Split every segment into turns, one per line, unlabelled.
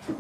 How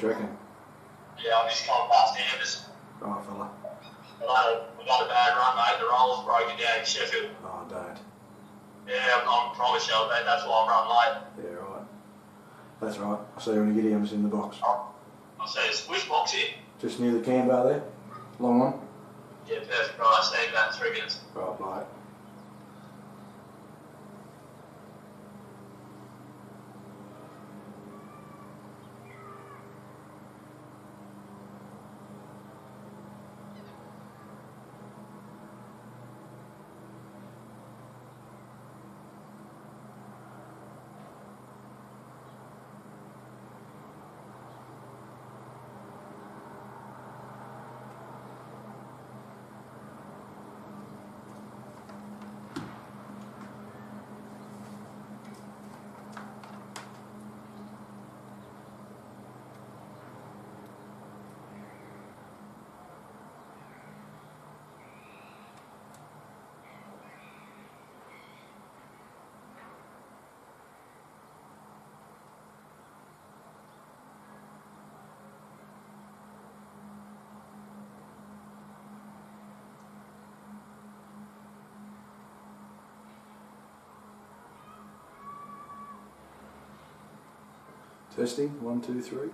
you reckon?
Yeah, I'm just coming past Hammers.
Right, fella.
We've had a bad run, mate. The roller's broken down in Sheffield.
Oh, don't.
Yeah, I promise you, mate. That's why I'm running late.
Yeah, right. That's right. I see one of your idioms in the box.
I see a squish box here.
Just near the can bar there. Long one.
Yeah, perfect. Right, stand about in 3 minutes.
Right, right. Testing, 1, 2, 3.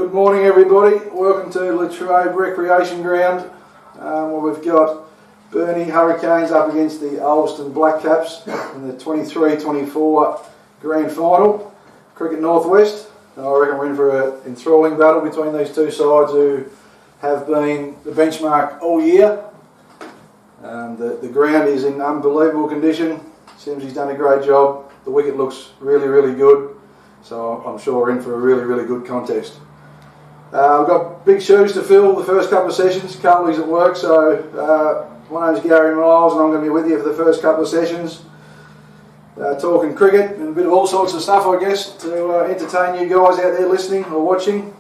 Good morning everybody, welcome to Latrobe Recreation Ground where we've got Burnie Hurricanes up against the Ulverstone Black Caps in the 23-24 Grand Final, Cricket Northwest. And I reckon we're in for an enthralling battle between these two sides who have been the benchmark all year. The ground is in unbelievable condition. Simsey's done a great job. The wicket looks really good, so I'm sure we're in for a really good contest. We've got big shoes to fill the first couple of sessions. Carly's at work, so my name's Gary Miles and I'm going to be with you for the first couple of sessions. Talking cricket and a bit of all sorts of stuff, I guess, to entertain you guys out there listening or watching.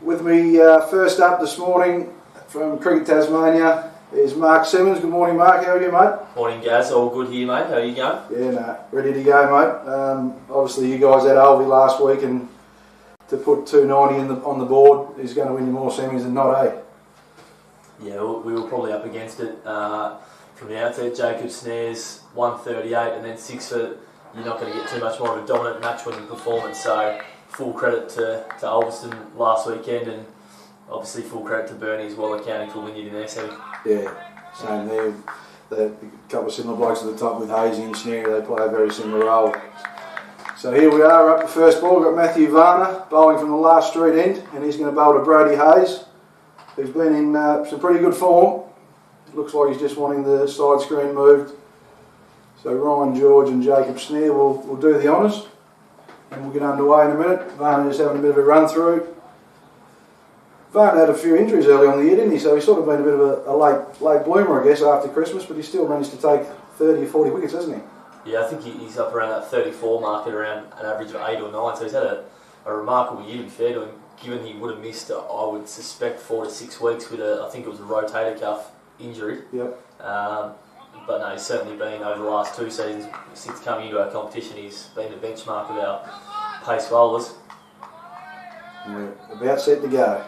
With me first up this morning from Cricket Tasmania is Mark Simmons. Good morning, Mark. How are you, mate?
Morning, Gaz. All good here, mate. How are you going?
Yeah, ready to go, mate. Obviously, you guys had Alvy last week, and to put 290 on the board is going to win you more semis than not, eh?
Yeah, we were probably up against it from the outset. Jacob snares 138 and then 6 foot. You're not going to get too much more of a dominant match-winning performance. So full credit to Ulverstone last weekend, and obviously full credit to Burnie as well, accounting for winning in their semi.
Yeah, same there. A couple of similar blokes at the top with Hazy and Snare. They play a very similar role. So here we are up the first ball. We've got Matthew Varner bowling from the last street end, and he's going to bowl to Brody Hayes, who's been in some pretty good form. It looks like he's just wanting the side screen moved. So Ryan George and Jacob Snare will do the honours, and we'll get underway in a minute. Varner just having a bit of a run through. Varner had a few injuries early on in the year, didn't he? So he's sort of been a bit of a late bloomer, I guess, after Christmas, but he's still managed to take 30 or 40 wickets, hasn't he?
Yeah, I think he's up around that 34 mark at around an average of 8 or 9, so he's had a remarkable year, to be fair to him, given he would have missed, I would suspect, 4 to 6 weeks with I think it was a rotator cuff injury.
Yep.
But no, he's certainly been, over the last 2 seasons, since coming into our competition, he's been the benchmark of our pace bowlers.
Yeah, about set to go.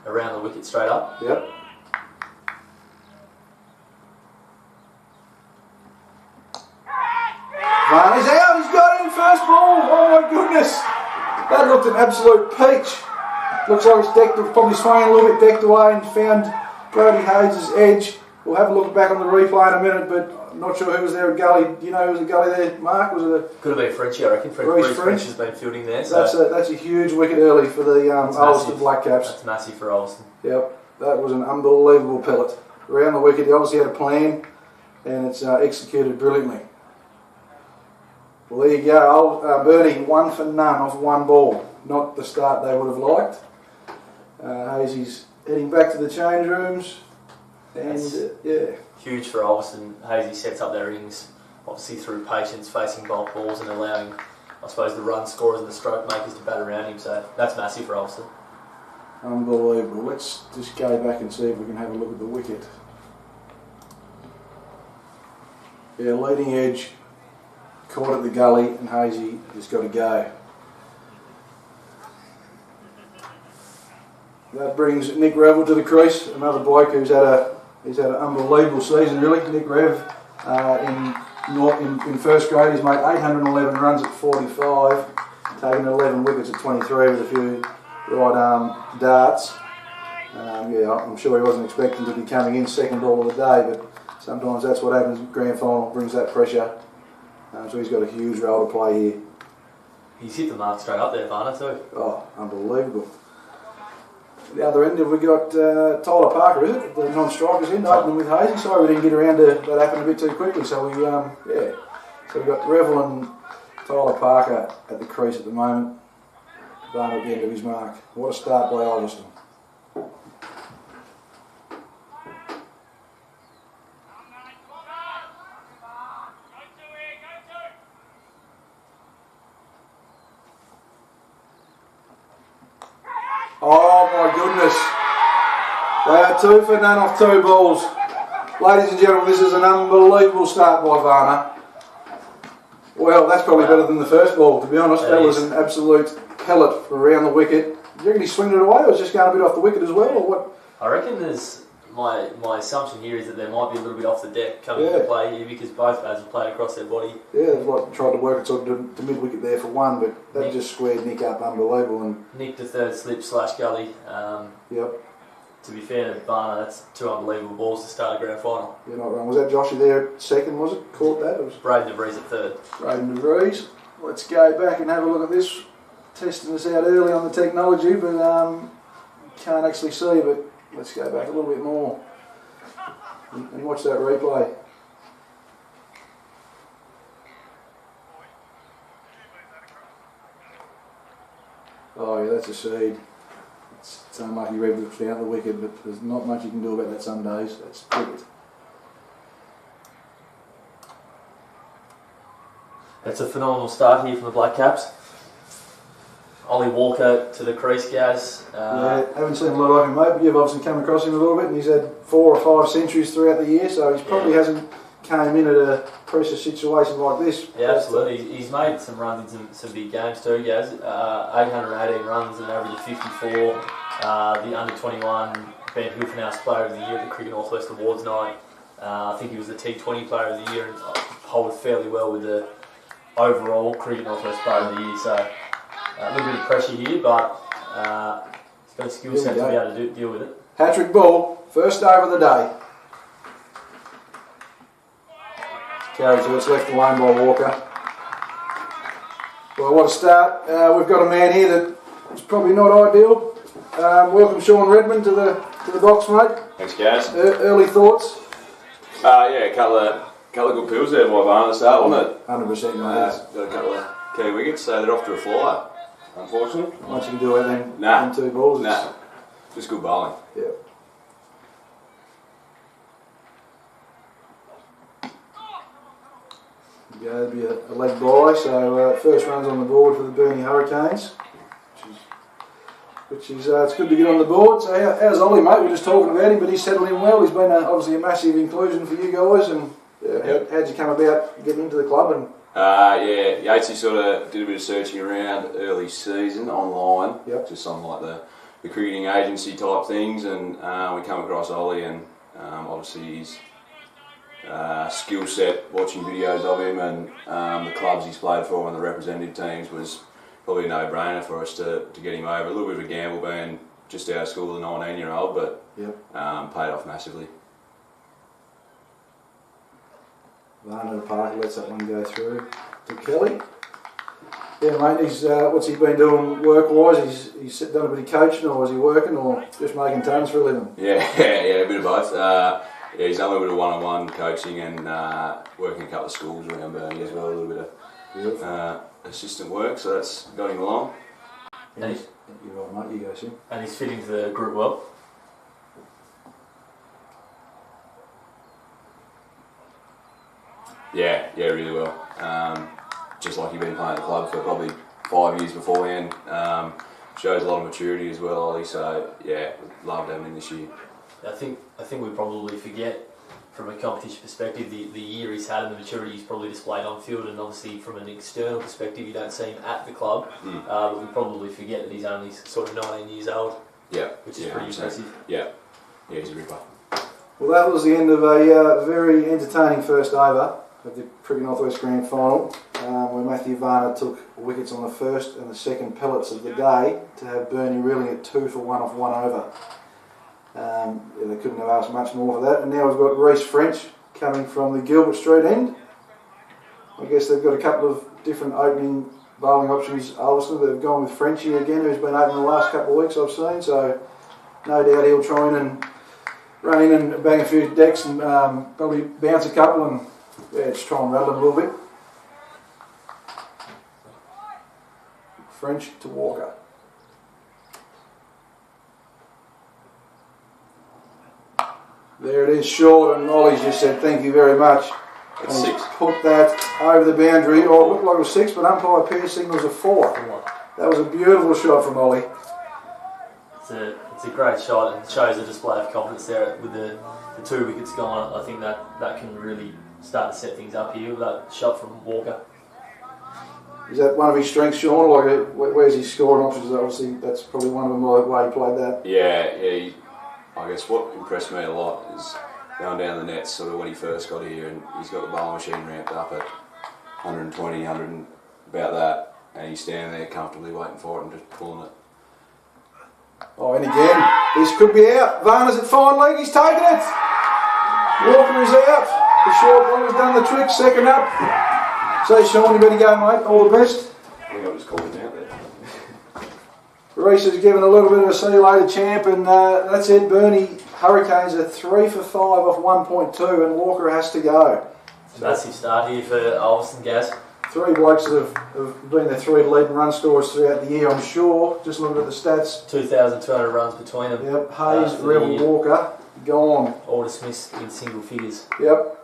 Around the wicket straight up.
Yep. Varney's out, he's got in first ball. Oh my goodness. That looked an absolute peach. Looks like it's decked, probably swung a little bit decked away and found Brody Hayes' edge. We'll have a look back on the replay in a minute, but I'm not sure who was there at gully. Do you know who was at gully there, Mark? Was it a...
Could have been Frenchie, I reckon. Bruce French has been fielding there. So
that's a huge wicket early for the Ulverstone Black Caps.
That's massive for Ulverstone.
Yep, that was an unbelievable pellet. Around the wicket, he obviously had a plan, and it's executed brilliantly. Well, there you go. Burnie 1 for none off 1 ball. Not the start they would have liked. Hazy's heading back to the change rooms. And yeah.
Huge for Ulverstone. Hazy sets up their innings, obviously through patience, facing bulk balls and allowing, I suppose, the run scorers and the stroke makers to bat around him. So that's massive for Ulverstone.
Unbelievable. Let's just go back and see if we can have a look at the wicket. Yeah, leading edge, caught at the gully, and Hazy just got to go. That brings Nick Revel to the crease, another bloke who's had an unbelievable season, really. Nick Rev in first grade, he's made 811 runs at 45, taken 11 wickets at 23 with a few right arm darts. Yeah, I'm sure he wasn't expecting to be coming in second ball of the day, but sometimes that's what happens in grand final, brings that pressure. So he's got a huge role to play here.
He's hit the mark straight up there, Varner, too.
Oh, unbelievable. At the other end, have we got Tyler Parker, is it? The non-strikers in, opening with Hazy. Sorry we didn't get around to that, happened a bit too quickly. So we, yeah. So we've got Revel and Tyler Parker at the crease at the moment. Varner at the end of his mark. What a start by Ulverstone. Oh my goodness. They are 2 for none off 2 balls. Ladies and gentlemen, this is an unbelievable start by Varner. Well, that's probably better than the first ball, to be honest. That was an absolute pellet from around the wicket. Do you reckon he swinged it away, or was just going a bit off the wicket as well, or what?
I reckon there's my assumption here is that there might be a little bit off the deck coming into play here because both pads have played across their body.
Yeah, they've like tried to work it sort of to mid-wicket there for one, but that just squared Nick up unbelievable. And
Nick to third slip / gully.
Yep.
To be fair to Barner, that's 2 unbelievable balls to start a grand final.
You're not wrong. Was that Joshy there at second, was it? Caught that? It was
Braden DeVries at third.
Braden DeVries. Let's go back and have a look at this. Testing this out early on the technology, but can't actually see, but let's go back a little bit more and watch that replay. Oh yeah, that's a seed. It's unlucky Red down the wicket, but there's not much you can do about that some days. That's cricket.
That's a phenomenal start here from the Black Caps. Ollie Walker to the crease, Gaz.
Yeah, haven't seen a lot of him, mate, but you've obviously come across him a little bit, and he's had 4 or 5 centuries throughout the year, so he probably hasn't came in at a pressure situation like this.
Yeah, absolutely. He's made some runs in some big games too, Gaz. 818 runs, an average of 54. The under-21 Ben Hilfenhaus Player of the Year at the Cricket Northwest Awards night. I think he was the T20 Player of the Year and held fairly well with the overall Cricket Northwest Player of the Year. So a little bit of pressure here, but he's got a skill set to be able to deal with it.
Hat-trick ball, first over of the day. Carried to its left alone by Walker. Well, what a start. We've got a man here that is probably not ideal. Welcome Sean Redmond to the box, mate.
Thanks, guys.
Early thoughts?
Yeah, a couple of good pills there by Barn at the start, wasn't it?
100%, mate.
Got a couple of key wickets, so they're off to a flyer, unfortunately.
Much you can do with them
Nah.
in 2 balls.
Nah, just good bowling.
Yeah. Yeah, it'll be a leg bye, so first runs on the board for the Burnie Hurricanes, which is it's good to get on the board. So how's Ollie, mate? We're just talking about him, but he's settled in well. He's been obviously a massive inclusion for you guys. And how'd you come about getting into the club? And
Yeah, Yatesy sort of did a bit of searching around early season online, just on like the cricketing agency type things, and we come across Ollie, and obviously his skill set, watching videos of him, and the clubs he's played for and the representative teams was probably a no-brainer for us to get him over. A little bit of a gamble being just out of school as a 19-year-old, but paid off massively.
Varner the park lets that one go through to Kelly. Yeah, mate. He's what's he been doing work-wise? He's done a bit of coaching, or is he working, or just making tons for a living?
Yeah, a bit of both. Yeah, he's done a little bit of one-on-one coaching and working a couple of schools around Burnie as well, a little bit of assistant work, so that's got him along.
And you're right, mate, you go, Sim.
And he's fitting to the group well.
Yeah, really well. Just like he'd been playing at the club for probably 5 years beforehand. Shows a lot of maturity as well, Ollie, so yeah, loved having him this year.
I think we probably forget from a competition perspective the year he's had and the maturity he's probably displayed on field, and obviously from an external perspective you don't see him at the club, but we probably forget that he's only sort of 19 years old, which is pretty impressive.
Yeah, he's a ripper.
Well, that was the end of a very entertaining first over of the Cricket Northwest Grand Final, where Matthew Varner took wickets on the first and the second pellets of the day to have Burnie reeling at 2 for 1 off 1 over. They couldn't have asked much more for that. And now we've got Reece French coming from the Gilbert Street end. I guess they've got a couple of different opening bowling options. Ulverstone, they've gone with Frenchie again, who's been open the last couple of weeks I've seen. So no doubt he'll try and run in and bang a few decks and probably bounce a couple and just try and rattle them a little bit. French to Walker. There it is, short, and Ollie's just said thank you very much.
It's
and
6.
Put that over the boundary. Oh, it looked like it was 6, but umpire Pierce signals a 4. That was a beautiful shot from Ollie.
It's a great shot and shows a display of confidence there with the 2 wickets gone. I think that can really start to set things up here with that shot from Walker.
Is that one of his strengths, Sean? Like, where's his scoring options? Obviously, that's probably one of them, the way he played that.
Yeah. I guess what impressed me a lot is going down the nets sort of when he first got here, and he's got the bowling machine ramped up at 120, 100 and about that, and he's standing there comfortably waiting for it and just pulling it.
Oh, and again, this could be out. Varner's at fine leg, he's taken it. Walker is out. The short one has done the trick, second up. So Sean, you better go, mate. All the best.
I think I just called him out there.
Reece has given a little bit of a see you later champ, and that's it. Burnie Hurricanes are 3 for 5 off 1.2, and Walker has to go.
Massive start here for Ulverstone, Gaz.
3 blokes that have been the 3 leading run scorers throughout the year, I'm sure. Just looking at the stats.
2,200 runs between them.
Yep, Hayes, Rebel, Walker, gone.
All dismissed in single figures.
Yep.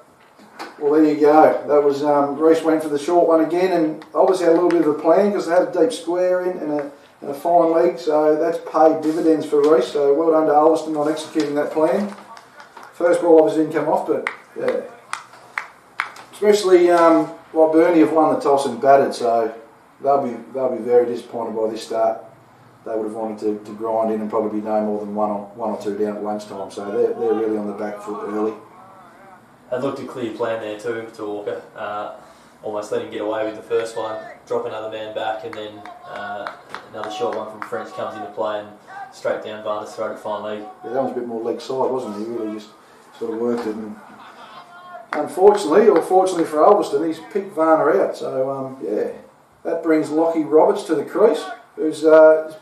Well, there you go. That was Reece went for the short one again, and obviously had a little bit of a plan because they had a deep square in and a fine leg, so that's paid dividends for Reece. So well done to Ulverstone on executing that plan. First ball obviously didn't come off, but yeah. Especially Burnie have won the toss and batted, so they'll be very disappointed by this start. They would have wanted to grind in and probably be no more than one or two down at lunchtime. So they're really on the back foot early.
They looked a clear plan there too to Walker. Almost let him get away with the first one, drop another man back, and then another short one from French comes into play and straight down Varner's throat at fine leg. Yeah,
that was a bit more leg side, wasn't he? He really just sort of worked it. And unfortunately, or fortunately for Ulverstone, he's picked Varner out. So yeah, that brings Lockie Roberts to the crease, who's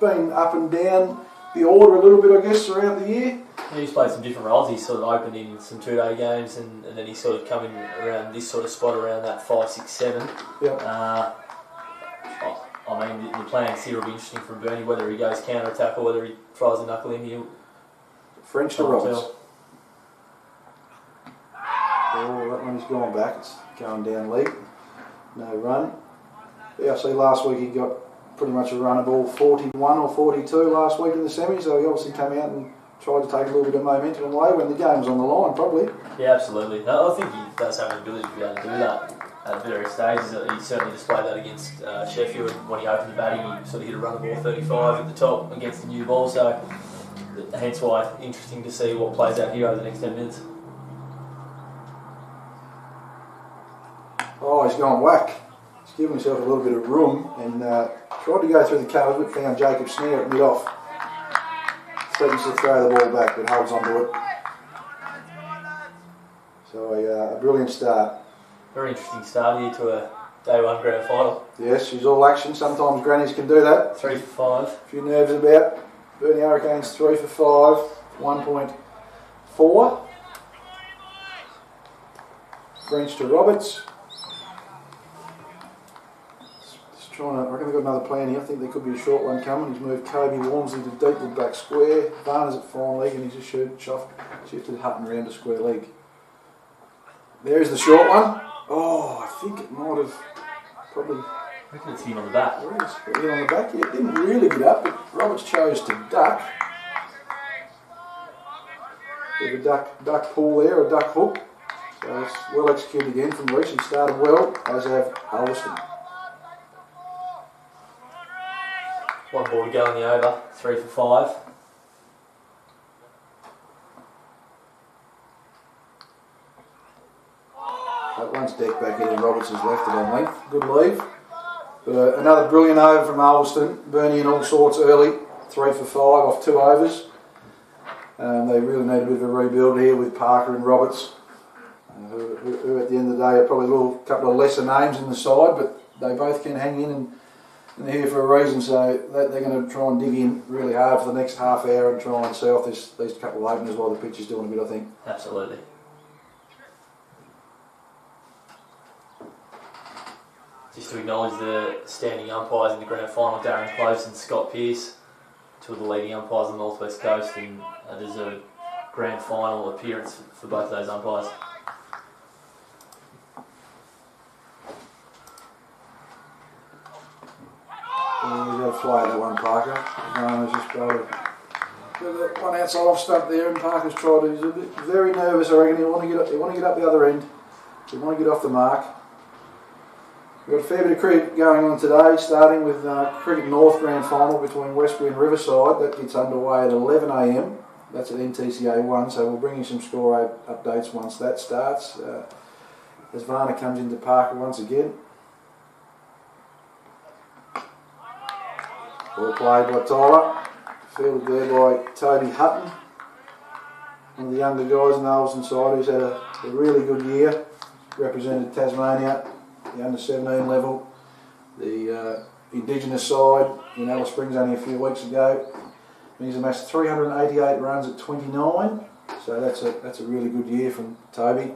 been up and down the order a little bit, I guess, throughout the year.
Yeah, he's played some different roles. He's sort of opened in some 2-day games, and then he's sort of come in around this sort of spot around that 5, 6, 7.
Yep.
I mean, the plans here will be interesting from Burnie, whether he goes counter attack or whether he tries to knuckle in here.
French to Roberts. Oh, that one's gone back. It's going down leg. No run. Yeah, I see last week he got pretty much a run of ball 41 or 42 last week in the semi, so he obviously came out and tried to take a little bit of momentum away when the game was on the line, probably.
Yeah, absolutely. No, I think he does have an ability to be able to do that at various stages. He certainly displayed that against Sheffield when he opened the batting. He sort of hit a run of ball 35 at the top against the new ball, so hence why interesting to see what plays out here over the next 10 minutes.
Oh, he's gone whack. He's given himself a little bit of room and tried to go through the covers, but found Jacob Snare at mid-off. Threatens to throw the ball back, but holds onto it. So a brilliant start.
Very interesting start here to a Day 1 grand final.
Yes, she's all action. Sometimes grannies can do that.
3 for 5.
A few nerves about. Burnie Hurricanes 3 for 5, 1.4. French to Roberts. I reckon they've got another plan here. I think there could be a short one coming. He's moved Kobe Walmsley to deep the back square. Varner's at fine leg and he's just shifted Hutton around to square leg. There's the short one. Oh, I think it might have probably...
I reckon it's him on the back.
There it is. Hit on the back. Yeah, it didn't really get up, but Roberts chose to duck. Bit of a duck pull there, a duck hook. So it's well executed again from Reece. He started well, as have Ulverstone.
1 ball to go in the over, 3 for 5.
That one's decked back in and Roberts has left it on length. Good leave. But another brilliant over from Ulverstone. Burnie in all sorts early. 3 for 5 off 2 overs. They really need a bit of a rebuild here with Parker and Roberts, who at the end of the day are probably a couple of lesser names in the side, but they both can hang in and they're here for a reason, so they're going to try and dig in really hard for the next half hour and try and see off these couple of openers while the pitch is doing a bit, I think.
Absolutely. Just to acknowledge the standing umpires in the grand final, Darren Close and Scott Pearce, 2 of the leading umpires on the North West Coast, and there's a grand final appearance for both those umpires.
We've got to fly at that one, Parker. Ryan's just got that one outside off stump there, and Parker's tried to. He's a bit very nervous. I reckon he want to get up the other end. He want to get off the mark. We've got a fair bit of cricket going on today, starting with Cricket North Grand Final between Westbury and Riverside. That gets underway at 11 a.m. That's at NTCA 1, so we'll bring you some score updates once that starts. As Varner comes into Parker once again. Ball played by Tyler. Fielded there by Toby Hutton. One of the younger guys in the Ulverstone side who's had a really good year. Represented Tasmania, the under 17 level. The Indigenous side in Alice Springs only a few weeks ago. He's amassed 388 runs at 29, so that's a really good year from Toby.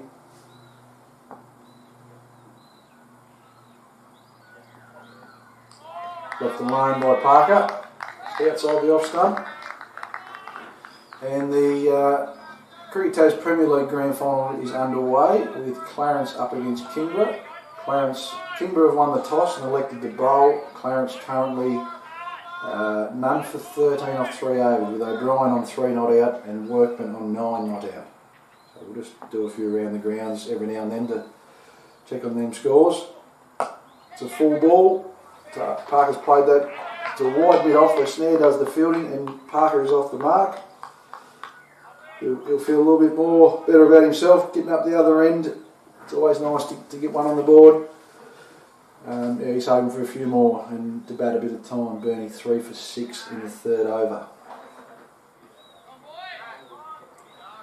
Left alone by Parker, just outside the off stump. And the Cricket Tas Premier League Grand Final is underway with Clarence up against Kingborough. Kingborough have won the toss and elected to bowl. Clarence currently none for 13 off 3 overs, with O'Brien on 3 not out and Workman on 9 not out. So we'll just do a few around the grounds every now and then to check on them scores. It's a full ball. Parker's played that to a wide bit off where Snare does the fielding and Parker is off the mark. He'll feel a little bit better about himself getting up the other end. It's always nice to get one on the board. Yeah, he's hoping for a few more and to bat a bit of time. Burnie 3 for 6 in the 3rd over.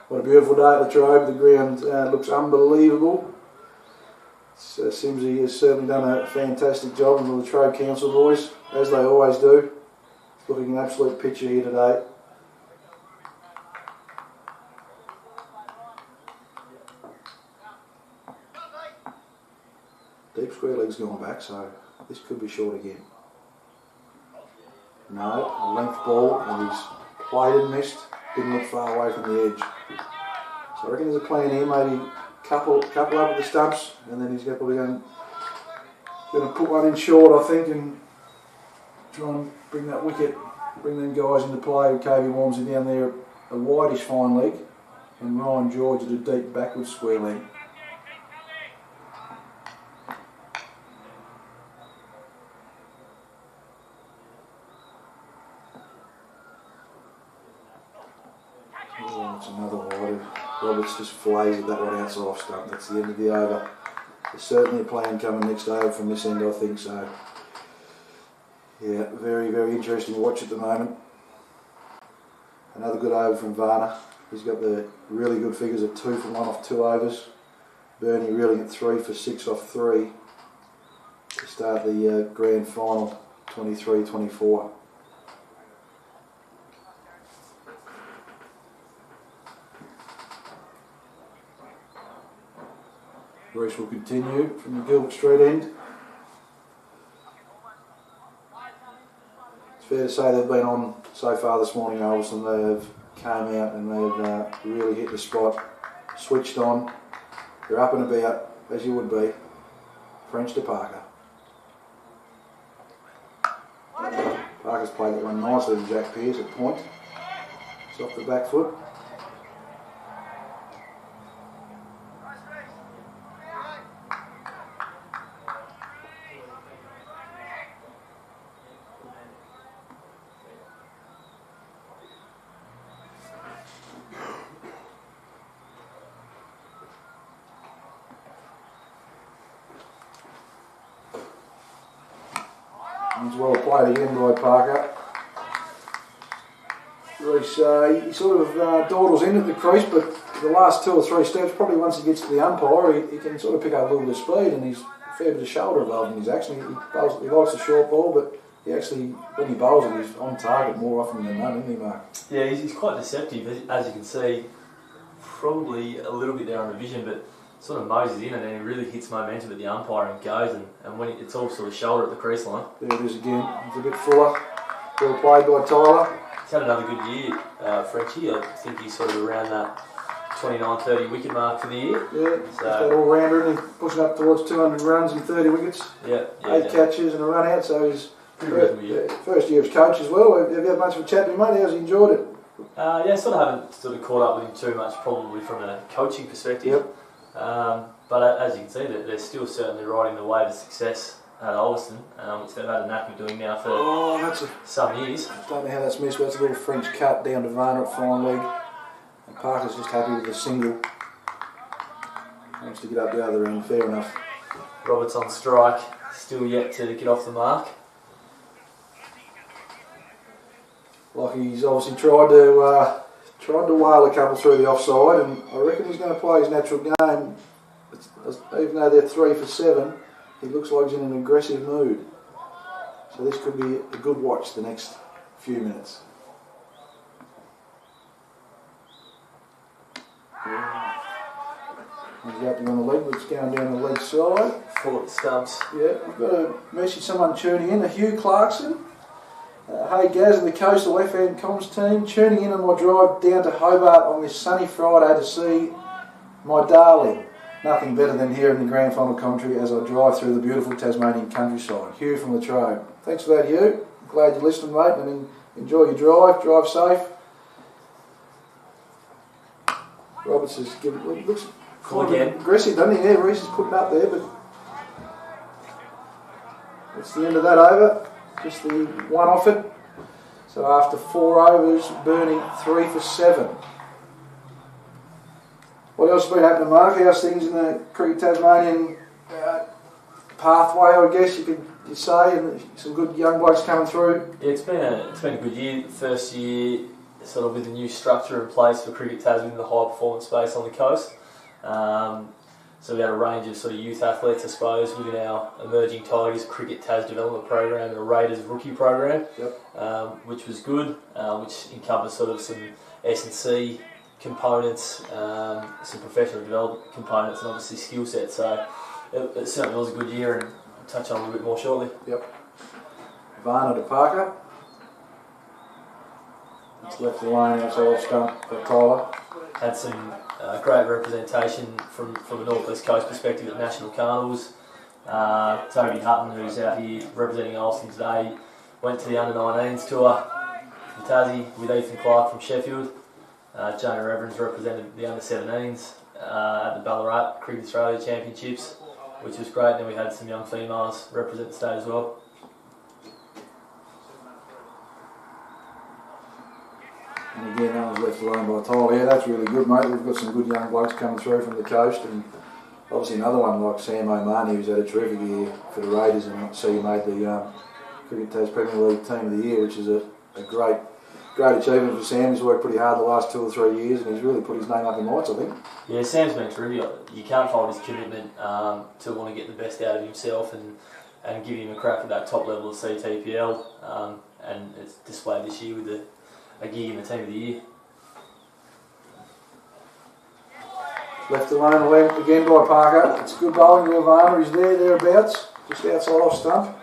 What a beautiful day at Latrobe. The ground looks unbelievable. Simsy has certainly done a fantastic job, and the Latrobe Council boys, as they always do. It's looking an absolute picture here today. Deep square leg's gone back, so this could be short again. No, a length ball, and he's played and missed. Didn't look far away from the edge. So I reckon there's a plan here, maybe couple up at the stumps, and then he's probably going to put one in short, I think, and try and bring that wicket, bring them guys into play. Cavey Walmsley down there, a wideish fine leg, and Ryan George at a deep backward square leg. Oh, it's another wide. Roberts just flays that one outside off stump. That's the end of the over. There's certainly a plan coming next over from this end, I think so. Yeah, very, very interesting watch at the moment. Another good over from Varner. He's got the really good figures of 2 for 1 off 2 overs. Burnie reeling at 3 for 6 off 3 to start the grand final 23-24. Race will continue from the Gilbert Street end. It's fair to say they've been on so far this morning, Ulverstone. They have came out and they've really hit the spot, switched on. They're up and about, as you would be. French to Parker. Parker's played that one nicely to Jack Pearce at point. It's off the back foot. It's well played again by Parker. Reece, he sort of dawdles in at the crease, but the last 2 or 3 steps, probably once he gets to the umpire, he can sort of pick up a little bit of speed, and he's a fair bit of shoulder involved in his action. He likes the short ball, but he actually, when he bowls it, he's on target more often than not, isn't he, Mark?
Yeah, he's quite deceptive, as you can see. Probably a little bit there on the vision, but sort of moses in and then he really hits momentum at the umpire and goes, and when it's all sort of shoulder at the crease line.
There it is again. It's a bit fuller. Well played by Tyler.
He's had another good year, Frenchie. I think he's sort of around that 29-30 wicket mark for the year.
Yeah, he's that all-rounder and pushing up towards 200 runs and 30 wickets.
Yeah,
8 catches and a run out, so he's first year as coach as well. Have you had much of a chat with him, mate? How's he enjoyed it?
Yeah, sort of haven't sort of caught up with him too much, probably from a coaching perspective.
Yep.
But as you can see, they're still certainly riding the way to success at Ulverstone, which they've had a knack of doing now for some years.
I don't know how that's missed, but that's a little French cut down to Varner at fine leg. Parker's just happy with the single. Wants to get up the other end, fair enough.
Roberts on strike, still yet to get off the mark.
Lockie's obviously tried to whale a couple through the offside, and I reckon he's going to play his natural game. Even though they're 3 for 7, he looks like he's in an aggressive mood. So this could be a good watch the next few minutes. He's up on the leg, but it's going down the leg side.
Full at the stumps.
Yeah, we've got a message, someone tuning in, Hugh Clarkson. Hey Gaz and the Coastal FM comms team, tuning in on my drive down to Hobart on this sunny Friday to see my darling. Nothing better than hearing the grand final commentary as I drive through the beautiful Tasmanian countryside. Hugh from Latrobe. Thanks for that, Hugh. Glad you're listening, mate, and enjoy your drive. Drive safe. Roberts is giving, looks quite aggressive, doesn't he? Yeah, Reece is putting up there, but that's the end of that over. Just the one off it. So after 4 overs, Burnie 3 for 7. What else has been happening, Mark? How's things in the Cricket Tasmanian pathway, I guess you could say, and some good young blokes coming through?
Yeah, it's been a good year. First year, sort of with a new structure in place for Cricket Tasman in the high performance space on the coast. So we had a range of sort of youth athletes, I suppose, within our Emerging Tigers Cricket Tas development program and a Raiders rookie program, which was good, which encompassed sort of some S&C components, some professional development components, and obviously skill sets. So it certainly was a good year, and I'll touch on a little bit more shortly.
Yep. Varner to Parker. It's left the lane outside off stump for Tyler.
Had some great representation from a North West Coast perspective at National Carnivals. Toby Hutton, who's out here representing Ulverstone today, went to the under-19s tour from Tassie with Ethan Clark from Sheffield. Jonah Evans represented the under-17s at the Ballarat Cricket Australia Championships, which was great. Then we had some young females represent the state as well.
And again, that was left alone by Tyler. Yeah, that's really good, mate. We've got some good young blokes coming through from the coast, and obviously another one like Sam O'Mahony, who's had a terrific year for the Raiders, and so he made the Cricket Tas Premier League Team of the Year, which is a great achievement for Sam. He's worked pretty hard the last 2 or 3 years, and he's really put his name up in lights, I think. Yeah,
Sam's been terrific. You can't fault his commitment to want to get the best out of himself and give him a crack at that top level of CTPL, and it's displayed this year with a gig in the Team of the Year.
Left alone length again by Parker. It's good bowling to Varner. He's thereabouts, just outside off stump.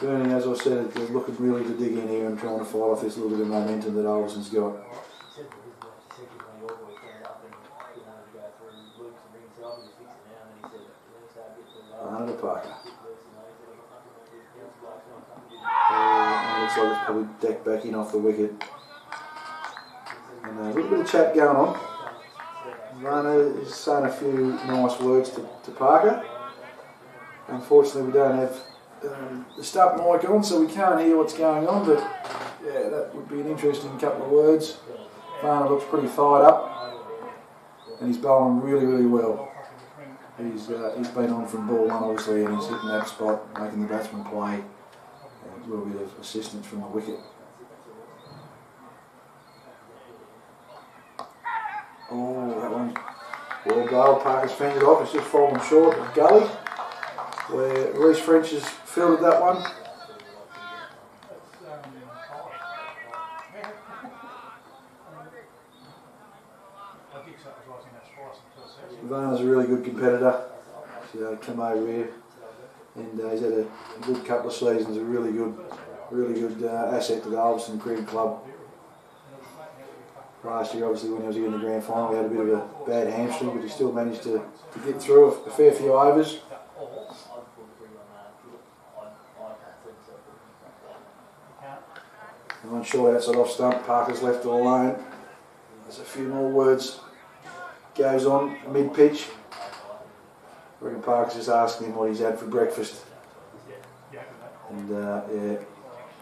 Burnie, as I said, is looking really to dig in here and trying to fight off this little bit of momentum that Ulverstone's got. Under Parker. Looks like it's probably decked back in off the wicket. And a little bit of chat going on. Varner is saying a few nice words to Parker. Unfortunately, we don't have the stump mic on, so we can't hear what's going on, but yeah, that would be an interesting couple of words. Varner looks pretty fired up, and he's bowling really, really well. He's been on from ball one, obviously, and he's hitting that spot, making the batsman play, and a little bit of assistance from the wicket. Oh, that one, well bowled. Parker's fended off. It's just fallen short of gully, where Reece French has fielded that one. Varner's a really good competitor. He's come over here, and he's had a good couple of seasons. A really good asset to the Ulverstone Cricket Club. Last year, obviously, when he was here in the grand final, he had a bit of a bad hamstring, but he still managed to get through a fair few overs. And one short outside off stump, Parker's left it alone. There's a few more words. Goes on mid-pitch. I reckon Parker's just asking him what he's had for breakfast. And yeah,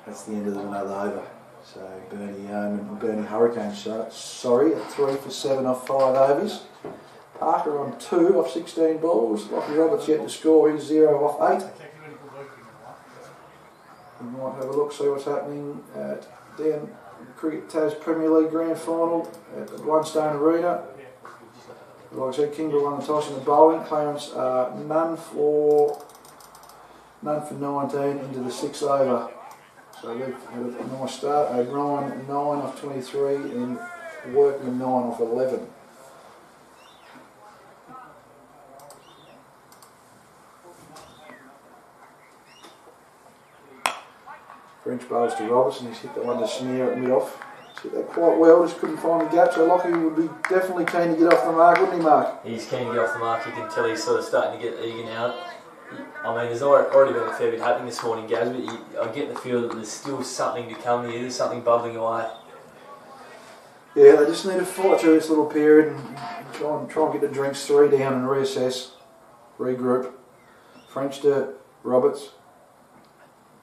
that's the end of another over. So Burnie and Burnie Hurricanes, sorry, at 3 for 7 off 5 overs. Parker on 2 off 16 balls. Lockie Roberts yet to score, he's 0 off 8. We might have a look, see what's happening at down Cricket Tas Premier League Grand Final at the Ulverstone Arena. Like I said, Kimber won the toss in the bowling. Clarence none for 19 into the 6th over. So they've had a nice start. O'Brien 9 off 23 and Workman 9 off 11. French bowls to Robertson, he's hit that one to snare at mid-off. He's hit that quite well, just couldn't find the gap, so Lockie would be definitely keen to get off the mark, wouldn't he, Mark?
He's keen to get off the mark, you can tell he's sort of starting to get eager now. I mean, there's already been a fair bit happening this morning, Gaz, but I get the feel that there's still something to come here, there's something bubbling away.
Yeah, they just need to fight through this little period and try and get the drinks 3 down and reassess, regroup. French to Roberts.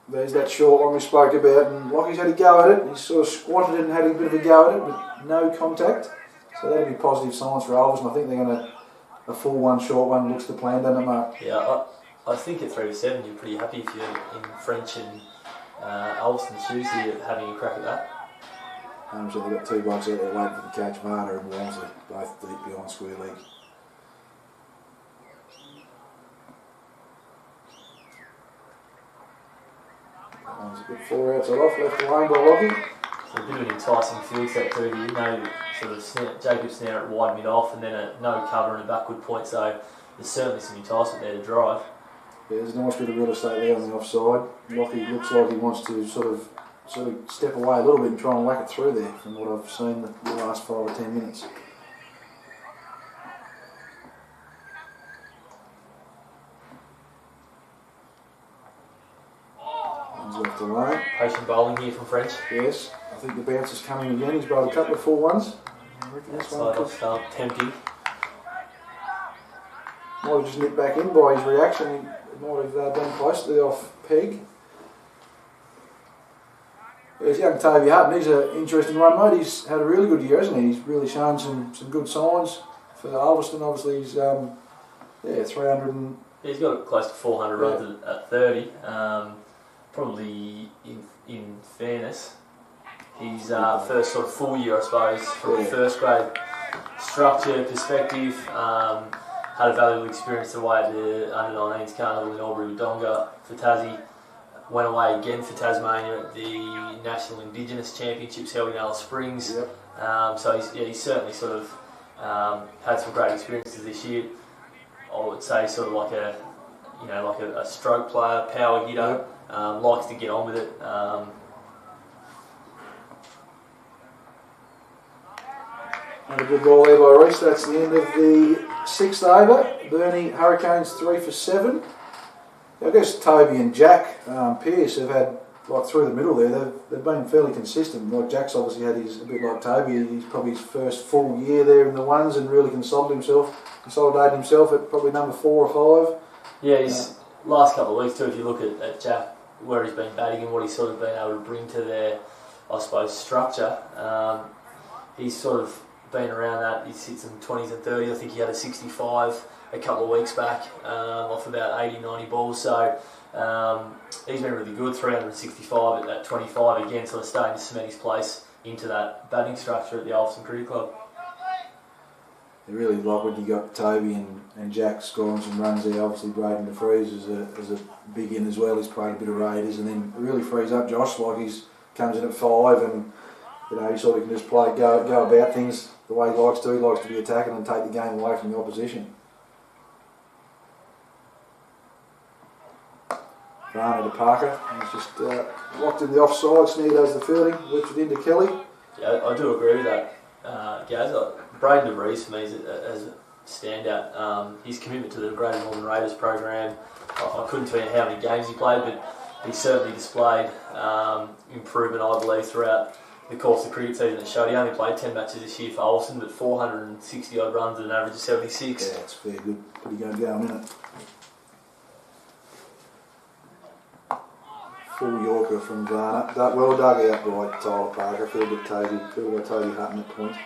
There's that short one we spoke about, and Lockie's had a go at it. He's sort of squatted and had a bit of a go at it, but no contact. So that'll be positive signs for Ulverstone. I think they're going to, a full one, short one looks the plan, doesn't it, Mark?
Yeah, I think at 3 for 7 you're pretty happy if you're in French and Ulverstone's shoes here having a crack at that.
So they've got 2 blokes out there waiting for the catch. Varner and Walmsley, both deep behind square leg. One's a bit 4 outside off, left alone by Lockie.
So a bit of an enticing field set too. You know, sort of Jacob snare at wide mid off, and then a no cover and a backward point. So there's certainly some enticement there to drive.
Yeah, there's a nice bit of real estate there on the offside. Lockie looks like he wants to sort of step away a little bit and try and whack it through there from what I've seen the last 5 or 10 minutes. One's left alone.
Patient bowling here from French.
Yes, I think the bounce is coming again. He's bowled a couple of full ones. I reckon this one
Outside off stump, tempting.
might have just nipped back in by his reaction. He might have been close to the off peg. There's young Toby Hutton, he's an interesting one, mate. He's had a really good year, hasn't he? He's really shown some good signs for Ulverstone. Obviously, he's 300 and...
He's got close to 400 runs at 30. Probably, in fairness, his first sort of full year, I suppose, from a first grade structure perspective. Had a valuable experience away at the under-19s carnival in Albury Wodonga for Tassie. Went away again for Tasmania at the National Indigenous Championships held in Alice Springs.
Yep.
So he's certainly sort of had some great experiences this year. I would say sort of like a stroke player, power hitter.
Yep.
Likes to get on with it.
And a good ball there by Reese. That's the end of the 6th over. Burnie Hurricanes 3 for 7. I guess Toby and Jack Pearce have had, like through the middle there, they've been fairly consistent. Like Jack's obviously had his, a bit like Toby, he's probably his first full year there in the ones and really consolidated himself at probably number 4 or 5.
Yeah, his last couple of weeks too, if you look at Jack, where he's been batting and what he's sort of been able to bring to their, I suppose, structure, he's sort of been around that. He's hit some 20s and 30s. I think he had a 65 a couple of weeks back off about 80-90 balls, so he's been really good. 365 at 25 again, sort of starting to cement his place into that batting structure at the Ulverstone Cricket Club.
They really like when you got Toby and Jack scoring some runs there. Obviously Braden DeFries is a big in as well. He's played a bit of Raiders and then it really frees up Josh. Like he's comes in at 5 and he sort of can just go about things the way he likes to. He likes to be attacking and take the game away from the opposition. Varner to Parker. He's just locked in the offside. Sneer does the fielding, whips it into Kelly.
Yeah, I do agree with that, Gaz. Braden DeVries for me is a standout. His commitment to the Greater Northern Raiders program, I couldn't tell you how many games he played, but he certainly displayed improvement, I believe, throughout the course of the cricket season that showed. He only played 10 matches this year for Ulverstone, but 460 odd runs at an average of 76.
Yeah, it's very good. Pretty good going, isn't it? Full Yorker from Varner. Well dug out by Tyler Parker. Filled by Toby Hutton at point.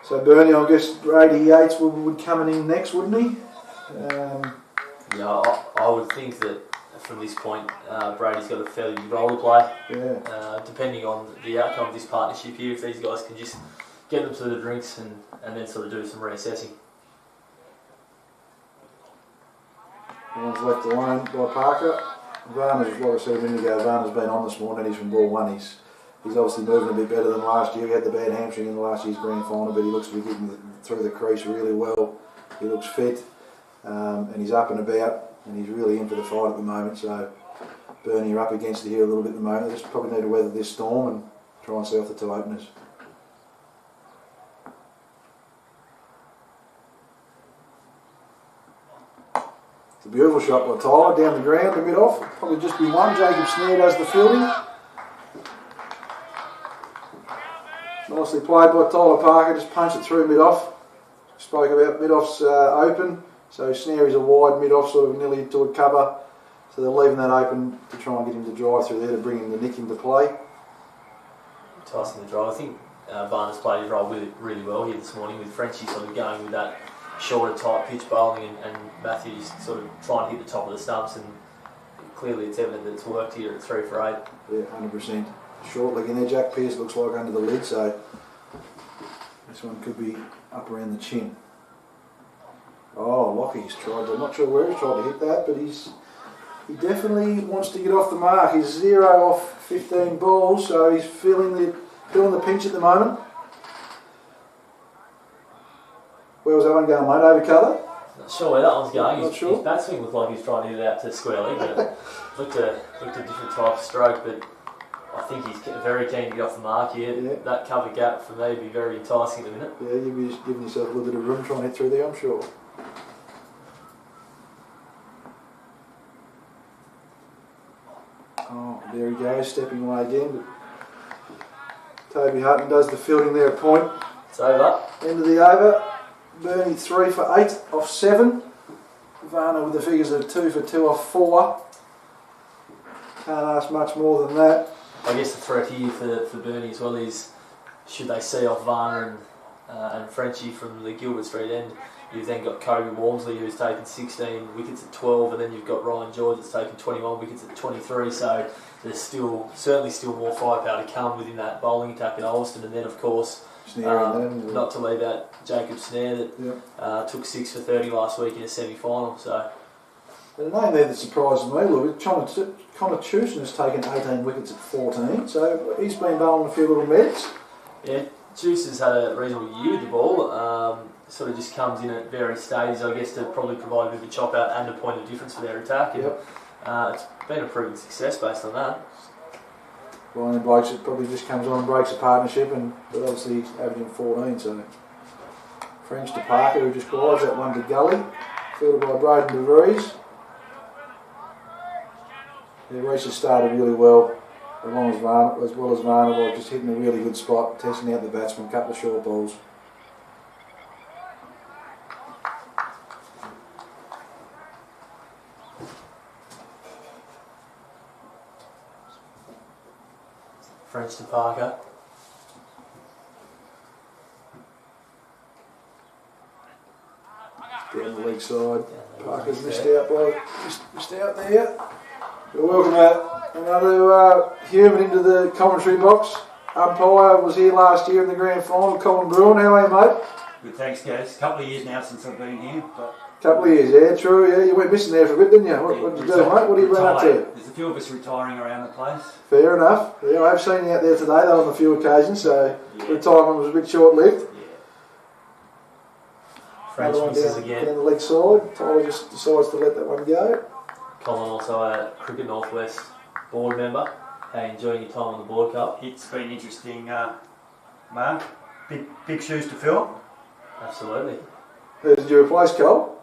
So Burnie, I guess Brady Yates would coming in next, wouldn't he?
Yeah, I would think that from this point, Brady's got a fairly big role to play.
Yeah.
Depending on the outcome of this partnership here, if these guys can just get them to the drinks and then sort of do some reassessing.
One's left alone by Parker. Varner's, like I said a minute ago, Varner's been on this morning. He's from ball one. He's obviously moving a bit better than last year. He had the bad hamstring in last year's grand final, but he looks to be getting through the crease really well. He looks fit, and he's up and about, and he's really in for the fight at the moment. So Burnie are up against it here a little bit at the moment. They just probably need to weather this storm and try and see off the two openers. It's a beautiful shot by Tyler down the ground, the mid-off. Probably just be one. Jacob Snare does the fielding. Nicely played by Tyler Parker, just punched it through mid-off. Spoke about mid-off's open, so Snare is a wide mid-off, sort of nearly to a cover. So they're leaving that open to try and get him to drive through there to bring him the nick into play.
Enticing the drive. I think Varner's played his role really well here this morning, with Frenchie sort of going with that shorter type pitch bowling and Matthews sort of trying to hit the top of the stumps, and clearly it's evident that it's worked here at 3 for 8.
Yeah, 100%. Short leg in there. Jack Pearce looks like under the lid, so this one could be up around the chin. Oh, Lockie's tried. I'm not sure where he's tried to hit that, but he definitely wants to get off the mark. He's 0 off 15 balls, so he's feeling the pinch at the moment. Where was that one going, mate? Over cover?
Not sure where that one's going.
Not sure.
His bat swing looked like he was trying to hit it out to square leg, but it looked a different type of stroke. But I think he's very keen to get off the mark here.
Yeah.
That cover gap for me would be very enticing at the minute.
Yeah, you'll be just giving yourself a little bit of room trying to hit through there, I'm sure. Oh, there he goes, stepping away again. But Toby Hutton does the fielding there at point.
It's over.
End of the over. Burnie 3 for 8 off 7. Varner with the figures of 2 for 2 off 4. Can't ask much more than that.
I guess the threat here for Burnie as well is, should they see off Varner and Frenchie from the Gilbert Street end, you've then got Kobe Walmsley, who's taken 16 wickets at 12, and then you've got Ryan George that's taken 21 wickets at 23, so there's certainly still more firepower to come within that bowling attack at Ulverstone. And then of course, not to leave out Jacob Snare that took 6 for 30 last week in a semi-final. So
and a name there that surprises me a little bit, Connor Chewson has taken 18 wickets at 14, so he's been bowling a few little meds.
Yeah, Chewson's had a reasonable year with the ball. Sort of just comes in at various stages, I guess, to probably provide a bit of a chop out and a point of difference for their attack. And, it's been a proven success based on that.
Ryan Blakes, it probably just comes on and breaks a partnership, but obviously he's averaging 14, so French to Parker, who just glides that one to Gully, fielded by Braden de Vries. Yeah, Reese has started really well, as well as Varner, by just hitting a really good spot, testing out the batsman, a couple of short balls.
French to Parker.
Down the leg side. Parker's missed out there. We're welcome another human into the commentary box. Umpire was here last year in the grand final. Colin Bruin, how are you, mate?
Good, thanks, guys. A couple of years now since I've been here. But
couple of years, yeah, true, yeah. You went missing there for a bit, didn't you? What did you do, mate? What have you been up to?
There's a few of us retiring around the place.
Fair enough. Yeah, I've seen you out there today, though, on a few occasions, so retirement was a bit short-lived.
French misses again.
Down the leg side. Tyler just decides to let that one go.
Colin, also a Cricket Northwest board member. How are you enjoying your time on the board cup?
It's been interesting, Mark. Big shoes to fill.
Absolutely.
Who did you replace, Cole?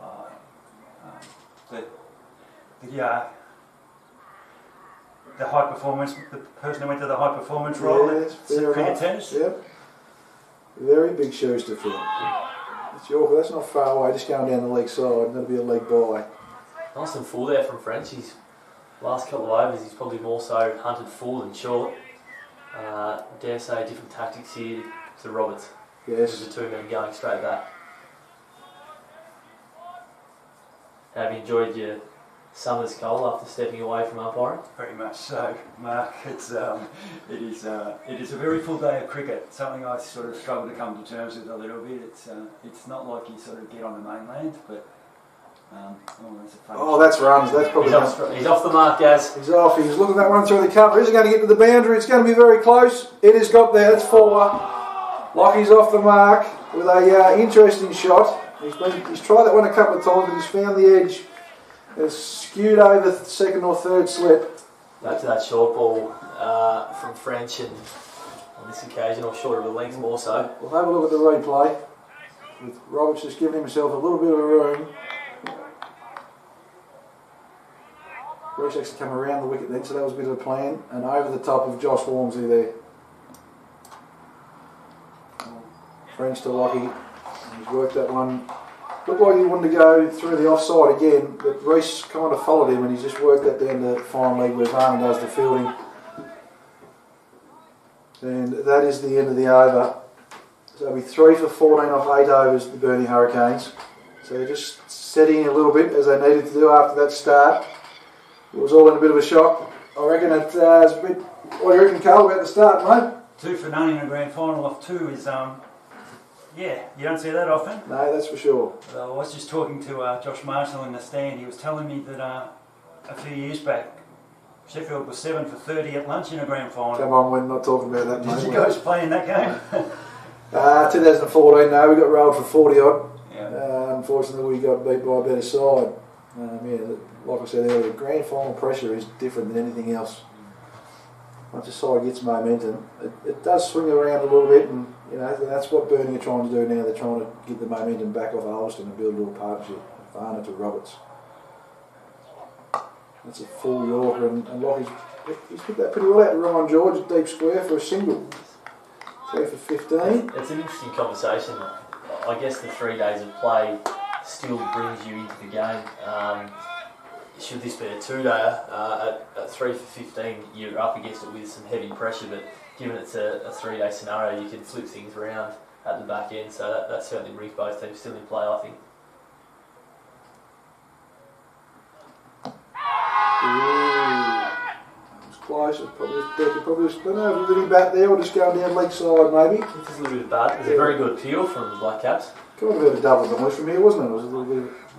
the high performance, the person who went to the high performance role at cricket tennis.
Yep. Very big shoes to fill. It's Yorker, that's not far away, just going down the leg side, that'll be a leg by.
Nice and full there from French. His last couple of overs, he's probably more so hunted full than short. Dare say different tactics here to Roberts.
Yes.
With the two men going straight back. Have you enjoyed your summer's goal after stepping away from umpiring?
Very much so, Mark. It is a very full day of cricket. Something I sort of struggle to come to terms with a little bit. It's not like you sort of get on the mainland, but that's a funny
that's runs. That's probably
he's off the mark, Gaz.
He's off. He's looking at that one through the cover. Is he going to get to the boundary? It's going to be very close. It has got there. It's 4. Lockie's off the mark with a interesting shot. He's tried that one a couple of times, but he's found the edge. It's skewed over the second or third slip.
Back to that short ball from French, and on this occasion, or short of a length more so.
We'll have a look at the replay. With Roberts just giving himself a little bit of room. Bruce actually come around the wicket then, so that was a bit of a plan. And over the top of Josh Walmsley there. French to Lockie. He's worked that one. Looked like he wanted to go through the offside again, but Reece kind of followed him and he's just worked that down the fine leg where Varney does the fielding. And that is the end of the over. So it'll be 3 for 14 off 8 overs, the Burnie Hurricanes. So they're just setting a little bit as they needed to do after that start. It was all in a bit of a shock. I reckon it's a bit. What do you reckon, Carl, about the start, mate?
2 for none in a grand final off 2 is yeah, you don't see that often.
No, that's for sure.
I was just talking to Josh Marshall in the stand. He was telling me that a few years back, Sheffield was 7 for 30 at lunch in a grand final.
Come on, we're not talking about that, mate.
Did you guys play in that game?
2014, no, we got rolled for 40 odd.
Yeah.
Unfortunately, we got beat by a better side. Like I said earlier, grand final pressure is different than anything else. Once a side gets momentum, it does swing around a little bit, and that's what Burnie are trying to do now. They're trying to get the momentum back off Ulverstone and build a little partnership. Varner to Roberts. That's a full Yorker, and Lockie's he's put that pretty well out to Ryan George, deep square for a single. 3 for 15.
It's an interesting conversation. I guess the 3 days of play still brings you into the game. Should this be a 2-dayer, at 3 for 15, you're up against it with some heavy pressure, but given it's a 3-day scenario, you can flip things around at the back end, so that certainly brings both teams still in play, I think.
It was close. It probably was, I don't know, did he bat there or just going down leg side maybe?
It's a little bit bad. It's a very good appeal from the Black Caps.
Kind of had a double noise from here, wasn't it? It was a little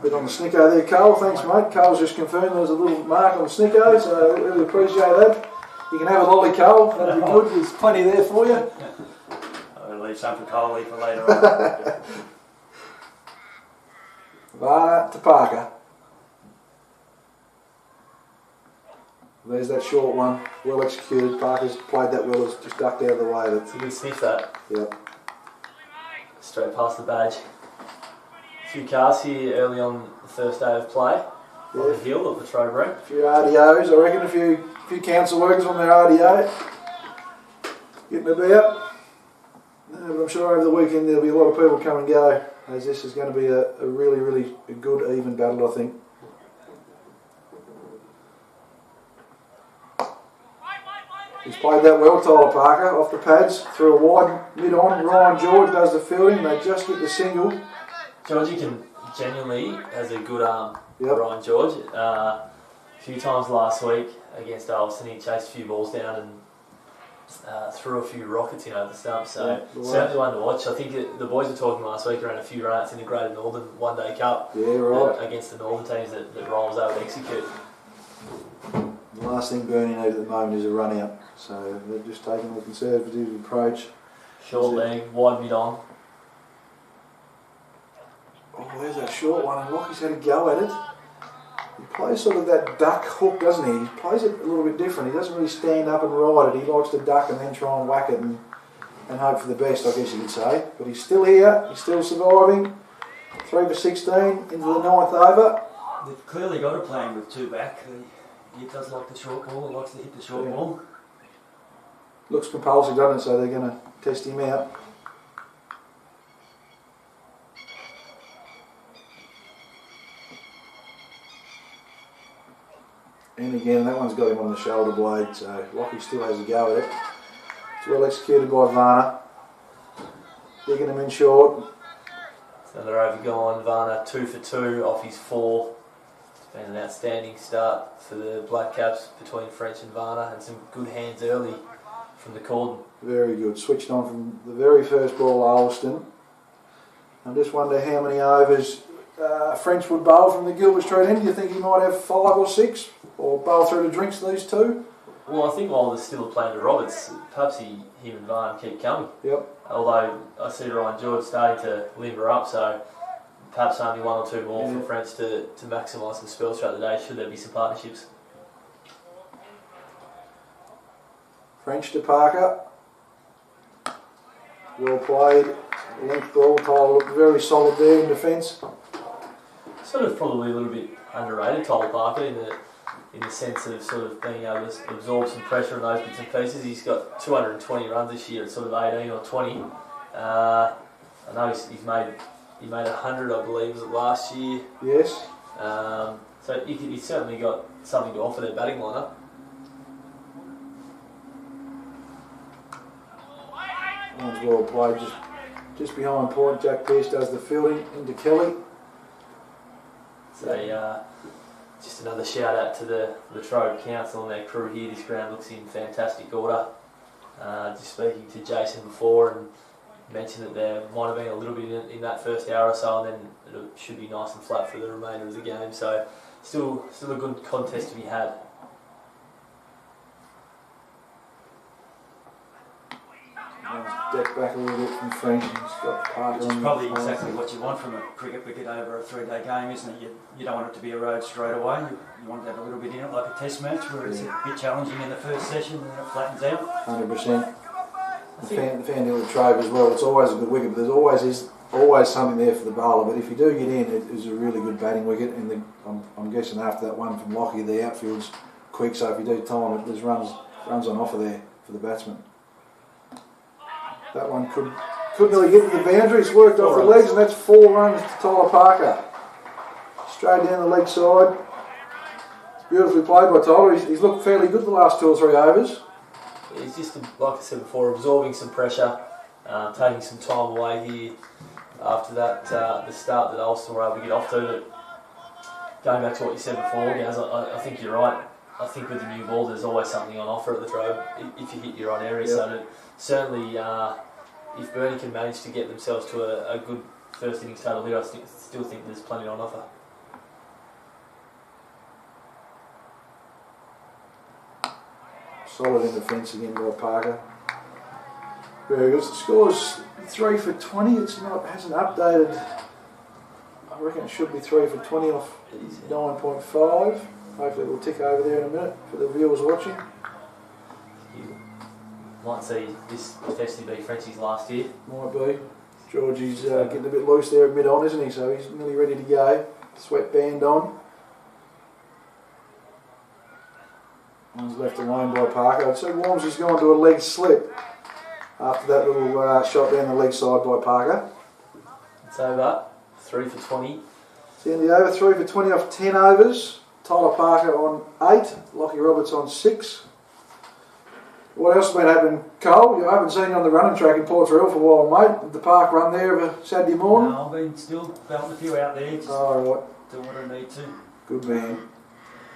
bit on the snicko there, Carl. Thanks, mate. Carl's just confirmed there was a little mark on the snicko, so I really appreciate that. You can have a lolly, Carl. That'll be good. There's plenty there for you.
I'll leave some for Coley for later on.
Varner to Parker. There's that short one. Well executed. Parker's played that well. It's just ducked out of the way.
It's a good sniff, that.
Yep.
Straight past the badge. A few cars here early on the first day of play. On the hill of the Trowbridge.
A few RDOs, I reckon. A few council workers on their RDO. Getting about. But I'm sure over the weekend there'll be a lot of people come and go, as this is going to be a really, really good, even battle, I think. He's played that well, Tyler Parker, off the pads, through a wide mid-on. Ryan George does the fielding, they just get the single.
Georgie genuinely has a good arm,
Yep.
Ryan George. A few times last week against Ulverstone, he chased a few balls down and threw a few rockets in over the stumps, so certainly one to watch. I think the boys were talking last week around a few runs in the Greater Northern One Day Cup against the Northern teams that Ryan was able to execute.
The last thing Burnie need at the moment is a run out, so they're just taking a conservative approach.
Short leg, wide mid on.
Oh, there's that short one, and Lockie's had a go at it. He plays sort of that duck hook, doesn't he? He plays it a little bit different. He doesn't really stand up and ride it. He likes to duck and then try and whack it and hope for the best, I guess you could say. But he's still here, he's still surviving. 3 for 16 into the 9th over.
They've clearly got a plan with 2 back. He does like the short ball. He likes to hit the short ball.
Looks compulsive, doesn't it? So they're going to test him out. And again, that one's got him on the shoulder blade, so Lockie still has a go at it. It's well executed by Varner. Digging him in short.
It's another over gone. Varner 2 for 2 off his 4. It's been an outstanding start for the Black Caps between French and Varner, and some good hands early from the cordon.
Very good. Switched on from the very first ball, Ulverstone. I just wonder how many overs French would bowl from the Gilbert Street end. Do you think he might have 5 or 6? Or bowl through to drinks these two?
Well, I think while there's still a plan to Roberts, perhaps him and Varn keep coming.
Yep.
Although I see Ryan George starting to limber up, so perhaps only 1 or 2 more for French to maximise some spells throughout the day, should there be some partnerships.
French to Parker. Well played. Length ball. Tyler looked very solid there in defence.
Sort of probably a little bit underrated, Tyler Parker, in the sense of sort of being able to absorb some pressure in those bits and pieces. He's got 220 runs this year at sort of 18 or 20. I know he made 100, I believe, was it last year?
Yes.
So he's certainly got something to offer their batting lineup.
One's well played, just behind point. Jack Pearce does the fielding into Kelly.
So just another shout out to the Latrobe Council and their crew here. This ground looks in fantastic order. Just speaking to Jason before and mentioned that there might have been a little bit in that first hour or so, and then it should be nice and flat for the remainder of the game. So still a good contest to be had.
Step back a little bit from French. He's got Parker.
Which is probably exactly what you want from a cricket wicket over a 3-day game, isn't it? You don't want it to be a road straight away. You want to have a little bit in it, like a test match, where it's a bit challenging in the first session and then it flattens out.
100%. The fan hill Latrobe as well. It's always a good wicket, but there's always something there for the bowler. But if you do get in, it is a really good batting wicket. And I'm guessing after that one from Lockie, the outfield's quick. So if you do time it, there's runs on offer there for the batsman. That one couldn't really get to the boundary. It's worked off the legs, and that's 4 runs to Tyler Parker. Straight down the leg side. It's beautifully played by Tyler. He's looked fairly good the last 2 or 3 overs.
He's just, like I said before, absorbing some pressure, taking some time away here after that the start that Ulverstone were able to get off to. But going back to what you said before, guys, I think you're right. I think with the new ball, there's always something on offer at the throw if you hit your right area. Yep. So that certainly, if Burnie can manage to get themselves to a good first innings total here, I still think there's plenty on offer.
Solid in defence again by Parker. Very good. The score's 3 for 20. Hasn't updated. I reckon it should be 3 for 20 off 9.5. Hopefully we'll tick over there in a minute for the viewers watching.
You might see this potentially be Frenchie's last year.
Might be. Georgie's getting a bit loose there at mid-on, isn't he? So he's nearly ready to go. Sweatband on. One's left alone by Parker. So Worms has gone to a leg slip after that little shot down the leg side by Parker.
It's over. 3 for 20.
It's the end of the over. 3 for 20 off 10 overs. Tyler Parker on 8. Lockie Roberts on 6. What else has been happening, Cole? I haven't seen you on the running track in Port Royal for a while, mate. Did the park run there of a Saturday morning?
No, I've been still belting a few out there. Just
right.
doing what I need to.
Good man.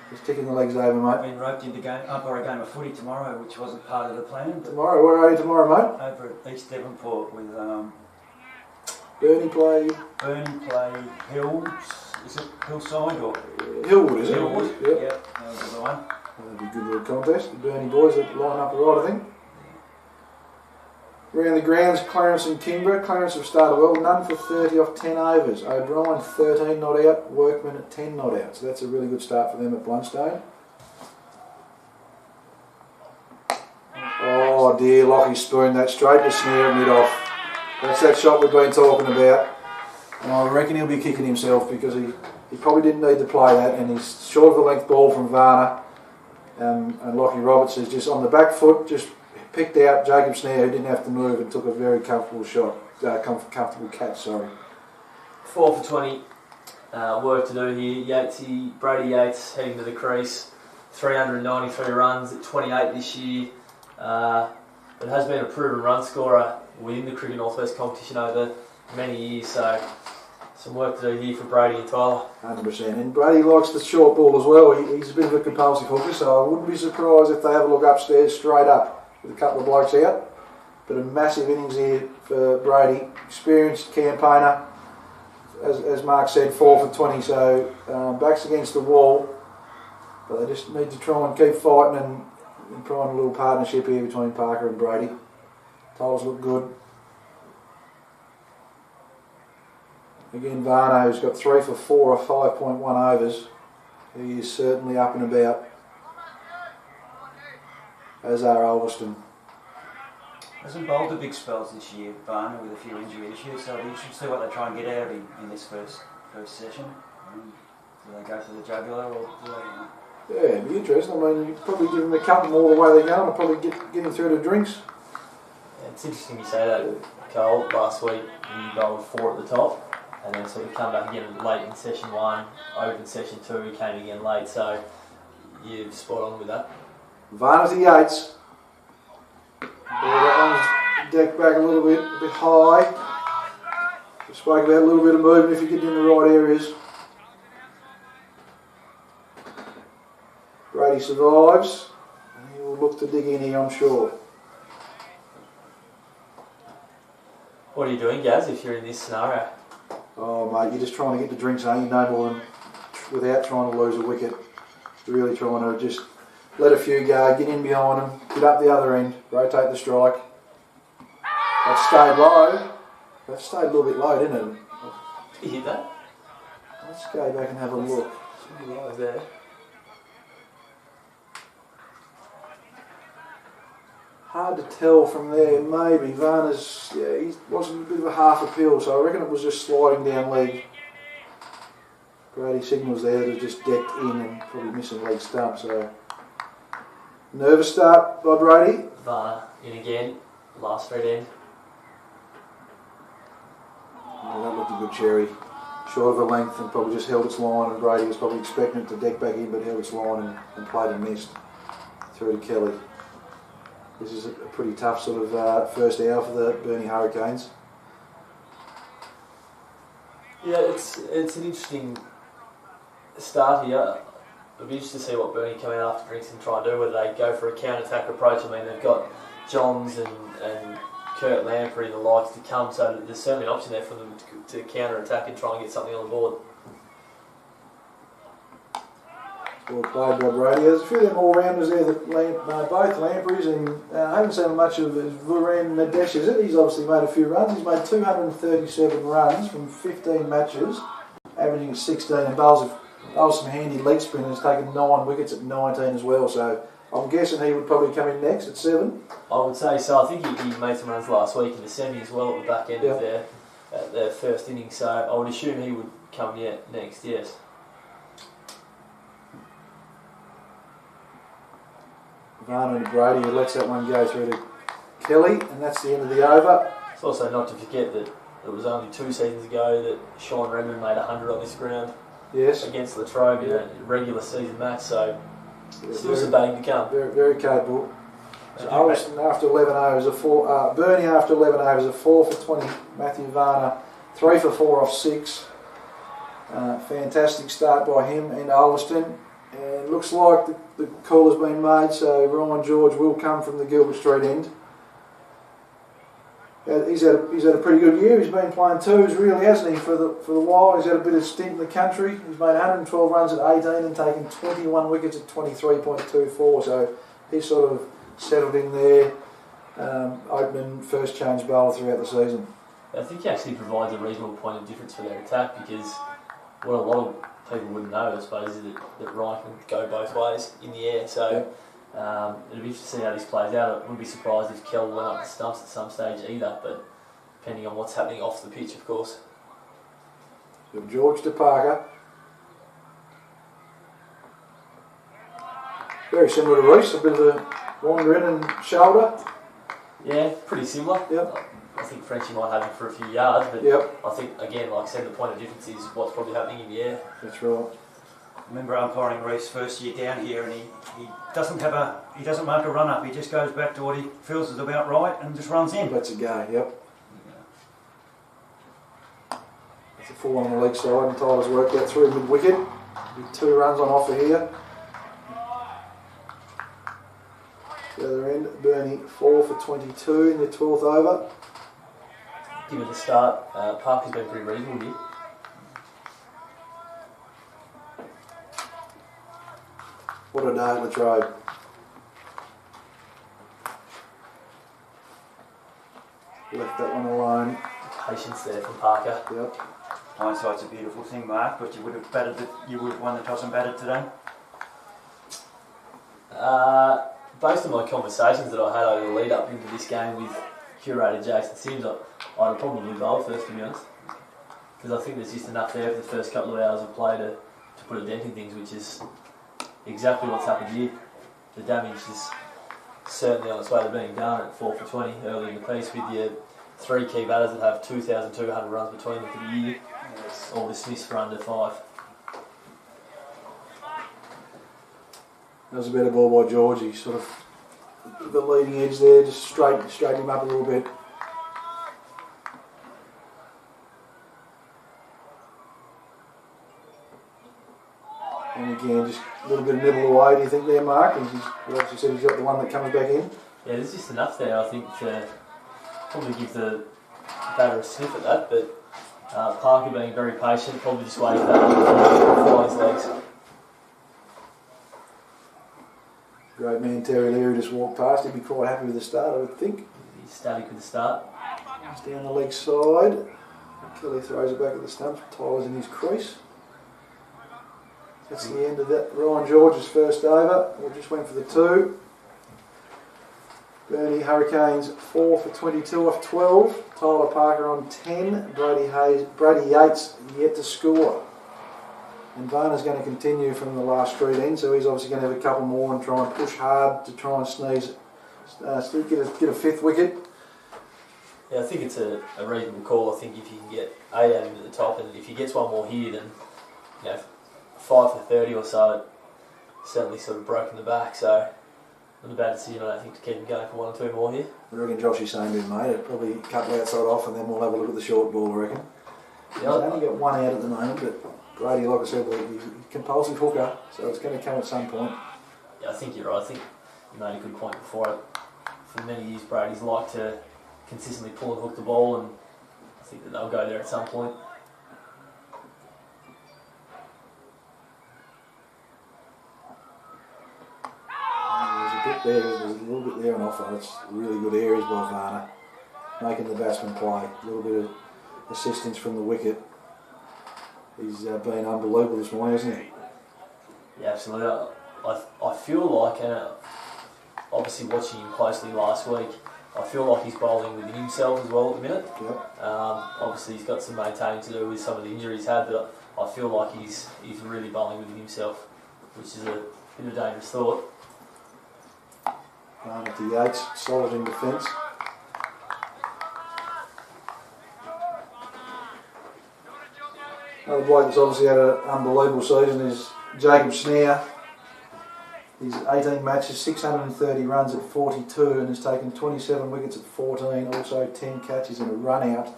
Just ticking the legs over,
I've
mate.
been roped into umpire a game of footy tomorrow, which wasn't part of the plan.
Tomorrow? Where are you tomorrow, mate?
Over at East Devonport with
Burnie play.
Burnie play Hills. Is it Hillside or
Hillwood, is it?
Hillwood?
Yep.
That was the one.
That'll be a good little contest. The Burnie boys that line up right, I think. Around the grounds, Clarence and Kimbra. Clarence have started well, none for 30 off 10 overs. O'Brien 13 not out, Workman at 10 not out. So that's a really good start for them at Blundstone. Oh dear, Lockie spooned that straight to snare mid off. That's that shot we've been talking about. And I reckon he'll be kicking himself because he probably didn't need to play that, and he's short of the length ball from Varner. And Lockie Roberts is just on the back foot, just picked out Jacob Snare, who didn't have to move, and took a very comfortable shot, comfortable catch. Sorry.
4 for 20. Work to do here. Brady Yates heading to the crease. 393 runs at 28 this year. But has been a proven run scorer within the Cricket Northwest competition over many years. So some work to do here for Brady and Tyler.
100%. And Brady likes the short ball as well. He's a bit of a compulsive hooker, so I wouldn't be surprised if they have a look upstairs straight up with a couple of blokes out. But a massive innings here for Brady. Experienced campaigner. As Mark said, 4 for 20, so backs against the wall. But they just need to try and keep fighting and trying a little partnership here between Parker and Brady. Tolls look good. Again, Varno, who's got 3 for 4 or 5.1 overs. He is certainly up and about, as are Ulverstone.
Hasn't bowled the big spells this year, Varno, with a few injury issues, so you should see what they try and get out of him in this first session. Do they go for the jugular or do they?
Yeah, it'd be interesting. I mean, you probably give him a couple more the way they're going, and probably get him through to drinks.
Yeah, it's interesting you say that, Cole. Last week he bowled 4 at the top, and then sort of come back again late in session 1, open session 2, he came again late, so you're spot on with that.
Varno to Yates. That one's decked back a bit high. We spoke about a little bit of movement if you get in the right areas. Brady survives, and he will look to dig in here, I'm sure.
What are you doing, Gaz, if you're in this scenario?
Oh, mate, you're just trying to get the drinks, aren't you? No more than without trying to lose a wicket. Really trying to just let a few go, get in behind them, get up the other end, rotate the strike. That stayed low. That stayed a little bit low, didn't it?
Did you hit that?
Let's go back and have a look.
Right there.
Hard to tell from there, maybe. Varner's, yeah, he wasn't a bit of a half appeal, so I reckon it was just sliding down leg. Brady signals there that just decked in and probably missing leg stump, so. Nervous start by Brady.
Varner in again, last straight end.
Yeah, that looked a good cherry. Short of a length and probably just held its line, and Brady was probably expecting it to deck back in, but held its line and played and missed through to Kelly. This is a pretty tough sort of first hour for the Burnie Hurricanes.
Yeah, it's an interesting start here. It'll be interesting to see what Burnie come out after drinks and try and do, whether they go for a counter-attack approach. I mean, they've got Johns and Kurt Lamprey and the likes to come, so there's certainly an option there for them to counter-attack and try and get something on the board.
Well played by Brady. There's a few of them all-rounders there, both Lampreys, and I haven't seen much of Vuren Nadesh, is it? He's obviously made a few runs. He's made 237 runs from 15 matches, averaging 16, and bowls some handy leg spinners, taken 9 wickets at 19 as well, so I'm guessing he would probably come in next at 7.
I would say so. I think he made some runs last week in the semi as well at the back end of their first innings, so I would assume he would come next, yes.
Varner and Brady, who lets that one go through to Kelly, and that's the end of the over.
It's also not to forget that it was only 2 seasons ago that Sean Redmond made 100 on this ground against Latrobe in a regular season match, so still some batting to come.
Very, very capable. So Ulverstone after 11 overs, Burnie after 11 overs, a 4 for 20. Matthew Varner, 3 for 4 off 6. Fantastic start by him and Ulverstone. And looks like the call has been made, so Ryan George will come from the Gilbert Street end. He's had a pretty good year. He's been playing twos, really, hasn't he, for the while. He's had a bit of stint in the country. He's made 112 runs at 18 and taken 21 wickets at 23.24. So he's sort of settled in there, opening first change bowler throughout the season.
I think he actually provides a reasonable point of difference for their attack, because what a lot of people wouldn't know, I suppose, is that Ryan can go both ways in the air. So it'll be interesting to see how this plays out. I wouldn't be surprised if Kell went up the stumps at some stage either, but depending on what's happening off the pitch, of course.
So George to Parker. Very similar to Reece, a bit of a wander in and shoulder.
Yeah, pretty similar.
Yep.
I think Frenchie might have him for a few yards, but
Yep.
I think, again, like I said, the point of difference is what's probably happening in the air.
That's right.
I remember umpiring Reece first year down here, and he doesn't mark a run up. He just goes back to what he feels is about right and just runs in.
Lets it go, yep. It's a full on the leg side, and Tyler's worked out through mid wicket. With 2 runs on offer here. The other end, Burnie 4 for 22 in the 12th over.
Give it a start. Parker's been pretty reasonable here.
What a day at Latrobe. Left that one alone.
Patience there from Parker.
Yep.
Hindsight's a beautiful thing, Mark, but you would have won the toss and batted today.
Based on my conversations that I had over the lead up into this game with curator Jason Sims, I'd have probably bowled first, to be honest. Because I think there's just enough there for the first couple of hours of play to put a dent in things, which is exactly what's happened here. The damage is certainly on its way to being done at 4 for 20 early in the piece, with your 3 key batters that have 2,200 runs between them for the year. It's all dismissed for under 5.
That was a better ball by George. He sort of, the leading edge there, just straightened him up a little bit. And again, just a little bit of nibble away, do you think there, Mark? As you obviously said, he's got the one that comes back in.
Yeah, there's just enough there, I think, to probably give the batter a sniff at that, but Parker being very patient, probably just waiting for that to fly his legs.
Great man Terry Leary just walked past. He'd be quite happy with the start, I would think.
He's static with the start.
It's down the leg side. Kelly throws it back at the stumps. Tyler's in his crease. That's the end of that. Ryan George's first over. We just went for the 2. Burnie Hurricanes 4 for 22 off 12. Tyler Parker on 10. Brady Yates yet to score. And Varner's going to continue from the last street end, so he's obviously going to have a couple more and try and push hard to try and sneeze, get a 5th wicket.
Yeah, I think it's a reasonable call. I think if you can get 8 out of him at the top, and if he gets one more here, then 5 for 30 or so, it certainly sort of broken the back. So not a bad decision, I don't think, to keep him going for 1 or 2 more here.
I reckon Josh is saying to him, mate, probably a couple outside off, and then we'll have a look at the short ball, I reckon. He's only got 1 out at the moment, but Brady, like I said, he's a compulsive hooker, so it's going to come at some point.
Yeah, I think you're right. I think you made a good point before it. For many years, Brady's liked to consistently pull and hook the ball, and I think that they'll go there at some point.
There's a little bit there on offer. It's really good areas by Varner, making the batsman play. A little bit of assistance from the wicket. He's been unbelievable this morning, hasn't he?
Yeah, absolutely. I feel like, obviously watching him closely last week, I feel like he's bowling within himself as well at the minute.
Yep.
Obviously he's got some maintaining to do with some of the injuries he's had, but I feel like he's really bowling within himself, which is a bit of a dangerous thought.
Varner to Yates, solid in defence. Another bloke that's obviously had an unbelievable season is Jacob Snare. He's 18 matches, 630 runs at 42 and has taken 27 wickets at 14, also 10 catches and a run out.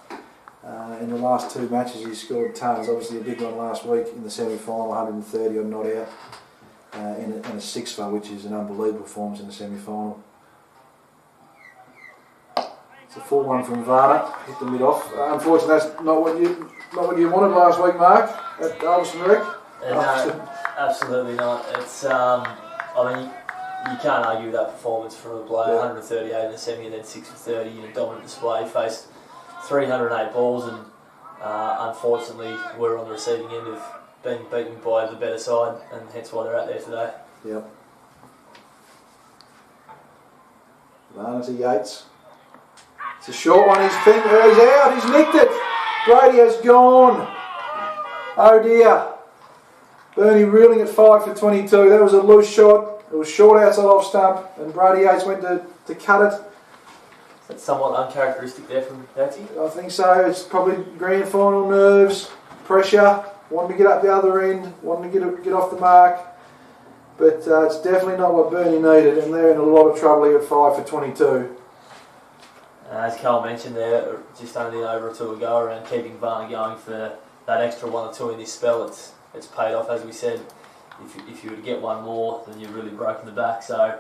In the last 2 matches he's scored tons, obviously a big one last week in the semi-final, 130 odd not out, and a 6 for, which is an unbelievable performance in the semi-final. It's a full one from Varner, hit the mid off. Unfortunately that's not what you wanted last week, Mark, at Ulverstone Rec.
No, absolutely not. It's I mean, you can't argue with that performance from a player. 138 in the semi and then 6 for 30 in a dominant display. Faced 308 balls and unfortunately we're on the receiving end of being beaten by the better side, and hence why they're out there today.
Yep. Varner to Yates. It's a short one, he's out, he's nicked it. Brady has gone. Oh dear. Burnie reeling at 5 for 22. That was a loose shot. It was short outside off stump, and Brady Yates went to cut it.
That's somewhat uncharacteristic there from Yates.
I think so. It's probably grand final nerves, pressure, wanting to get up the other end, wanting to get off the mark. But it's definitely not what Burnie needed, and they're in a lot of trouble here at 5 for 22.
As Carl mentioned there, just only over or two ago, around keeping Varner going for that extra 1 or 2 in this spell, it's paid off, as we said. If you were to get one more, then you've really broken the back. So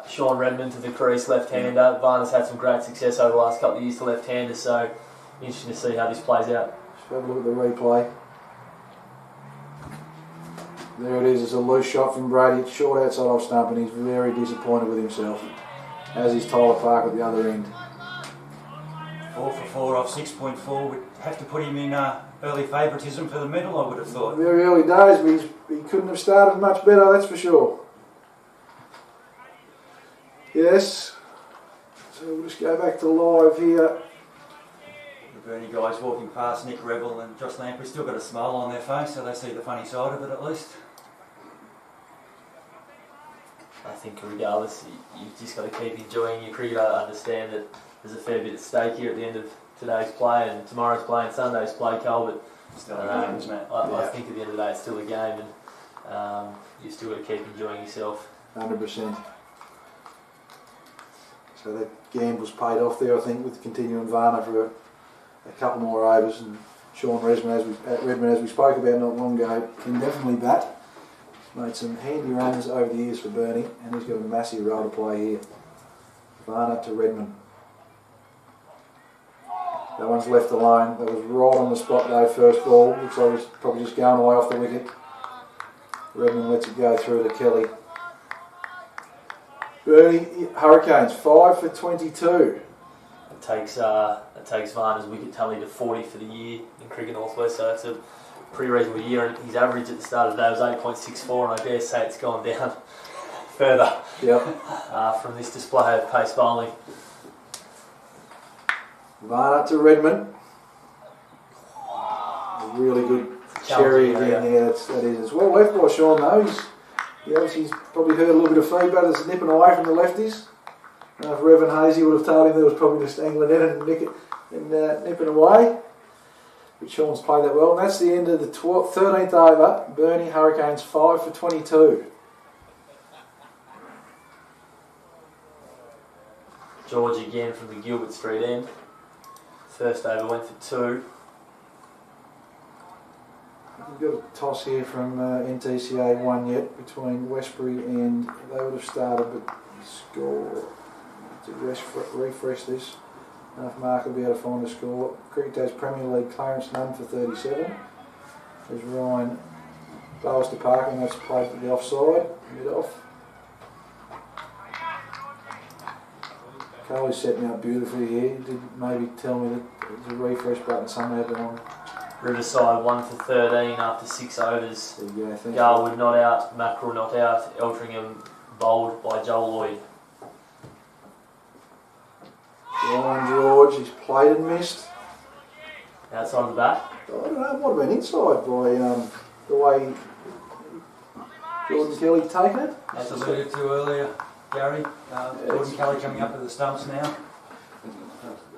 Sean Redmond to the crease, left-hander. Varner's had some great success over the last couple of years to left-handers, so interesting to see how this plays out.
Just have a look at the replay. There it is. It's a loose shot from Brady. It's short outside off stump, and he's very disappointed with himself, as is Tyler Park at the other end.
4 for 4 off 6.4 would have to put him in early favouritism for the medal, I would have thought.
Very early days, but he couldn't have started much better, that's for sure. Yes. So we'll just go back to live here.
The Burnie guys walking past, Nick Rebel and Josh Lamprey still got a smile on their face, so they see the funny side of it at least.
I think regardless, you've just got to keep enjoying your cricket. I understand that there's a fair bit at stake here at the end of today's play and tomorrow's play and Sunday's play, Carl, but
Still a game, isn't it?
I think at the end of the day it's still a game, and you've still got to keep enjoying yourself.
100%. So that gamble's paid off there, I think, with continuing Varner for a couple more overs, and Sean Redmond, as we spoke about not long ago, can definitely bat. Made some handy runs over the years for Burnie, and he's got a massive role to play here. Varner to Redmond. That one's left alone. That was right on the spot though, first ball. Looks like it's probably just going away off the wicket. Redmond lets it go through to Kelly. Burnie Hurricanes 5 for 22.
It takes Varner's wicket tally to 40 for the year in Cricket Northwest, so it's a pretty reasonable year, and his average at the start of the day was 8.64, and I dare say it's gone down further from this display of pace bowling.
Varner to Redmond. A really good cherry again there, that is. It's well left by Sean though. He's probably heard a little bit of feedback that's nipping away from the lefties. If Revan Hazy would have told him there was probably just angling in and nipping away. But Sean's played that well, and that's the end of the 13th over. Burnie Hurricanes 5 for 22.
George again from the Gilbert Street end. First over went for 2.
We've got a toss here from NTCA 1 yet between Westbury, and they would have started, but the score, to refresh this, if Mark will be able to find a score. Cricket Day's Premier League Clarence Nunn for 37. There's Ryan Bowers to Parker, and that's played to the offside, mid off. Carly's setting up beautifully here. He did maybe tell me that there's a refresh button somewhere, but on
Riverside 1 for 13 after 6 overs.
there you go.
Garwood not out, Mackerel not out, Eldringham bowled by Joel Lloyd.
Ryan George, he's played and missed.
Outside the bat.
I don't know, it might have been inside by the way Jordan Kelly taken it.
As alluded to earlier, Gary, Jordan Kelly coming up to the stumps now.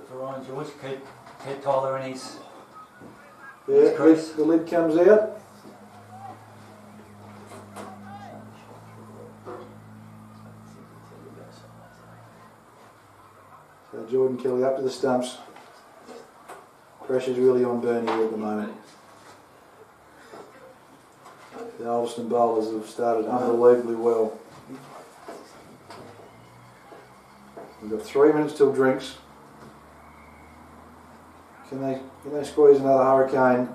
For Ryan George, keep Tyler in his crease.
The lid comes out. So Jordan Kelly up to the stumps. Pressure's really on Burnie here at the moment. The Ulverstone bowlers have started unbelievably well. We've got 3 minutes till drinks. Can they squeeze another hurricane?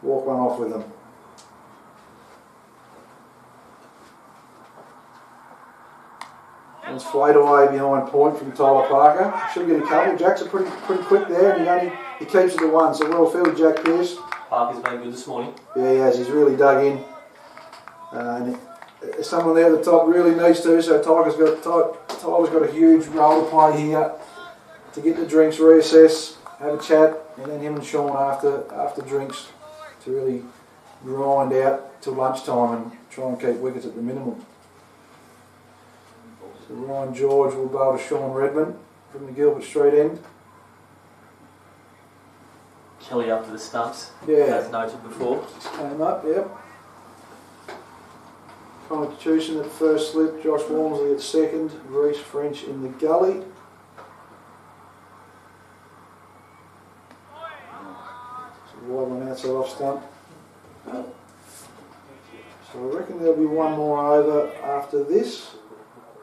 Walk one off with them. One's flayed away behind point from Tyler Parker. Should get a couple. Jack's are pretty quick there, and he keeps it to 1. So well fielded, Jack Pearce.
Parker's been good this morning.
Yeah, he has. He's really dug in. And someone there at the top really needs to. So Tyler's got a huge role to play here to get the drinks, reassess, have a chat, and then him and Sean after drinks to really grind out till lunchtime and try and keep wickets at the minimum. So Ryan George will bowl to Sean Redmond from the Gilbert Street end.
Kelly up to the stumps,
Yeah.
as noted before.
Just came up, yep. Constitution at first slip, Josh Walmsley at second, Reece French in the gully. It's a wide one outside off stump. So I reckon there'll be one more over after this.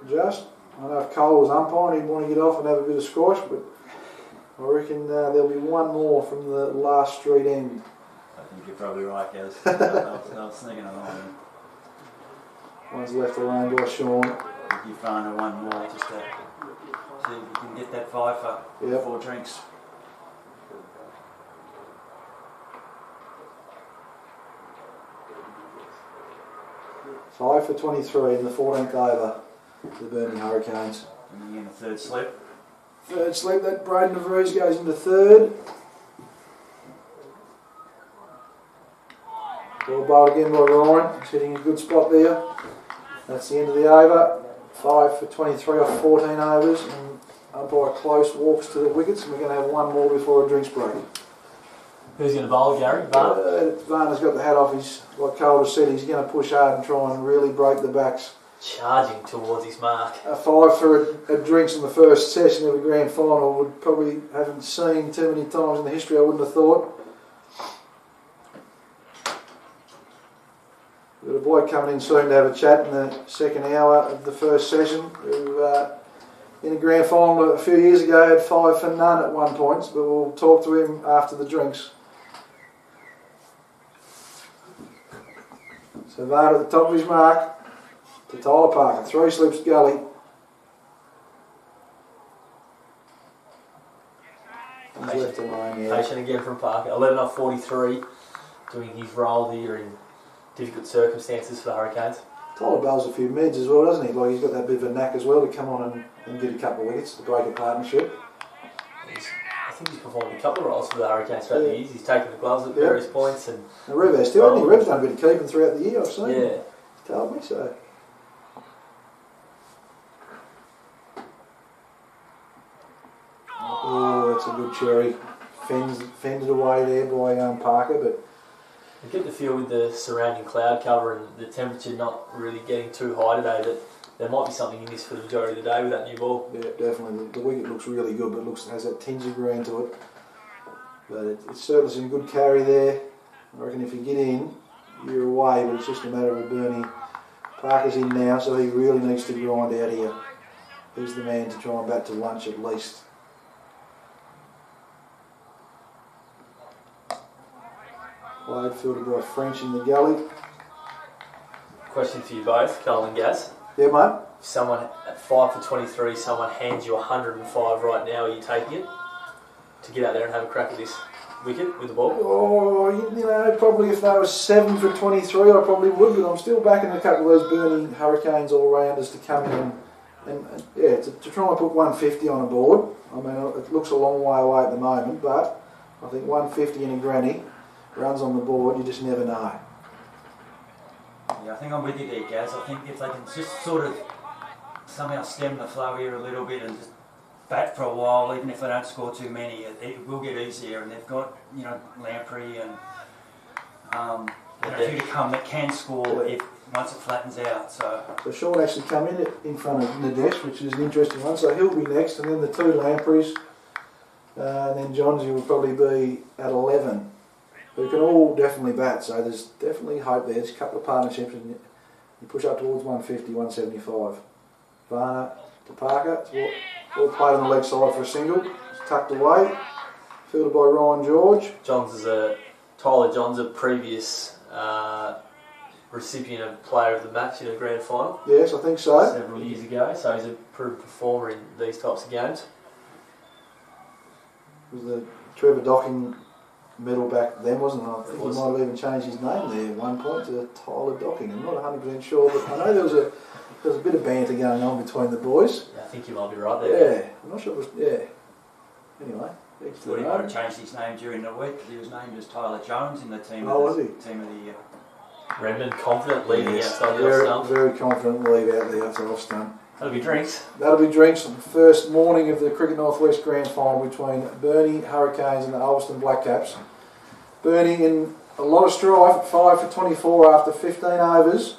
Just, I know if Cole was umpiring, he'd want to get off and have a bit of squash, but I reckon there'll be one more from the last street end.
I think you're probably right, Gaz. They'll sneaking along.
One's left alone by Sean.
If you find one more, just to see if you can get that 5 for
Yep.
4 drinks.
Five for 23 in the 14th over, the Burnie Hurricanes.
And then the third slip.
Third slip, that Braden de Vries goes into third. Ball bowled again by Ryan, he's hitting a good spot there. That's the end of the over. 5 for 23 off 14 overs, and umpire Close walks to the wickets, and we're going to have one more before a drinks break.
Who's going to bowl, Gary? Varner?
Varner's got the hat off. He's, like Cole has said, he's going to push hard and try and really break the backs.
Charging towards his mark.
A 5 for a drinks in the first session of a grand final would probably haven't seen too many times in the history, I wouldn't have thought. We've got a bloke coming in soon to have a chat in the second hour of the first session who in a grand final a few years ago had 5 for none at one point, but we'll talk to him after the drinks. So Varner at the top of his mark to Tyler Parker, 3 slips gully. He's left alone, yeah.
Patient again from Parker. 11 off 43, doing his role here in difficult circumstances for the Hurricanes.
Tyler bowls a few mids as well, doesn't he? Like he's got that bit of a knack as well to come on and get a couple of wickets to break a partnership.
I think he's performed a couple of roles for the Hurricanes throughout the years. He's taken the gloves at various points. And
Rev has too, hasn't he? Rev's done a bit of keeping throughout the year, I've seen.
Yeah.
He told me so. Oh, that's a good cherry. Fended away there by Parker, but
I get the feel with the surrounding cloud cover and the temperature not really getting too high today that there might be something in this for the majority of the day with that new ball.
yeah, definitely. The wicket looks really good, but has that tinge of green to it. But it's certainly some good carry there. I reckon if you get in, you're away, but it's just a matter of a Burnie. Parker's in now, so he really needs to grind out here. He's the man to try and bat to lunch at least. Wide fielded by French in the gully.
Question for you both, Cole and Gaz.
Yeah, mate.
If someone at 5 for 23, someone hands you 105 right now, are you taking it to get out there and have a crack at this wicket with the ball?
Oh, you know, probably if they were 7 for 23, I probably would, but I'm still backing a couple of those Burnie Hurricanes all-rounders to come in and to try and put 150 on a board. I mean, it looks a long way away at the moment, but I think 150 in a granny, runs on the board, you just never know.
Yeah, I think I'm with you there, Gaz. I think if they can just sort of somehow stem the flow here a little bit and just bat for a while, even if they don't score too many, it will get easier. And they've got, you know, Lamprey and a few to come that can score if once it flattens out. So
Sean actually come in front of Nadesh, which is an interesting one. So he'll be next, and then the 2 Lampreys, and then Johnsy will probably be at 11. Who can all definitely bat, so there's definitely hope there. There's a couple of partnerships and you push up towards 150, 175. Varner to Parker, it's all played on the leg side for a single. It's tucked away, fielded by Ryan George.
Tyler John's a previous recipient of Player of the Match in a grand final.
Yes, I think so.
Several years ago, so he's a proven performer in these types of games.
It was the Trevor Docking medal back then, wasn't it? I think he might have even changed his name there at one point to Tyler Docking. I'm not 100% sure, but I know there was a bit of banter going on between the boys.
Yeah, I think you might be right there.
Yeah, I'm not sure it was, yeah. Anyway.
I thought he might have changed his name during the week because he was named as Tyler Jones in the team,
was he?
Team of the year.
Redmond confident leading outside the
very,
off stump.
very confident leave out there after off stump.
That'll be drinks.
That'll be drinks on the first morning of the Cricket Northwest Grand Final between Burnie Hurricanes and the Ulverstone Black Caps. Burnie in a lot of strife at 5 for 24 after 15 overs.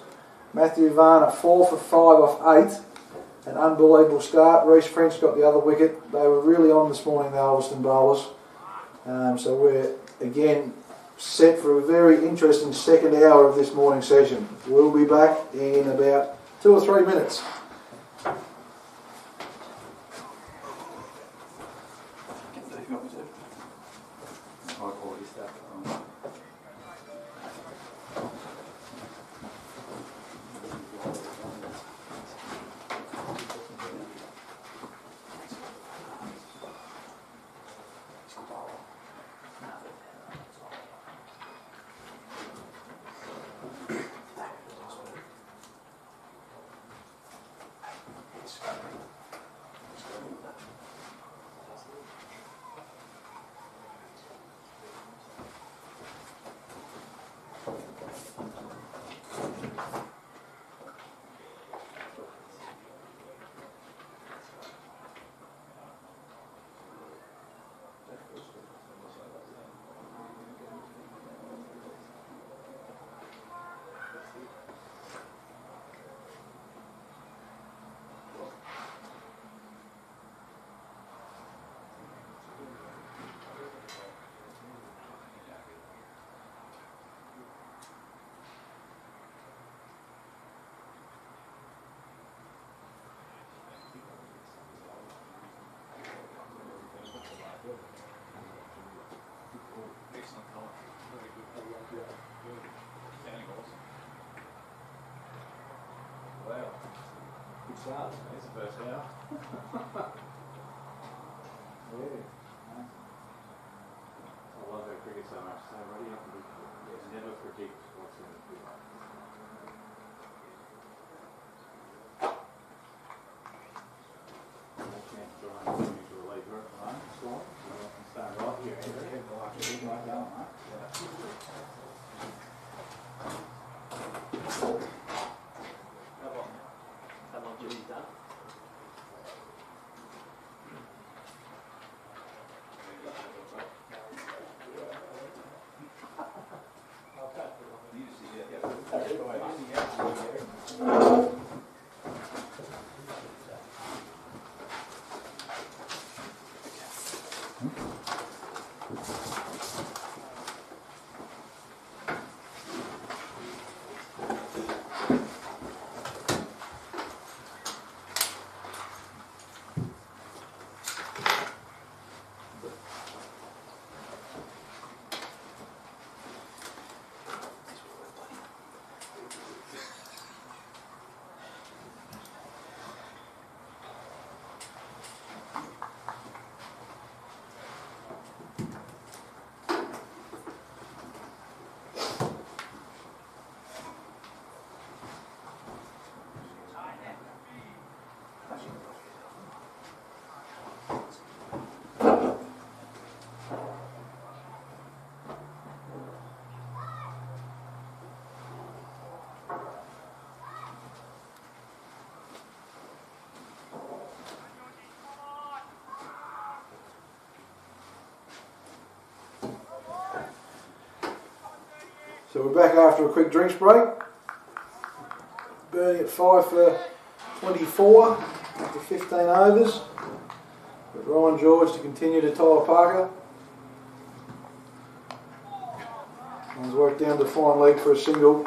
Matthew Varn at 4 for 5 off 8. An unbelievable start. Reece French got the other wicket. They were really on this morning, the Ulverstone bowlers. So we're again set for a very interesting second hour of this morning session. We'll be back in about 2 or 3 minutes.
Start. It's the first hour. Yeah. I love that cricket so much. So ready up to never predict what's going to be like. No chance to run into a lead group, right? Score. So I can start right here. Like that one, right?
How long Jimmy's done?
So we're back after a quick drinks break. Burnie at 5 for 24 after 15 overs. But Ryan George to continue to Tyler Parker. He's worked down to fine leg for a single.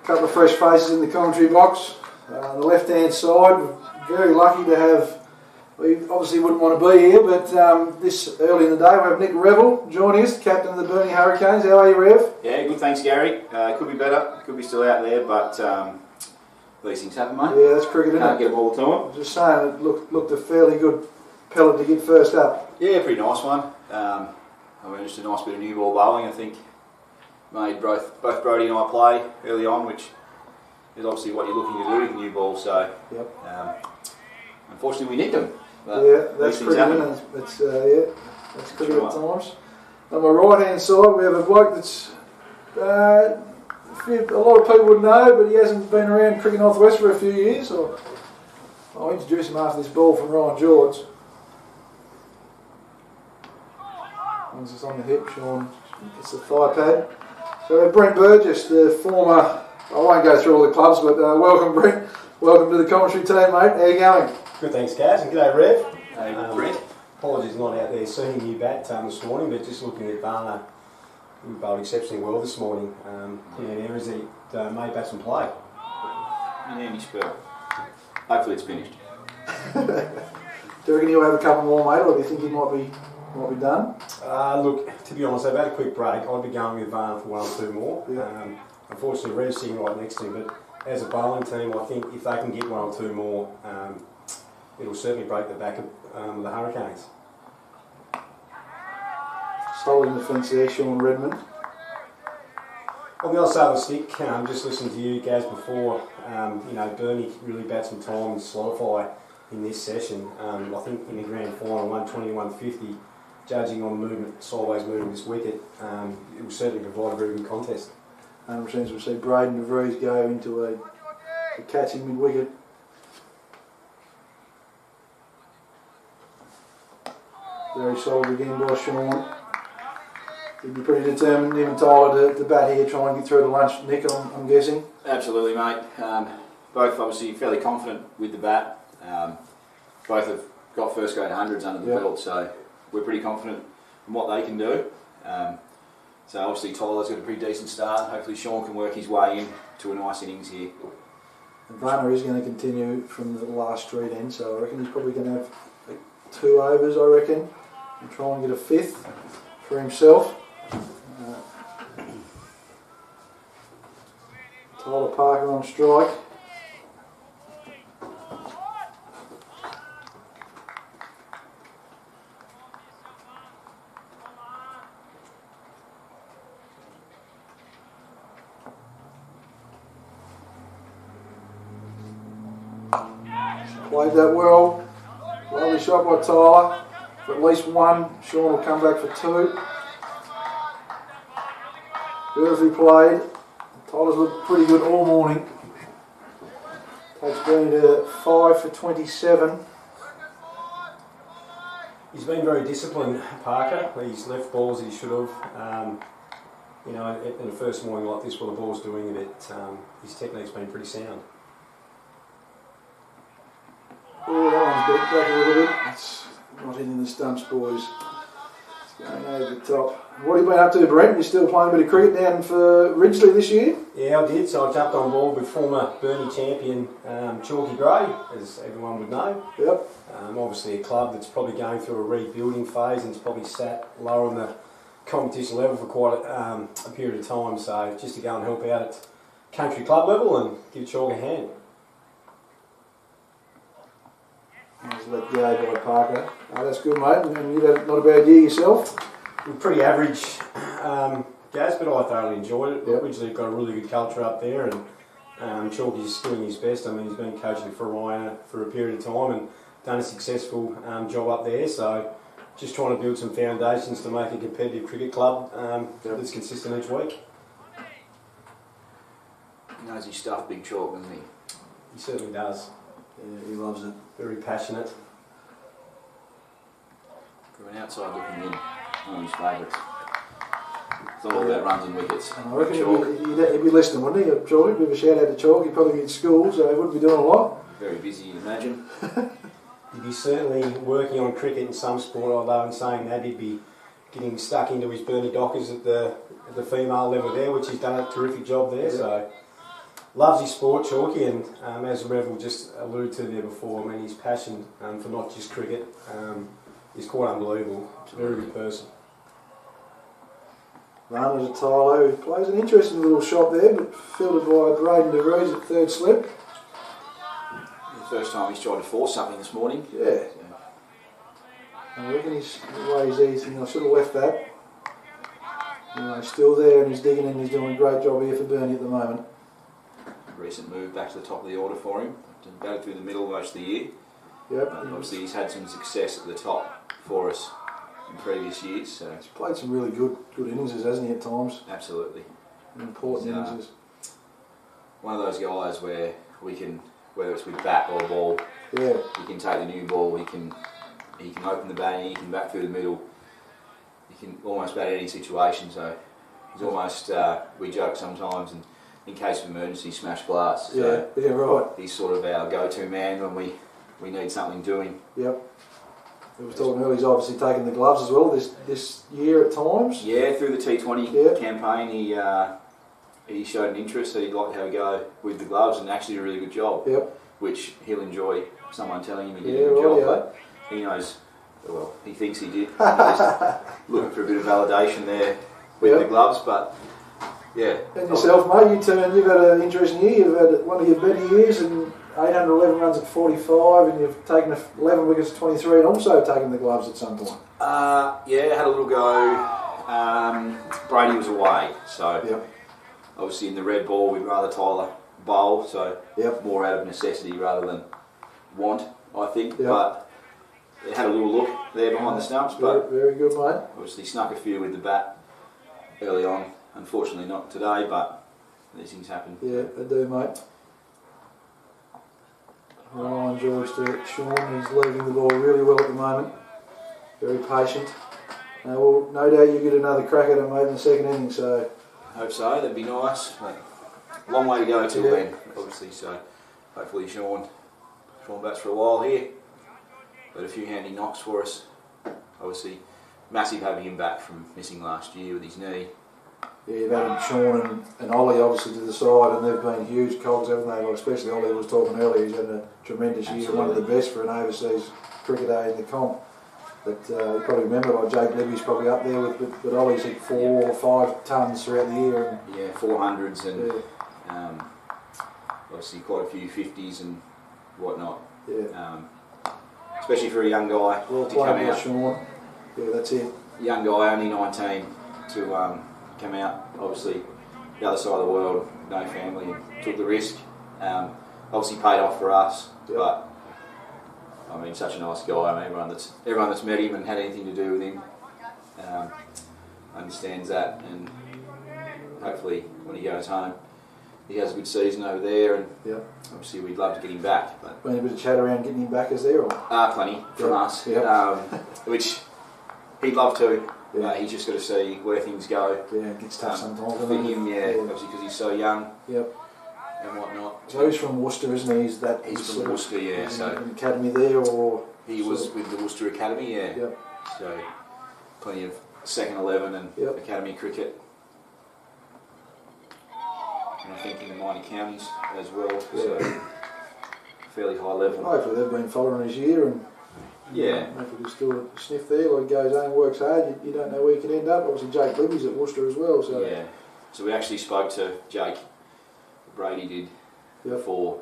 Couple of fresh faces in the commentary box. On the left hand side, we're very lucky to have, we obviously wouldn't want to be here, but this early in the day we have Nick Revel joining us, captain of the Burnie Hurricanes. How are you, Rev?
Yeah, good, thanks, Gary. Could be better, could be still out there, but these things happen, mate.
Yeah, that's cricket, isn't
Can't
it?
get them all the time.
Just saying, it looked a fairly good pellet to get first up.
Yeah, pretty nice one. I mean, just a nice bit of new ball bowling, I think. Made both Brody and I play early on, which is obviously what you're looking to do with new ball, so
Yep.
unfortunately we need them. But
Yeah, that's
these things
cricket,
happen.
isn't it? It's, yeah, that's cricket
Right.
at times. On my right hand side we have a bloke that's a lot of people would know, but he hasn't been around Cricket North West for a few years. So I'll introduce him after this ball from Ryan George. Once it's on the hip, Sean gets the thigh pad. So Brent Burgess, the former, I won't go through all the clubs, but welcome Brent. Welcome to the commentary team, mate. How you going?
Good, thanks, guys, and g'day, Rev.
Hey, Brent.
Apologies not out there seeing you bat this morning, but just looking at Varner, we bowled exceptionally well this morning. In areas that made batsmen play.
Handy spell. Hopefully it's finished.
Do you reckon he'll have a couple more, mate, or do you think he might be done?
Look, to be honest, I've had a quick break. I'd be going with Varner for one or two more.
Yeah.
Unfortunately, Rev's sitting right next to him, but as a bowling team, I think if they can get one or two more, it'll certainly break the back of the Hurricanes.
Holding the fence there, Sean Redmond.
On the other side of the stick, just listening to you guys before, Burnie really bad some time and solidify in this session. I think in the grand final, 120, 150, judging on the movement, sideways moving this wicket, it will certainly provide a very good contest.
100% we'll see Braden DeVries go into a catching mid-wicket. Very solid again by Sean. He'd be pretty determined, him and Tyler, to bat here, try and get through to lunch, Nick, I'm guessing.
Absolutely, mate. Both obviously fairly confident with the bat. Both have got first grade hundreds under the belt, so we're pretty confident in what they can do. So obviously Tyler's got a pretty decent start. Hopefully Sean can work his way in to a nice innings here.
And Varner is going to continue from the last street end, so I reckon he's probably going to have 2 overs, I reckon, and try and get a 5th for himself. Tyler Parker on strike. Played that well. Lovely shot by Tyler. For at least 1. Sean will come back for 2. Beautifully played. Tyler's looked pretty good all morning. Takes Burnie to 5 for 27.
He's been very disciplined, Parker. He's left balls that he should have. In the first morning like this, while the ball's doing it, his technique's been pretty sound.
Oh, that one's back a little bit. It's not hitting the stumps, boys. It's going over the top. What have you been up to, Brent? You're still playing a bit of cricket down for Ridgely this year?
Yeah, I did. So I jumped on board with former Burnie champion Chalky Gray, as everyone would know.
Yep.
Obviously a club that's probably going through a rebuilding phase and it's probably sat lower on the competition level for quite a period of time. So just to go and help out at country club level and give Chalk a hand.
Nice let go by Parker. Oh, that's good, mate. And you've had not a bad year yourself.
Pretty average, Gaz, but I thoroughly enjoyed it.
Yep.
Originally got a really good culture up there, and Chalky's doing his best. I mean, he's been coaching for Ryan for a period of time and done a successful job up there. So, just trying to build some foundations to make a competitive cricket club that's consistent each week.
He knows his stuff, Big Chalk, doesn't he?
He certainly does.
Yeah, he loves it.
Very passionate.
From an outside looking in, one of his favourites. It's all about runs and wickets.
And I reckon he'd be listening, wouldn't he? Chalk, give a shout out to Chalk. He'd probably be at school, so he wouldn't be doing a lot.
Very busy, you'd imagine.
He'd be certainly working on cricket in some sport, although in saying that he'd be getting stuck into his Burnie Dockers at the female level there, which he's done a terrific job there. Yeah. So loves his sport, Chalky, and as Revel just alluded to there before, I mean, his passion for not just cricket is quite unbelievable. He's a very good person.
Varner to Tyler, who plays an interesting little shot there, but fielded by Braden DeVries at 3rd slip.
The first time he's tried to force something this morning.
Yeah. I reckon the way he's eating, I should have left that. He's still there and he's digging in, he's doing a great job here for Burnie at the moment.
Recent move back to the top of the order for him. Batted through the middle most of the year.
Yep.
Obviously he's had some success at the top for us in previous years. So
he's played some really good innings, hasn't he, at times?
Absolutely.
Important innings.
one of those guys where we can, whether it's with bat or ball,
Yeah.
he can take the new ball, he can open the batting, he can bat through the middle, he can almost bat any situation. So he's almost, we joke sometimes, and in case of emergency, smash glass. So
yeah, right.
he's sort of our go-to man when we need something doing.
Yep. We were talking earlier, he's obviously taken the gloves as well this year at times.
Yeah, through the T20 campaign, he showed an interest that he'd like to have a go with the gloves and actually did a really good job.
Yep.
Which he'll enjoy someone telling him he did a good job, but he knows, well, he thinks he did. He's just looking for a bit of validation there with the gloves, but yeah.
And yourself, mate, you've had an interesting year. You've had one of your better years, and 811 runs at 45, and you've taken 11 wickets at 23, and also taken the gloves at some point.
Yeah, had a little go. Brady was away, so obviously in the red ball we'd rather Tyler bowl, so more out of necessity rather than want, I think. But it had a little look there behind the stumps, but
very good, mate.
Obviously snuck a few with the bat early on. Unfortunately not today, but these things happen.
Yeah, they do, mate. Ryan George to Sean, he's leading the ball really well at the moment. Very patient. Well, no doubt you get another crack at it, mate, in the second inning, so...
Hope so, that'd be nice. But long way to go till then, obviously, so hopefully Sean bats for a while here. But a few handy knocks for us. Obviously, massive having him back from missing last year with his knee.
Yeah, you've had Sean and Ollie obviously to the side, and they've been huge cogs, haven't they? Like especially Ollie was talking earlier, he's had a tremendous year, one of the best for an overseas cricketer in the comp. But you probably remember, like Jake Libby's probably up there with but Ollie's hit 4 or 5 tons throughout the year. And
yeah, 400s and obviously quite a few 50s and whatnot.
Yeah.
Especially for a young guy
well
to come out.
Sean. Yeah, that's it.
Young guy, only 19, to come out, obviously the other side of the world, no family, and took the risk. Obviously paid off for us, but I mean, such a nice guy. I mean, everyone that's met him and had anything to do with him understands that, and hopefully when he goes home, he has a good season over there, and obviously we'd love to get him back. But
been a bit of chat around getting him back, is there? Or?
Plenty from us, which he'd love to. He's just got to see where things go.
Yeah, it gets tough sometimes.
For him, obviously because he's so young.
Yep.
And whatnot.
So he's from Worcester, isn't he?
He's from Worcester,
so an academy there, or
he was with the Worcester Academy,
Yep.
So plenty of second 11 and academy cricket. And I think in the minor counties as well. So fairly high level.
Hopefully they've been following his year, and hopefully he's still a sniff there. Like goes home, works hard. You don't know where you can end up. Obviously Jake Libby's at Worcester as well. So
So we actually spoke to Jake. Brady did before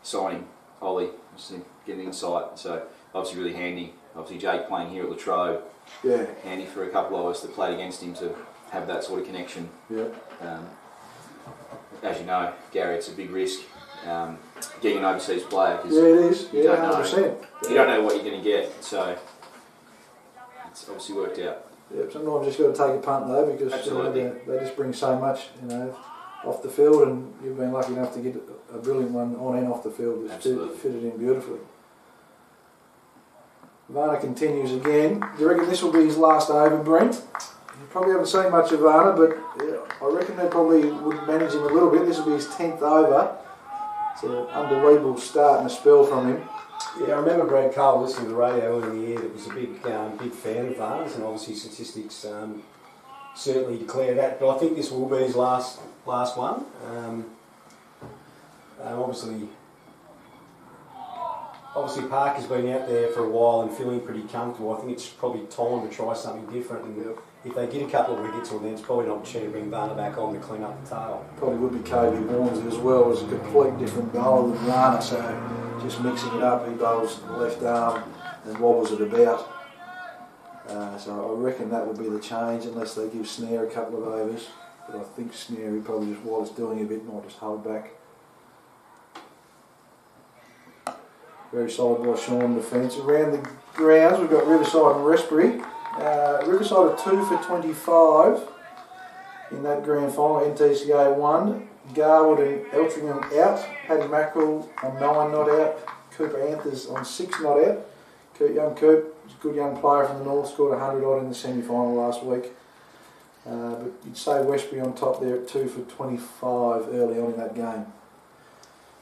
signing Ollie, just to get an insight. So obviously really handy. Obviously Jake playing here at Latrobe, handy for a couple of us that played against him to have that sort of connection. As you know, Gary, it's a big risk getting an overseas player. Cause
it is.
You don't know,
100%.
You don't know what you're going to get. So it's obviously worked out.
Sometimes you just got to take a punt though, because they just bring so much, off the field, and you've been lucky enough to get a brilliant one on and off the field. Just fitted in beautifully. Varner continues again. Do you reckon this will be his last over, Brent? You probably haven't seen much of Varner, but I reckon they probably would manage him a little bit. This will be his 10th over. It's an unbelievable start and a spell from him.
Yeah, I remember Brad Cole listening to the radio earlier in the year that was a big fan of Varner's, and obviously statistics certainly declare that. But I think this will be his last one. Obviously Parker's been out there for a while and feeling pretty comfortable. I think it's probably time to try something different. And if they get a couple of wickets, well, then it's probably an opportunity to bring Varner back on to clean up the tail.
Probably would be Kobe Hornsey as well, as a complete different bowler than Varner. So just mixing it up, he bowls the left arm and wobbles it about. So I reckon that would be the change, unless they give Snare a couple of overs. But I think Snare, he probably just was doing a bit, might just hold back. Very solid by Sean defence. Around the grounds, we've got Riverside and Westbury. Riverside are 2 for 25 in that grand final. NTCA 1. Garwood and Eltringham out. Paddy Mackerel on 9 not out. Cooper Anthers on 6 not out. Young Coop, a good young player from the north, scored 100 odd in the semi-final last week. But you'd say Westbury on top there at 2 for 25 early on in that game.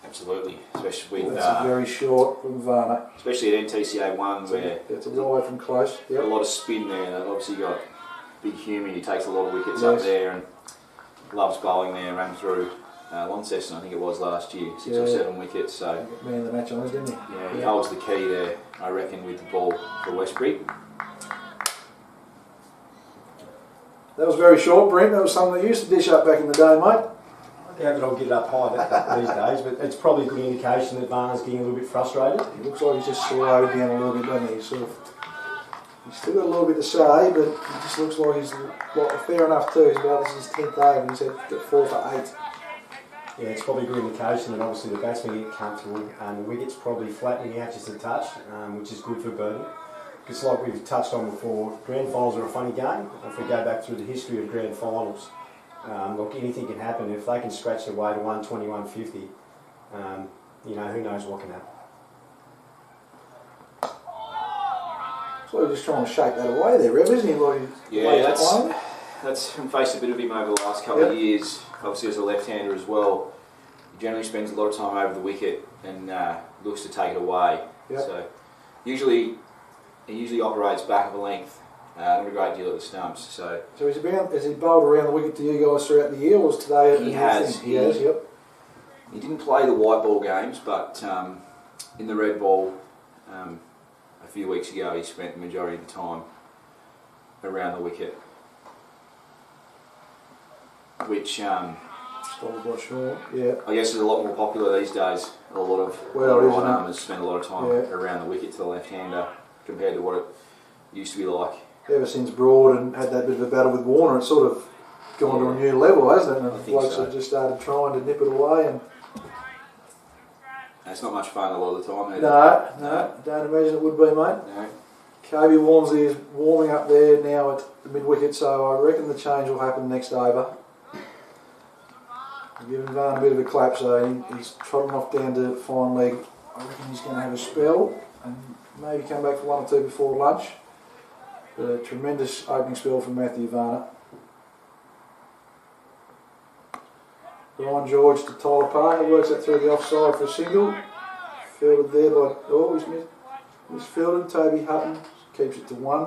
Absolutely, especially with
That's very short from Varna.
especially at NTCA 1 where
It's a wide from close.
a
Yep.
lot of spin there. They've obviously got big Hume, he takes a lot of wickets up
Yes.
there and loves bowling there. Ran through Launceston, I think it was last year, 6 or
Yeah.
7 wickets. So
Man of the match on us, didn't he?
yeah, he holds the key there, I reckon, with the ball for Westbury.
That was very short, Brent. That was something they used to dish up back in the day, mate.
I doubt that I'll get it up high these days, but it's probably a good indication that Varna's getting a little bit frustrated.
It looks like he's just slowed down a little bit, doesn't he? He's still got a little bit to say, but it just looks like he's fair enough too. He's about this is his 10th over. He's got 4 for 8.
Yeah, it's probably a good indication that obviously the batsmen get comfortable and the wicket's probably flattening out just a touch, which is good for Burnie. Because like we've touched on before, grand finals are a funny game. If we go back through the history of grand finals, look, anything can happen. If they can scratch their way to 120, 150, you know, who knows what can happen.
So he's just trying to shake that away there, Rev, isn't he? Like
Yeah, that's faced a bit of him over the last couple of years. Obviously, as a left-hander as well, he generally spends a lot of time over the wicket and looks to take it away.
Yep.
So he usually operates back of a length, not a great deal at the stumps. So
has he bowled around the wicket to you guys throughout the year, or was today?
He has.
He has. Yep.
he didn't play the white ball games, but in the red ball, a few weeks ago, he spent the majority of the time around the wicket, which
Stole by Shaw. Yeah.
I guess is a lot more popular these days. A lot of
Well,
right
isn't it?
armers spend a lot of time
Yeah.
around the wicket to the left-hander compared to what it used to be like.
Ever since Broad and had that bit of a battle with Warner, it's sort of gone to a new level, hasn't it? And
I
the
think
blokes
so.
have just started trying to nip it away. And
It's not much fun a lot of the time.
no, don't imagine it would be, mate.
No.
Kobe Walmsley is warming up there now at the mid-wicket, so I reckon the change will happen next over. I'm giving Varn a bit of a clap, so he's trotting off down to fine leg. I reckon he's going to have a spell and maybe come back for 1 or 2 before lunch. But a tremendous opening spell from Matthew Varner. Ryan George to Tyler Parker, works that through the offside for a single. Fielded there by, he's misfielded. Toby Hutton keeps it to 1.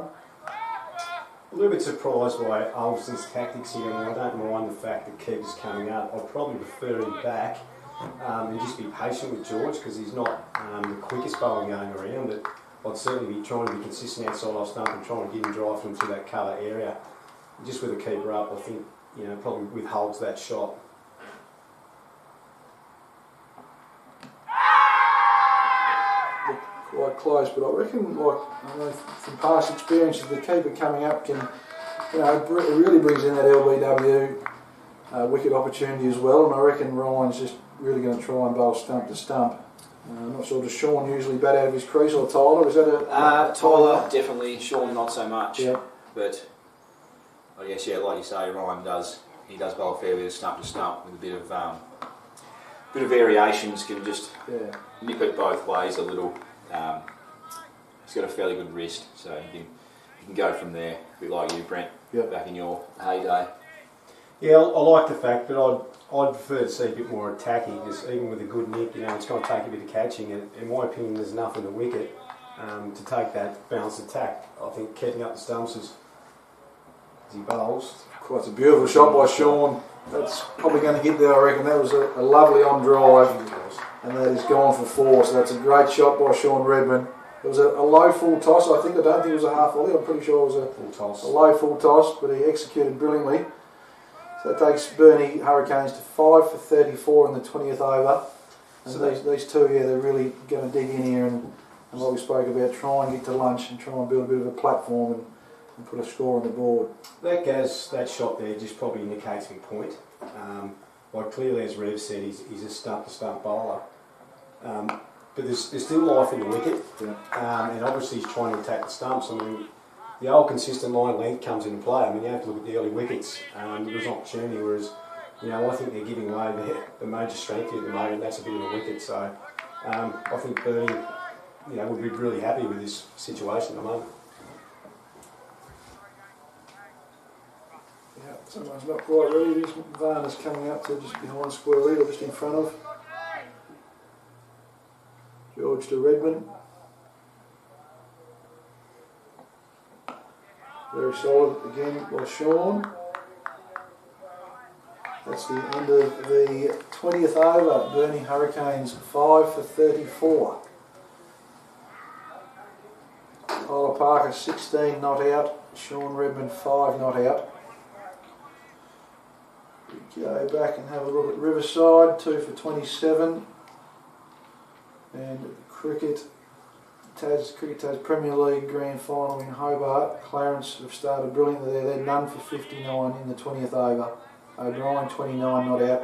A little bit surprised by Ulverston's tactics here. I don't mind the fact that Keeper's coming up. I'd probably prefer him back and just be patient with George because he's not the quickest bowling going around. But I'd certainly be trying to be consistent outside off stump and trying to get him drive from through that cover area. Just with the keeper up, I think probably withholds that shot.
Quite close, but I reckon, from past experiences, the keeper coming up can, it really brings in that LBW wicket opportunity as well. And I reckon Ryan's just really going to try and bowl stump to stump. I'm not sure, does Sean usually bat out of his crease, or Tyler? Is that a
Tyler definitely, Sean not so much.
Yeah.
But I guess like you say, Ryan does bowl a fair bit of stump to stump with a bit of variations. Can just nip it both ways a little. He's got a fairly good wrist, so you can go from there. A bit like you, Brent, back in your heyday.
Yeah, I like the fact, but I'd prefer to see a bit more attacking. Because even with a good nip, it's going to take a bit of catching. And in my opinion, there's enough in the wicket to take that balanced attack. I think keeping up the stumps as he bowls.
Quite a beautiful shot by Sean. That's probably going to get there, I reckon. That was a lovely on drive, and that is gone for 4. So that's a great shot by Sean Redmond. It was a low full toss. I don't think it was a half volley. I'm pretty sure it was a low full toss, but he executed brilliantly. So that takes Burnie Hurricanes to 5 for 34 in the 20th over. And so these two, they're really going to dig in here and what we spoke about, try and get to lunch and try and build a bit of a platform and put a score on the board.
That shot there just probably indicates my point. Clearly, as Rev said, he's a stump-to-stump bowler. But there's still life in the wicket, and obviously he's trying to attack the stumps. I mean, the old consistent line length comes into play. I mean, you have to look at the early wickets. There was an opportunity, whereas I think they're giving away the major strength here at the moment. That's a bit of a wicket, so I think Burnie, would be really happy with this situation at the moment.
Yeah, someone's not quite ready. This Varner's coming up to just behind square leg or just in front of. George to Redmond. Very solid again by Sean. That's the end of the 20th over. Burnie Hurricanes 5 for 34. Tyler Parker 16 not out. Sean Redmond 5 not out. We go back and have a look at Riverside 2 for 27. And cricket. Cricket Tas Premier League Grand Final in Hobart. Clarence have started brilliantly there. They're none for 59 in the 20th over. O'Brien 29 not out.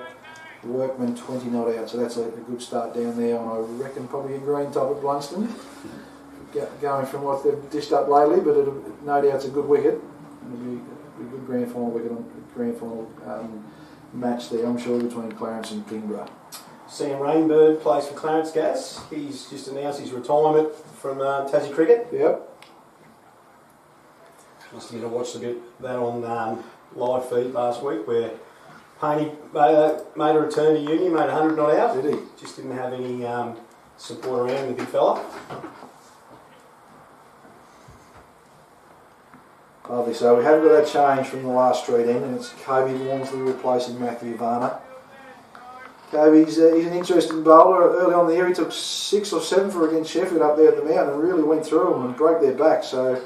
Workman 20 not out. So that's a good start down there on, I reckon, probably a green top at Blunston. Going from what they've dished up lately, but no doubt it's a good wicket. It'll be a good grand final wicket, grand final match there, I'm sure, between Clarence and Kingborough.
Sam Rainbird plays for Clarence Gas. He's just announced his retirement from Tassie Cricket.
Yep.
Must have watched a bit of that on live feed last week where Paney made a return to uni, made 100 not out.
Did he?
Just didn't have any support around the big fella.
Lovely. So we haven't got that change from the last street end, and it's Kobe Walmsley replacing Matthew Varner. Kobe's he's an interesting bowler. Early on in the year he took 6 or 7 for against Sheffield up there at the mountain and really went through them and broke their back. So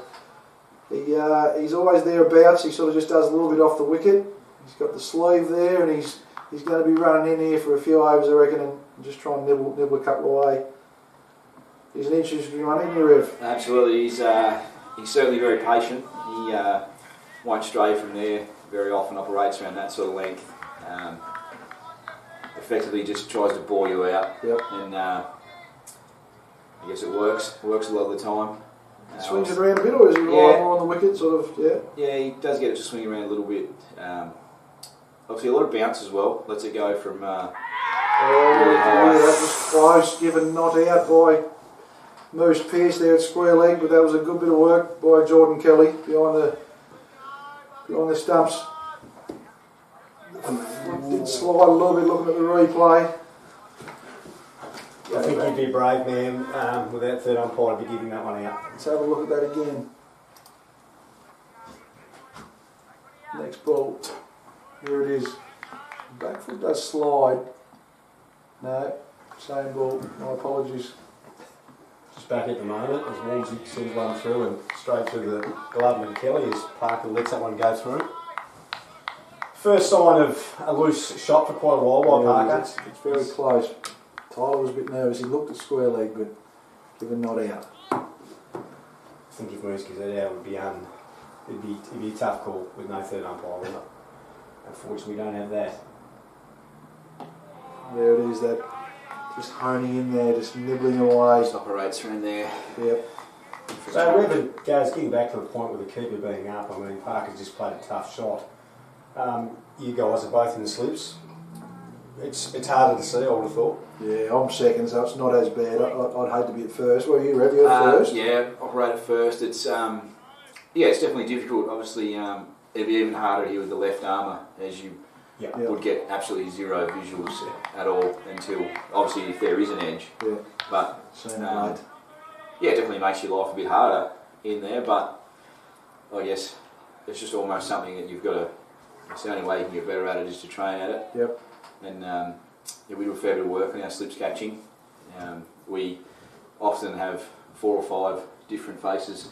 he's always thereabouts. He sort of just does a little bit off the wicket. He's got the sleeve there, and he's going to be running in here for a few overs, I reckon, and just try and nibble a couple away. He's an interesting one, isn't he, Rev?
Absolutely. He's certainly very patient. He won't stray from there very often, operates around that sort of length. Effectively just tries to bore you out.
Yep.
And I guess it works. It works a lot of the time.
Swings it around a bit, or is he relying more on the wicket, sort of, yeah?
Yeah, he does get it to swing around a little bit. Obviously a lot of bounce as well. Lets it go from really high.
Yeah, that was close, given not out by Moose Pearce there at square leg, but that was a good bit of work by Jordan Kelly behind the stumps. Did slide a little bit looking at the replay.
I think he'd be brave, man, without third umpire to be giving that one out.
Let's have a look at that again. Next ball. Here it is. Back foot does slide. No, same ball. My apologies.
Just back at the moment, as Walmsley sends one through and straight to the glove of Kelly as Parker lets that one go through. First sign of a loose shot for quite a while by Parker.
It's very close. Tyler was a bit nervous. He looked at square leg, but given not out.
I think if Moose gives it out, it'd be a tough call with no third umpire, wouldn't it? Unfortunately, we don't have that.
There it is, that just honing in there, just nibbling away.
Just operates around there.
Yep.
So Redmond goes getting back to the point with the keeper being up. I mean, Parker's just played a tough shot. You guys are both in the slips. It's harder to see, I would have thought.
Yeah, I'm second, so it's not as bad. I'd hate to be at first. What are you, Rev? You're first?
Yeah, operate at first. It's it's definitely difficult. Obviously, it'd be even harder here with the left armour, as you would get absolutely zero visuals at all until, obviously, if there is an edge.
Yeah.
But
it
definitely makes your life a bit harder in there. But I guess it's just almost something that you've got to. It's the only way you can get better at it is to train at it.
Yep.
And we do a fair bit of work on our slips catching. We often have 4 or 5 different faces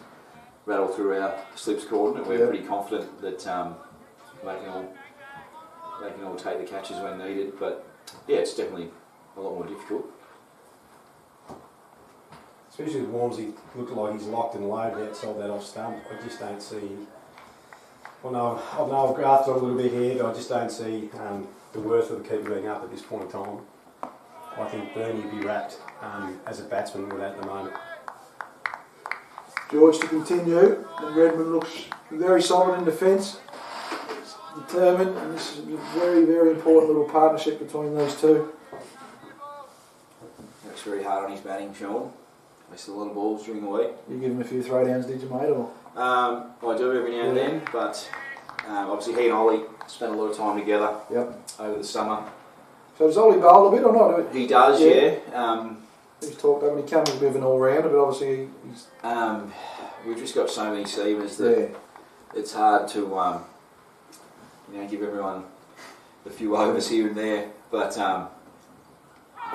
rattle through our slips cordon, and we're pretty confident that they can all take the catches when needed. But yeah, it's definitely a lot more difficult.
Especially with Walmsley, looked like he's locked and loaded outside that off stump. I just don't see. Well, no, I've graphed it a little bit here, but I just don't see the worth of the keeper being up at this point in time. I think Burnie would be wrapped as a batsman with that at the moment.
George to continue. And Redmond looks very solid in defence. determined, and this is a very, very important little partnership between these two.
Works very hard on his batting, Sean. Missed a lot of balls during the week.
You give him a few throwdowns, did you, mate? Or?
I do every now and then, but obviously he and Ollie spent a lot of time together over the summer.
So does Ollie bowl a bit or not?
He does, yeah.
He's talked up and he comes as a bit of an all-rounder, but obviously he's...
We've just got so many seamers that it's hard to give everyone a few overs here and there, but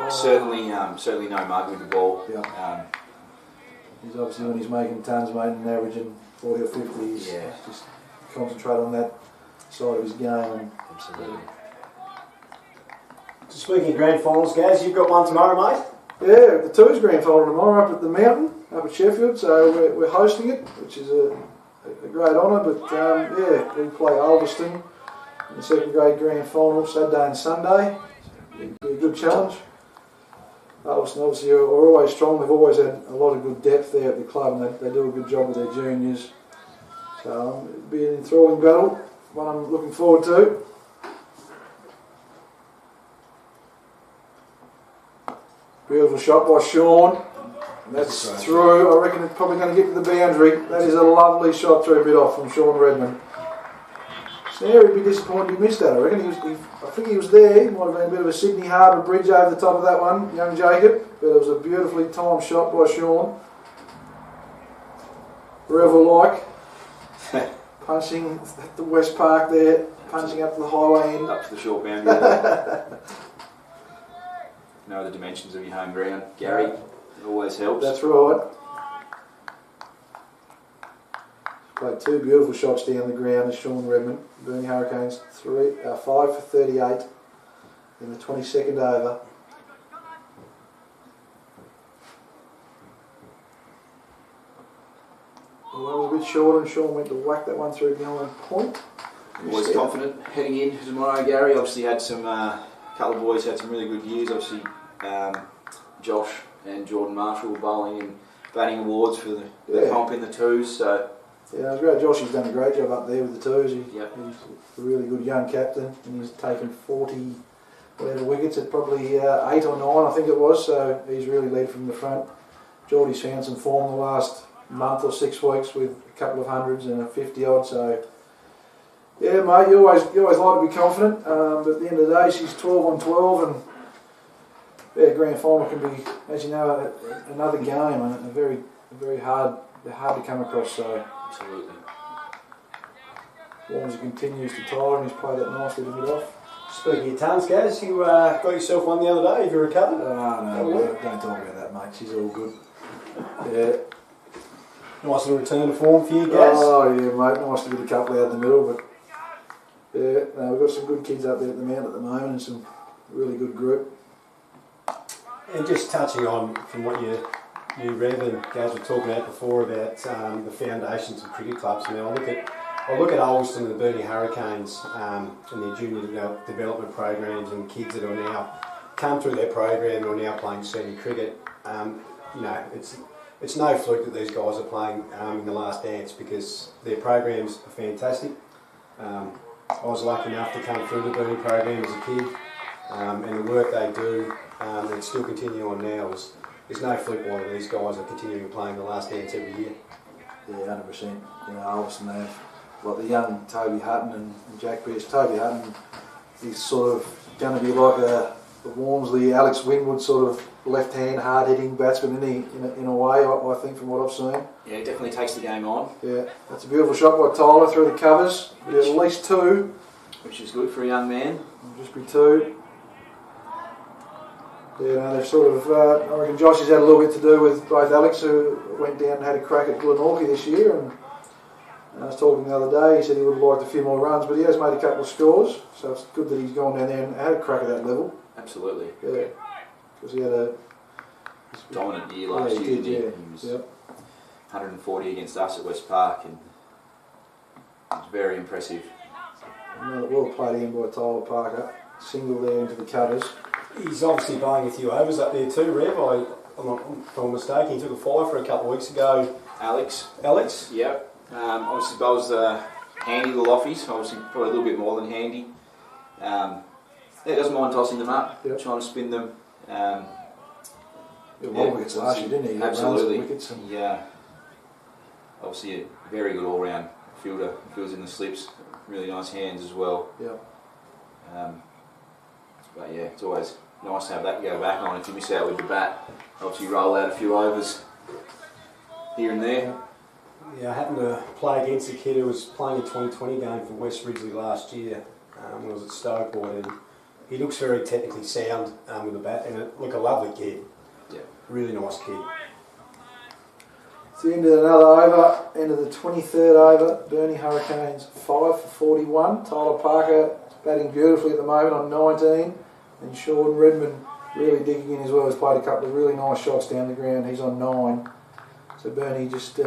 certainly no mug with the ball.
He's obviously, when he's making tons, mate, and averaging 40 or 50, he's just concentrate on that side of his game. And
absolutely.
So speaking of grand finals, Gaz, you've got one tomorrow, mate?
Yeah, the Twos grand final tomorrow up at the Mountain, up at Sheffield, so we're hosting it, which is a great honour, but we play Ulverstone in the second grade grand final Saturday and Sunday. It'll be a good challenge. Ulverstone obviously are always strong, they've always had a lot of good depth there at the club, and they do a good job with their juniors. So it'll be an enthralling battle, one I'm looking forward to. Beautiful shot by Sean. That's through. I reckon it's probably going to get to the boundary. That is a lovely shot through a bit off from Sean Redmond. Snare would be disappointed he missed that. I reckon I think he was there. He might have been a bit of a Sydney Harbour bridge over the top of that one, young Jacob. But it was a beautifully timed shot by Sean. Revel-like. Punching at the West Park there, punching up to the highway end.
Up to the short boundary there. Know the dimensions of your home ground, Gary. It always helps.
That's right. Played two beautiful shots down the ground as Sean Redmond. Burnie Hurricanes 5 for 38 in the 22nd over. Well, that was a bit short, and Sean went to whack that one through behind point.
Always confident heading in tomorrow, Gary. Obviously had some couple of boys had some really good years. Obviously, Josh and Jordan Marshall were bowling and batting awards for the comp in the Twos. So
yeah, it was great. Josh has done a great job up there with the Twos. He's a really good young captain, and he's taken 40 whatever wickets at probably 8 or 9, I think it was. So he's really led from the front. Geordie's found some form the last month or 6 weeks with a couple of hundreds and a 50 odd. So. Yeah, mate, you always like to be confident, but at the end of the day, she's 12 on 12, and grand final can be, as you know, another game, and very hard to come across. So
absolutely.
As long as he continues to tire and he's played that nicely to get off.
Speaking of tons, Gaz, you got yourself one the other day. Have you recovered?
No, don't talk about that, mate. She's all good. Yeah.
Nice little return to form for you, Gaz.
Oh yeah, mate. Nice to get a couple out in the middle, but. Yeah, no, we've got some good kids up there at the Mount at the moment, and some really good group.
And just touching on from what you Rev and Gaz were talking about before about the foundations of cricket clubs. I mean, I look at Ulverstone and the Burnie Hurricanes and their junior development programs and kids that are now come through their program and are now playing senior cricket. It's no fluke that these guys are playing in the last dance, because their programs are fantastic. I was lucky enough to come through the Burnie program as a kid, and the work they do and still continue on now there's no fluke why these guys are continuing playing the last dance every year.
Yeah, 100%. You know, Ulverstone, they have the young Toby Hutton and Jack Pierce. Toby Hutton, he's sort of going to be like a Walmsley, Alex Winwood sort of left-hand, hard-hitting batsman in a way, I think, from what I've seen.
Yeah, he definitely takes the game on.
Yeah, that's a beautiful shot by Tyler through the covers. Yeah, at least 2.
Which is good for a young man.
It'll just be 2. Yeah, no, they've sort of, I reckon Josh has had a little bit to do with both Alex, who went down and had a crack at Glenorchy this year, and I was talking the other day, he said he would have liked a few more runs, but he has made a couple of scores, so it's good that he's gone down there and had a crack at that level.
Absolutely.
Yeah, because he had a
dominant year last year. He was 140 against us at West Park, and it was very impressive.
Well played in by Tyler Parker, single there into the cutters.
He's obviously bowling a few overs up there too, Rev. I'm not mistaken. He took a 5 for a couple of weeks ago.
Alex?
Yep.
Obviously bowls the handy little offies, obviously probably a little bit more than handy. Yeah, doesn't mind tossing them up, trying to spin them.
A lot of wickets last year, didn't he?
Absolutely.
Wickets and
obviously a very good all-round fielder. Fields in the slips, really nice hands as well. But yeah, it's always nice to have that to go back on if you miss out with the bat. Obviously roll out a few overs here and there.
Yeah, I happened to play against a kid who was playing a 2020 game for West Ridgely last year when I was at Stokeport, and he looks very technically sound with a bat, and a lovely kid.
Yeah.
Really nice kid.
It's the end of another over, end of the 23rd over. Burnie Hurricanes 5 for 41. Tyler Parker batting beautifully at the moment on 19, and Sean Redmond really digging in as well. He's played a couple of really nice shots down the ground. He's on 9. So Burnie just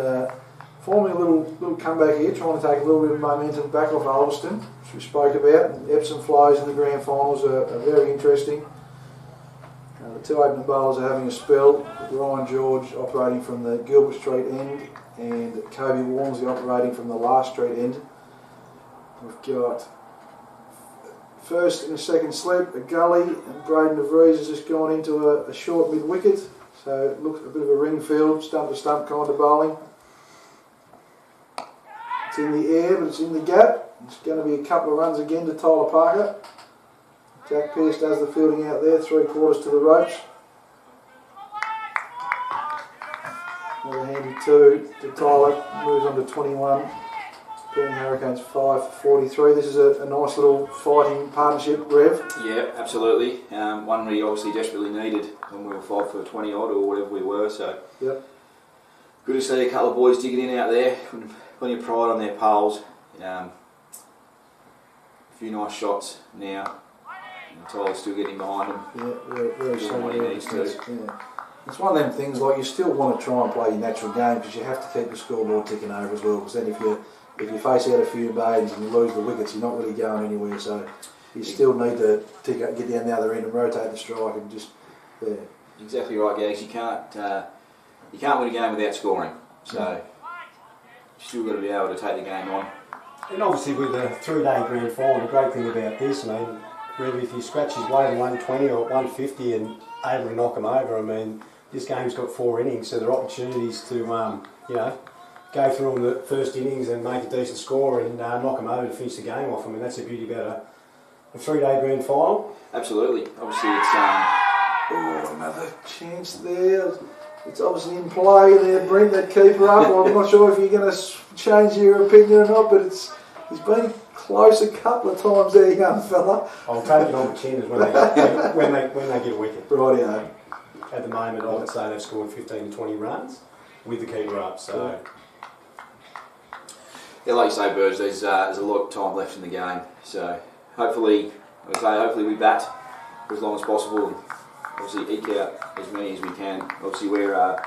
forming a little comeback here, trying to take a little bit of momentum back off Ulverstone, which we spoke about. And ebbs and flows in the grand finals are very interesting. The two opening bowlers are having a spell. Ryan George operating from the Gilbert Street end, and Kobe Walmsley operating from the Last Street end. We've got first and a second slip, a gully, and Braden de Vries has just gone into a short mid-wicket. So it looks a bit of a ring field, stump to stump kind of bowling. It's in the air, but it's in the gap. It's going to be a couple of runs again to Tyler Parker. Jack Pearce does the fielding out there, 3/4 to the ropes. Another handy 2 to Tyler, moves on to 21. Burnie Hurricanes 5 for 43. This is a nice little fighting partnership, Rev.
Yeah, absolutely. One we obviously desperately needed when we were 5 for 20 odd or whatever we were. So good to see a couple of boys digging in out there, plenty of pride on their poles. A few nice shots now. Tyler's still getting behind him.
Yeah, very
doing what he needs to.
Yeah. It's one of them things, like, you still want to try and play your natural game because you have to keep the scoreboard ticking over as well, because then if you face out a few baits and you lose the wickets, you're not really going anywhere. So you still need to get down the other end and rotate the strike and just
Exactly right, Gags. You can't win a game without scoring. So you still got to be able to take the game on.
And obviously with the 3-day grand final, the great thing about this, I mean, really, if you scratch his weight at 120 or 150 and able to knock him over, I mean, this game's got 4 innings, so there are opportunities to, go through on the first innings and make a decent score and knock him over to finish the game off. I mean, that's the beauty about a 3-day grand final.
Absolutely. Obviously, it's
another chance there. It's obviously in play there, Brent, that keeper up. I'm not sure if you're going to change your opinion or not, but he's been close a couple of times there, young fella.
I'll take it on the chin when they get a wicket.
Rightio.
At the moment, I would say they've scored 15 to 20 runs with the keeper up. So,
yeah, like you say, Burge, there's a lot of time left in the game. So hopefully we bat for as long as possible and obviously eke out as many as we can. Obviously, we're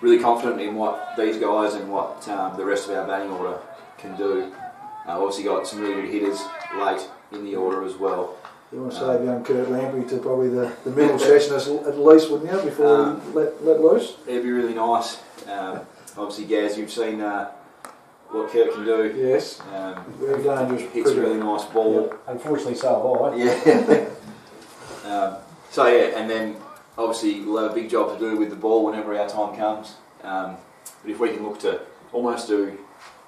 really confident in what these guys and what the rest of our batting order can do. Obviously got some really good hitters late in the order as well.
You want to save young Kurt Lamprey to probably the middle session at least, wouldn't you, before we let loose?
It'd be really nice. Obviously, Gaz, you've seen what Kurt can do.
Yes. Very dangerous.
Hits a really nice ball.
Yep. Unfortunately, so have I.
Yeah. So yeah, and then obviously we'll have a big job to do with the ball whenever our time comes. But if we can look to almost do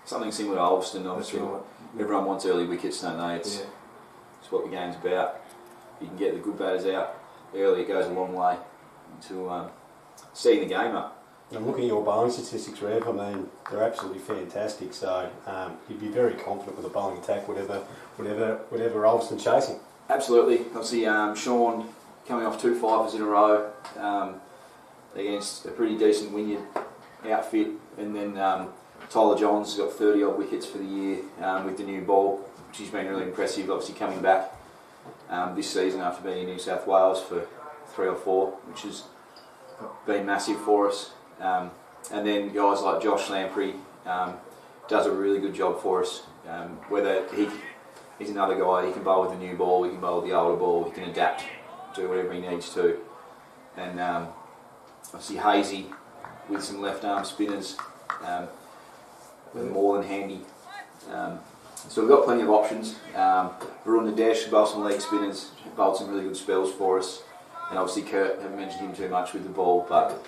something similar to Ulverstone, obviously everyone wants early wickets, don't they? It's what the game's about. If you can get the good batters out early, it goes a long way to seeing the game up.
I'm looking at your bowling statistics, Rev. I mean, they're absolutely fantastic. So you'd be very confident with a bowling attack, whatever Ulverstone chasing.
Absolutely. Obviously, Sean coming off 2 5s in a row against a pretty decent Wynyard outfit, and then Tyler Johns has got 30 odd wickets for the year with the new ball, which has been really impressive. Obviously coming back this season after being in New South Wales for 3 or 4, which has been massive for us. And then guys like Josh Lamprey does a really good job for us. Whether he's another guy, he can bowl with the new ball, he can bowl with the older ball, he can adapt, do whatever he needs to. And obviously Hazy with some left arm spinners, more than handy. So we've got plenty of options. We're on the dash, bowled some leg spinners, bowled some really good spells for us. And obviously Kurt, haven't mentioned him too much with the ball, but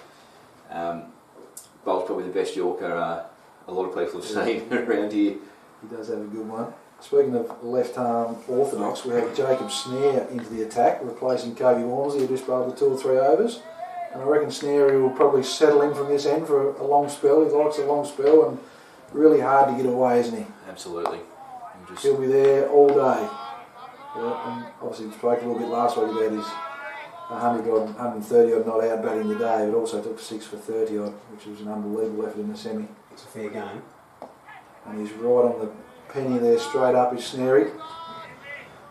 bowl's probably the best Yorker a lot of people have seen around here.
He does have a good one. Speaking of left arm orthodox, we have Jacob Snare into the attack, replacing Kobe Walmsley, who just bowled the 2 or 3 overs. And I reckon Snare will probably settle in from this end for a long spell. He likes a long spell and really hard to get away, isn't he?
Absolutely.
He'll be there all day. Yeah, and obviously we spoke a little bit last week about his 100 odd, 130 odd not out batting the day, but also took 6 for 30 odd, which was an unbelievable effort in the semi.
It's a fair game.
And he's right on the penny there, straight up his Snary.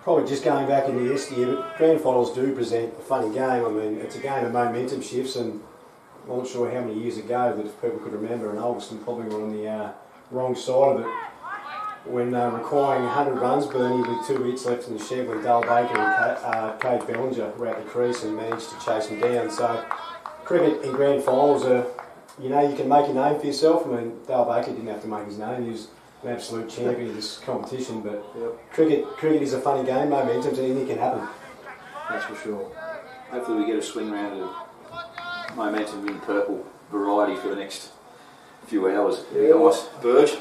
Probably just going back into yesteryear, but grand finals do present a funny game. I mean, it's a game of momentum shifts, and I'm not sure how many years ago that if people could remember, and Ulverstone probably were on the wrong side of it. When requiring 100 runs, Burnie with 2 hits left in the shed, when Dale Baker and Cade Bellinger were out the crease and managed to chase him down. So cricket in grand finals are, you know, you can make a name for yourself. I mean, Dale Baker didn't have to make his name, he was an absolute champion of this competition, but cricket is a funny game, momentum, and anything can happen.
That's for sure.
Hopefully we get a swing round of momentum in purple variety for the next few hours. Nice Burge.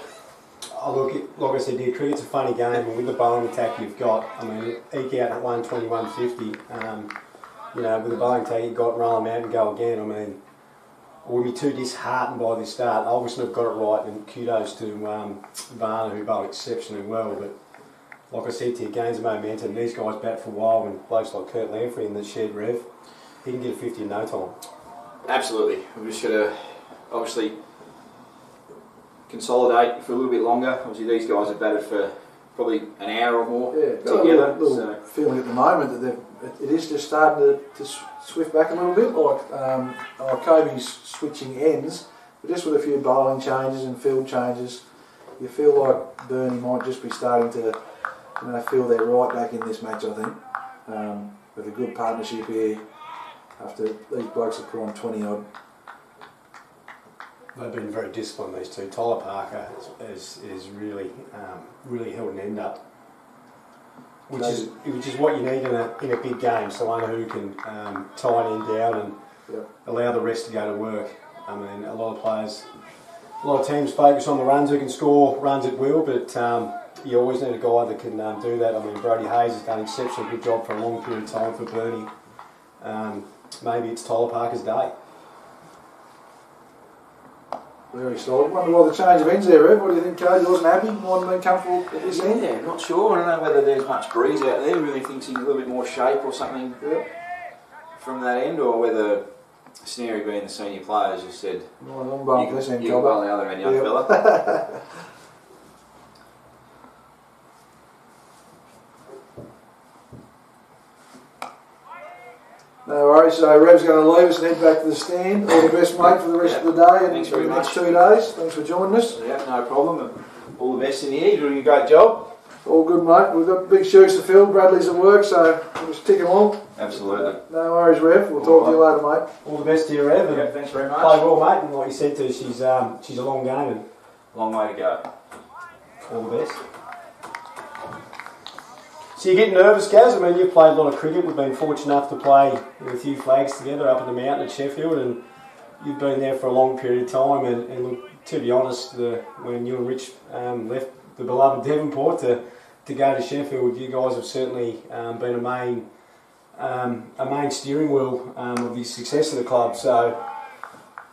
Oh, look, like I said, dear, cricket's a funny game, and with the bowling attack you've got, I mean, eke out at 120, 150, you know, with the bowling attack you've got, roll them out and go again. I mean, we'll be too disheartened by this start. Ulverstone have got it right, and kudos to Varner, who bowled exceptionally well, but like I said to you, gains of momentum. These guys bat for a while, and blokes like Kurt Lamprey in the shed rev, he can get a 50 in no time.
Absolutely. We're just going to, obviously, consolidate for a little bit longer. Obviously these guys have batted for probably an hour or more together.
A little feeling at the moment that it is just starting to swift back a little bit, like Kobe's switching ends, but just with a few bowling changes and field changes, you feel like Burnie might just be starting to, you know, feel they're right back in this match, I think, with a good partnership here after these blokes have put on 20 odd.
They've been very disciplined, these two. Tyler Parker is really held an end up, which is what you need in a big game. Someone who can tie an end down and allow the rest to go to work. I mean, a lot of teams focus on the runs who can score runs at will, but you always need a guy that can do that. I mean, Brody Hayes has done an exceptionally good job for a long period of time for Burnie. Maybe it's Tyler Parker's day.
Very solid. Wonder why the change of ends there, Rev. What do you think, Cody? Wasn't happy? Wasn't been comfortable at this end?
Yeah, not sure. I don't know whether there's much breeze out there. Really thinks he's a little bit more shape or something from that end, or whether Snary, being the senior player, just said, you can bowl the other end, young fella.
No worries, so Rev's going to leave us and head back to the stand. All the best, mate, for the rest of the day and for the next 2 days. Thanks for joining us.
Yeah, no problem. All the best in here. You're doing a great job.
All good, mate. We've got big shoes to fill. Bradley's at work, so we'll just tick along.
Absolutely.
No worries, Rev. We'll talk to you later, mate.
All the best to you, Rev.
Yeah, thanks very much.
Play well, mate. And like you said to her, she's a long game and
long way to go.
All the best. So you get nervous, Gaz? I mean, you've played a lot of cricket. We've been fortunate enough to play with a few flags together up in the mountain at Sheffield, and you've been there for a long period of time. And look, to be honest, when you and Rich left the beloved Devonport to go to Sheffield, you guys have certainly been a main steering wheel of the success of the club. So,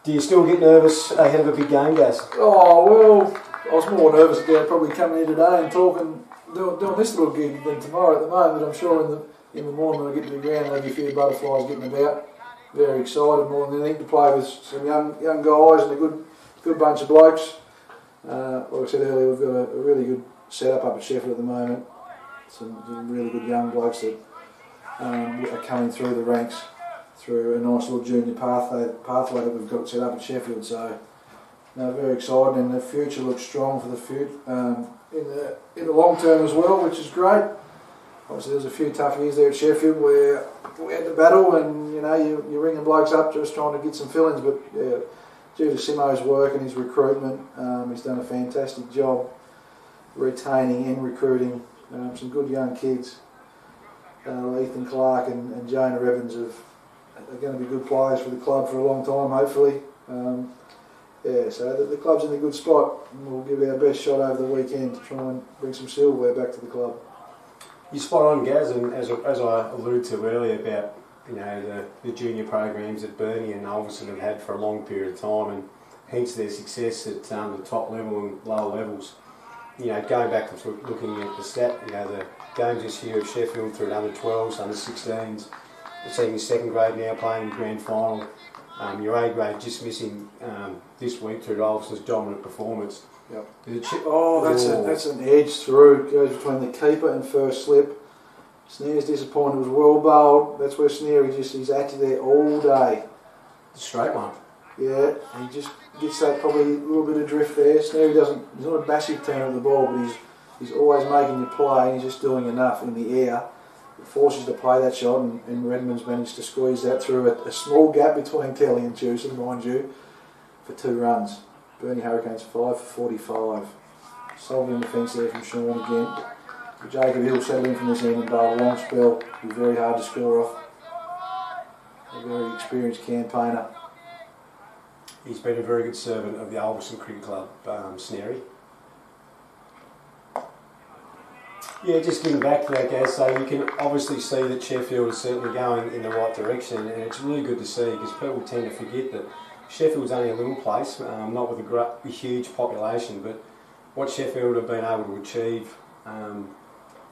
do you still get nervous ahead of a big game, Gaz?
Oh, well, I was more nervous about probably coming here today and talking, doing this little gig than tomorrow at the moment. I'm sure in the morning when I get to the ground there'll be a few butterflies getting about. Very excited more than anything to play with some young guys and a good bunch of blokes. Like I said earlier, we've got a really good setup up at Sheffield at the moment. Some really good young blokes that are coming through the ranks through a nice little junior pathway that we've got set up at Sheffield. So, very exciting, and the future looks strong for the future. In the long term as well, which is great. Obviously, there's a few tough years there at Sheffield where we had to battle, and you're ringing blokes up just trying to get some fill-ins. But due to Simo's work and his recruitment, he's done a fantastic job retaining and recruiting some good young kids. Ethan Clark and Jonah Evans are going to be good players for the club for a long time, hopefully. So the club's in a good spot, and we'll give our best shot over the weekend to try and bring some silverware back to the club.
You're spot on, Gaz, and as I alluded to earlier about the junior programs that Burnie and Ulverstone have had for a long period of time, and hence their success at the top level and lower levels. Going back to looking at the stat, the games this year of Sheffield through under 12s, under 16s, we're seeing your second grade now playing grand final. Your A grade just missing this week through Ulverstone's dominant performance.
Yep. That's an edge through. It goes between the keeper and first slip. Snare's disappointed. It was well bowled. That's where Snare he's acted there all day.
The straight one.
Yeah, he just gets that probably a little bit of drift there. Snare he's not a massive turn of the ball, but he's always making you play, and he's just doing enough in the air. It forces you to play that shot, and Redmond's managed to squeeze that through a small gap between Kelly and Jewson, mind you, for 2 runs. Burnie Hurricanes 5 for 45. Solid in defence there from Sean again. But Jacob Hill settled in from this end and bowled a long spell. It was very hard to score off. A very experienced campaigner.
He's been a very good servant of the Ulverstone Cricket Club, Snarey. Yeah, just getting back to that, Gaz, so you can obviously see that Sheffield is certainly going in the right direction, and it's really good to see because people tend to forget that Sheffield's only a little place, not with a huge population, but what Sheffield have been able to achieve,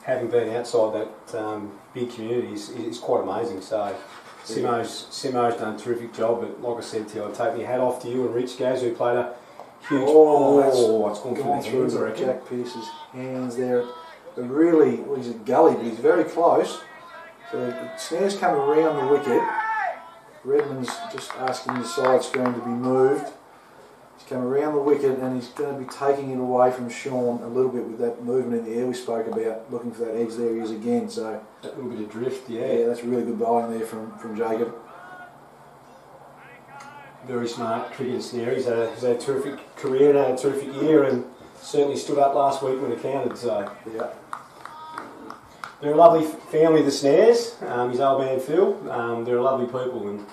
having been outside that big community, is quite amazing. So Simo's done a terrific job, but like I said to you, I take my hat off to you and Rich Gaz, who played a huge... it's gone through the reckon.
Jack Pearce's hands there. Really, well, he's a gully, but he's very close. So the Snare's come around the wicket. Redmond's just asking the side screen to be moved. He's come around the wicket and he's going to be taking it away from Sean a little bit with that movement in the air we spoke about, looking for that edge. There he is again. So
that little bit of drift, yeah.
Yeah, that's really good bowling there from Jacob.
Very smart cricketer, Snare. He's had a terrific career and had a terrific year, and certainly stood up last week when it counted. So
yeah.
They're a lovely family, the Snares. His old man Phil. They're a lovely people, and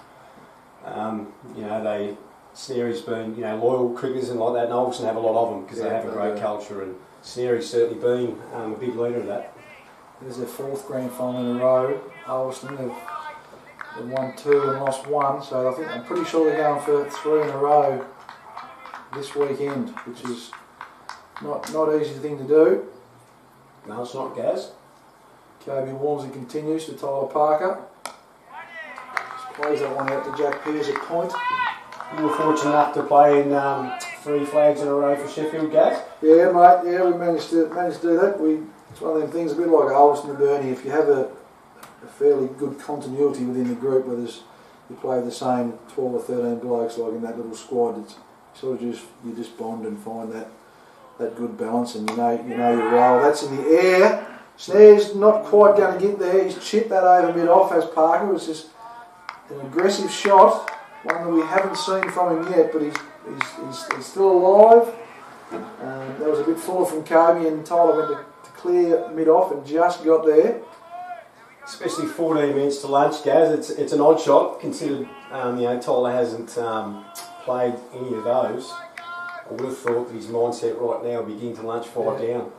Snary's been loyal cricketers and like that, and Ulverstone have a lot of them because they have a great culture, and Snary's certainly been a big leader of that.
There's their 4th grand final in a row. Ulverstone they've won 2 and lost 1, so I'm pretty sure they're going for 3 in a row this weekend, which is not an easy thing to do.
No, it's not, Gaz.
Kobe Walmsley continues to Tyler Parker. Just plays that one out to Jack Pearce at point.
You were fortunate enough to play in 3 flags in a row for Sheffield, Gaz.
Yeah, mate. Yeah, we managed to do that. It's one of them things, a bit like Ulverstone and Burnie. If you have a fairly good continuity within the group, where you play with the same 12 or 13 blokes, like in that little squad, it's sort of you just bond and find that good balance, and you know your role. That's in the air. Snare's not quite going to get there. He's chipped that over mid-off as Parker. It's just an aggressive shot, one that we haven't seen from him yet, but he's still alive. That was a bit fuller from Kobe, and Tyler went to clear mid-off and just got there.
Especially 14 minutes to lunch, Gaz. It's an odd shot, considered Tyler hasn't played any of those. I would have thought that his mindset right now would be getting to lunch 5 down.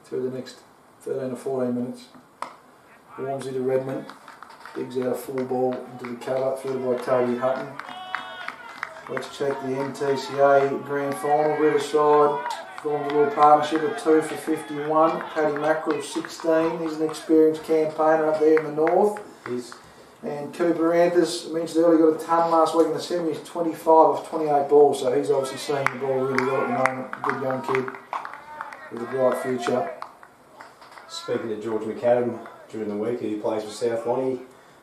Through the next 13 or 14 minutes. Walmsley to Redmond. Digs out a full ball into the cover, fielded by Toby Hutton. Let's check the MTCA Grand Final. Riverside formed a little partnership of 2 for 51. Paddy Mackerel 16. He's an experienced campaigner up there in the north. And Cooper Anthers, I mentioned earlier, got a ton last week in the semi. He's 25 off 28 balls, so he's obviously seeing the ball really well at the moment. Good young kid with a bright future.
Speaking to George McAdam during the week, who plays for South Lonnie,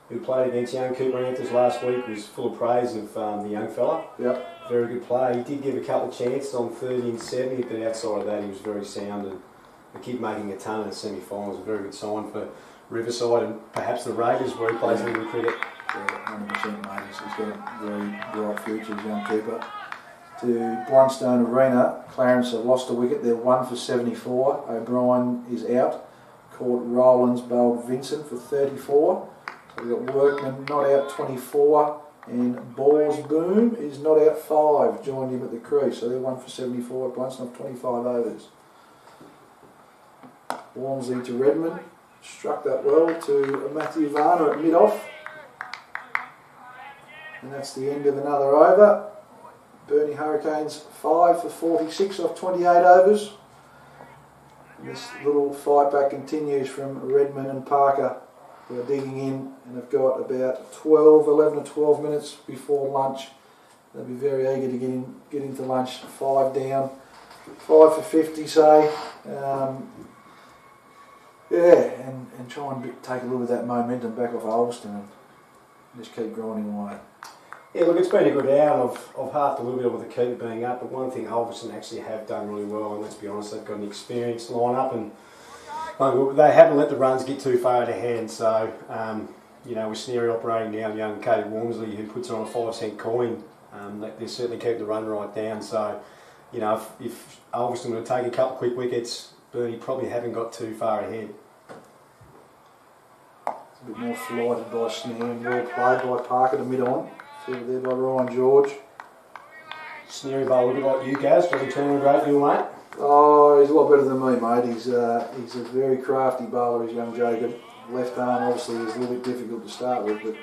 who played against young Cooper Anthers last week, was full of praise of the young fella.
Yep.
Very good player. He did give a couple of chances on 30 and 70, but outside of that he was very sound, and the kid making a ton in the semi-finals, a very good sign for Riverside and perhaps the Raiders, where he plays in the cricket.
Yeah, 100% mate. He's got a very bright future as young keeper. to Blundstone Arena. Clarence have lost a wicket. They're 1 for 74. O'Brien is out. Caught Rowlands bowled Vincent for 34. So we've got Workman not out 24. And Balls Boom is not out 5. Joined him at the crease. So they're 1 for 74 at Blundstone, 25 overs. Walmsley to Redmond. Struck that well to Matthew Varner at mid-off. And that's the end of another over. Burnie Hurricanes 5 for 46 off 28 overs. And this little fight back continues from Redmond and Parker, who are digging in and have got about 11 or 12 minutes before lunch. They'll be very eager to get into lunch. 5 down, 5 for 50 say. And try and take a little of that momentum back off Ulverstone and just keep grinding away.
Yeah, look, it's been a good hour. I've halved a little bit with the keeper being up, but one thing Ulverstone actually have done really well, and let's be honest, they've got an experienced line-up, and they haven't let the runs get too far out of hand. So, with Sneary operating now, young Kate Walmsley, who puts it on a 5-cent coin, they certainly keep the run right down. So, if Ulverstone were to take a couple of quick wickets, Burnie probably haven't got too far ahead.
A bit more flighted by Snare and well played by Parker to mid-on. Fielded there by Ryan George.
Snary bowl a bit like you guys, doesn't turn a great deal, mate.
Oh, he's a lot better than me, mate. He's a very crafty bowler, is young Jacob. Left arm obviously is a little bit difficult to start with, but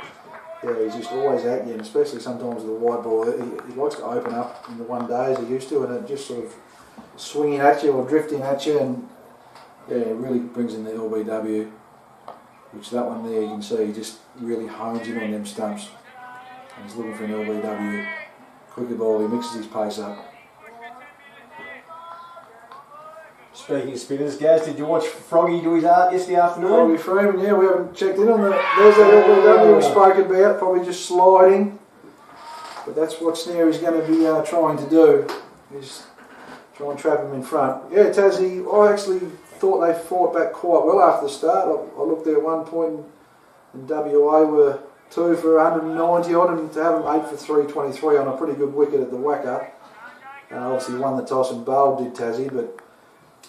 yeah, he's just always at you, and especially sometimes with the wide ball. He likes to open up in the one day as he used to, and it just sort of swinging at you or drifting at you, and yeah, it really brings in the LBW. Which that one there you can see, he just really hones in on them stumps. And he's looking for an LBW. Quicker ball, he mixes his pace up.
Speaking of spinners, Gaz, did you watch Froggy do his art yesterday afternoon?
Froggy Freeman, yeah, we haven't checked in on that. There's that LBW we spoke about, probably just sliding. But that's what Snary's going to be trying to do, is try and trap him in front. Yeah, Tassie, I actually thought they fought back quite well after the start. I looked there at one point and WA were 2 for 190 on, and to have them 8 for 323 on a pretty good wicket at the Wacker. Obviously won the toss and bowled, did Tassie, but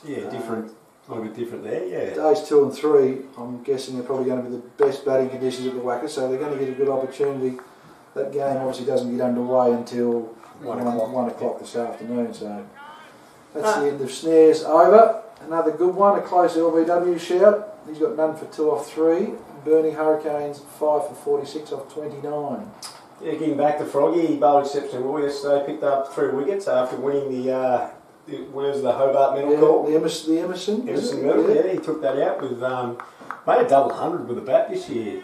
yeah, different, a little bit different there, yeah.
Days 2 and 3, I'm guessing are probably going to be the best batting conditions at the Wacker, so they're going to get a good opportunity. That game obviously doesn't get underway until 1 o'clock this afternoon, so that's the end of Snares over. Another good one, a close LBW shout. He's got none for 2 off 3. Burnie Hurricanes 5 for 46 off 29.
Yeah, getting back to Froggy, he bowled exceptionally well yesterday, picked up 3 wickets after winning the Hobart medal call.
The Emerson
medal, yeah, he took that out with, made a double 100 with the bat this year,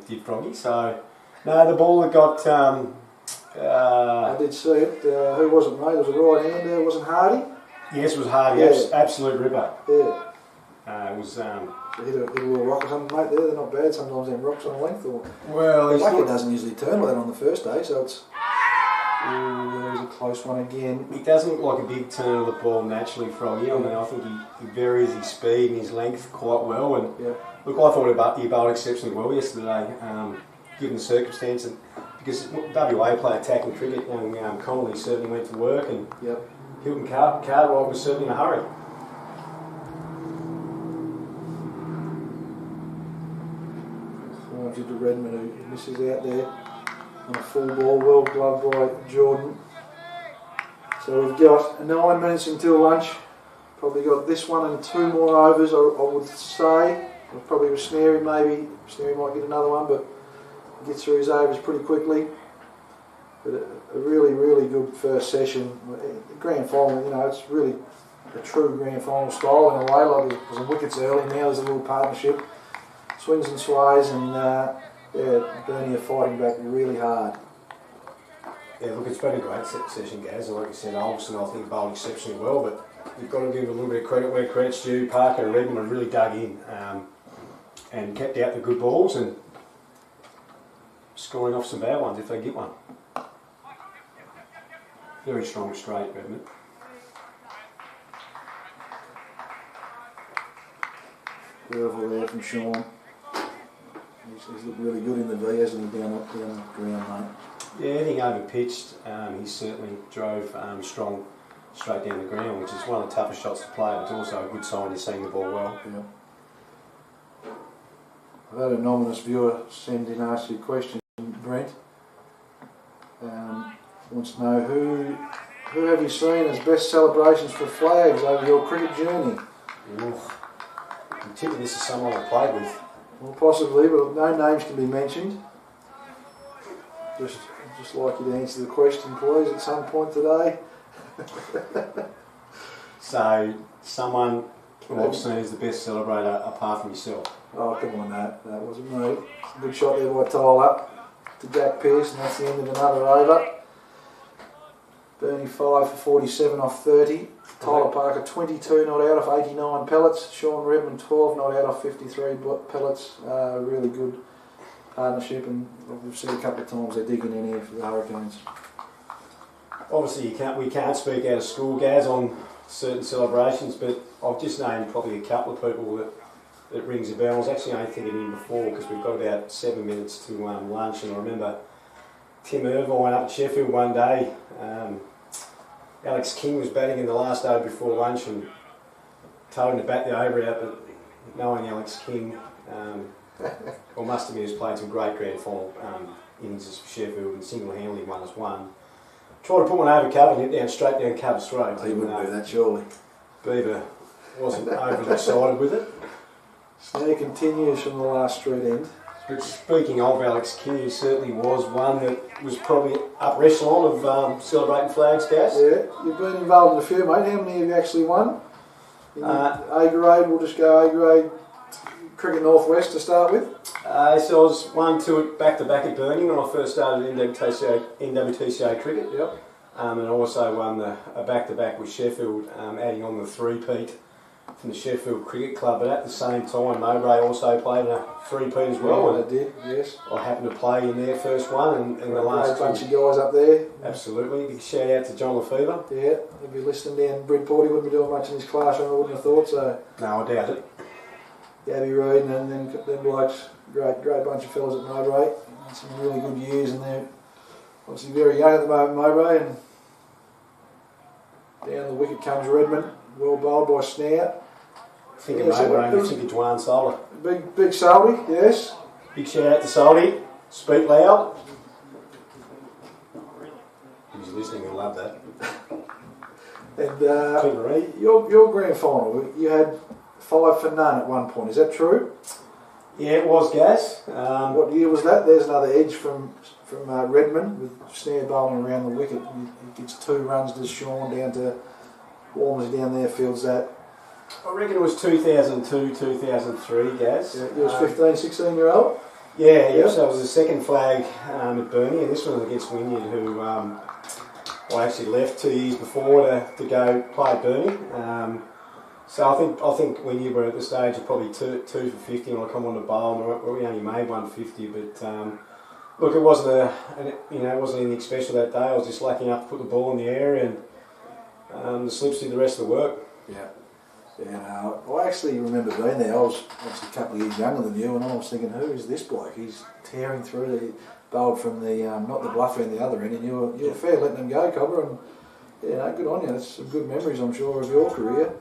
did Froggy. So, no, the ball that got...
I did see it. Who was it, mate? It was a right-hander, wasn't Hardy?
Yes, it was Hardy, absolute ripper.
Yeah.
It was...
hit a little rock or something, mate, there. They're not bad sometimes, them rocks on length.
Well,
the Wacker doesn't usually turn like that on the first day, so it's... there's a close one again.
He doesn't look like a big turn of the ball naturally, Froggy. I mean, I think he varies his speed and his length quite well. And look, I thought he bowled exceptionally well yesterday, given the circumstance. And because WA play attacking cricket, young Connolly certainly went to work, and Hilton Cartwright was certainly in a hurry.
To Redmond, who misses out there on a full ball, well gloved by Jordan. So we've got 9 minutes until lunch. Probably got this one and 2 more overs, I would say. Probably with Snary, maybe Snary might get another one, but he gets through his overs pretty quickly. But a really, really good first session. Grand final, it's really a true grand final style in a way. Like there's some wickets early, now there's a little partnership. Swings and sways, and Burnie are fighting back really hard.
Yeah, look, it's been a great session, Gaz. Like you said, Ulverstone, I think, bowled exceptionally well, but you've got to give a little bit of credit where credit's due. Parker and Redmond have really dug in and kept out the good balls and scoring off some bad ones if they get one. Very strong straight, Redmond.
Beautiful there from Sean. He's looked really good in the V, hasn't he, down the ground, mate.
Yeah, anything over pitched, he certainly drove strong straight down the ground, which is one of the toughest shots to play, but it's also a good sign you're seeing the ball well.
Yeah. I've had a anonymous viewer send in ask you a question, Brent. Wants to know who have you seen as best celebrations for flags over your cricket journey?
I'm tipping this is someone I played with.
Well, possibly, but no names can be mentioned. Just like you to answer the question, please, at some point today.
So, someone who I've seen as the best celebrator apart from yourself.
Oh, come on, that wasn't me. It's a good shot there by Tyler to Jack Pearce, and that's the end of another over. Burnie 5 for 47 off 30. Tyler Parker 22 not out off 89 pellets. Sean Redmond 12 not out off 53 pellets. Really good partnership, and we've seen a couple of times they're digging in here for the Hurricanes.
Obviously, we can't speak out of school, Gaz, on certain celebrations, but I've just named probably a couple of people that rings a bell. I was actually only thinking in before because we've got about 7 minutes to lunch, and I remember Tim Irvine up at Sheffield one day. Alex King was batting in the last over before lunch and told him to bat the over out, but knowing Alex King, or must have been, he's played some great grand final innings for Sheffield and single-handedly won us one. Tried to put one over cover and hit down straight down cover's throat.
He wouldn't do that, surely.
Beaver wasn't overly excited with it.
Snare continues from the last street end.
But speaking of Alex King, he certainly was one that was probably upper echelon of celebrating flags, Gaz.
Yeah, you've been involved in a few, mate. How many have you actually won? A grade, we'll just go A grade Cricket Northwest to start with.
So I was 1-2 back-to-back at Burnie when I first started NWTCA cricket.
Yep.
And I also won a back-to-back with Sheffield, adding on the three-peat from the Sheffield Cricket Club. But at the same time, Mowbray also played in a three-peat as well.
Yeah, they did, yes.
I happened to play in their first one and the last
bunch of guys up there.
Absolutely. Big shout out to John Lefevre.
Yeah, he'd be listening down Bridport. He wouldn't be doing much in his classroom, I wouldn't have thought so.
No, I doubt it.
Gabby Reid and then them blokes, great bunch of fellas at Mowbray. Had some really good years, and they're obviously very young at the moment, Mowbray. And down the wicket comes Redmond, well bowled by Snare.
Think of Mowbray, think of Dwan Solder.
Big Saldy, yes.
Big shout out to Soldy. Speak loud. If he's listening, he'll love that.
And your grand final, you had 5 for none at one point, is that true?
Yeah, it was, Gaz.
What year was that? There's another edge from Redmond with Snare bowling around the wicket. He gets 2 runs to Sean down to Warmers down there, fields that.
I reckon it was 2002, 2003, Gaz.
Yeah, you was 15, 16 year old?
Yeah, so it was the second flag at Burnie, and this one was against Wynyard, who I actually left 2 years before to go play at Burnie. So I think when you were at the stage of probably 2 for 50 when I come on the bowl, and we only made 150, but look, it wasn't it wasn't anything special that day. I was just lucky enough to put the ball in the air, and the slips did the rest of the work.
Yeah. Yeah, I actually remember being there. I was actually a couple of years younger than you, and I was thinking, who is this bloke? He's tearing through the bowl from the not the bluffer end, the other end, and you were fair letting them go, Cobber, and good on you. That's some good memories, I'm sure, of your career.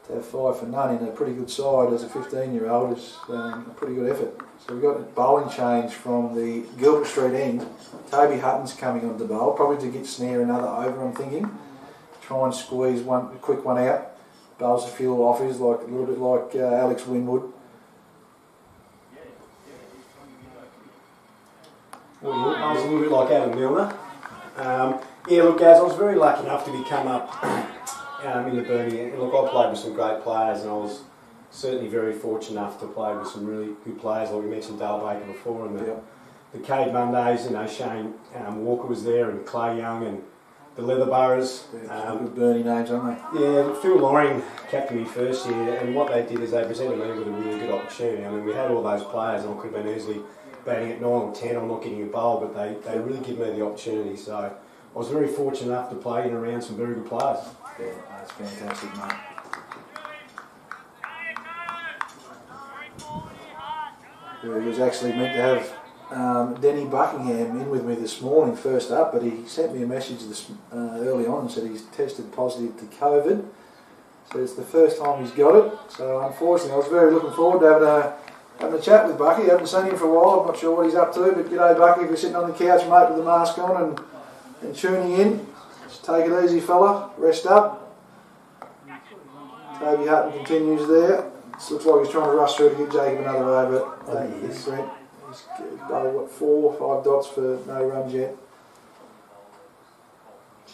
To have 5 for none in a pretty good side as a 15-year-old is a pretty good effort. So we've got a bowling change from the Gilbert Street end. Toby Hutton's coming on the bowl, probably to get Snare another over, I'm thinking. Try and squeeze a quick one out. Bowls a few offers, a little bit like Alex Winwood.
I was a little bit like Adam Milner. Look, guys, I was very lucky enough to become up in the Burnie. Look, I played with some great players, and I was certainly very fortunate enough to play with some really good players, like we mentioned Dale Baker before, and the Cade Mondays. Shane Walker was there, and Clay Young, and the Leatherburrows.
Good Burnie names, aren't they?
Yeah, Phil Loring captained me first year, and what they did is they presented me with a really good opportunity. I mean, we had all those players, and I could have been easily batting at 9 or 10 or not getting a bowl, but they really give me the opportunity. So I was very fortunate enough to play in and around some very good players.
Yeah, that's fantastic, mate. He was actually meant to have Denny Buckingham in with me this morning first up, but he sent me a message early on and said he's tested positive to COVID. So it's the first time he's got it. So unfortunately I was very looking forward to having a chat with Bucky. I haven't seen him for a while, I'm not sure what he's up to, but g'day Bucky, if you're sitting on the couch mate with the mask on and tuning in, just take it easy fella, rest up. Toby Hutton continues there. It looks like he's trying to rush through to get Jacob another over. He's got 4 or 5 dots for no runs yet.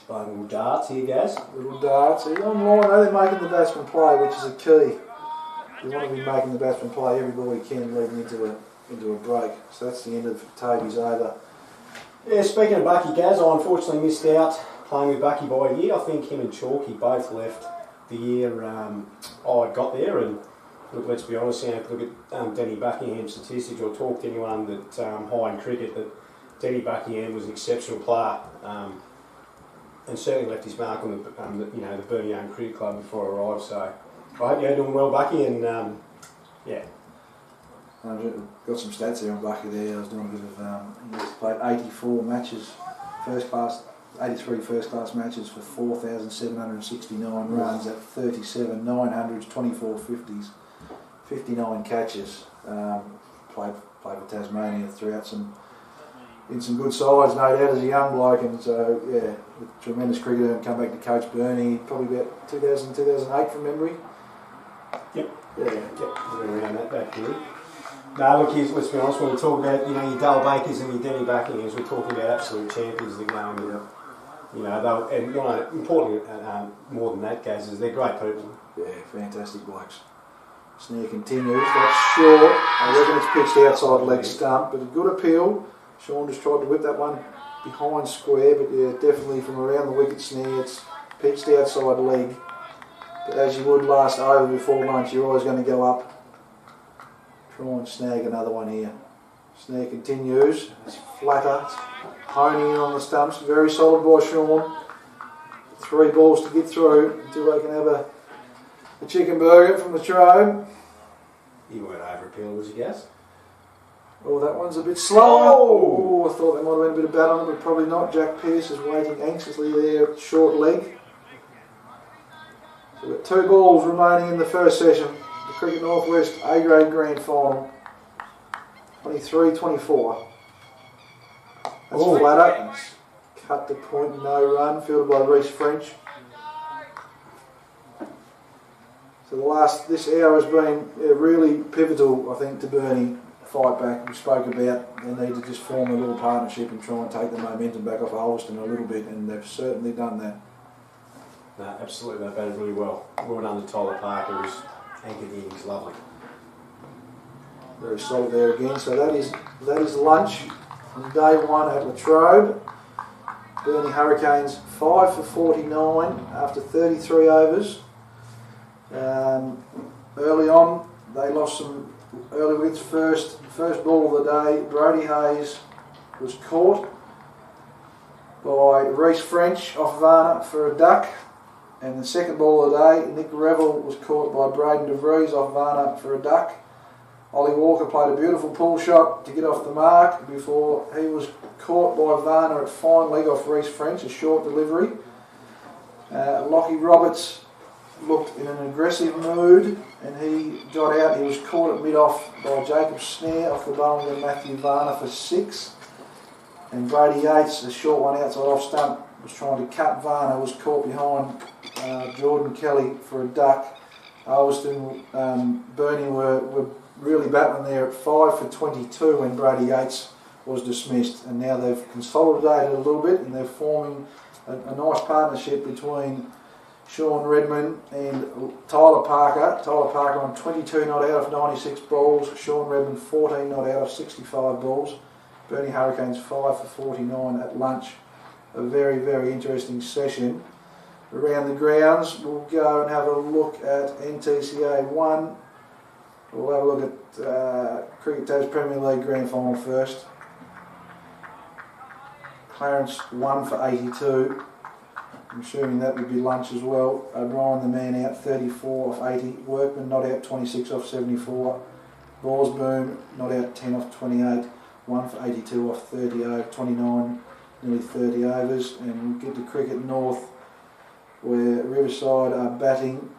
Little darts here, Gaz.
Little darts. He's on line though, they're making the batsman play, which is a key. You want to be making the batsman play every ball he can leading into a break. So that's the end of Toby's over.
Yeah, speaking of Bucky, Gaz, I unfortunately missed out playing with Bucky by a year. I think him and Chalky both left the year I got there, and look, let's be honest, you know, look at Denny Buckingham's statistics, or talk to anyone that high in cricket, that Denny Buckingham was an exceptional player, and certainly left his mark on the Burnie Cricket Club before I arrived. So I hope you're doing well, Bucky, and yeah.
I've got some stats here on Bucky there. I was doing a bit of, he's played 84 matches, 83 first class matches for 4,769 runs at 37 900s, 24 50s, 59 catches. Played for Tasmania throughout in some good sides, no doubt, as a young bloke, and so yeah, a tremendous cricketer, and come back to coach Burnie probably about 2008 from memory.
Yep. Around that period. No, look, let's be honest, when we talk about your Dale Bakers and your Denny Buckinghams, we're talking about absolute champions that go and importantly, more than that, Gaz, is they're great people.
Yeah, fantastic blokes. Snare continues, that's short. I reckon it's pitched outside leg stump, but a good appeal. Sean just tried to whip that one behind square, but yeah, definitely from around the wicket snare, it's pitched outside leg. But as you would last over before lunch, you're always going to go up. Try and snag another one here. Snare continues, it's flatter, it's honing in on the stumps, very solid by Sean. 3 balls to get through until they can have a chicken burger from the tray.
You weren't over appeal, was you, Gaz?
Oh, that one's a bit slower. Oh, I thought there might have been a bit of bat on it, but probably not. Jack Pearce is waiting anxiously there at short leg. So we've got 2 balls remaining in the first session. The Cricket Northwest A-grade Grand Final. 23-24. That's flatter. It's cut to point, no run. Fielded by Reece French. So this hour has been really pivotal, I think, to Burnie fight back. We spoke about they need to just form a little partnership and try and take the momentum back off Ulverstone a little bit, and they've certainly done that.
No, absolutely, they batted really well. Well done to Tyler Parker, who's anchored the innings, lovely.
Very solid there again. So that is lunch on day 1 at Latrobe. Burnie Hurricanes 5 for 49 after 33 overs. Early on, they lost some early wickets. First ball of the day, Brody Hayes was caught by Reece French off Varner for a duck, and the second ball of the day, Nick Revel was caught by Braden de Vries off Varner for a duck. Ollie Walker played a beautiful pull shot to get off the mark before he was caught by Varner at fine leg off Reece French, a short delivery. Lockie Roberts looked in an aggressive mood and he got out. He was caught at mid-off by Jacob Snare off the bowling of Matthew Varner for 6. And Brady Yates, a short one outside off stump, was trying to cut Varner, was caught behind Jordan Kelly for a duck. Ulverstone, Burnie were really battling there at 5 for 22 when Brady Yates was dismissed, and now they've consolidated a little bit and they're forming a nice partnership between Sean Redmond and Tyler Parker. Tyler Parker on 22 not out of 96 balls, Sean Redmond 14 not out of 65 balls. Burnie Hurricanes 5 for 49 at lunch. A very, very interesting session. Around the grounds, we'll go and have a look at NTCA 1. We'll have a look at Cricket Tabs Premier League Grand Final first. Clarence 1 for 82. I'm assuming that would be lunch as well. O'Brien, the man, out 34 off 80. Workman not out 26 off 74. Borsboom not out 10 off 28. 1 for 82 off 29, nearly 30 overs. And we get to cricket north, where Riverside are batting.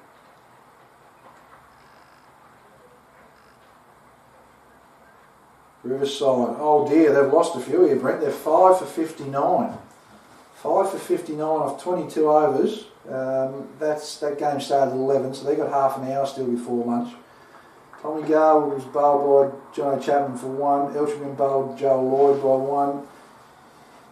Riverside, oh dear, they've lost a few here, Brent. They're 5 for 59. 5 for 59 off 22 overs. That game started at 11, so they got half an hour still before lunch. Tommy Garwood was bowled by Jono Chapman for 1. Eltringham bowled Joel Lloyd by 1.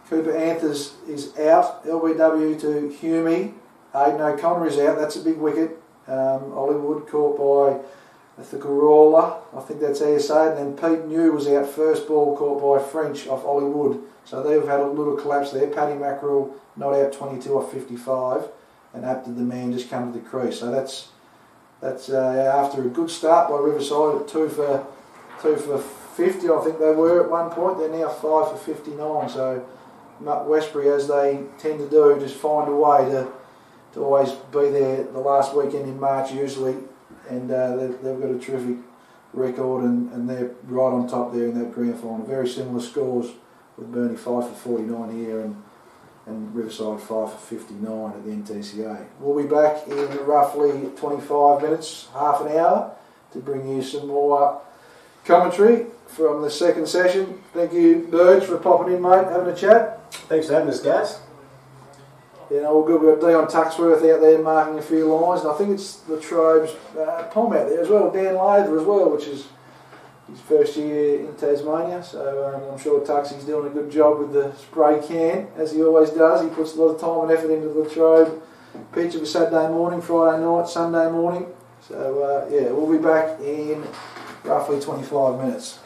Cooper Anthers is out. LBW to Humey. Aidan O'Connor is out. That's a big wicket. Hollywood caught by Thakarola. I think that's how you say it. And then Pete New was out. First ball caught by French off Hollywood. So they've had a little collapse there. Paddy Mackerel not out 22 off 55. And Apted the man just come to the crease. So that's after a good start by Riverside at 2 for 50, I think they were at one point. They're now 5 for 59. So Westbury, as they tend to do, just find a way to always be there the last weekend in March usually, and they've got a terrific record, and they're right on top there in that grand final. Very similar scores with Burnie 5 for 49 here and Riverside 5 for 59 at the NTCA. We'll be back in roughly 25 minutes, half an hour, to bring you some more commentary from the second session. Thank you, Burge, for popping in, mate, having a chat.
Thanks for having us, guys.
Yeah, no, all good. We've got Dion Tuxworth out there marking a few lines, and I think it's Latrobe's Pom out there as well, Dan Lather as well, which is his first year in Tasmania, so I'm sure Tuxie's doing a good job with the spray can, as he always does. He puts a lot of time and effort into the Latrobe pitch of a Saturday morning, Friday night, Sunday morning. So yeah, we'll be back in roughly 25 minutes.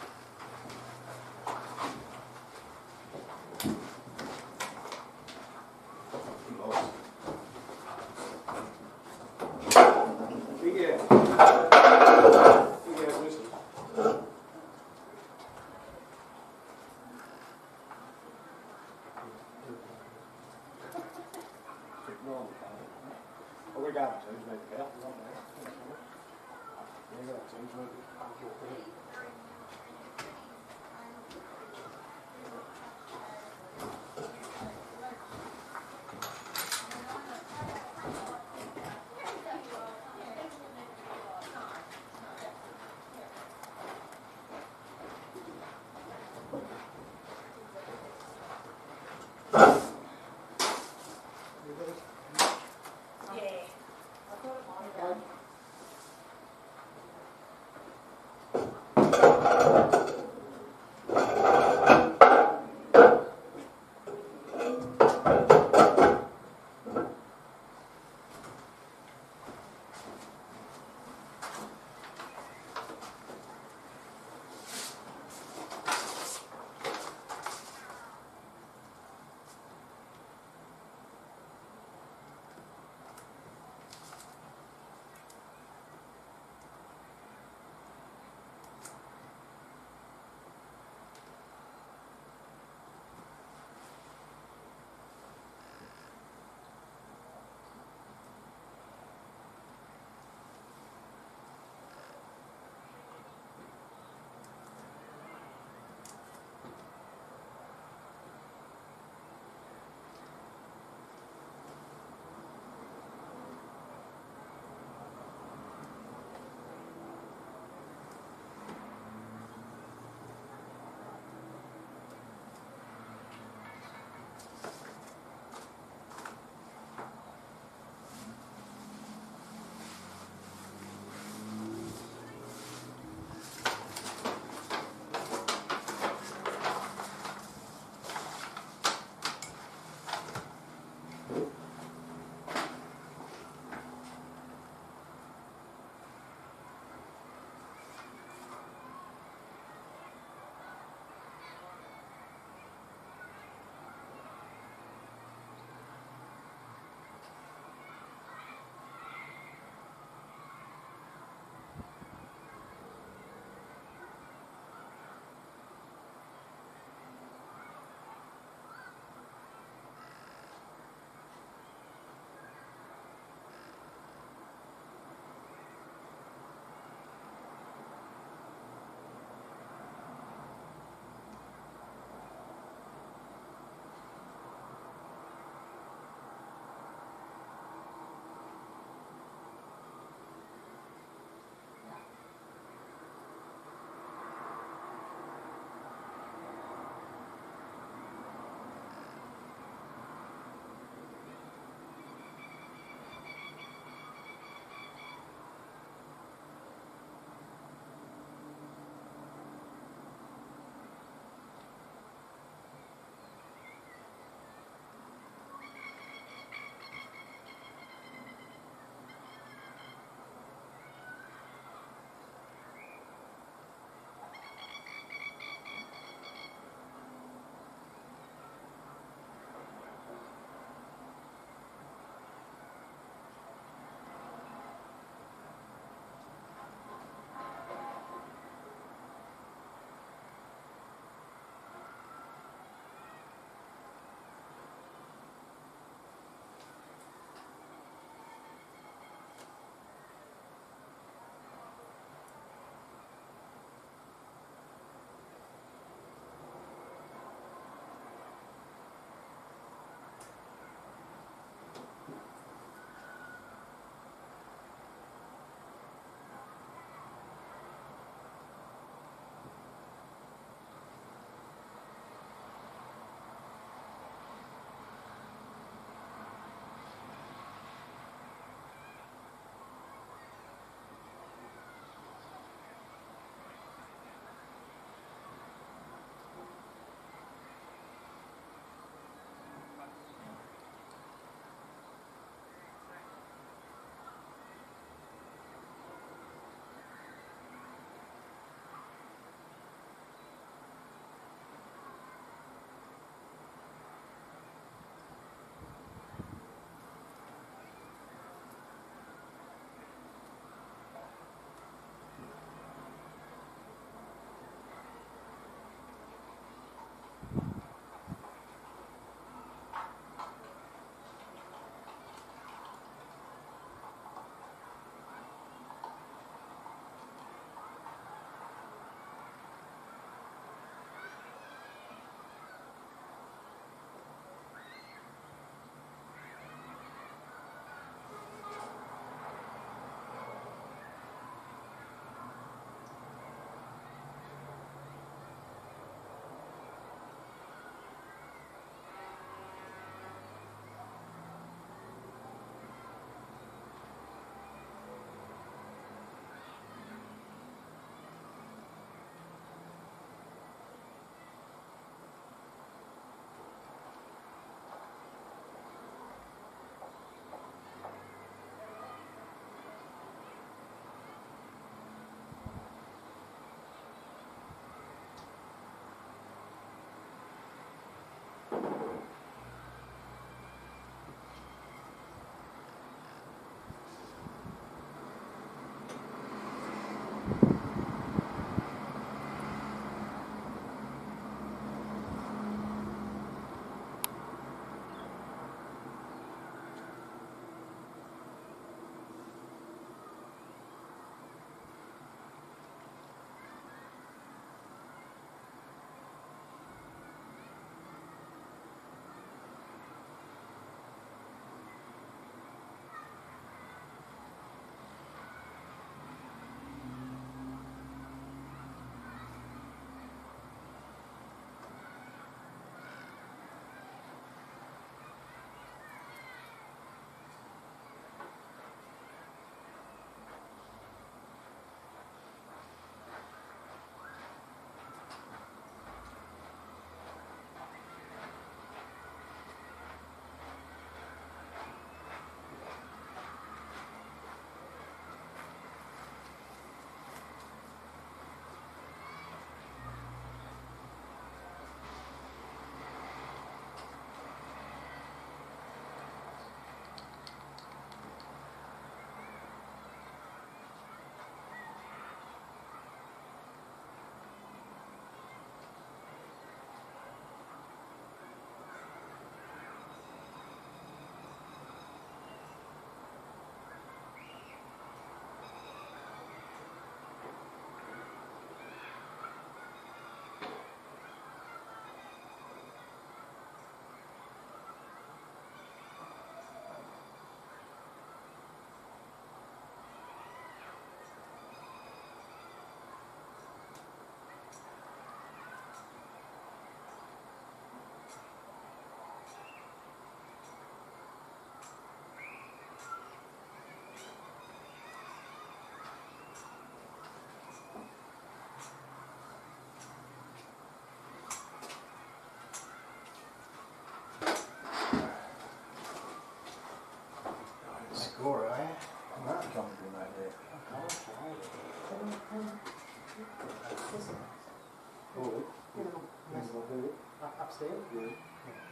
upstairs?
Yeah.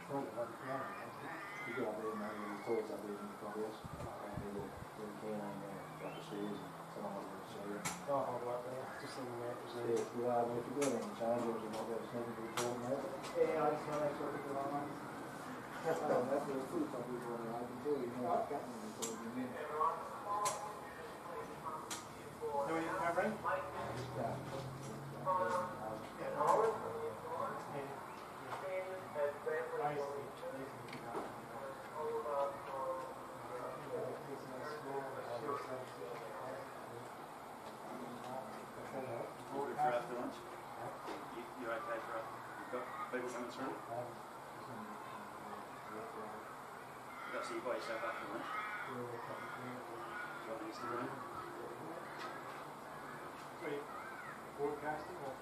Front of one piano.
You go up there, mate, and the toilets up there in the clubhouse. There's a can on there, up the stairs, and someone will show you.
Oh, hold up there. Just in the mattress.
Yeah, you are, but if you've got any change orders, you might be able to sneak into the toilet, mate.
Yeah, I just want to make sure I put the right ones.
Oh, that's a full copy of what I can tell you. You know, I've got them in the toilet in there.
Do we have a ring?
Order for after lunch? You're okay for after? You've got people coming through? That's you by yourself after lunch? Got any still around?
Broadcasting or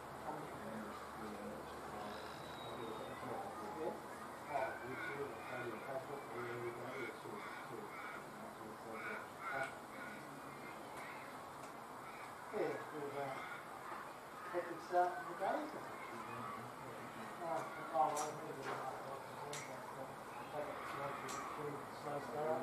hectic start to the day. Slow start.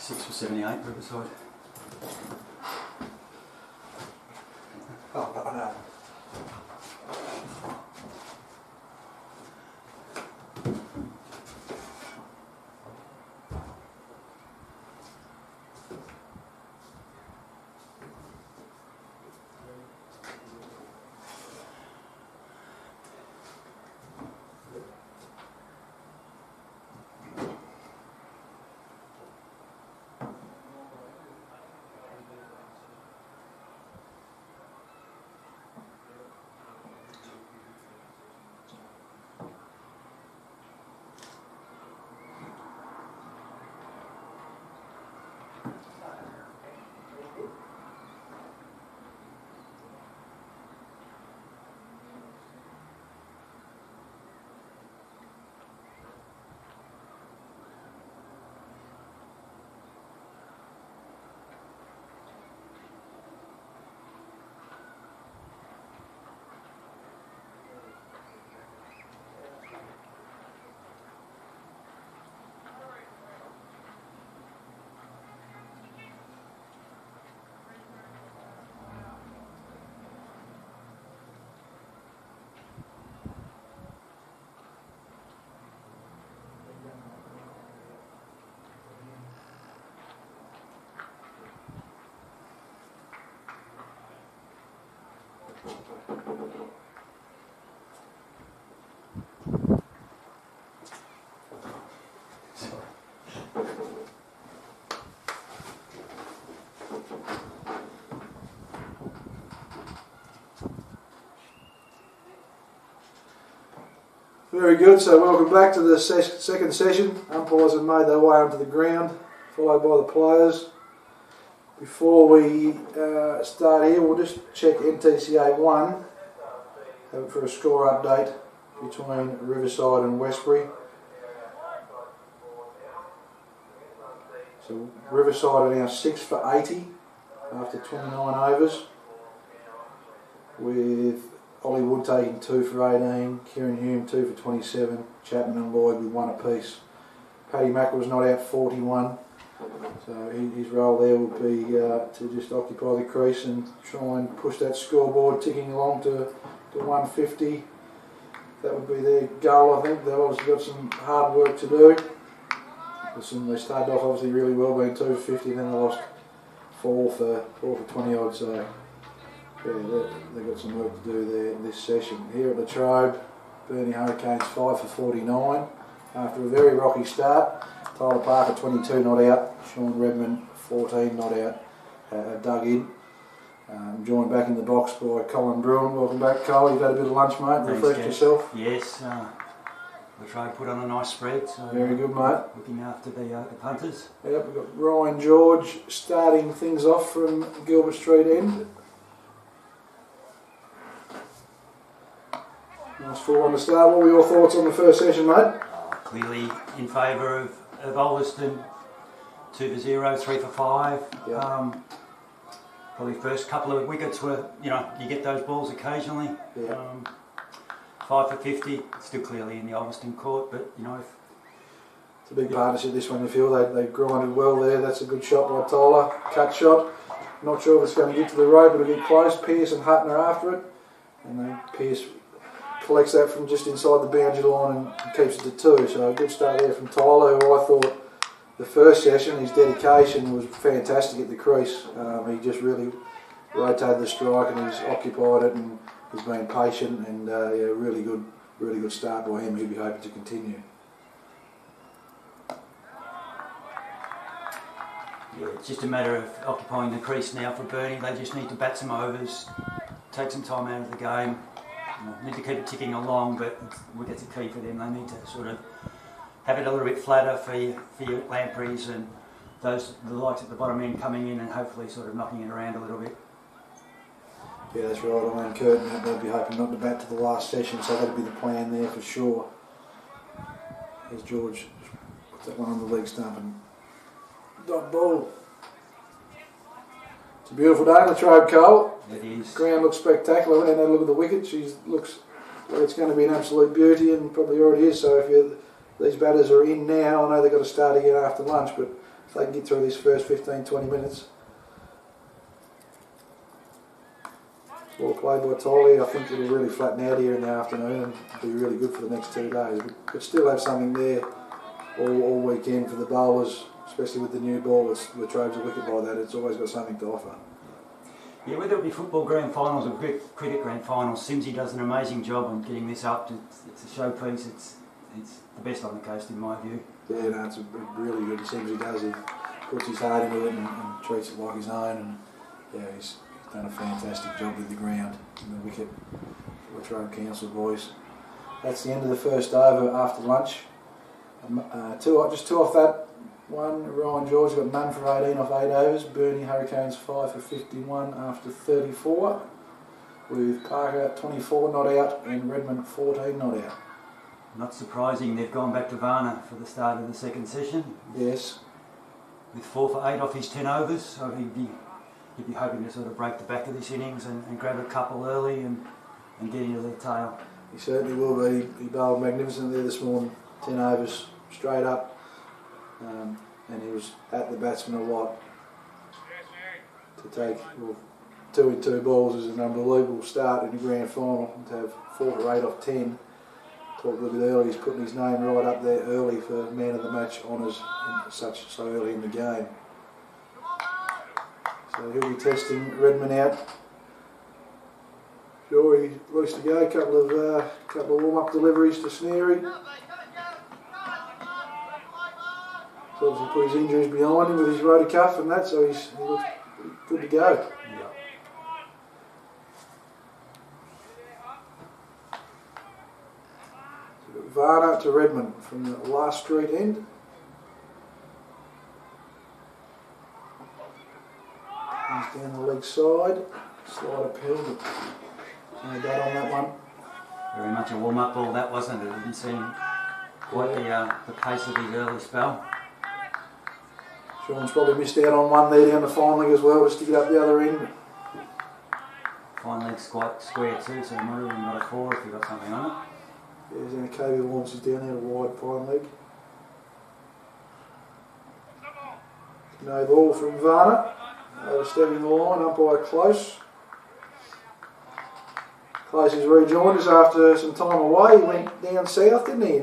6 for 78, Riverside.
Oh, no. Very good, so welcome back to the second session. Umpires have made their way onto the ground, followed by the players. Before we start here, we'll just check NTCA 1, have it for a score update between Riverside and Westbury. So Riverside are now 6 for 80 after 29 overs, with Ollie Wood taking 2 for 18, Kieran Hume 2 for 27, Chapman and Lloyd with 1 apiece. Paddy Mackerel's not out 41, so his role there will be to just occupy the crease and try and push that scoreboard ticking along to 150. That would be their goal, I think. They've obviously got some hard work to do. They started off obviously really well, being 2 for 50, and then they lost 4 for 20 odd, so yeah, they've got some work to do there in this session. Here at Latrobe, Burnie Hurricanes 5 for 49 after a very rocky start. Tyler Parker 22 not out, Sean Redmond 14 not out, dug in. Joined back in the box by Colin Bruin. Welcome back, Cole. You've had a bit of lunch, mate. Refreshed yourself.
Yes, Latrobe put on a nice spread. So
very good, mate.
Looking after the punters.
Yep, we've got Ryan George starting things off from Gilbert Street end. Nice 4 on the start. What were your thoughts on the first session, mate?
Clearly in favour of Ulverstone. 2 for 0, 3 for 5.
Yep.
Probably first couple of wickets were, you get those balls occasionally.
Yeah.
5 for 50, still clearly in the Ulverstone court, but
it's a big partnership this one, you feel. They grinded well there. That's a good shot by Tyler, cut shot. Not sure if it's going to get to the rope, but it'll get close. Pearce and Hutton are after it, and then Pearce collects that from just inside the boundary line and keeps it to 2. So a good start there from Tyler, who I thought the first session, his dedication was fantastic at the crease. He just really rotated the strike and he's occupied it, and he's been patient, and yeah, really good start by him. He'll be hoping to continue.
Yeah, it's just a matter of occupying the crease now for Burnie. They just need to bat some overs, take some time out of the game. Need to keep it ticking along, but wickets are key for them. They need to sort of have it a little bit flatter for your lampreys and the likes at the bottom end coming in and hopefully sort of knocking it around a little bit.
Yeah, that's right. I mean, Curtin, they'll be hoping not to bat to the last session, so that'll be the plan there for sure. There's George, puts that one on the leg stump and dot ball. It's a beautiful day in Latrobe, Cole.
It is.
Ground looks spectacular. I went and had a look at the wicket. She looks like it's going to be an absolute beauty, and probably already is. So if these batters are in now, I know they've got to start again after lunch, but if they can get through this first 15-20 minutes. Well played by Tylee. I think it'll really flatten out here in the afternoon and be really good for the next 2 days. But still have something there all weekend for the bowlers, especially with the new ball. Latrobe's a wicket like that. It's always got something to offer.
Yeah, whether it be football grand finals or cricket grand finals, Simsy does an amazing job on getting this up. It's a showpiece. It's the best on the coast in my view.
Yeah, no, it's really good. Simsy does. He puts his heart into it and treats it like his own. And yeah, he's done a fantastic job with the ground and the wicket. Latrobe Council boys. That's the end of the first over after lunch. Just two off that one. Ryan George got none for 18 off 8 overs. Burnie Hurricanes 5 for 51 after 34. With Parker 24 not out and Redmond 14 not out.
Not surprising, they've gone back to Varna for the start of the second session.
Yes.
With 4 for 8 off his 10 overs, so he'd be hoping to sort of break the back of this innings and grab a couple early and get into the tail.
He certainly will be. He bowled magnificent there this morning, 10 overs straight up, and he was at the batsman a lot. To take 2 in 2 balls is an unbelievable start in the grand final, and to have 4 for 8 off 10. Talked a little bit earlier, he's putting his name right up there early for man of the match honours so early in the game. So he'll be testing Redmond out. Sure, he's loose to go. Couple of warm-up deliveries to Sneary. So obviously put his injuries behind him with his rotor cuff and that, so he looks good to go.
Yeah.
Varna to Redmond from the last street end. He's down the leg side. Slide uphill, but no date on that one.
Very much a warm-up ball that, wasn't it? It didn't seem quite the pace of his early spell.
Sean's probably missed out on one there down the fine leg as well, just to get up the other end.
Fine leg's quite square too, so he might have even got a 4 if he got something on it.
There's an KB launches down there, a wide fine leg. No ball from Varna. Overstepping the line, umpire close. Close has rejoined us after some time away. He went down south, didn't he?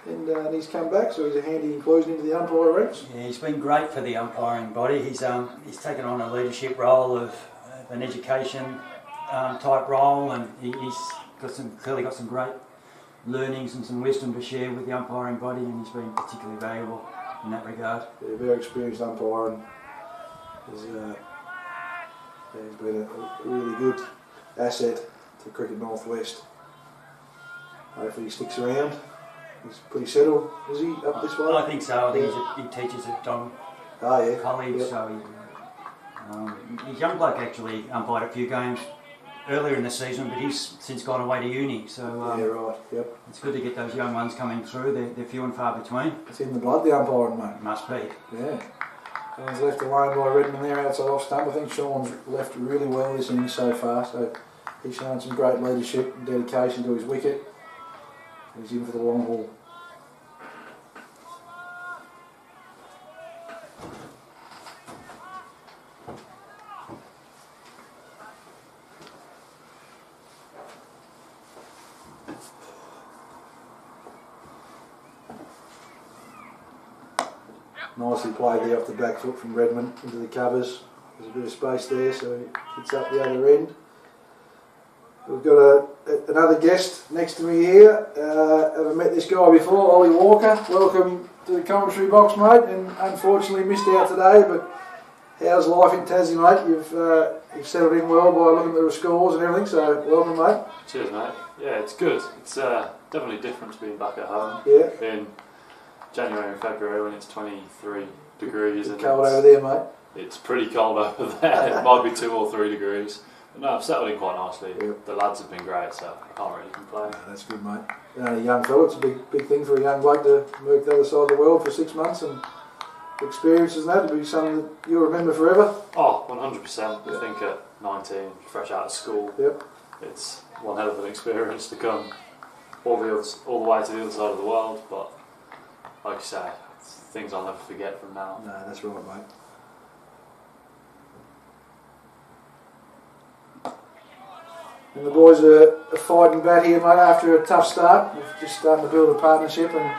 And he's come back, so he's a handy inclusion into the umpire ranks.
Yeah, he's been great for the umpiring body. He's taken on a leadership role of an education type role, and he's clearly got some great learnings and some wisdom to share with the umpiring body, and he's been particularly valuable in that regard.
Yeah, very experienced umpire, and he's been a really good asset to Cricket Northwest. Hopefully he sticks around. He's pretty settled, is he, up this way?
I think so. I think he teaches at College,
Yep.
so he's a young bloke actually umpired a few games earlier in the season, but he's since gone away to uni, so
Yeah, right, yep.
it's good to get those young ones coming through. They're few and far between.
It's in the blood, the umpiring, mate.
Must be.
Yeah. Sean's left alone by Redmond there outside off stump. I think Sean's left really well this inning so far, so he's shown some great leadership and dedication to his wicket. He's in for the long haul. Nicely played there off the back foot from Redmond into the covers. There's a bit of space there, so he hits up the other end. We've got another guest next to me here. Haven't met this guy before, Ollie Walker. Welcome to the commentary box, mate. And unfortunately missed out today, but how's life in Tassie, mate? You've settled in well by looking at the scores and everything, so welcome, mate.
Cheers, mate. Yeah, it's good. It's definitely different to being back at home.
Yeah.
In January and February when it's 23 degrees.
It's cold over there, mate.
It's pretty cold over there. It might be 2 or 3 degrees. But no, I've settled in quite nicely.
Yep.
The lads have been great, so I can't really complain.
Yeah, that's good, mate. A young fella, it's a big thing for a young bloke to move to the other side of the world for 6 months, and experiences and that to be something that you'll remember forever.
Oh, 100%. I think at 19, fresh out of school, it's one hell of an experience to come all the way to the other side of the world. But like you say, things I'll never forget from now.
No, that's right, mate. And the boys are fighting back here, mate, after a tough start. We're just starting to build a partnership, and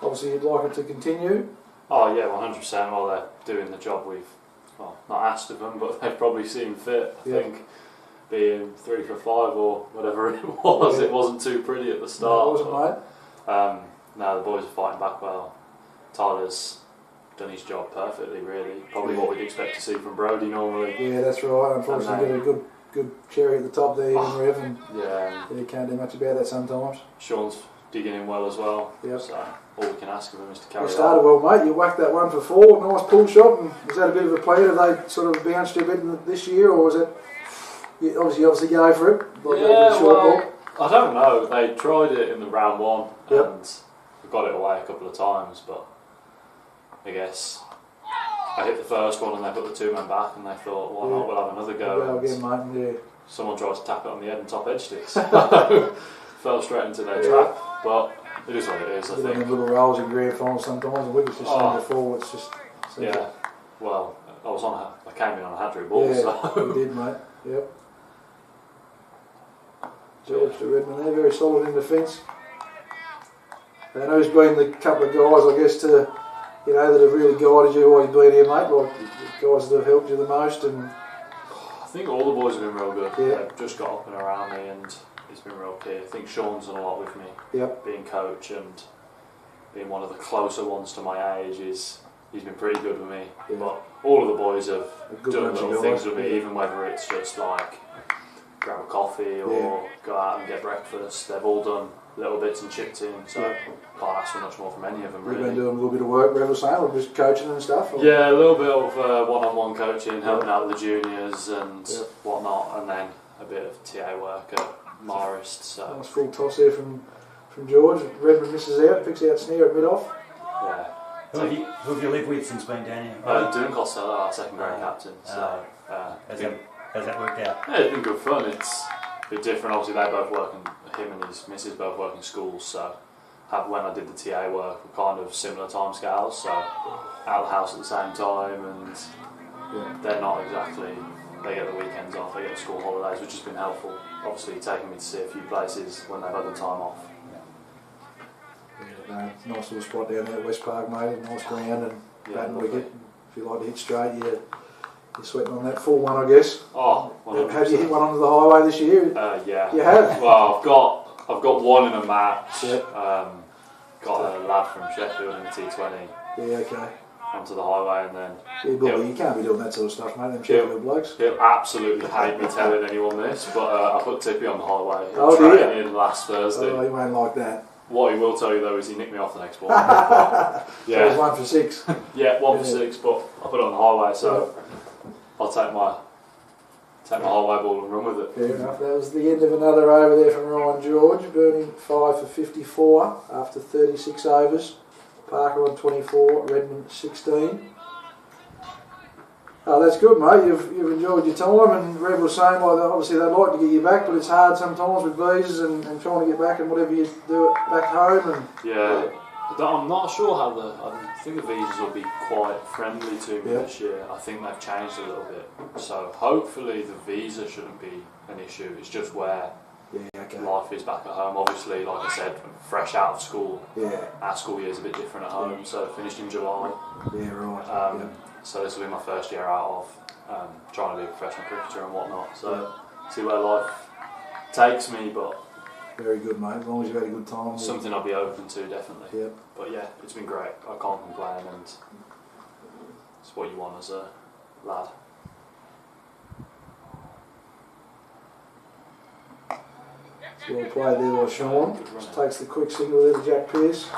obviously you'd like it to continue.
Oh yeah, 100%. Well, they're doing the job we've not asked of them, but they've probably seen fit. I think being 3 for 5 or whatever it was, it wasn't too pretty at the start.
No, it wasn't, mate.
No, the boys are fighting back well. Tyler's done his job perfectly, really. Probably what we'd expect to see from Brodie normally.
Yeah, that's right. Unfortunately, get a good cherry at the top there, Rev, and you can't do much about that sometimes.
Sean's digging in well as well.
Yep.
So all we can ask of him is to carry
You started well, mate. You whacked that 1 for 4. Nice pull shot. And was that a bit of a play? Have they sort of bounced you a bit this year, or was it? You obviously go for it. Like
yeah, well, I don't know. They tried it in the round 1 and we got it away a couple of times, but I guess I hit the first one and they put the 2 men back and they thought, why not? We'll have another go.
Again, mate. Yeah.
Someone tried to tap it on the head and top edged it, so fell straight into their trap. But it is what it is. I think.
Little rolls in grand finals sometimes. The wickets just seem to fall. It's just.
Yeah. Well, I came in on a hat-trick ball.
Yeah,
so.
you did, mate. Yep. George to Redmond there, very solid in defence. And who's been the couple of guys, I guess, that have really guided you while you've been here, mate? Like the guys that have helped you the most, and
I think all the boys have been real good.
Yeah.
They've just got up and around me, and it's been real key. I think Sean's done a lot with me.
Yep.
Being coach and being one of the closer ones to my age he's been pretty good with me.
Yeah.
But all of the boys have done
bunch of
little
guys,
things with me, even whether it's just like grab a coffee or go out and get breakfast. They've all done little bits and chipped in, so can't ask for much more from any of them,
you've
really.
been doing a little bit of work, Rebel saying, or just coaching and stuff? Or?
Yeah, a little bit of one-on-one coaching, helping out with the juniors and whatnot, and then a bit of TA work at Marist. So
Nice full toss there from George. Redmond misses out, picks out Sneer at mid-off.
yeah.
Who have you lived with since being down here?
Doing Costello, our second grade captain. So
How's that worked out?
yeah, it's been good fun. It's a bit different. Obviously, they both work, him and his missus both work in schools. So when I did the TA work, we're kind of similar time scales. So out of the house at the same time, and they're not exactly. They get the weekends off, they get the school holidays, which has been helpful. Obviously, taking me to see a few places when they've had the time off.
Yeah, nice little spot down there at West Park, mate. Nice ground and batting wicket. If you like to hit straight, you're sweating on that full one, I guess.
Oh, 100%.
Have you hit one onto the highway this year?
Yeah.
You have?
Well, I've got one in a match.
Yep.
Got a lad from Sheffield in the T20
Yeah, okay.
onto the highway, and then
You can't be doing that sort of stuff, mate. Them Sheffield blokes.
he'll absolutely hate me telling anyone this, but I put Tippy on the highway
Oh,
in last Thursday.
Oh, you won't like that.
What he will tell you though is he nicked me off the next ball.
So it was
Yeah,
1 for 6.
yeah, 1 for 6, but I put it on the highway, so I'll take my highway ball and run with it.
Fair enough. That was the end of another over there from Ryan George. Burnie 5 for 54 after 36 overs. Parker on 24, Redmond 16. Oh, that's good, mate. You've enjoyed your time, and Rev was saying, like, obviously they'd like to get you back, but it's hard sometimes with visas and trying to get back and whatever you do back home. And
Yeah, I'm not sure how I think the visas will be quite friendly to me this year. I think they've changed a little bit, so hopefully the visa shouldn't be an issue. It's just where life is back at home. Obviously, like I said, fresh out of school.
Yeah.
Our school year is a bit different at home, so finished in July.
Yeah, right.
So this will be my first year out of trying to be a professional cricketer and whatnot. So see where life takes me, but
Very good, mate. As long as you've had a good time.
something I'll be open to, definitely.
Yep.
But yeah, it's been great. I can't complain, and it's what you want as a lad.
Well played there by Sean. Just takes the quick single there to Jack Pearce.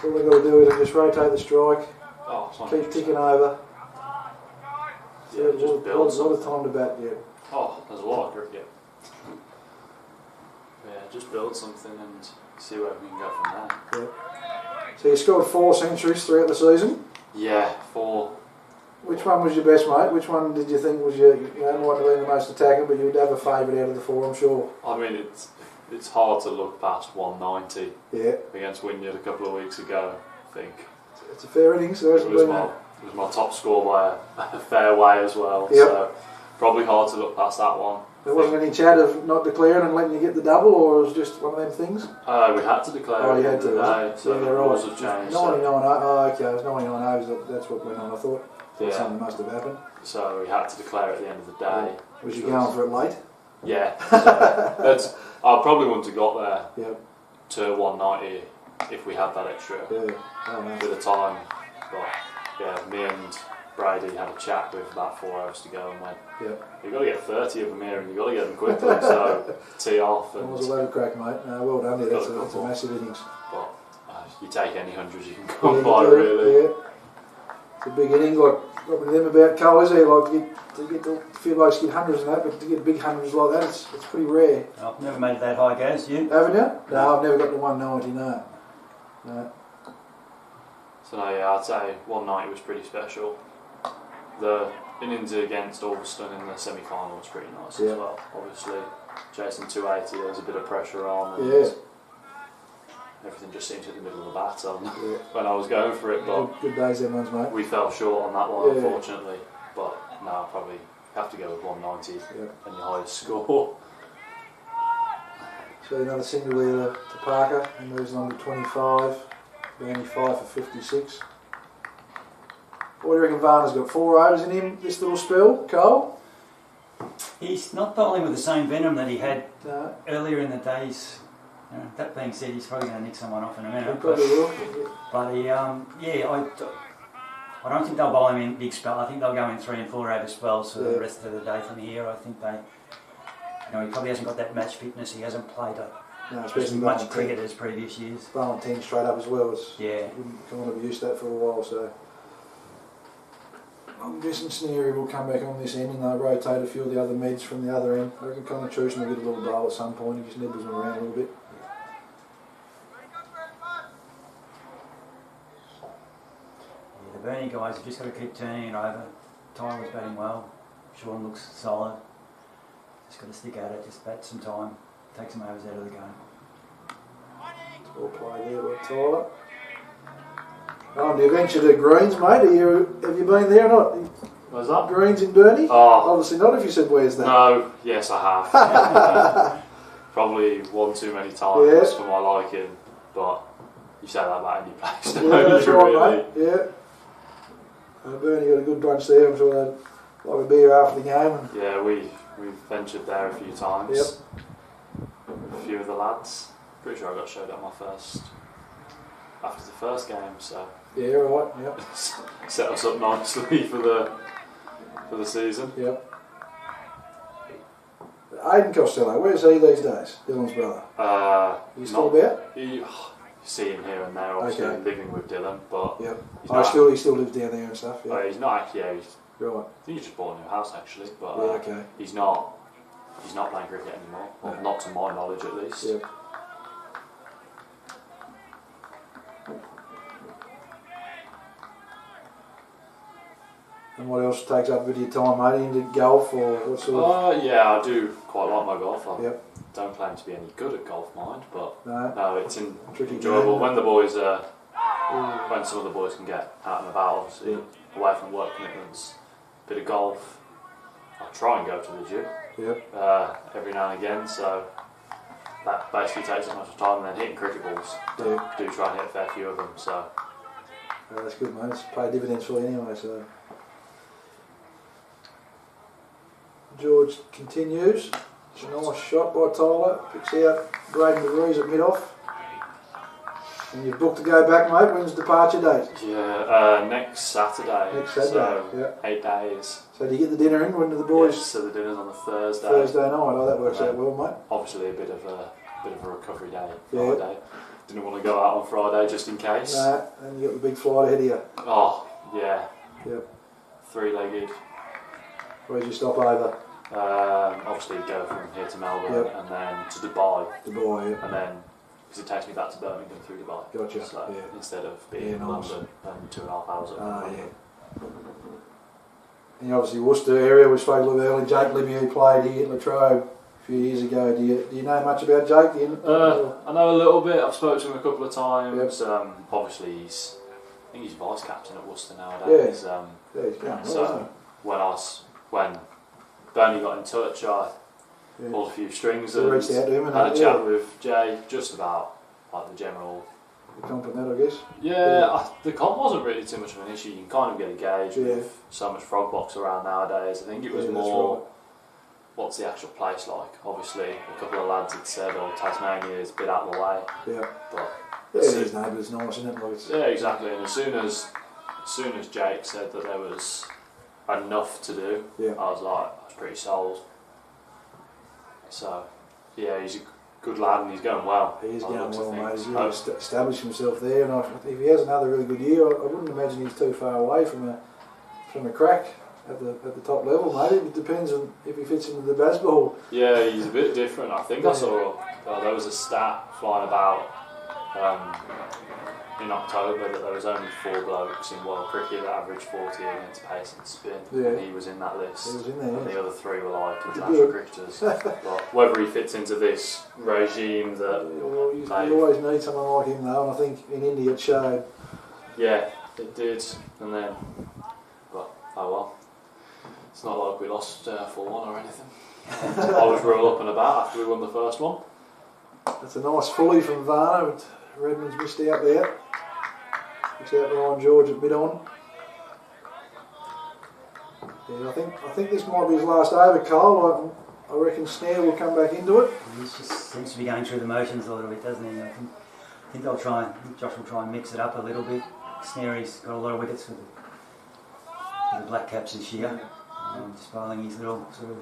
All they've got to do is just rotate the strike, keep ticking over.
Yeah, just build
a lot of time to bat yet.
Oh, there's a lot of cricket. Yeah, just build something and see where we can go from there.
Yeah. So you scored 4 centuries throughout the season.
Yeah, 4.
Which one was your best, mate? Which one did you think was your, might have been the most attacking, but you'd have a favourite out of the 4, I'm sure.
I mean, it's hard to look past 190
Yeah.
against Wynyard a couple of weeks ago. I think.
It's a fair innings. There hasn't been a...
It was my top score by a fair way as well.
Yep.
So probably hard to look past that one.
There wasn't any chat of not declaring and letting you get the double, or it was just one of them things?
We had to declare
Oh,
at
you
the
had
end of
to,
the
was
day, so the rules have changed.
99
So,
okay, it was 99 overs, that's what went on, I thought.
yeah.
Something must have happened.
So we had to declare at the end of the day.
Was you going for it late?
Yeah. So I probably wouldn't have got there
Yep.
to 190 if we had that extra
Yeah. Oh, no.
bit of time. But yeah, me and Brady had a chat with about 4 hours to go and went,
Yep.
you've got to get 30 of them here and you've got to get them quickly, so tee off.
It
And,
was a load of crack, mate. Well done, yeah, that's a
Couple.
massive innings.
but you take any hundreds you can
Yeah,
come
you
by,
do,
really.
Yeah. It's a big inning, like not with them about Cole, is there? Like to get the few blokes get hundreds and that, but to get big hundreds like that, it's pretty rare.
I've never made it that high, Gaz. You?
Haven't you? No, I've never got to 190, no. No.
So no, yeah, I'd say 190 was pretty special. The innings against Ulverstone in the semi-final was pretty nice
Yeah.
as well. Obviously, chasing 280, there was a bit of pressure on, and
Yeah.
everything just seemed to hit the middle of the bat on
Yeah.
when I was going for it. But
Good days, them ones, mate.
we fell short on that one,
Yeah.
unfortunately. But no, I'll probably have to go with 190
Yeah.
and your highest score.
So another single there to Parker, and moves on to 25. Burnie 5 for 56. What do you reckon Varner's got? 4 overs in him this little spell, Cole?
He's not bowling with the same venom that he had
No,
earlier in the days. That being said, he's probably going to nick someone off in a
he
minute.
probably will.
But he, I don't think they'll bowl him in big spell. I think they'll go in 3 and 4 over spells for
Yeah.
the rest of the day from here. I think they, he probably hasn't got that match fitness. He hasn't played
No,
as
especially
much
bowling
cricket as previous years.
10, bowling 10 straight up as well. It's,
Yeah.
wouldn't kind of use that for a while, so. I'm guessing Sneary will come back on this end and they'll rotate a few of the other meds from the other end. I reckon Constitution will get a little bowl at some point. He just nibbles them around a little bit.
Yeah, the Burnie guys have just got to keep turning it over. Tyler's batting well. Sean looks solid. Just got to stick at it. Just bat some time. Take some overs out of the game.
Well played there by Tyler. On the adventure to Greens, mate. Have you been there or not?
Was that?
Greens in Burnie?
Oh,
Obviously not if you said where's that.
no, yes I have. Probably one too many times
Yeah.
for my liking, but you say that about any place.
Yeah, that's
really.
right, mate. Yeah. Burnie got a good bunch there. I'm sure they'd like a beer after the game. And
Yeah, we've ventured there a few times.
Yep.
A few of the lads. Pretty sure I got showed up after the first game, so
yeah, right. Yep.
set us up nicely for the season.
Yep. Aidan Costello, where's he these days? Dylan's brother. You still
not-
about?
You see him here and there, obviously
Okay.
living with Dylan, but
Yep.
he's
Oh,
not,
he still lives down there and stuff. Yeah.
he's not actually. Yeah,
Right.
I think he just bought a new house actually, but
Yeah. Okay.
he's not playing cricket anymore. Well, not to my knowledge at least.
Yep. And what else takes up with your time, mate? Into golf or what sort of?
Yeah, I do quite like my golf. I
Yep.
don't claim to be any good at golf, mind, but
No.
no, it's
Tricky
enjoyable
game.
when the boys when some of the boys can get out and about, obviously
Yeah.
away from work commitments. Bit of golf. I try and go to the gym
Yep.
every now and again, so that basically takes as much time. And then hitting cricket balls,
Yeah.
do try and hit a fair few of them. So
That's good, mate. It's paid dividends for you anyway. So. George continues. It's a nice shot by Tyler. Picks out Braden DeVries at mid-off. And you've booked to go back, mate. When's departure date?
yeah, next Saturday.
Next Saturday,
So
yeah.
8 days.
So do you get the dinner in? When do the boys?
Yes, so the dinner's on the Thursday.
Thursday night. Oh, that works out well, mate.
Obviously a bit of a recovery day.
Yeah.
Friday. Didn't want to go out on Friday just in case.
No, and you got the big flight ahead of you.
Oh yeah.
Yep.
3-legged.
Where's your stop over?
Obviously go from here to Melbourne
Yep.
and then to Dubai,
Dubai, yeah.
and then because it takes me back to Birmingham through Dubai.
Gotcha,
So
yeah.
instead of being
Yeah,
in
nice.
London and 2.5 hours up.
Ah, yeah. And you obviously Worcester area, we spoke a little earlier. Jake Libby, who played here at Latrobe a few years ago. Do you know much about Jake?
I know a little bit. I've spoken to him a couple of times. Obviously, he's think he's vice captain at Worcester nowadays.
Yeah, he's going well,
So
isn't
when Burnie got in touch, I
he? Yeah.
pulled a few strings
So
and
reached out to him and
had a
that,
chat with Jay just about like the general.
The comp and that, I guess.
The comp wasn't really too much of an issue. You can kind of get a gauge
Yeah.
with so much frog box around nowadays. I think it was
Yeah, that's
more
right.
what's the actual place like. Obviously, a couple of lads had said, "Oh, Tasmania is a bit out of the way."
Yeah.
But
Yeah, it is, no, but it's nice, isn't it? Like it's,
yeah, exactly. And as soon as Jake said that there was enough to do,
Yeah.
I was pretty sold. So yeah, he's a good lad and he's going well.
he is
by the
going
looks of
well, mate.
things.
He's really established himself there, and if he has another really good year, I wouldn't imagine he's too far away from a crack at the top level. Maybe it depends on if he fits into the baseball.
Yeah, he's a bit different. I think I
Yeah.
saw there was a stat flying about in October that there was only 4 blokes in world cricket that averaged 40 against pace and spin,
Yeah.
and he was in that list.
He was in there.
And
Yeah.
the other 3 were like international
Good.
cricketers. But whether he fits into this regime that,
Well, you always need someone like him though, and I think in India it showed.
yeah, it did. And then, but oh well. It's not like we lost 4-1 or anything. I was real up and about after we won the first one.
That's a nice fully from Varna, but Redmond's missed out there. Missed out Ryan George at mid-on. Yeah, I think this might be his last over, Cole. I reckon Snare will come back into it.
He just seems to be going through the motions a little bit, doesn't he? I think Josh will try and mix it up a little bit. Snary's got a lot of wickets for the Black Caps this year. Just bowling his little sort of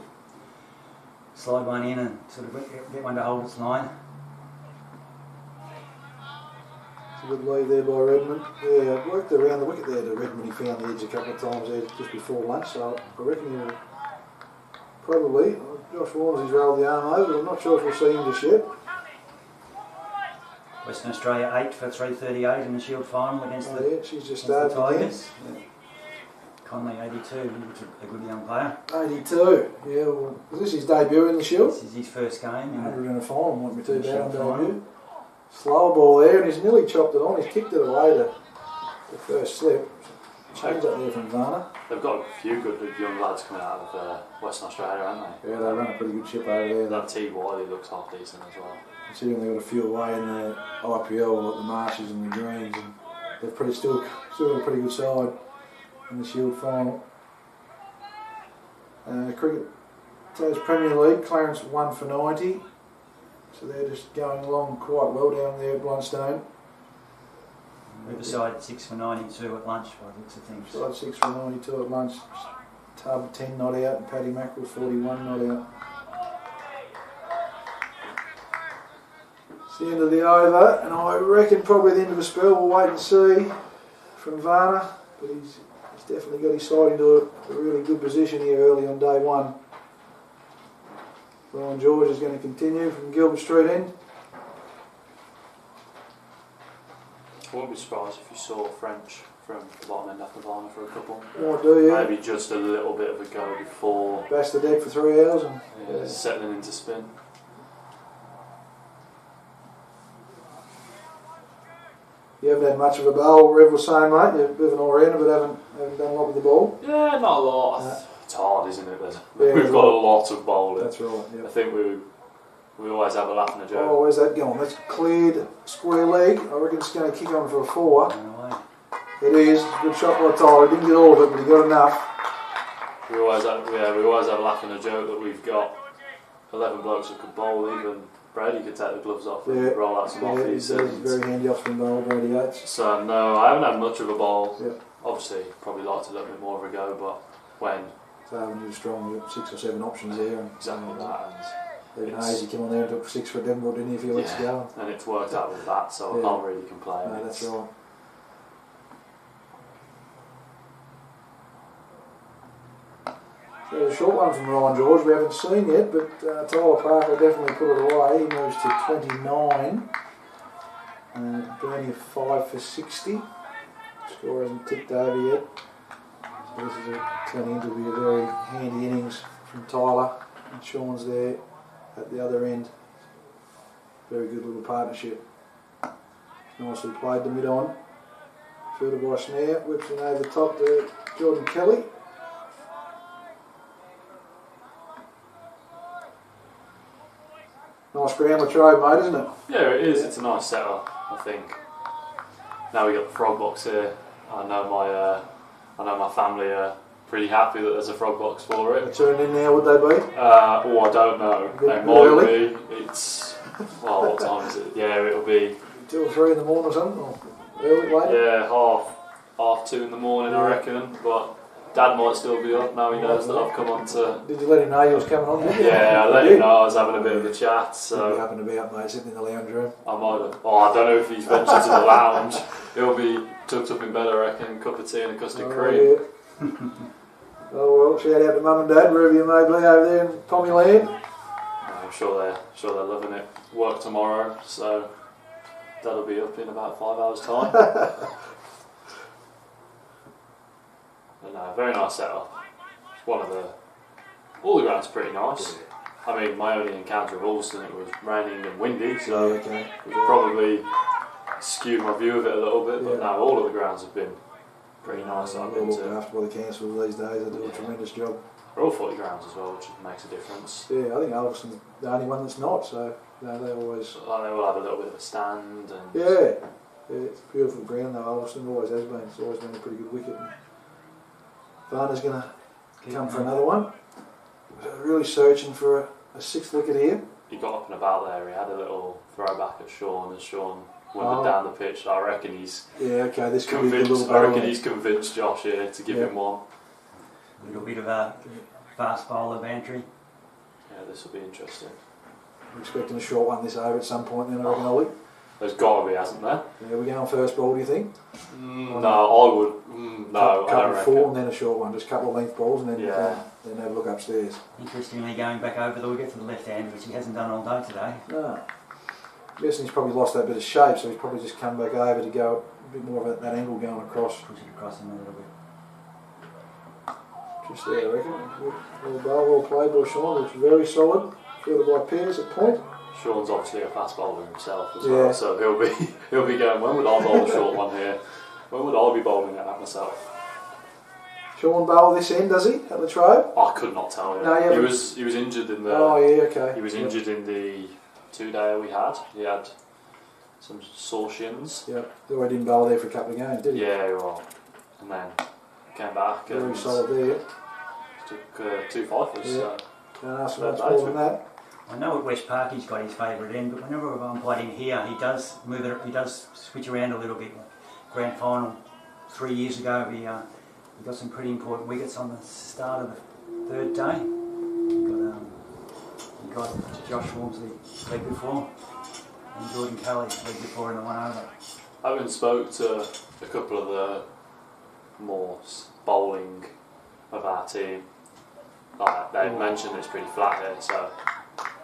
slide one in and sort of get one to hold its line.
It's a good lead there by Redmond. Yeah, it worked around the wicket there to Redmond. He found the edge a couple of times there just before lunch, so I reckon he'll probably, Josh Warner's he's rolled the arm over, I'm not sure if we'll see him just yet.
Western Australia 8 for 338 in the Shield final against
Oh
the,
yeah, she's just
against
started
the
again.
Tigers. Yeah. Conley 82, which is a good young player.
82, yeah, well, is this his debut in the Shield?
This is his first game.
100 in a final, might be too
In the
bad on
Shield
debut. Slower ball there, and he's nearly chopped it on, he's kicked it away to the first slip. Change up there from Varna.
They've got a few good young lads coming out of Western Australia, haven't
Yeah, they run a pretty good ship over there.
they? That T. Wiley looks half decent as well.
Considering they've got a few away in the IPL, like the Marshes and the Greens, and they've still got a pretty good side in the Shield final. Cricket Tasmania Premier League, Clarence 1 for 90, so they're just going along quite well down there at Blundstone.
Riverside 6 for 92 at lunch by the looks of things.
Side 6 for 92 at lunch, Tubb 10 not out, and Paddy Mackerel 41 not out. It's the end of the over, and I reckon probably the end of the spell. We'll wait and see from Varna, but he's definitely got his side into a really good position here early on day one. Ryan George is going to continue from Gilbert Street end.
I wouldn't be surprised if you saw French from the bottom end after Varna for a couple.
Might do, yeah.
Maybe just a little bit of a go before
Bash the deck for 3 hours. And
settling into spin.
you haven't had much of a bowl, Rev was saying, mate. You're a bit of an all-rounder, but haven't done a lot with the ball.
Yeah, not a lot.
No.
It's hard, isn't it?
Yeah,
We've got a lot of bowling.
That's right, yeah.
I think we always have a laugh and a joke.
Oh, where's that going? That's cleared square leg. I reckon it's going to kick on for a 4.
Going away.
It is. Good shot by Tyler. He didn't get all of it, but he got enough.
We always have a laugh and a joke that we've got 11 blokes that could bowl. Even Brady could take the gloves off and roll out some
Yeah,
offies.
he's very handy off spin bowl, Brady Yates.
So no, I haven't had much of a bowl.
Yeah.
Obviously, probably liked a little bit more of a go, but when
So when you're strong, you've got 6 or 7 options there. And,
exactly that,
even Hazy came on there and took 6 for Denver, didn't he, if he lets it go?
and it's worked out with that, so I can't really complain.
No, that's right. So a short one from Ryan George we haven't seen yet, but Tyler Parker definitely put it away. He moves to 29. Burnie 5 for 60. Score hasn't ticked over yet. So this is turning into be a very handy innings from Tyler, and Sean's there at the other end. Very good little partnership. Nicely played the mid on. Fielded by Snare, whips it over the top to Jordan Kelly. Nice ground Latrobe, mate, isn't it?
Yeah, it is. It's a nice setup, I think. Now we got the frog box here. I know my family are pretty happy that there's a frog box for it.
They turned in now, would they be?
I don't know. They might
early?
be. It's what time is it? Yeah, it'll be
2 or 3 in the morning or something, or early, late?
yeah half 2 in the morning, I reckon. But Dad might still be up now. He knows that I've come on to.
Did you let him know you was coming on? Did you?
Yeah, I let him know I was having a bit of a chat. So
You happen to be up, mate, sitting in the lounge room.
I might have. Oh, I don't know if he's ventured to the lounge. He'll be tucked up in bed, I reckon. Cup of tea and a custard cream.
Yeah. Oh well, shout out to Mum and Dad, wherever you may be over there in Tommy Land.
I'm sure they're loving it. Work tomorrow, so that'll be up in about 5 hours' time. But no, very nice setup. All the grounds are pretty nice. I mean, my only encounter with Ulverstone, it was raining and windy, so
Yeah, okay.
it probably skewed my view of it a little bit. But no, all of the grounds have been pretty nice. I've
They're
been
looked
to.
after by the council these days. They do a tremendous job.
They're all 40 grounds as well, which makes a difference.
Yeah, I think Ulverstone's the only one that's not. So they always.
Like, they will have a little bit of a stand and.
Yeah, it's a beautiful ground though. Ulverstone always has been. It's always been a pretty good wicket. Varner's going to come for another one. Really searching for a 6th wicket here.
He got up and about there. He had a little throwback at Sean as Sean wandered down the pitch. I reckon he's
okay. This could be a
convinced.
little
I reckon
battle.
he's convinced Josh here to give him one.
A little bit of a fast bowler bantry.
Yeah, this will be interesting.
We're expecting a short one this over at some point then, I reckon, Ollie.
There's got to be, hasn't there?
Yeah, we're going first ball, do you think?
No, I would. No, I don't
couple
reckon.
4 and then a short one, just a couple of length balls and then then have a look upstairs.
Interestingly, going back over the wicket to the left hand, which he hasn't done all day today.
No. I'm guessing he's probably lost that bit of shape, so he's probably just come back over to go a bit more of that angle going across.
Push it across him a little bit.
Just there, I reckon. Well bowl, well played by Sean, looks very solid. Fielded by Pears at point.
Sean's obviously a fast bowler himself as well, so he'll be going. When would I bowl a short one here? When would I be bowling it at myself?
Sean bowl this end, does he, at Latrobe?
I could not tell you.
No,
he was injured in the.
Oh yeah, okay.
He was injured in the 2-day we had. He had some sore shins.
Yeah, though I didn't bowl there for a couple of games, did he?
Yeah, well, and then came back
Very
and
solid there.
took 2 fifers.
Yeah.
So.
Can't ask for much more than that.
I know at West Park he's got his favourite end, but whenever I'm played in here, he does move it. He does switch around a little bit. Grand final 3 years ago, he got some pretty important wickets on the start of the 3rd day. He got Josh Walmsley leg before, and Jordan Kelly leg before in the 1 over.
I even spoke to a couple of the more bowling of our team. Like they mentioned it's pretty flat here, so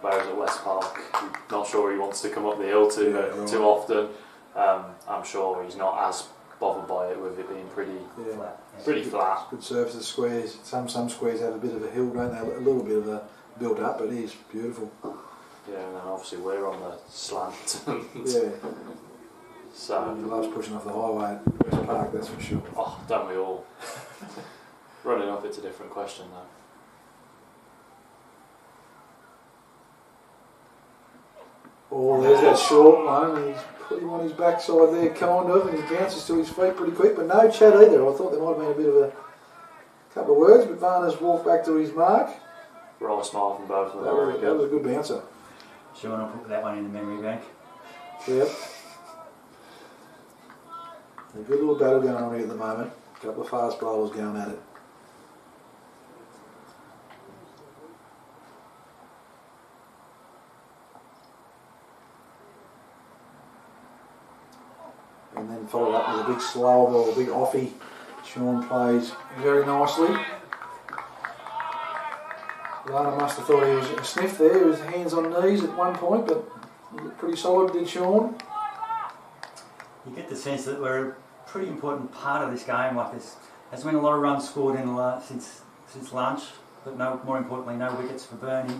whereas at West Park, I'm not sure he wants to come up the hill too often. I'm sure he's not as bothered by it with it being pretty flat.
Good surface of squares. Some squares have a bit of a hill, don't they? A little bit of a build up, but it is beautiful.
Yeah, and then obviously we're on the slant.
Yeah.
So
He loves pushing off the highway at West Park, that's for sure.
oh, don't we all? Running up, it's a different question though.
Oh, there's that short one. He's put him on his backside there, kind of, and he bounces to his feet pretty quick, but no chat either. I thought there might have been a bit of a couple of words, but Varner's walked back to his mark.
Right smile from both of them.
That was a good bouncer.
Sean will put that one in the memory bank.
Yep. A good little battle going on here at the moment. A couple of fast bowlers going at it. And then followed up with a big slower ball, a big offie. Sean plays very nicely. Alon must have thought he was a sniff there. He was hands on knees at one point, but he looked pretty solid, did Sean?
You get the sense that we're a pretty important part of this game. Like there's been a lot of runs scored in the since lunch, but more importantly, no wickets for Burnie.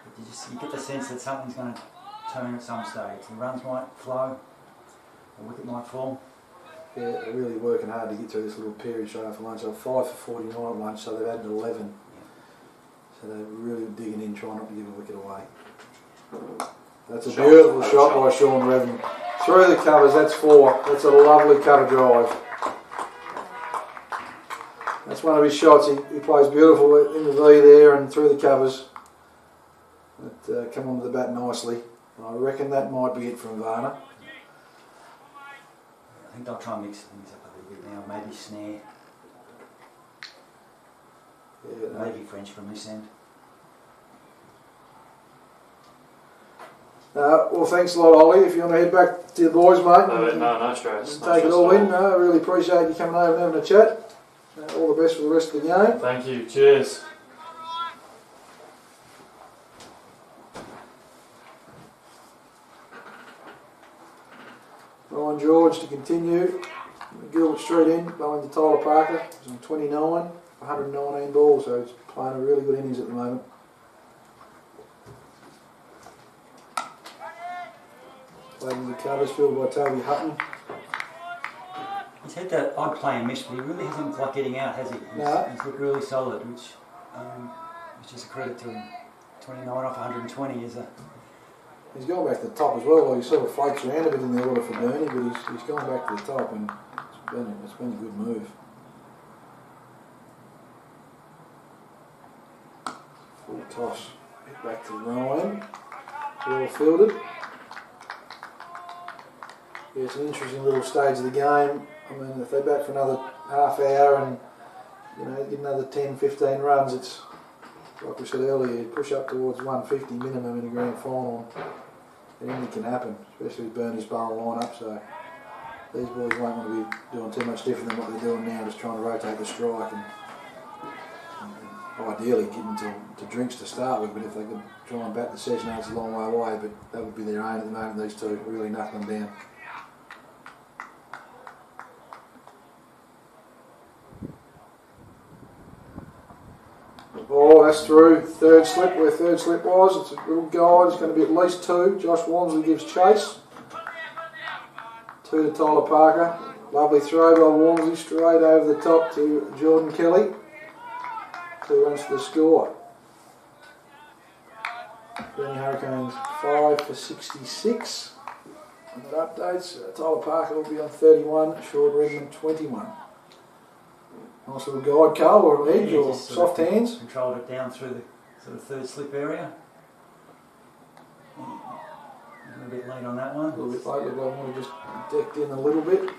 But you get the sense that something's going to turn at some stage. The runs might flow, a wicket might fall.
Yeah, they're really working hard to get through this little period straight after lunch. They were 5 for 49 at lunch, so they've added 11. So they're really digging in, trying not to give a wicket away. That's a beautiful shot by Sean Redden. Through the covers, that's 4. That's a lovely cover drive. That's one of his shots. He plays beautiful in the V there and through the covers. But come onto the bat nicely. I reckon that might be it from Varner.
I think they'll try and mix things up a little bit now. Maybe snare.
Yeah,
maybe French from this end.
Well, thanks a lot, Ollie. If you want to head back to the boys, mate.
No stress.
Take it all in. I really appreciate you coming over and having a chat. All the best for the rest of the game.
Thank you. Cheers.
Ryan George to continue. Gilbert Street in, bowling to Tyler Parker. He's on 29, 119 balls, so he's playing a really good innings at the moment. Played in the covers filled by Toby Hutton.
He's had that odd play and miss, but he really hasn't looked like getting out, has he? He's looked really solid, which is a credit to him. 29 off 120 is a...
He's gone back to the top as well. Like he sort of floats around a bit in the order for Burnie, but he's gone back to the top, and it's been a good move. Full toss. Hit back to Ryan. Well fielded. Yeah, it's an interesting little stage of the game. I mean, if they bat for another half hour and get another 10, 15 runs, it's like we said earlier, you push up towards 150 minimum in a grand final. Anything can happen, especially with Burnie's bowling line-up. So these boys won't want to be doing too much different than what they're doing now, just trying to rotate the strike and ideally get them to drinks to start with. But if they could try and bat the session, it's a long way away. But that would be their aim at the moment. These two really knuckling down. Oh, that's through. Third slip, where third slip was. It's a little guide. It's going to be at least 2. Josh Walmsley gives chase. 2 to Tyler Parker. Lovely throw by Walmsley straight over the top to Jordan Kelly. 2 runs to the score. Burnie Hurricanes 5 for 66. And that updates. Tyler Parker will be on 31. Sean Redmond 21. Nice little guide, Carl, or an edge, or soft hands.
Controlled it down through the sort of third slip area. A little bit late on that one.
A little bit late, looked like I want to just decked in a little bit.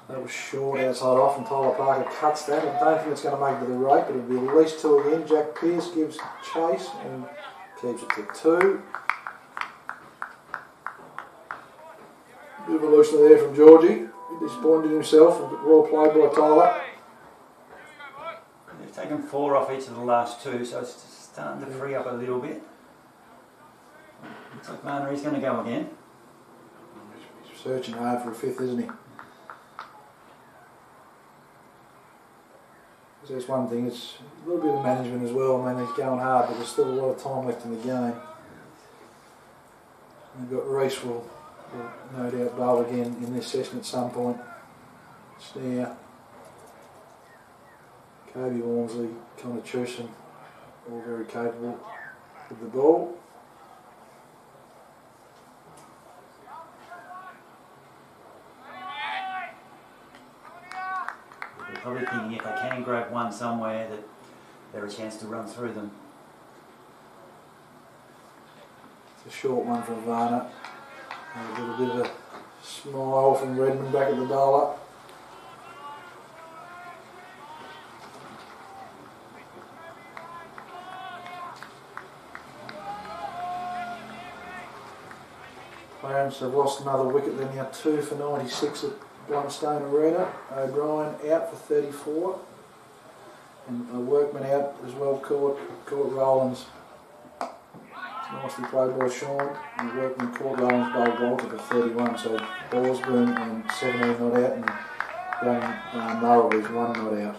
That was short outside off, and Tyler Parker cuts that. I don't think it's going to make it to the rate, but it'll be at least 2 again. Jack Pearce gives chase and keeps it to 2. Bit of evolution there from Georgie. He disappointed himself, but well played by Tyler.
They've taken 4 off each of the last 2, so it's just starting to free up a little bit. Looks like Varner is going to go again.
He's searching hard for a 5th, isn't he? So that's one thing, it's a little bit of management as well. I mean, he's going hard, but there's still a lot of time left in the game. We've got Reese will no doubt bowl again in this session at some point. Snare, Kobe Walmsley, Connor Chuson, all very capable with the ball.
Probably thinking if they can grab one somewhere that there's a chance to run through them.
It's a short one from Varner. A little bit of a smile from Redmond back at the bowler. Clarence have lost another wicket. They're now 2 for 96 at Ulverstone Arena. O'Brien out for 34, and a workman out as well. Caught Rowlands. Nicely played by Sean. He's working Court Lawrence Bowl Walter for 31, so Osborne and 17 not out, and young Murrow is 1 not out.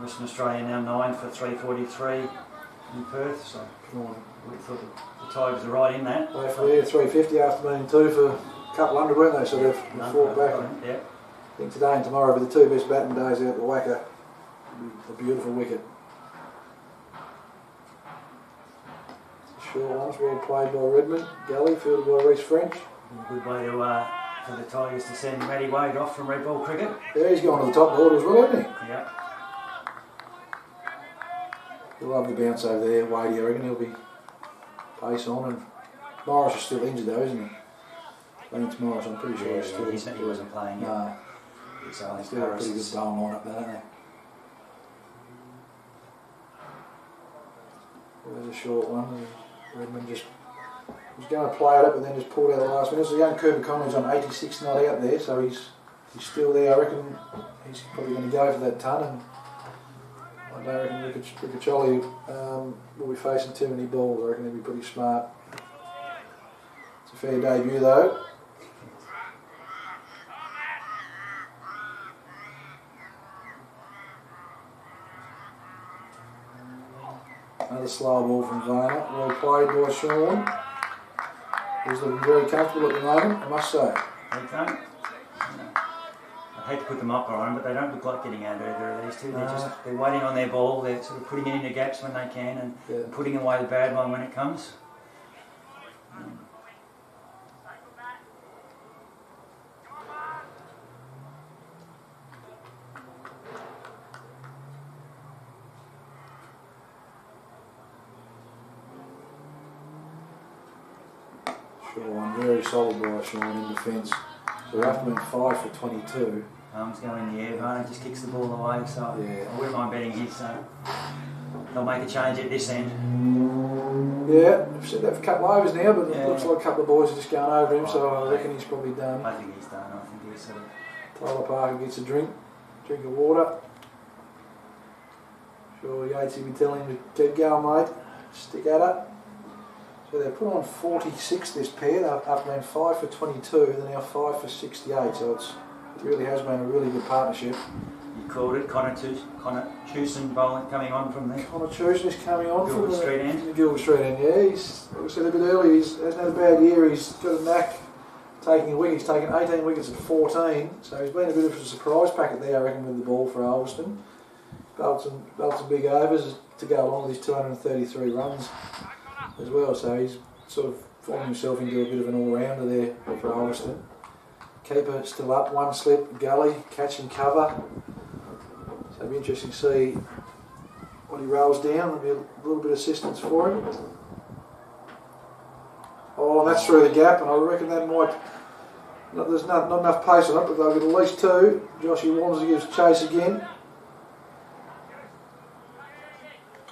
Western Australia now 9 for 343 in Perth, so we thought the Tigers are right in that.
They for there 350 after being 2 for a couple hundred, weren't they? So they've fought back.
Yeah.
I think today and tomorrow will be the 2 best batting days out the Wacker. A beautiful wicket. Short ones, well played by Redmond. Gully, fielded by Reece French.
A good way to for the Tigers to send Matty Wade off from red ball cricket.
Yeah, he's gone to the top order as well, hasn't he?
Yeah.
He'll love the bounce over there, Wadey. I reckon he'll be pace on. And Morris is still injured though, isn't he? Lance Morris, I'm pretty sure he's still.
He wasn't playing yet.
No. He's still a pretty good bowling line up there, haven't they? There's a short one. Redmond just was going to play at it, but then just pulled out the last minute. So young Cooper Conley's on 86 not out there, so he's still there. I reckon he's probably going to go for that ton, and I don't reckon Riccioli will be facing too many balls. I reckon he'll be pretty smart. It's a fair debut though. Another slow ball from Varner. Well played by Sean. He's looking very comfortable at the moment, I must say.
They don't. I hate to put them up on, but they don't look like getting out either of these two. They're waiting on their ball. They're sort of putting it into gaps when they can, and putting away the bad one when it comes.
One very solid by Sean in defence. So after being 5 for 22.
Arms go in the air, Varner just kicks the ball away, so I wouldn't mind betting they'll make a change at this end.
Yeah, I've said that for a couple of overs now, but it looks like a couple of boys are just going over him, so I reckon he's probably done.
I think he's done. I think he's sort of...
Tyler Parker gets a drink of water. Sure, Yates will be telling him to keep going, mate. Stick at it. So they put on 46 this pair. They've up been 5 for 22. They're now 5 for 68. So it really has been a really good partnership.
You called it. Connor Chusen bowling coming on from there.
Connor Chusen is coming on
from the Street end.
Gilbert Street end. Yeah, he's like I said a bit earlier. He hasn't had a bad year. He's got a knack taking a wicket. He's taken 18 wickets at 14. So he's been a bit of a surprise packet there, I reckon, with the ball for Ulverstone. Bowled some big overs to go along with his 233 runs as well, so he's sort of formed himself into a bit of an all-rounder there for Ulverstone. Keeper still up, 1 slip, Gully catching cover. So it'll be interesting to see what he rolls down. There'll be a little bit of assistance for him. Oh, and that's through the gap, and I reckon that might... There's not enough pace on it, but they'll get at least 2. Joshy Walmsley gives chase again.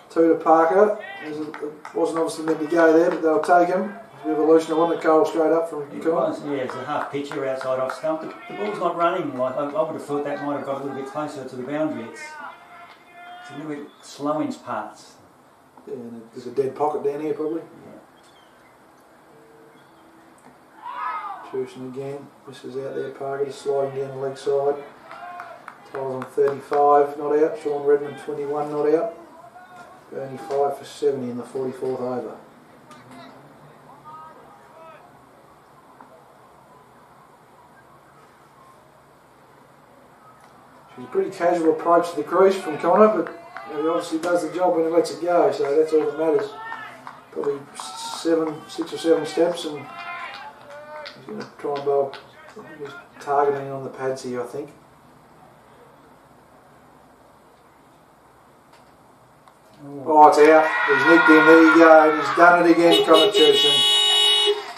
2 to Parker. It wasn't obviously meant to go there, but they'll take him. It's a bit of evolution. I want to Cole straight up from Cole.
Yeah, it's a half pitcher outside off stump. The ball's not running. Like I would have thought that might have got a little bit closer to the boundary. It's a little bit slow in parts.
Yeah, and there's a dead pocket down here probably. Yeah. Chusen again. Misses out there. Parker just sliding down the leg side. Tyler's on 35, not out. Sean Redmond 21, not out. Burnie 5 for 70 in the 44th over. She's a pretty casual approach to the crease from Connor, but he obviously does the job when he lets it go, so that's all that matters. Probably 6 or 7 steps, and he's going to try and bowl. He's targeting on the pads here, I think. Oh, it's out. He's nicked him. There you go. He's done it again, Connor Chusen.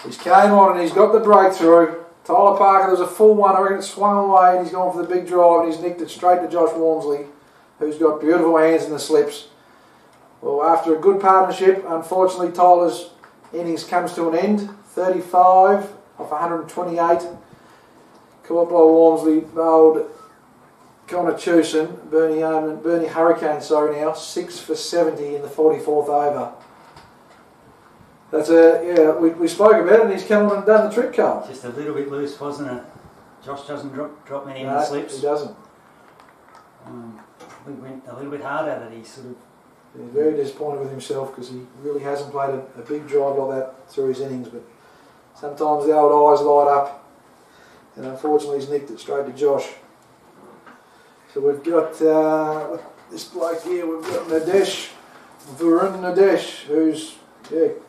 He's came on and he's got the breakthrough. Tyler Parker, there was a full one. I reckon it swung away and he's gone for the big drive and he's nicked it straight to Josh Walmsley, who's got beautiful hands in the slips. Well, after a good partnership, unfortunately Tyler's innings comes to an end. 35 off 128. Caught by Walmsley, bowled Connor Chusen, Burnie Hurricane, now 6 for 70 in the 44th over. That's we spoke about it and he's come on and done the trick, Carl.
Just a little bit loose, wasn't it? Josh doesn't drop many
No,
slips.
he doesn't.
We went a little bit hard at it. He sort of.
He's very disappointed with himself because he really hasn't played a big drive like that through his innings, but sometimes the old eyes light up, and unfortunately he's nicked it straight to Josh. So we've got this bloke here, we've got Varun Nadesh, who's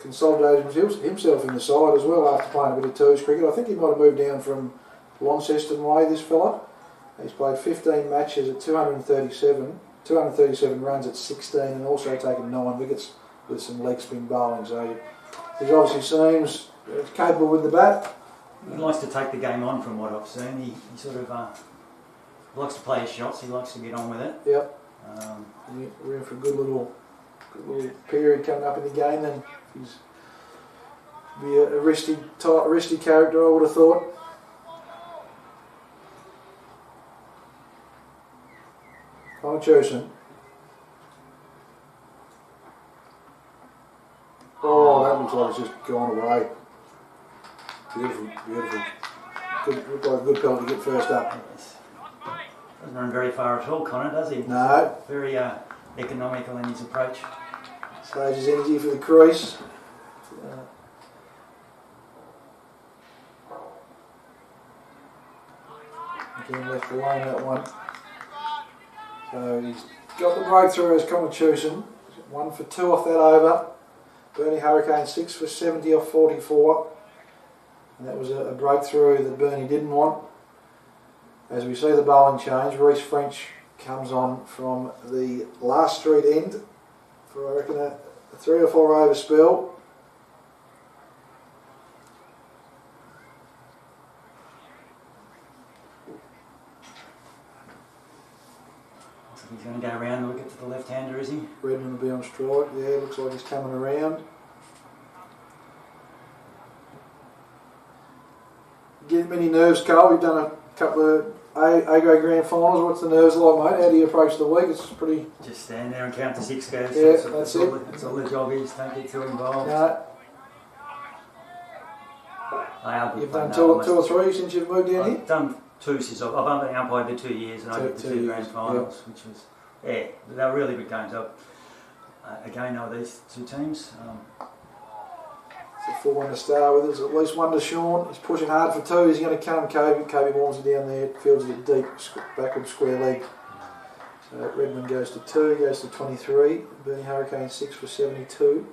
consolidated himself in the side as well after playing a bit of twos cricket. I think he might have moved down from Launceston way, this fella. He's played 15 matches at 237 runs at 16 and also taken 9 wickets with some leg spin bowling. So he obviously seems capable with the bat.
He likes to take the game on from what I've seen. He sort of likes to play his shots, he likes to get on with it.
Yep. We're in for a good little period coming up in the game then. He's be a risky character, I would have thought. Chosen. Oh, that looks like it's just gone away. Beautiful, beautiful. Looked like a good penalty to get first up.
Doesn't run very far at all, Connor, does he?
No.
Very economical in his approach.
Saves his energy for the crease. Again, left alone that one. So he's got the breakthrough as Constitution. 1 for 2 off that over. Burnie Hurricane 6 for 70 off 44. And that was a breakthrough that Burnie didn't want. As we see the bowling change, Reece French comes on from the last street end for I reckon a 3 or 4 over spell.
He's going to go around the wicket to the left-hander, is he?
Redmond will be on strike. Yeah, looks like he's coming around. Get many nerves, Carl. We've done a couple of A-grade grand finals. What's the nerves like, mate? How do you approach the week? It's pretty...
Just stand there and count to 6 goes.
Yeah,
that's it. That's all the job is. Don't get too involved.
No. You've done two or three since you've moved down here?
I've done 2 since I've only umpired the 2 years and I did the 2 grand finals, which was, they were really good games. Again, I know these 2 teams.
It's a full one to start with. There's at least one to Sean. He's pushing hard for 2. He's going to come. Kobe warms it down there. Fields it deep, backward square leg. So Redmond goes to 2, goes to 23. Burnie Hurricane 6 for 72.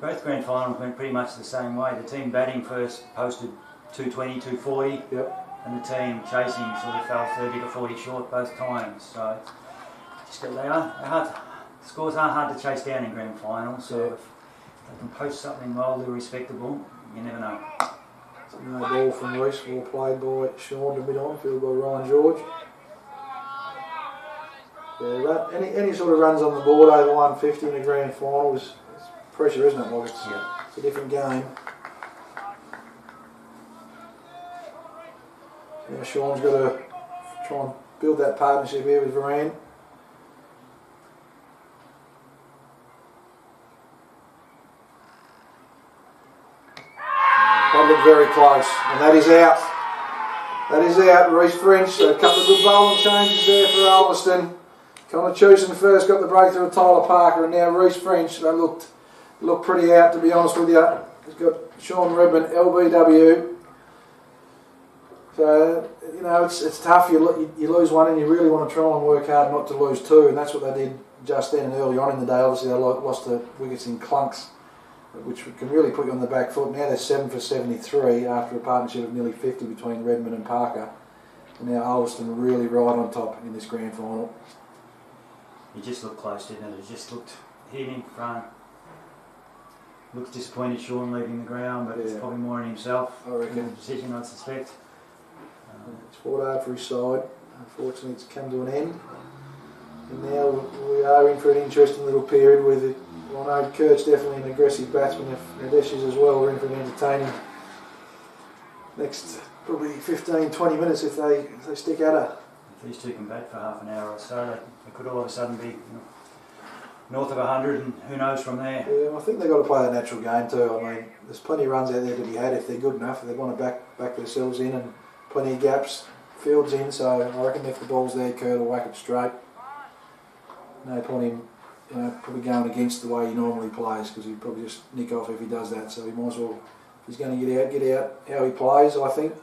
Both grand finals went pretty much the same way. The team batting first posted 220, 240.
Yep.
And the team chasing sort of fell 30 to 40 short both times. So scores are hard to chase down in grand finals. So if they can post something mildly respectable, you never know.
No ball from Reece, well played by Sean to mid-on, fielded by Ryan George. Yeah, any sort of runs on the board over 150 in a grand final is pressure, isn't it? Like it's a different game. Now Sean's got to try and build that partnership here with Varane. That looked very close, and that is out. That is out. Reece French, a couple of good bowling changes there for Ulverstone. Constitution first got the breakthrough of Tyler Parker, and now Reece French. They looked pretty out, to be honest with you. He's got Sean Redmond, LBW. So, you know, it's tough. You lose one and you really want to try and work hard not to lose 2, and that's what they did just then and early on in the day. Obviously they lost the wickets in clunks, which can really put you on the back foot. Now they're 7 for 73 after a partnership of nearly 50 between Redmond and Parker. And now Ulverstone really right on top in this grand final.
He just looked close, didn't it? He just looked hitting in front. Looks disappointed, Sean, leaving the ground, but it's probably more in himself.
I reckon.
The decision, I suspect.
It's fought hard for his side. Unfortunately, it's come to an end. And now we are in for an interesting little period with it. Well, I know Kurt's definitely an aggressive batsman. If Nadesh is as well, we're in for an entertaining next probably 15-20 minutes if they stick at her.
If these 2 can bat for half an hour or so, they could all of a sudden be north of 100, and who knows from there.
Yeah, I think they've got to play the natural game too. I mean, there's plenty of runs out there to be had if they're good enough. If they want to back themselves in, and plenty of gaps, fields in. So I reckon if the ball's there, Kurt will whack it straight. No point in probably going against the way he normally plays, because he'd probably just nick off if he does that. So he might as well, if he's going to get out how he plays, I think.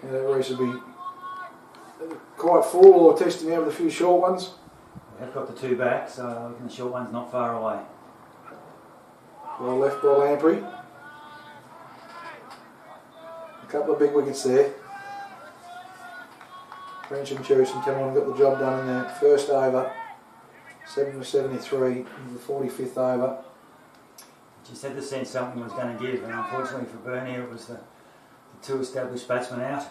Yeah, that race will be quite full, or testing out with a few short ones.
We have got the 2 back, so I reckon the short one's not far away.
Well left by Lamprey. A couple of big wickets there. French and Chewson come on and got the job done in their first over. 7 for 73 in the 45th over.
Just had the sense something was going to give, and unfortunately for Burnie, it was the 2 established batsmen out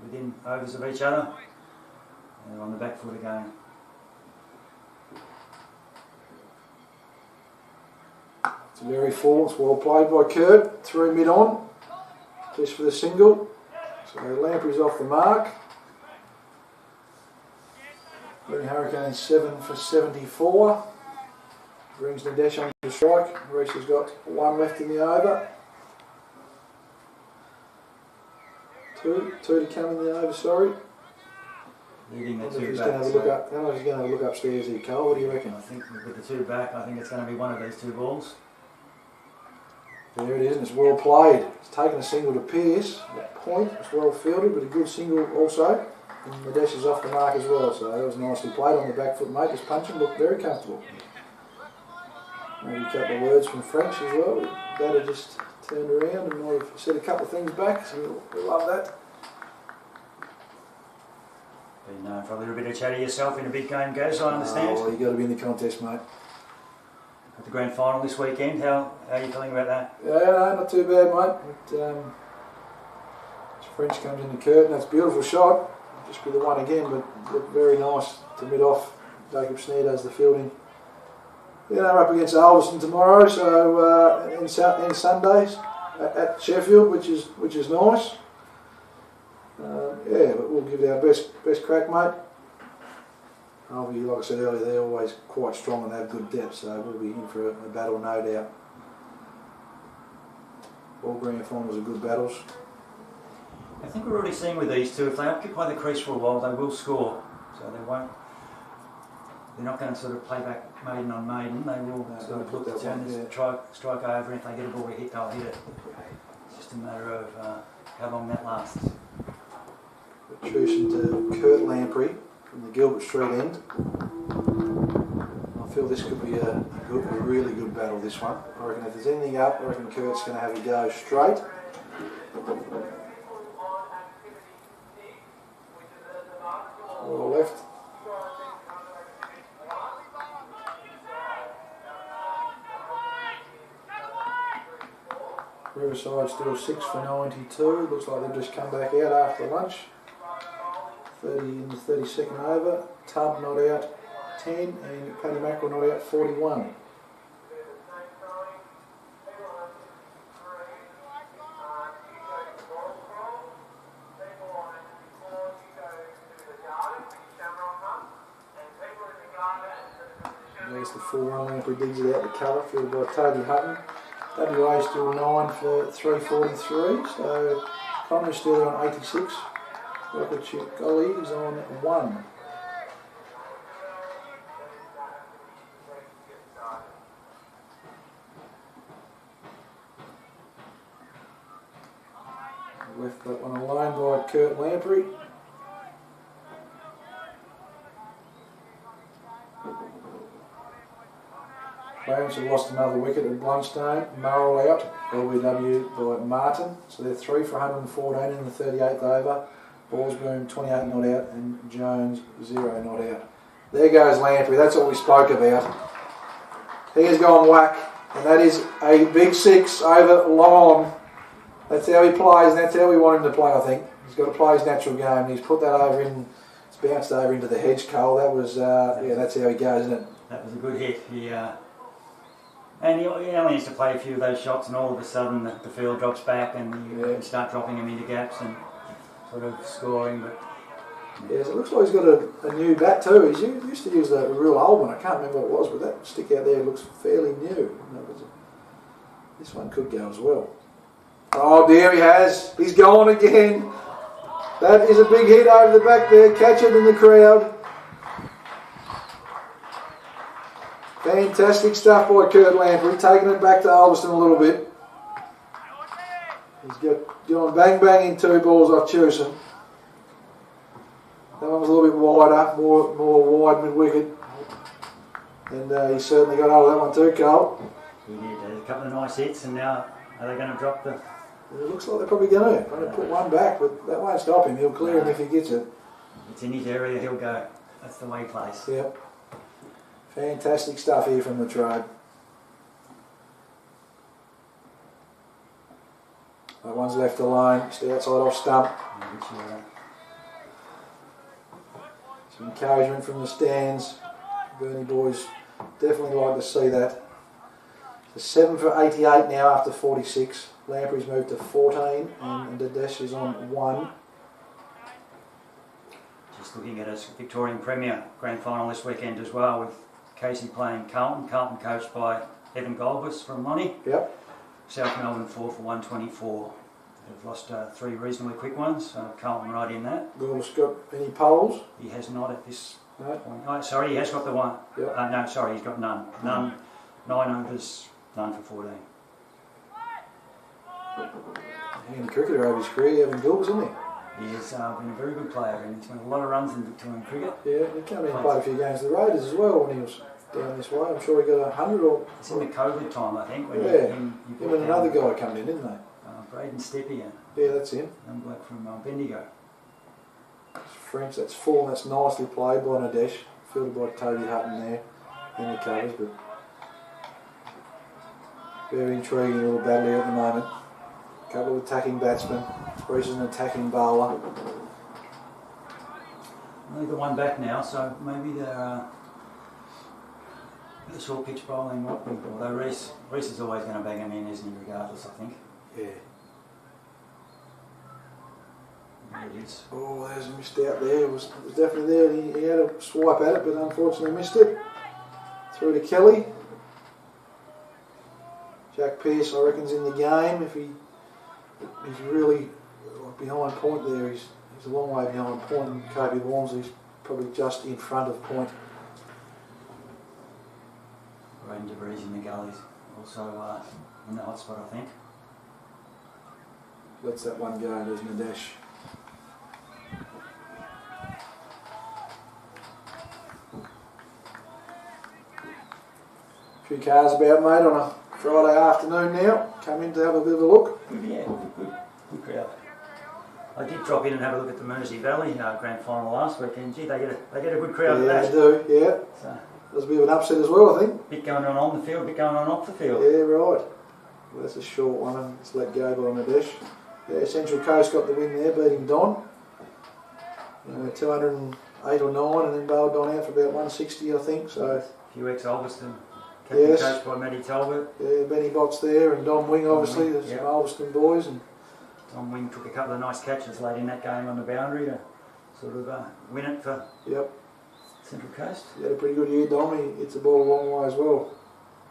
within overs of each other. And they're on the back foot again.
It's very full. It's well played by Kurt. Through mid on, just for the single. So Lamprey's off the mark. Burnie Hurricanes 7 for 74. Brings Nadesh on to strike. Reese has got 1 left in the over. 2 to come in the over, sorry.
Leading the
I wonder
2
if he's
back.
going to have a look up. I don't know if he's going to have a look upstairs here, Cole. What do you reckon?
I think with the 2 back, I think it's going to be one of these 2 balls.
There it is, and it's well played. It's taken a single to Pearce. That point, it's well fielded, but a good single also. And Nadesh is off the mark as well, so that was nicely played on the back foot, mate. Just punching, looked very comfortable. Maybe a couple of words from French as well. The batter just turned around and might have said a couple of things back, so we love that.
Been known for a little bit of chatty yourself in a big game, Gaz, I understand.
Oh, well, you've got to be in the contest, mate.
At the grand final this weekend, how are you feeling about that?
Yeah, no, not too bad, mate. But, French comes in the curtain. That's a beautiful shot. Just be the one again, but looked very nice to mid off. Jacob Snare does the fielding. Yeah, they're up against Ulverstone tomorrow, so in Sundays at Sheffield, which is nice. Yeah, but we'll give it our best crack, mate. I'll be, like I said earlier, they're always quite strong and have good depth, so we'll be in for a battle, no doubt. All grand finals are good battles.
I think we're already seeing with these 2, if they occupy the crease for a while, they will score. So they won't. They're not going to sort of play back maiden on maiden. They will sort of look to turn this strike over, and if they get a ball to hit, they'll hit it. It's just a matter of how long that lasts.
Protrusion to Kurt Lamprey from the Gilbert Street end. I feel this could be a really good battle, this one. I reckon if there's anything up, I reckon Kurt's going to have a go straight. Or left. Riverside still 6 for 92. Looks like they've just come back out after lunch. 30 in the 32nd over. Tubb not out 10 and Paddy Mackerel not out 41. There's the 4-1 Lamprey digs it out the cover, fielded by Toby Hutton. WA still 9 for 343, so Connor's still on 86. Rocket Chip Golly is on 1. Left that one alone by Kurt Lamprey. Clarence have lost another wicket at Blundstone. Murrell out, LBW by Martin. So they're 3 for 114 in the 38th over. Ballsboom 28 not out and Jones 0 not out. There goes Lamprey, that's what we spoke about. He has gone whack, and that is a big 6 over long on. That's how he plays, and that's how we want him to play, I think. He's got to play his natural game. He's put that over in, it's bounced over into the hedge, Cole. That was, yeah, that's how he goes, isn't it?
That was a good hit. And he only needs to play a few of those shots, and all of a sudden the field drops back, and you can start dropping him into gaps and sort of scoring. But
Yes, it looks like he's got a new bat too. He used to use a real old one. I can't remember what it was, but that stick out there looks fairly new. This one could go as well. Oh dear, he has. He's gone again. That is a big hit over the back there. Catch it in the crowd. Fantastic stuff by Kurt Lamprey, taking it back to Ulverstone a little bit. He's gone bang bang in 2 balls off Chewson. That one was a little bit wider, more wide mid-wicket. And he certainly got hold of that one too, Carl.
He did. A couple of nice hits, and now are they going to drop the...
It looks like they're probably going to put one back, but that won't stop him. He'll clear him if he gets it.
It's in his area, he'll go. That's the way he plays.
Yep. Fantastic stuff here from the tribe. That one's left alone, just outside off stump. Some encouragement from the stands. Burnie boys definitely like to see that. So 7 for 88 now after 46. Lamprey's moved to 14 and Dadesh is on 1.
Just looking at a Victorian Premier Grand Final this weekend as well, with Casey playing Carlton. Carlton coached by Evan Goldfuss from Lonnie.
Yep.
South Melbourne 4 for 124. They've lost 3 reasonably quick ones, so Carlton right in that.
Goldfuss got any poles?
He has not at this
No.
point. Oh, sorry, he has got the one.
Yep.
No, sorry, he's got none. None. 9 overs, none for 14.
Hand cricketer over his career, Evan Goldfuss, isn't he?
He has been a very good player, and he's made a lot of runs in Victorian cricket.
Yeah, he came in and played a few games for the Raiders as well when he was down this way. I'm sure he got 100 or...
It's in the COVID time, I think. When
yeah,
him
and another guy come in, didn't they?
Braden Steppian.
Yeah, that's him.
Young bloke from Bendigo.
It's French, that's full, and that's nicely played by Nadesh. Fielded by Toby Hutton there in the covers, but very intriguing little battle here at the moment. A couple of attacking batsmen. Reese is an attacking bowler.
Only the one back now, so maybe the short pitch bowling might be. Although Reese is always going to bang him in, isn't he, regardless, I think.
Yeah.
There it is.
Oh, there's a missed out there. It was definitely there. He had a swipe at it, but unfortunately missed it. Through to Kelly. Jack Pearce, I reckon's in the game. If he's really behind point there, he's a long way behind point. And Kobe Walmsley's probably just in front of point.
Braden DeVries in the gullies, also in the hot spot, I think.
Lets that one go. There's Nadesh. A few cars about, mate, on a Friday afternoon now. Come in to have a bit of a look.
Yeah, good crowd. I did drop in and have a look at the Mersey Valley Grand Final last weekend. Gee, they get a good crowd
Yeah,
at
they
that.
do, yeah.
So,
There's a bit of an upset as well, I think.
bit going on the field, bit going on off the field.
Yeah, right. Well, that's a short one and it's let go by Nadesh. Yeah, Central Coast got the win there, beating Don. 208 or 9, and then bowled Don out for about 160, I think. So
A few ex-Ulverstone, captain
Yes.
coached by Matty Talbot.
yeah, Benny Bott's there and Don Wing, obviously. There's
Yep.
some Ulverstone boys. And
Tom Wing took a couple of nice catches late in that game on the boundary to sort of win it for
yep,
Central Coast.
he had a pretty good year, Dom. He hits the ball a long way as well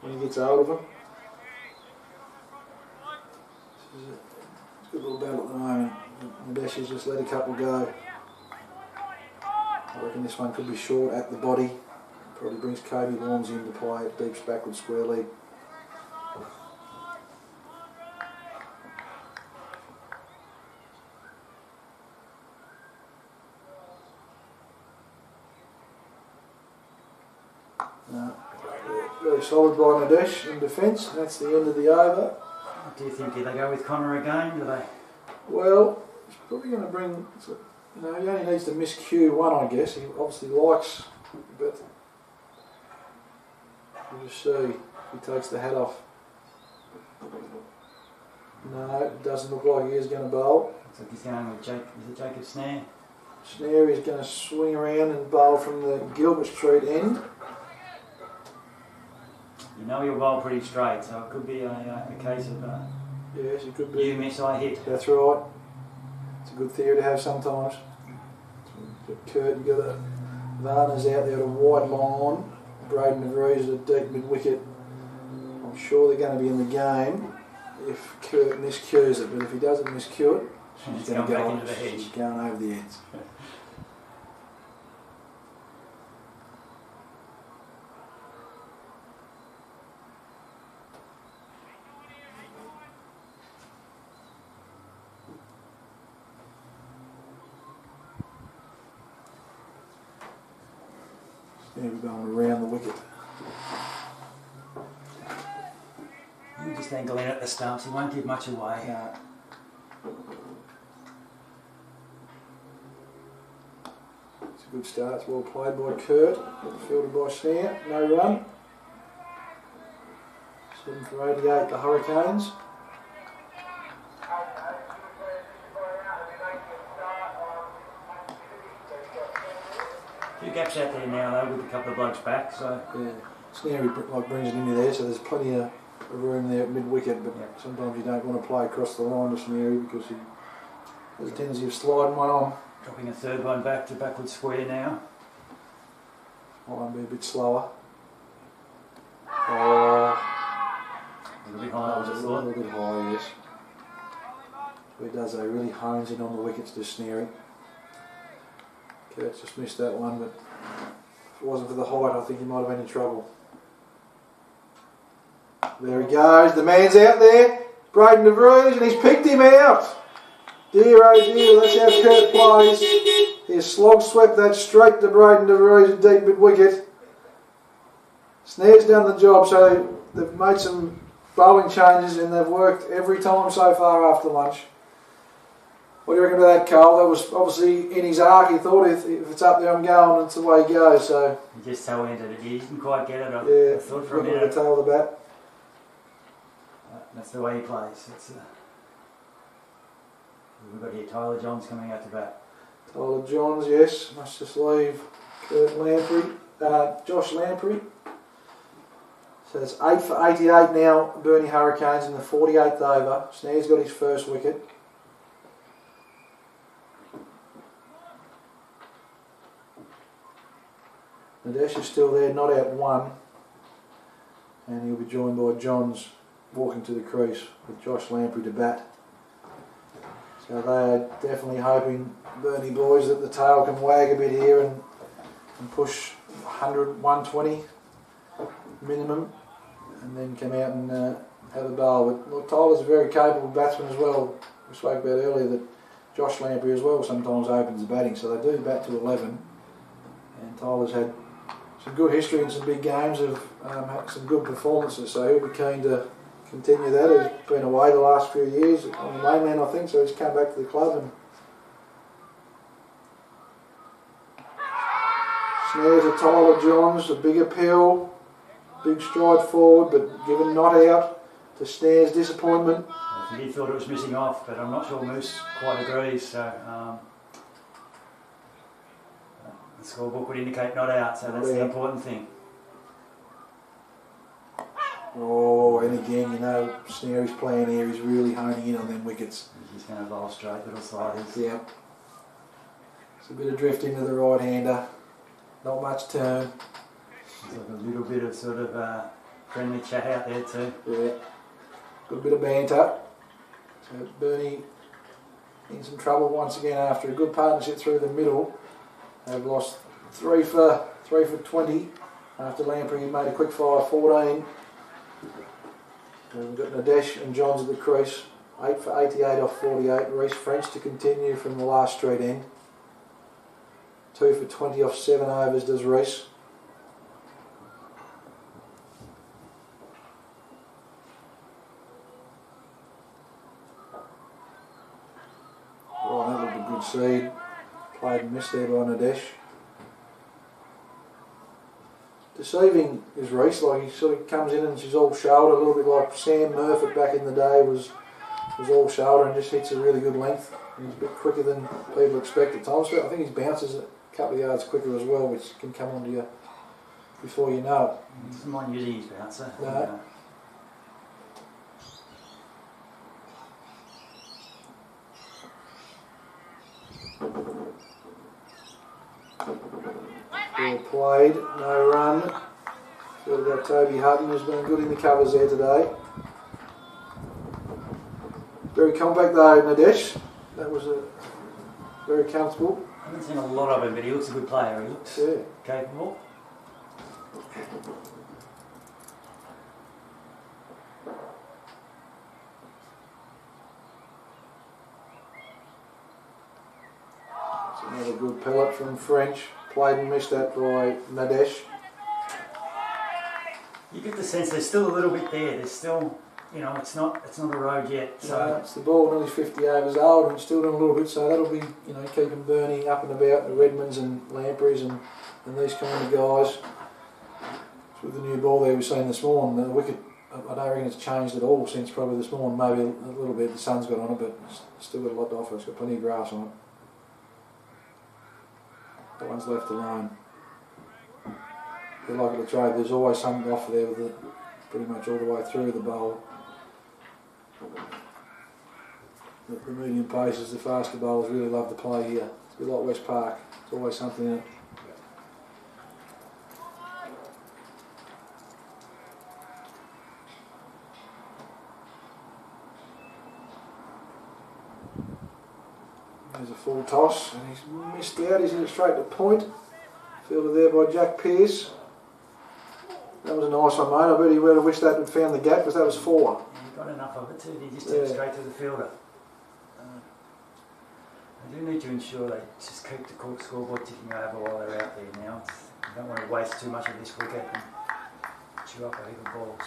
when he gets hold of him. It's a good little battle at the moment. Nadesh has just let a couple go. I reckon this one could be short at the body. Probably brings Kobe Lawns into play. It deeps backward square leg. Very solid by Nadesh in defence. That's the end of the over.
What do you think? Do they go with Connor again? Do they?
Well, he's probably going to bring. He only needs to miss Q1, I guess. He obviously likes, but we'll just see if he takes the hat off. No, it doesn't look like he is going to bowl.
Looks like he's going with Jacob Snare.
Snare is going to swing around and bowl from the Gilbert Street end.
You know he'll bowl pretty straight, so it could be a case of
Yes, he could be.
you miss, I hit.
That's right. It's a good theory to have sometimes. Got Kurt, you've got Varner's out there at a wide long on. Braden DeVries at a deep mid wicket. I'm sure they're going to be in the game if Kurt miscues it, but if he doesn't miscue it, she's going to go
into the hedge.
She's going over the edge. Now we're going around the wicket.
You just angle in at the stumps, he won't give much away.
No. It's a good start, it's well played by Kurt, fielded by Snare, no run. 7 for 88, the Hurricanes.
Few gaps out there now though with a couple of blokes back, so
Yeah, Snare brings it into there, so there's plenty of room there at mid wicket, but sometimes you don't want to play across the line to Snare because he has a tendency of sliding one on.
dropping a third one back to backward square now.
Might be a bit slower. Oh,
A little bit high, I was
a
just thought.
little bit high, yes. But he does, though, really hones in on the wickets to Snare. Kurt's just missed that one, but if it wasn't for the height, I think he might have been in trouble. There he goes, the man's out there, Braden DeVries, and he's picked him out. Dear oh dear, that's how Kurt plays. He slog swept that straight to Braden DeVries at deep mid wicket. Snare's done the job, so they've made some bowling changes and they've worked every time so far after lunch. What do you reckon about that, Cole? That was obviously in his arc. He thought if it's up there, I'm going. It's the way he goes. So
He just tail-ended it. He didn't quite get it.
yeah,
I thought for a
looking at
minute.
the tail of the bat.
That's the way he plays. We've got here Tyler Johns coming out to bat.
Tyler Johns, yes. Must just leave Kurt Lamprey. Josh Lamprey. So it's 8 for 88 now. Burnie Hurricanes in the 48th over. Snare's got his first wicket. Nadesh is still there, not out one. And he'll be joined by Johns walking to the crease with Josh Lamprey to bat. So they are definitely hoping, Burnie boys, that the tail can wag a bit here and push 100, 120 minimum and then come out and have a bowl. But look, Tyler's a very capable batsman as well. We spoke about earlier that Josh Lamprey as well sometimes opens the batting, so they do bat to 11. And Tyler's had some good history in some big games of some good performances, so he'll be keen to continue that. He's been away the last few years on the mainland, I think, so he's come back to the club. And snares of Tyler Johns, a big appeal, big stride forward, but given not out to Snare's disappointment.
I think he thought it was missing off, but I'm not sure Moose quite agrees. So the scorebook would indicate not out, so that's the important thing.
Oh, and again, you know, Snare's playing here, he's really honing in on them wickets.
He's going to bowl straight, little sliders.
Yeah. It's a bit of drift into the right-hander, not much turn.
There's like a little bit of sort of friendly chat out there too.
Yeah. Good bit of banter. So Burnie in some trouble once again after a good partnership through the middle. They've lost 3 for 20 after Lamprey made a quick fire 14. We've got Nadesh and Johns at the crease. 8 for 88 off 48. Reece French to continue from the last straight end. 2 for 20 off 7 overs does Reece. Oh, that looked a good seed. Played and missed there by Nadesh. Deceiving is Reece, like he sort of comes in and she's all shoulder, a little bit like Sam Murphy back in the day was all shoulder and just hits a really good length. He's a bit quicker than people expect at times, but I think his bounces a couple of yards quicker as well, which can come onto you before you know it.
He doesn't mind using his bouncer.
No. Well played, no run. Thought about Toby Hutton, who's been good in the covers there today. Very compact though, Nadesh. That was very comfortable.
I haven't seen a lot of him, but he looks a good player. He looks capable.
That's another good pellet from French. Played and missed that by Nadesh.
You get the sense there's still a little bit there. There's still, you know, it's not a road yet. So
It's the ball nearly 50 overs old and still doing a little bit, so that'll be, you know, keeping Burnie up and about, the Redmonds and Lampreys and these kind of guys. With the new ball there we've seen this morning, the wicket, I don't reckon it's changed at all since probably this morning, maybe a little bit, the sun's got on it, but it's still got a lot to offer, it's got plenty of grass on it. That one's left alone. Like at the trade, there's always something off there with it, pretty much all the way through the bowl. The medium paces, the faster bowlers really love to play here. It's a bit like West Park, it's always something in it. There's a full toss and he's missed out, he's hit it straight to point. Fielded there by Jack Pearce. That was a nice one, mate. I bet he would have wished that had found the gap because that was 4.
he got enough of it too. He just took it straight to the fielder. They do need to ensure they just keep the scoreboard ticking over while they're out there now. You don't want to waste too much of this wicket and chew up a heap of balls.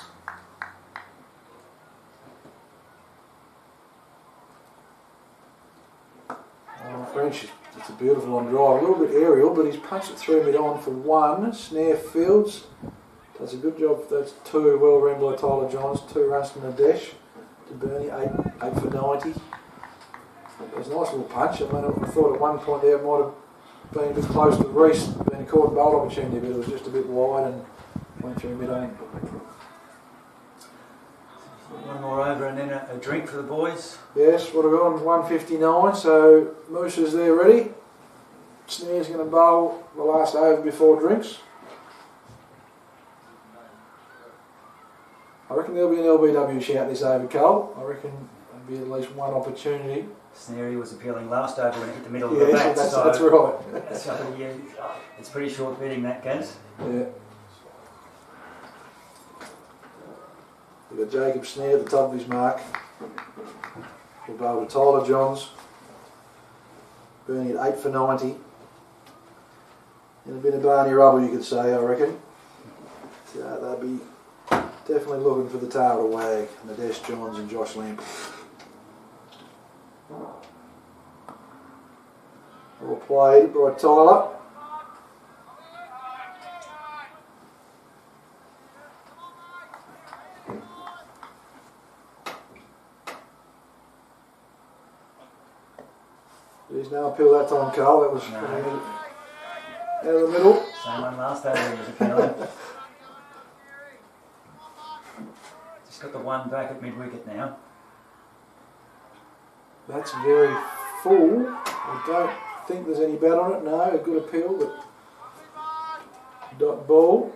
French, it's a beautiful on drive, a little bit aerial, but he's punched it through mid-on for 1. Snare Fields does a good job. That's 2, well ran by Tyler Johns, 2 runs from Nadesh to Burnie, 8 for 90. It was a nice little punch. I mean, I thought at one point there it might have been a bit close to Reese, been a caught bowl opportunity, but it was just a bit wide and went through mid-on.
One more over and then a drink for the boys.
Yes, what have we got on 159, so Moose is there ready. Snare's going to bowl the last over before drinks. I reckon there'll be an LBW shout this over, Cole. I reckon there'll be at least one opportunity.
Snarey was appealing last over when it hit the middle of the bat.
That's right.
So yeah, it's pretty short betting that, guys.
Yeah. We've got Jacob Snare at the top of his mark. We'll bowl to Tyler Johns. Burnie at 8 for 90. And a bit of Barney rubble, you could say, I reckon. So they'll be definitely looking for the tail to wag. Nadesh Johns and Josh Lamp. All played by Tyler. There's no appeal that time, Carl. That was out of the middle.
Same one last over, he was appealing. Just got the one back at mid-wicket now.
That's very full. I don't think there's any bat on it. No, a good appeal, but dot ball.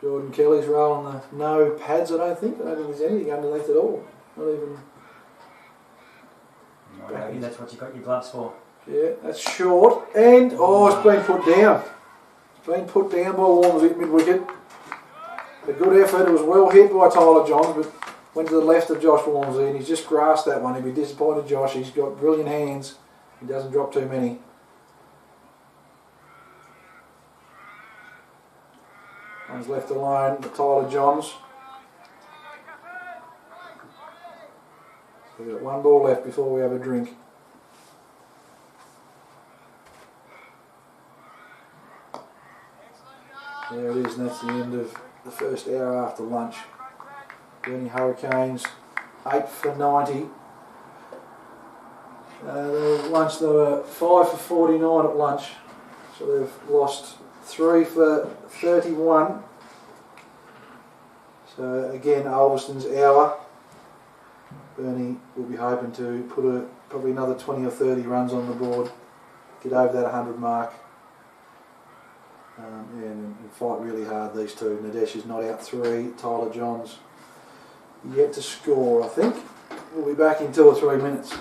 Jordan Kelly's rolling the no pads, I don't think. I don't think there's anything underneath at all. Not even.
Maybe that's what you got your gloves for.
Yeah, that's short. And, it's been put down. It's been put down by Walmsley at mid-wicket. A good effort. It was well hit by Tyler Johns, but went to the left of Josh Walmsley, and he's just grasped that one. He'd be disappointed, Josh. He's got brilliant hands. He doesn't drop too many. One's left alone, Tyler Johns. We've got one ball left before we have a drink. There it is, and that's the end of the first hour after lunch. Burnie Hurricanes, 8 for 90. Lunch, they were 5 for 49 at lunch, so they've lost 3 for 31. So again, Ulverstone's hour. Burnie will be hoping to put probably another 20 or 30 runs on the board, get over that 100 mark, and fight really hard, these two. Nadesh is not out 3, Tyler Johns yet to score, I think. We'll be back in 2 or 3 minutes.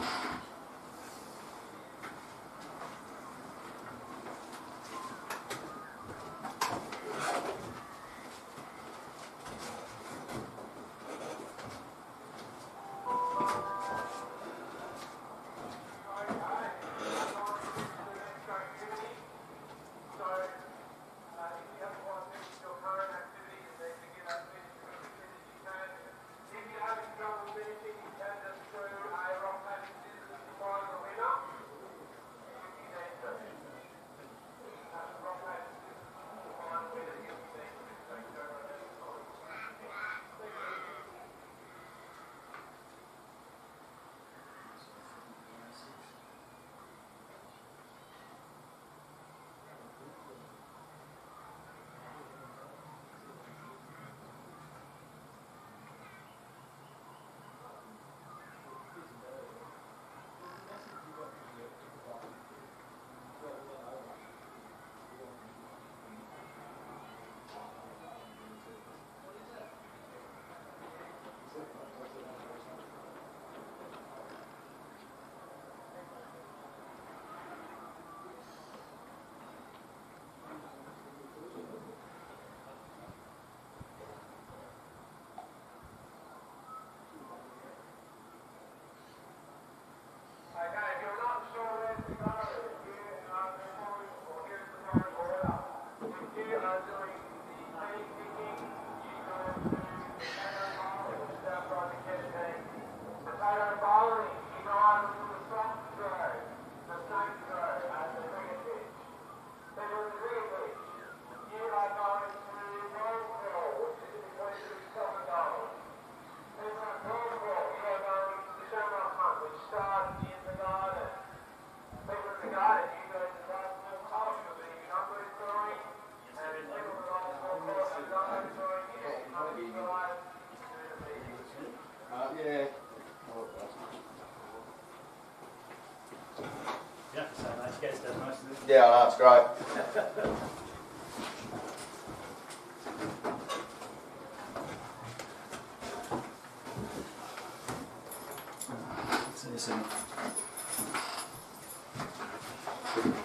Yeah, I know, it's great.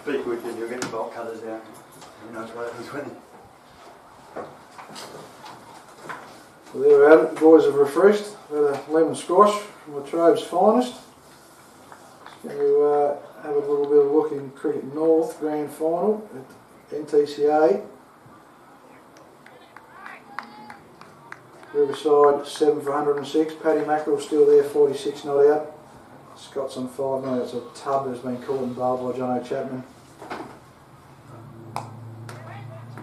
Be good, then you'll get the bolt cutters out. Who knows what happens when.
So there we have it, the boys have refreshed. Had a lemon squash from Latrobe's finest. Going to have a little bit of a look in Cricket North Grand Final at NTCA. Riverside 7 for 106. Paddy Mackerel still there, 46 not out. Scott's on 5 now. It's a tub that's been caught and bowled by Jono Chapman.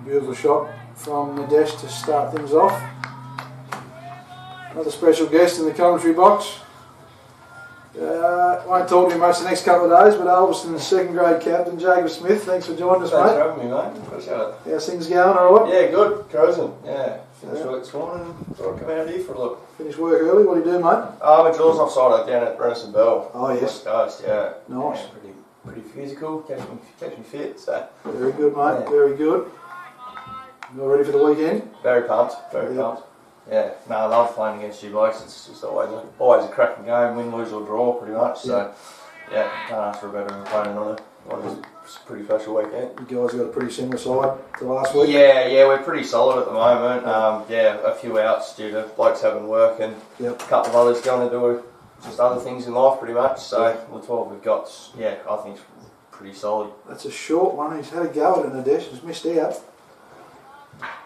Beautiful shot from Nadesh to start things off. Another special guest in the commentary box. Won't talk to you much the next couple of days, but Ulverstone's second grade captain, Jacob Smith. Thanks for joining us, mate.
Thanks for having me, mate. Appreciate it.
How's things going, alright?
Yeah, good. Cruising. Yeah. Finished work this morning and thought I'd come out here for a look.
Finished work early, what do you do, mate?
I'm a drills offside down at Renison Bell.
Oh, yes.
West Coast, yeah.
Nice.
Yeah, pretty physical, keeps me fit, so.
Very good, mate.
Yeah.
Very good. You all ready for the weekend?
Very pumped, very pumped. Yeah, no, I love playing against you blokes. It's just always a cracking game, win, lose or draw pretty much. So, yeah, can't ask for a better opponent on what is a pretty special weekend.
You guys got a pretty similar side to last week?
Yeah, we're pretty solid at the moment. A few outs due to blokes having work and a couple of others going to do just other things in life pretty much. So, the 12 we've got, I think it's pretty solid.
That's a short one. He's had a go at it, Nadesh. He's missed out.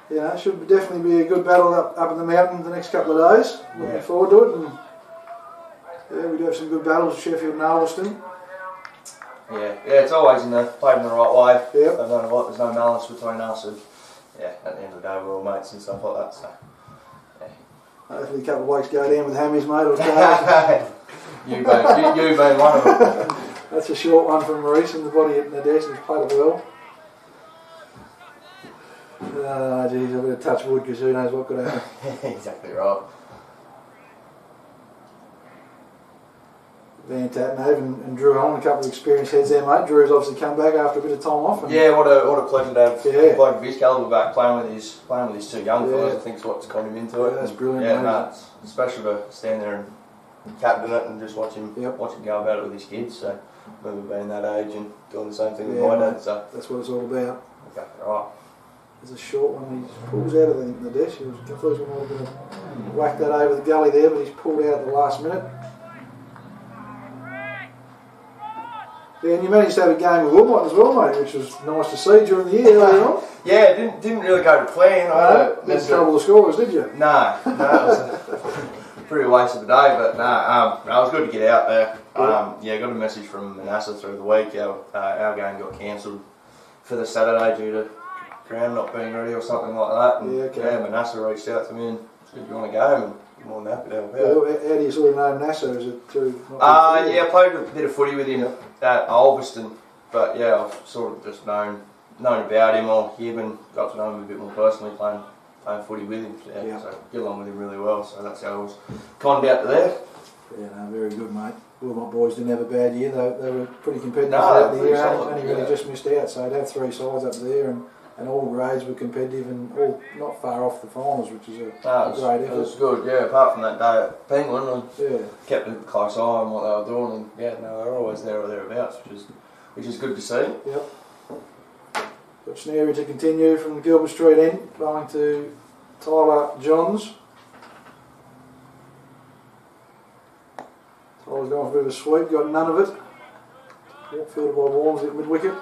Yeah, it should definitely be a good battle up in the mountain the next couple of days. Looking forward to it. And yeah, we do have some good battles, Sheffield and Ulverstone.
Yeah, it's always played in the right way.
Yep.
There's no malice between us, and at the end of the day we're all mates and stuff like that. So,
hopefully a couple of blokes go down with hammies, mate, or tails.
you being one of them.
That's a short one from Maurice and the body at Nadesh. He's played it well. Geez, I better touch wood because who knows what could happen.
Exactly right.
Van Tatnave and Drew Allen, a couple of experienced heads there, mate. Drew's obviously come back after a bit of time off. And
yeah, what a pleasure to have
Yeah.
a bloke of his calibre back playing with his two young fellas.
Yeah.
I think is what's got him into it.
Yeah, that's brilliant,
Yeah,
mate.
no, it's special to stand there and captain it and just watch him go about it with his kids. So I remember being that age and doing the same thing with my dad. So
that's what it's all about.
okay, all
There's a short one, he pulls out of the desk. He was confused when I was going to whack that over the gully there, but he's pulled out at the last minute. Yeah, and you managed to have a game with Wilmot as well, mate, which was nice to see during the year earlier on.
Yeah, didn't really go to plan.
Didn't trouble the scorers, did you?
No, it was a pretty waste of a day, but no, it was good to get out there. Yeah, got a message from Manasseh through the week. Our game got cancelled for the Saturday due to ground not being ready or something like that. And yeah, Manasseh reached out to me and said, "You want to go?" And I'm more than happy to help out.
How do you sort of know Manasseh? Is it through?
Yeah, I played a bit of footy with him at Ulverstone, but yeah, I've sort of just known about him or him and got to know him a bit more personally playing footy with him. Yeah, so get along with him really well. So that's how I was conned out to there.
Yeah, no, very good, mate. Wilmot boys didn't have a bad year. They were pretty competitive
No,
throughout the
pretty
year.
solid,
Only really just missed out. So they'd have three sides up there, and all grades were competitive and all not far off the finals, which is a great effort.
It was good, yeah. Apart from that day at Penguin, I kept a close eye on what they were doing, and yeah, no, they were always there or thereabouts, which is good to see.
Yep. Got Snary to continue from the Gilbert Street end, going to Tyler Johns. Tyler's going for a bit of a sweep, got none of it. Fielded by Warnes at mid wicket.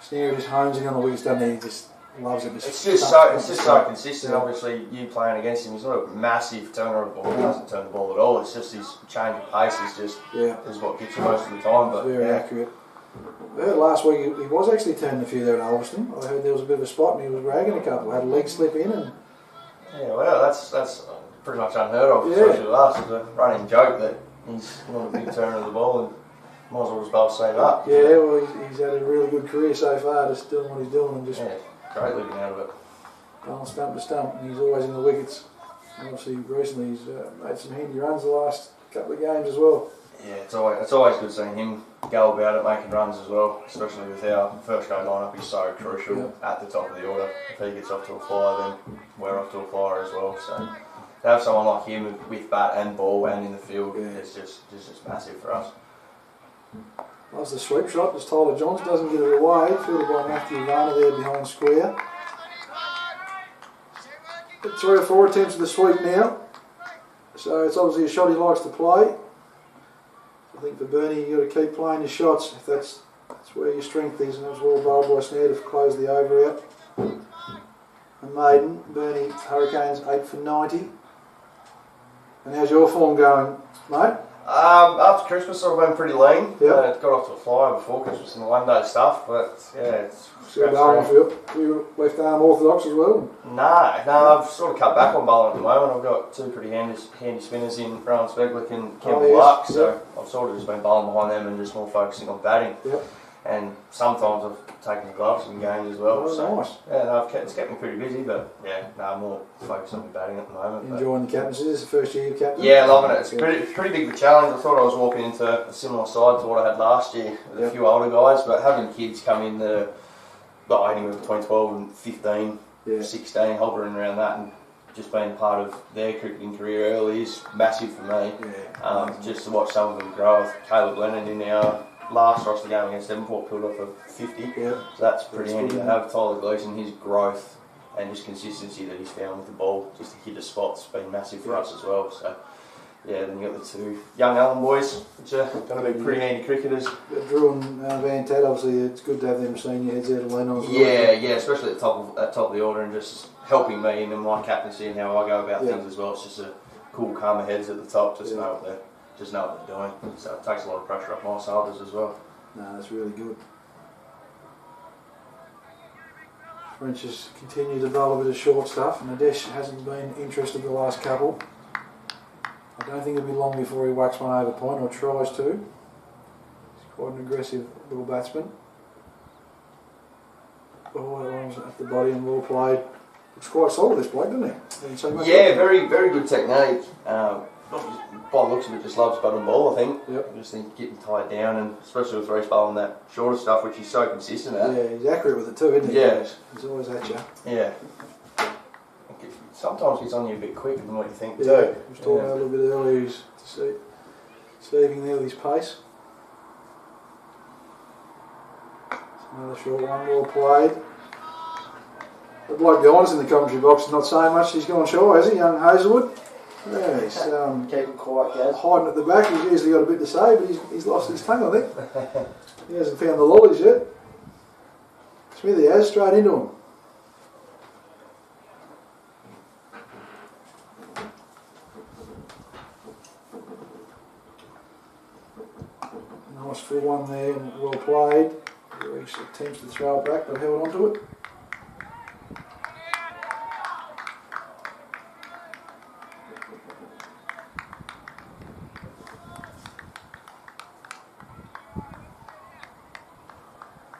Snary just hones in on the wickets, doesn't he? He just loves it.
It's just so consistent. Yeah. Obviously, you playing against him, he's not a massive turner of the ball. He doesn't turn the ball at all. It's just his change of pace is what gets you most of the time. But
very accurate. I heard last week he was actually turning a few there at Ulverstone. I heard there was a bit of a spot and he was ragging a couple. Had a leg slip in and.
Yeah, well, that's pretty much unheard of, especially with us. It's a running joke that he's not a big turner of the ball and might as well just both save up.
Yeah, well, he's had a really good career so far, just doing what he's doing and just
great living out of it.
Going stump to stump, and he's always in the wickets. And obviously, recently he's made some handy runs the last couple of games as well.
Yeah, it's always good seeing him go about it, making runs as well, especially with our first go lineup is so crucial at the top of the order. If he gets off to a flyer, then we're off to a flyer as well. So to have someone like him with bat and ball and in the field is just massive for us.
Loves the sweep shot, as Tyler Johns doesn't get it away. Fielded by Matthew Varner there behind square. 3 or 4 attempts at the sweep now. So it's obviously a shot he likes to play. I think for Burnie, you've got to keep playing your shots if that's where your strength is, and it was well bowled by Snare to close the over out. And Maiden, Burnie Hurricanes 8 for 90. And how's your form going, mate?
After Christmas I've been pretty lean.
Yep.
Got off to a flyer before Christmas in the one day stuff, but yeah, it's
still bowling for you. You left arm orthodox as well?
No, I've sort of cut back on bowling at the moment. I've got 2 pretty handy spinners in Rowan Speglick and Campbell Luck, so I've sort of just been bowling behind them and just more focusing on batting.
Yep.
And sometimes I've taken the gloves in games as well.
Oh,
so
nice.
Yeah, no, it's kept me pretty busy, but yeah, I'm more focused on my batting at the moment.
Enjoying the captaincy? Is this the first year you've captained?
Yeah, loving it. It's pretty big of a challenge. I thought I was walking into a similar side to what I had last year with a few older guys, but having kids come in that are anywhere between 12 and 15, 16, hovering around that, and just being part of their cricketing career early is massive for me. Just to watch some of them grow. With Caleb Lennon in our last roster game against Devonport pulled off a 50, so that's pretty handy to have. Tyler Gleeson, his growth and his consistency that he's found with the ball, just to hit the spots, been massive for us as well. So yeah, then you got the 2 young Alon boys, which are going to be pretty handy cricketers.
Drew and Van Tad, obviously it's good to have them senior heads there to lean on as well.
Yeah, especially at top of the order and just helping me in my captaincy and how I go about things as well. It's just a cool, calmer heads at the top, just know what they're doing. So it takes a lot of pressure off my shoulders as well.
No, that's really good. French has continued to bowl a bit of short stuff, and Nadesh hasn't been interested the last couple. I don't think it'll be long before he whacks one over point, or tries to. He's quite an aggressive little batsman. Oh, that one's at the body and well played. Looks quite solid, this bloke, doesn't he?
Yeah, very good technique. by the looks of it, just loves batting ball, I think.
Yep.
I just think getting tied down, and especially with Reece bowling that shorter stuff, which he's so consistent at.
Yeah, he's accurate with it too, isn't he?
Yeah.
He's always at you.
Yeah. Sometimes he's on you a bit quicker than what you think too.
Yeah, I was talking about a little bit earlier, he's deceiving there with his pace. Another short one, well played. The bloke behind us in the commentary box is not saying much. He's gone shy, has he, young Hazelwood? Yeah, he's
Keep quiet, guys.
hiding at the back. He's usually got a bit to say, but he's lost his tongue, I think. He hasn't found the lollies yet. Smithy has, straight into him. Nice full one there, and well played. Reece attempts to throw it back, but held onto it.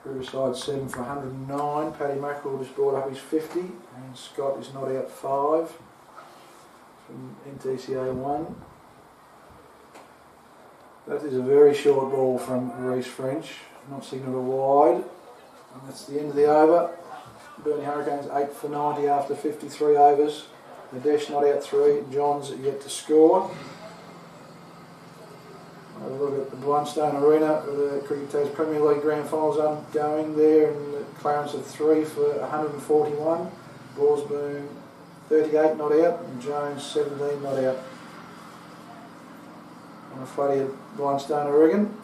Riverside 7 for 109. Paddy Mackerel just brought up his 50, and Scott is not out 5 from NTCA 1. That is a very short ball from Reece French, not signalled a wide, and that's the end of the over. Burnie Hurricanes 8 for 90 after 53 overs. Nadesh not out 3. Johns yet to score. Have a look at the Ulverstone Arena with the Cricket Test Premier League Grand Finals going there, and the clearance of 3 for 141. Borsboom 38 not out, and Jones 17 not out. On a flatty at Ulverstone, Oregon.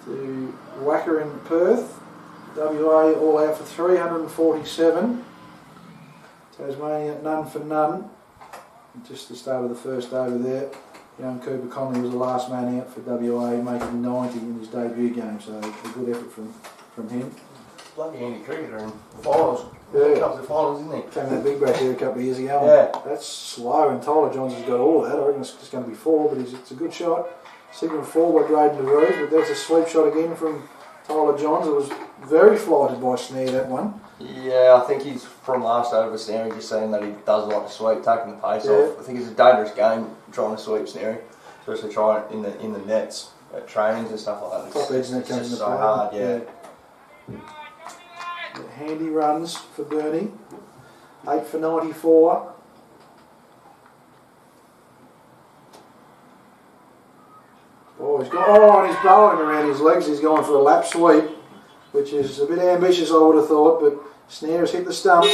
To Wacker in Perth. WA all out for 347. Tasmania none for none. Just the start of the first over there. Young Cooper Conley was the last man out for WA, making 90 in his debut game, so a good effort from him.
Bloody handy cricketer in finals.
Yeah.
Comes to finals, isn't he?
Came that big back here a couple of years ago.
Yeah.
That's slow, and Tyler Johns has got all of that. I reckon it's just going to be 4, but it's a good shot. Signal 4 by Drayden DeVries, but there's a sweep shot again from Tyler Johns. It was very flighted by Snare, that one.
Yeah, I think he's from last over Snare, just saying that he does like to sweep, taking the pace off. I think it's a dangerous game trying to sweep Snare, especially trying in the nets at trainings and stuff like that.
Top edge net comes
just
into
so
play.
hard, yeah.
Handy runs for Burnie. 8 for 94. Oh, and he's bowling around his legs. He's going for a lap sweep, which is a bit ambitious, I would have thought, but Snare has hit the stump.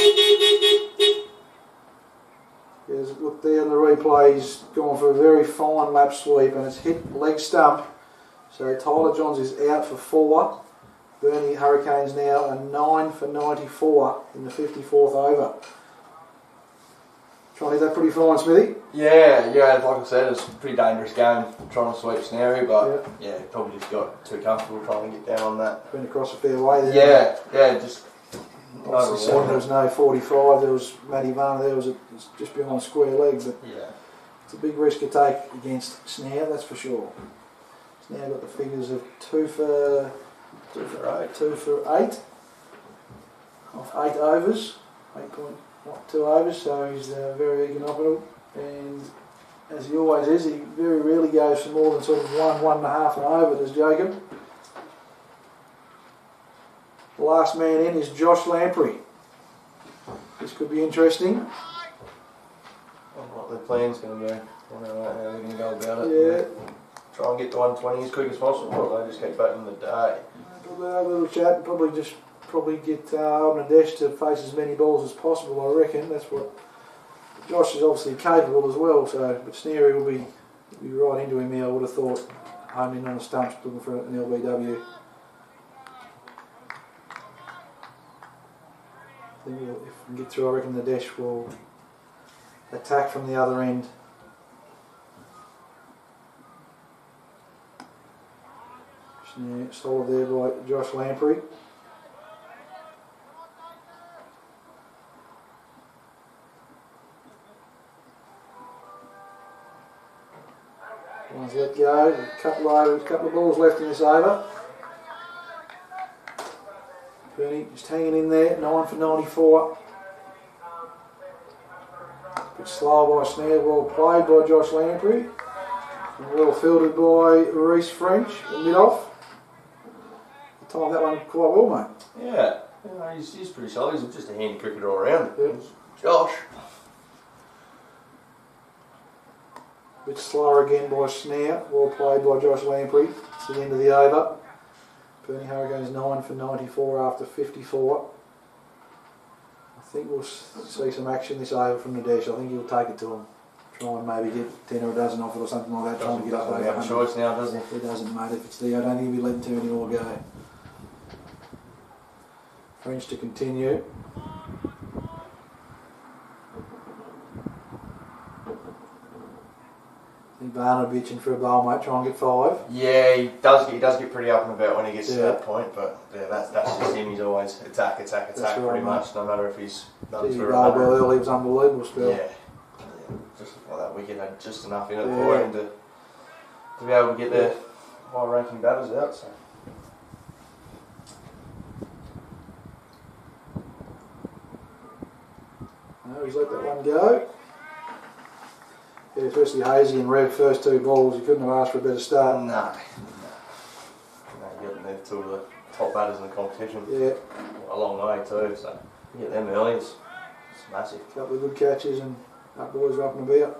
Look there in the replay, he's gone for a very fine lap sweep, and it's hit leg stump. So Tyler Johns is out for 4. Burnie Hurricanes now are 9 for 94 in the 54th over. Trying to hit that pretty fine, Smithy.
Yeah, like I said, it's a pretty dangerous game trying to sweep Snare, but yeah, probably just got too comfortable trying to get down on that.
Went across a fair way there.
Yeah, just...
Obviously, there was no 45, there was Matty Varner, there was just beyond square leg, but it's a big risk to take against Snare, that's for sure. Snare got the figures of 2 for 8 off 8 overs, 8.2 overs, so he's very economical, and as he always is, he very rarely goes for more than sort of 1.5 an over, does Jacob. The last man in is Josh Lamprey. This could be interesting.
What their plan's going to be. I don't know how they're going to go about it.
Yeah.
Try and get to 120 as quick as possible, or they just keep batting the day.
We'll have a little chat and probably get Nadesh to face as many balls as possible, I reckon. That's what Josh is obviously capable as well, so but Sneary will be right into him here, I would have thought, homing in on the stumps looking for an LBW. I think if we get through, I reckon Nadesh will attack from the other end. Solid there by Josh Lamprey. One's let go. A couple of balls left in this over. Burnie just hanging in there. 9 for 94. It's slow by Snare, well played by Josh Lamprey. And well fielded by Reece French in mid-off. Timed that one quite well, mate.
Yeah, he's pretty solid. He's just a handy cricketer all around.
Yeah.
Josh.
A bit slower again by Snare, well played by Josh Lamprey. It's the end of the over. Burnie Hurricanes 9 for 94 after 54. I think we'll see some action this over from Nadesh. I think he'll take it to him. Try and maybe get 10 or a dozen off it or something like that. Trying to get up over 100.
Choice now, doesn't he?
It doesn't, mate. If it's there, I don't think he'll be letting too many more go. French to continue. I think Barnard will be itching for a bowl, mate. Try and get 5.
Yeah, he does get pretty up and about when he gets to that point, but yeah, that's just him. He's always attack,
right,
pretty
mate.
much, no matter if he's done
He
through
bowled well early, it was unbelievable spell.
Yeah, just like that wicket had just enough in it for him to be able to get the high-ranking batters out. So.
No, he's let that one go. Yeah, especially Hazy and Rev, first 2 balls, he couldn't have asked for a better start.
No, they're 2 of the top batters in the competition.
Yeah.
A long way too, so you get them early, it's massive.
Couple of good catches and that boys are up and about.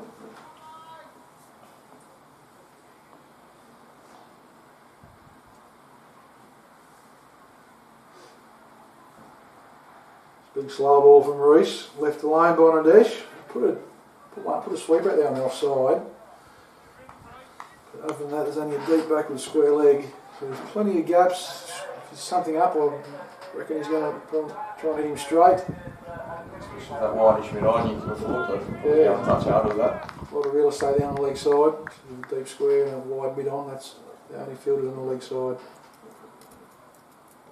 Big slow ball from Reece, left alone by Nadesh. Put a sweeper out there on the offside. But other than that, there's only a deep backward square leg. So there's plenty of gaps. If there's something up, I reckon he's going to try and hit him straight.
That wideish mid on, you can afford to touch out of that.
A lot of real estate down the leg side. So there's a deep square and a wide mid on. That's the only fielders on the leg side.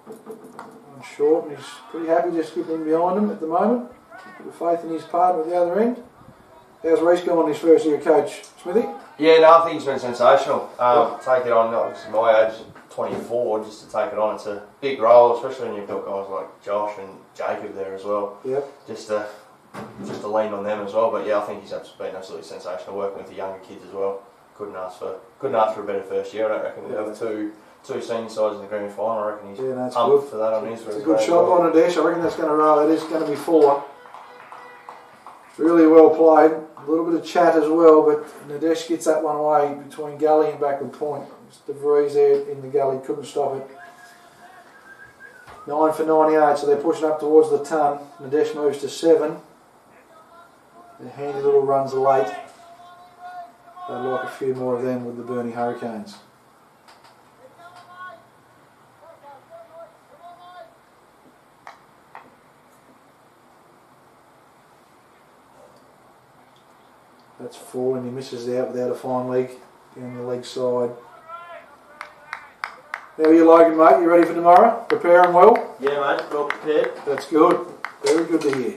One short, and he's pretty happy just skipping behind him at the moment. Bit of faith in his partner at the other end. How's Reece gone his first year coach, Smithy?
Yeah, no, I think he's been sensational. Take it on, obviously my age, 24, just to take it on. It's a big role, especially when you've got guys like Josh and Jacob there as well.
Yep.
Just to lean on them as well. But yeah, I think he's been absolutely sensational working with the younger kids as well. Couldn't ask for a better first year. I don't reckon the other two senior sides in the grand final. I reckon he's pumped for that on his.
It's a good shot on Nadesh. I reckon that's going to roll. That is going to be 4. Really well played. A little bit of chat as well, but Nadesh gets that one away between gully and backward point. De Vries there in the gully, couldn't stop it. 9 for 98, so they're pushing up towards the ton. Nadesh moves to 7. The handy little runs are late. They'd like a few more of them with the Burnie Hurricanes. That's 4 and he misses out without a fine leg down the leg side. How are you, Logan, mate? You ready for tomorrow? Preparing well?
Yeah, mate. Well prepared.
That's good. Very good to hear.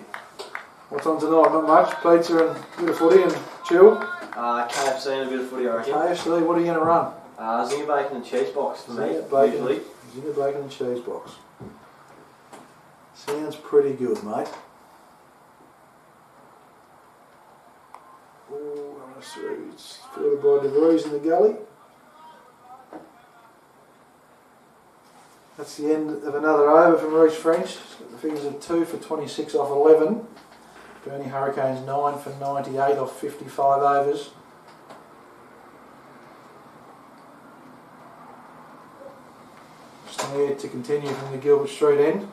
What's on tonight? Not much. Pizza and a bit of footy and chill?
KFC and a bit of footy, I reckon.
KFC, what are you going to run?
Zinger bacon and cheese box for me,
Zinger
usually.
Zinger bacon and cheese box. Sounds pretty good, mate. Oh, I'm going to see. It's fielded by De Vries in the gully. That's the end of another over from Reece French. The figures of 2 for 26 off 11. Burnie Hurricanes 9 for 98 off 55 overs. Snare to continue from the Gilbert Street end.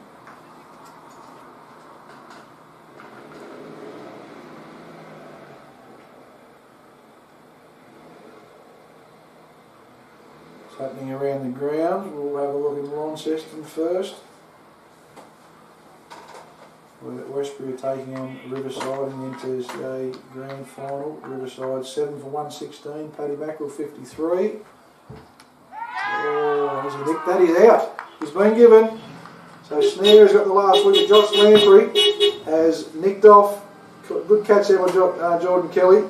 Happening around the ground. We'll have a look at Launceston first. Westbury are taking on Riverside in the NTSA Grand Final. Riverside 7 for 116. Paddy Mackerel 53. Oh, has he nicked that? He's out. He's been given. So Snare has got the last wicket. Josh Lamprey has nicked off. Good catch there by Jordan Kelly.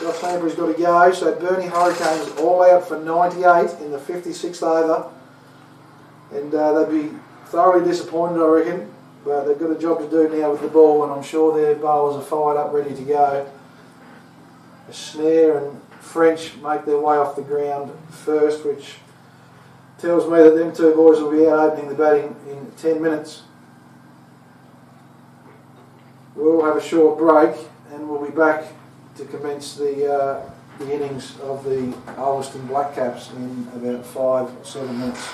Josh Lamprey's got to go, so Burnie Hurricanes all out for 98 in the 56th over. And they'd be thoroughly disappointed, I reckon, but they've got a job to do now with the ball, and I'm sure their bowlers are fired up, ready to go. A Snare and French make their way off the ground first, which tells me that them two boys will be out opening the batting in 10 minutes. We'll have a short break and we'll be back to commence the innings of the Ulverstone Black Caps in about 5 or 7 minutes.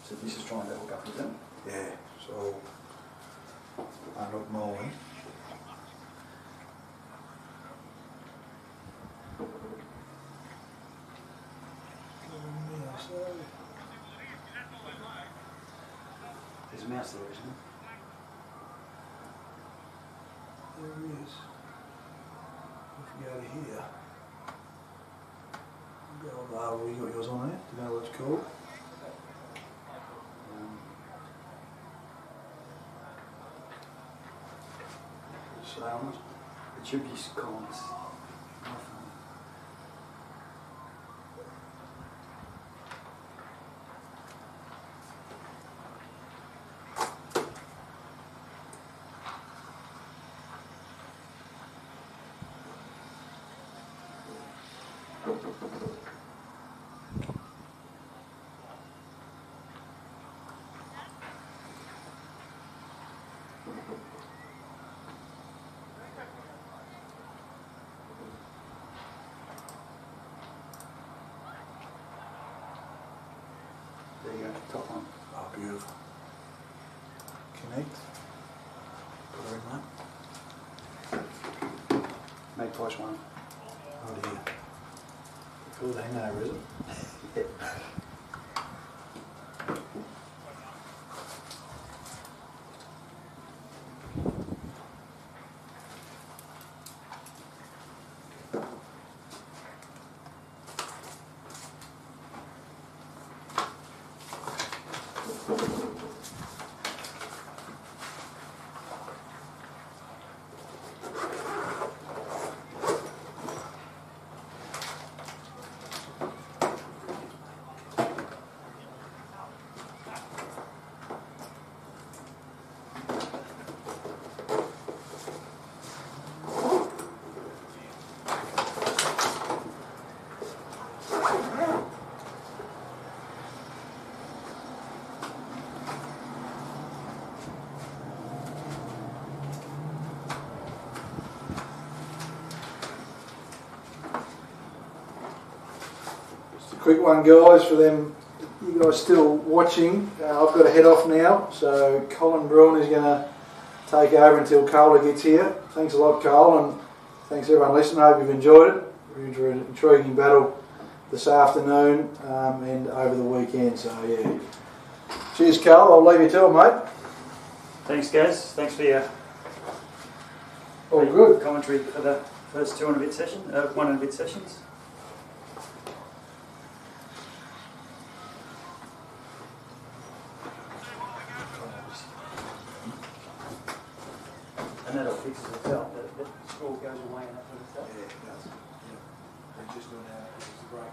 So this is trying to hook up with them?
Yeah, so unhook mine.
There's a mouse there, isn't there?
There he is. If you go to here, go over, you got yours on there, do you know what it's called?
Sound. It should be cons. There you go, top one.
Oh, beautiful. Connect. Put her in, mate.
Magpie's one.
Oh dear. Cool hangover, is it? quick one, guys, for them. You guys still watching? I've got to head off now, so Colin Braun is going to take over until Cola gets here. Thanks a lot, Cole, and thanks everyone listening. I hope you've enjoyed it. Very intriguing battle this afternoon and over the weekend. So yeah, cheers, Cole. I'll leave you to it, mate.
Thanks, guys. Thanks for your
all good
commentary for the first 1 and a bit sessions. And that'll fix itself. The score goes away and that sort of stuff.
Yeah, it does. Yeah. They're just doing that as a break.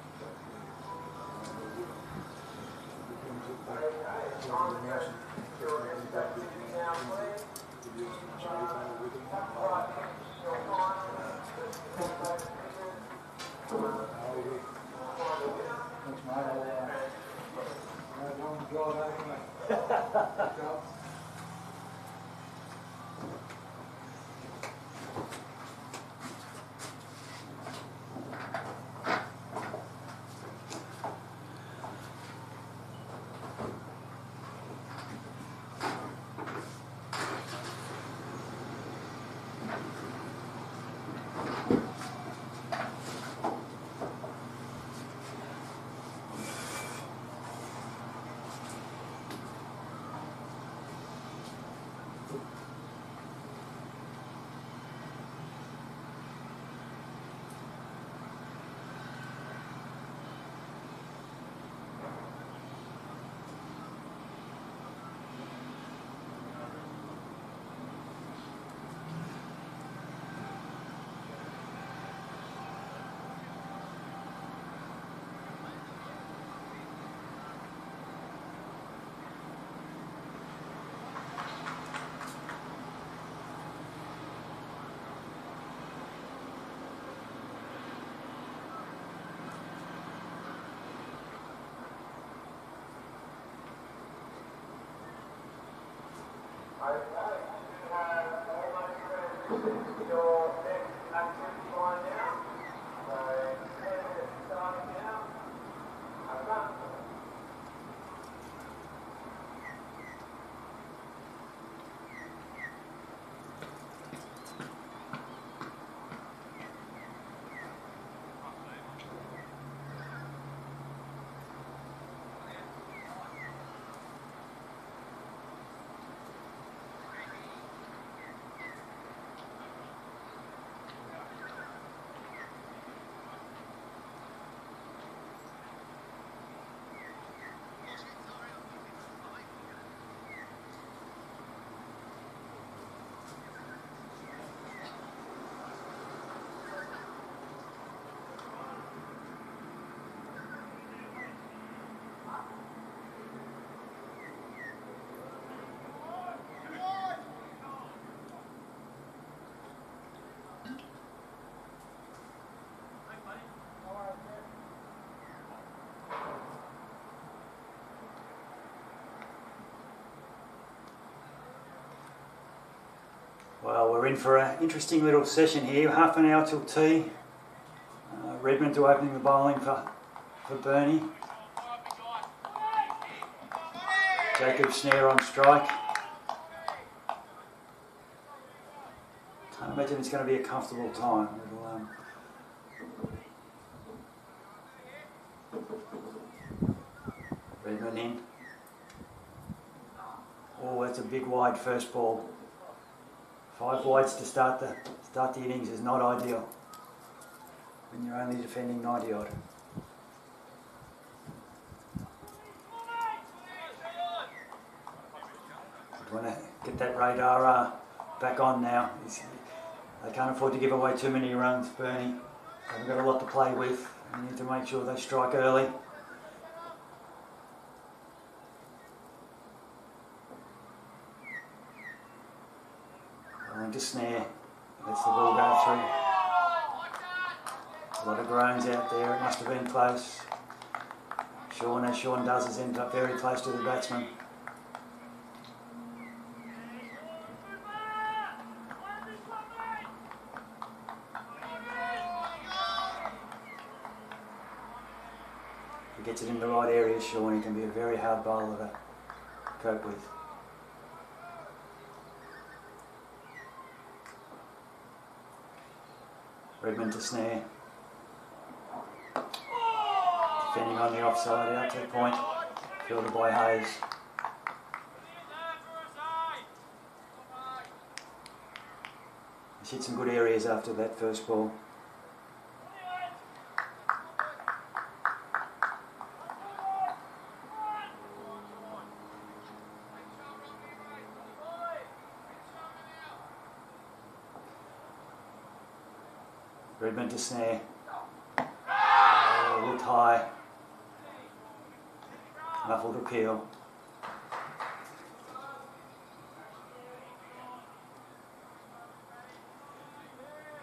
Well, we're in for an interesting little session here. Half an hour till tea. Redmond opening the bowling for Burnie. Jacob Snare on strike. Can't imagine it's going to be a comfortable time. Redmond in. Oh, that's a big wide first ball. 5 wides to start the innings is not ideal when you're only defending 90 odd. You want to get that radar back on now. They can't afford to give away too many runs, Burnie. They've got a lot to play with. They need to make sure they strike early. To Snare, lets the ball go through. A lot of groans out there, it must have been close. Sean, as Sean does, has ended up very close to the batsman. gets it in the right area, Sean, he can be a very hard bowler to cope with. Redmond to snare. Defending on the offside, out to the point. Fielded by Hayes. He's hit some good areas after that first ball. Redmond to snare. Oh, looked high. Muffled appeal.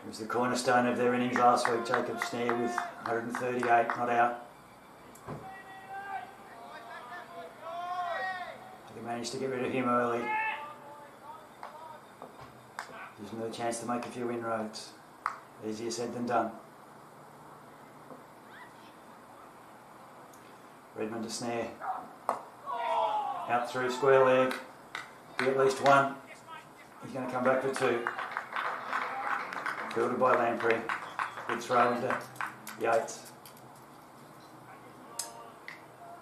It was the cornerstone of their innings last week, Jacob Snare with 138, not out. They managed to get rid of him early. Gives them the chance to make a few inroads. Easier said than done. Redmond to snare. Out through square leg. Be at least one. He's going to come back for two. Fielded by Lamprey. Good throw into Yates.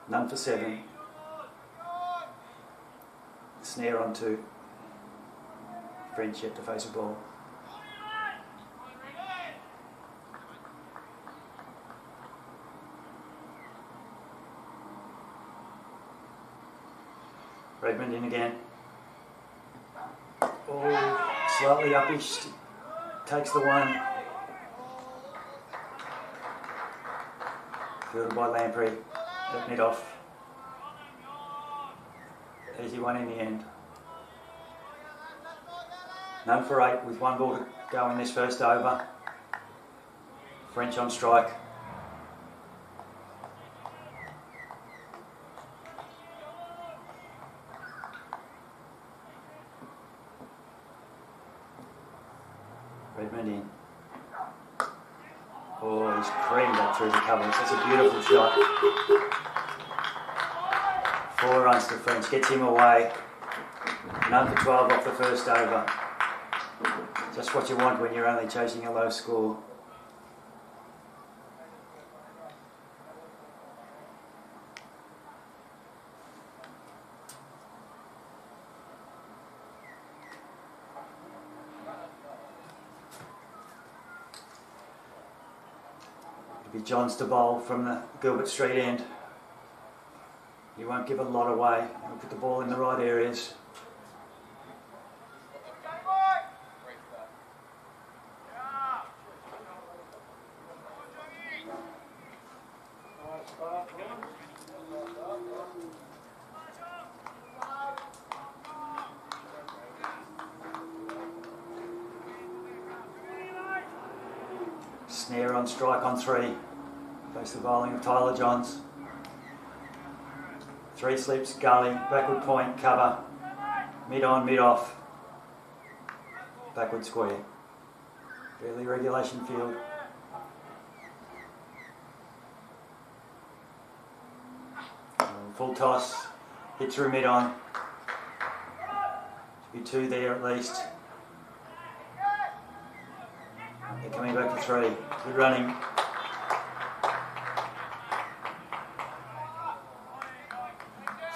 None for 7. Snare on 2. French yet to face a ball. Redmond in again. Oh, slightly upish. Takes the one. Fielded by Lamprey. At mid off. Easy one in the end. None for 8 with 1 ball to go in this first over. French on strike. Redmond in. Oh, he's creamed that through the covers. That's a beautiful shot. 4 runs to French. Gets him away. None for 12 off the first over. Just what you want when you're only chasing a low score. It'll be Johns to bowl from the Gilbert Street end. He won't give a lot away. He'll put the ball in the right areas. Snare on strike on 3. Face the bowling of Tyler Johns. 3 slips, gully, backward point, cover. Mid on, mid off. Backward square. Fairly regulation field. Full toss. Hit through mid on. Should be 2 there at least. They're coming back to 3. Good running.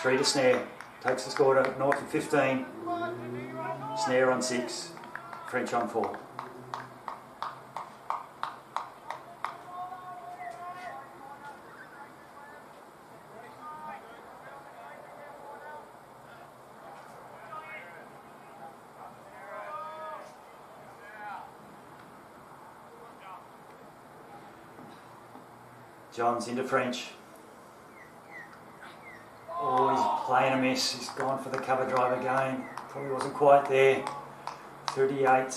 Three to snare. Takes the score to north of 15. Snare on 6. French on 4. Johns into French. Oh, he's playing a miss. He's gone for the cover drive again. Probably wasn't quite there. 38.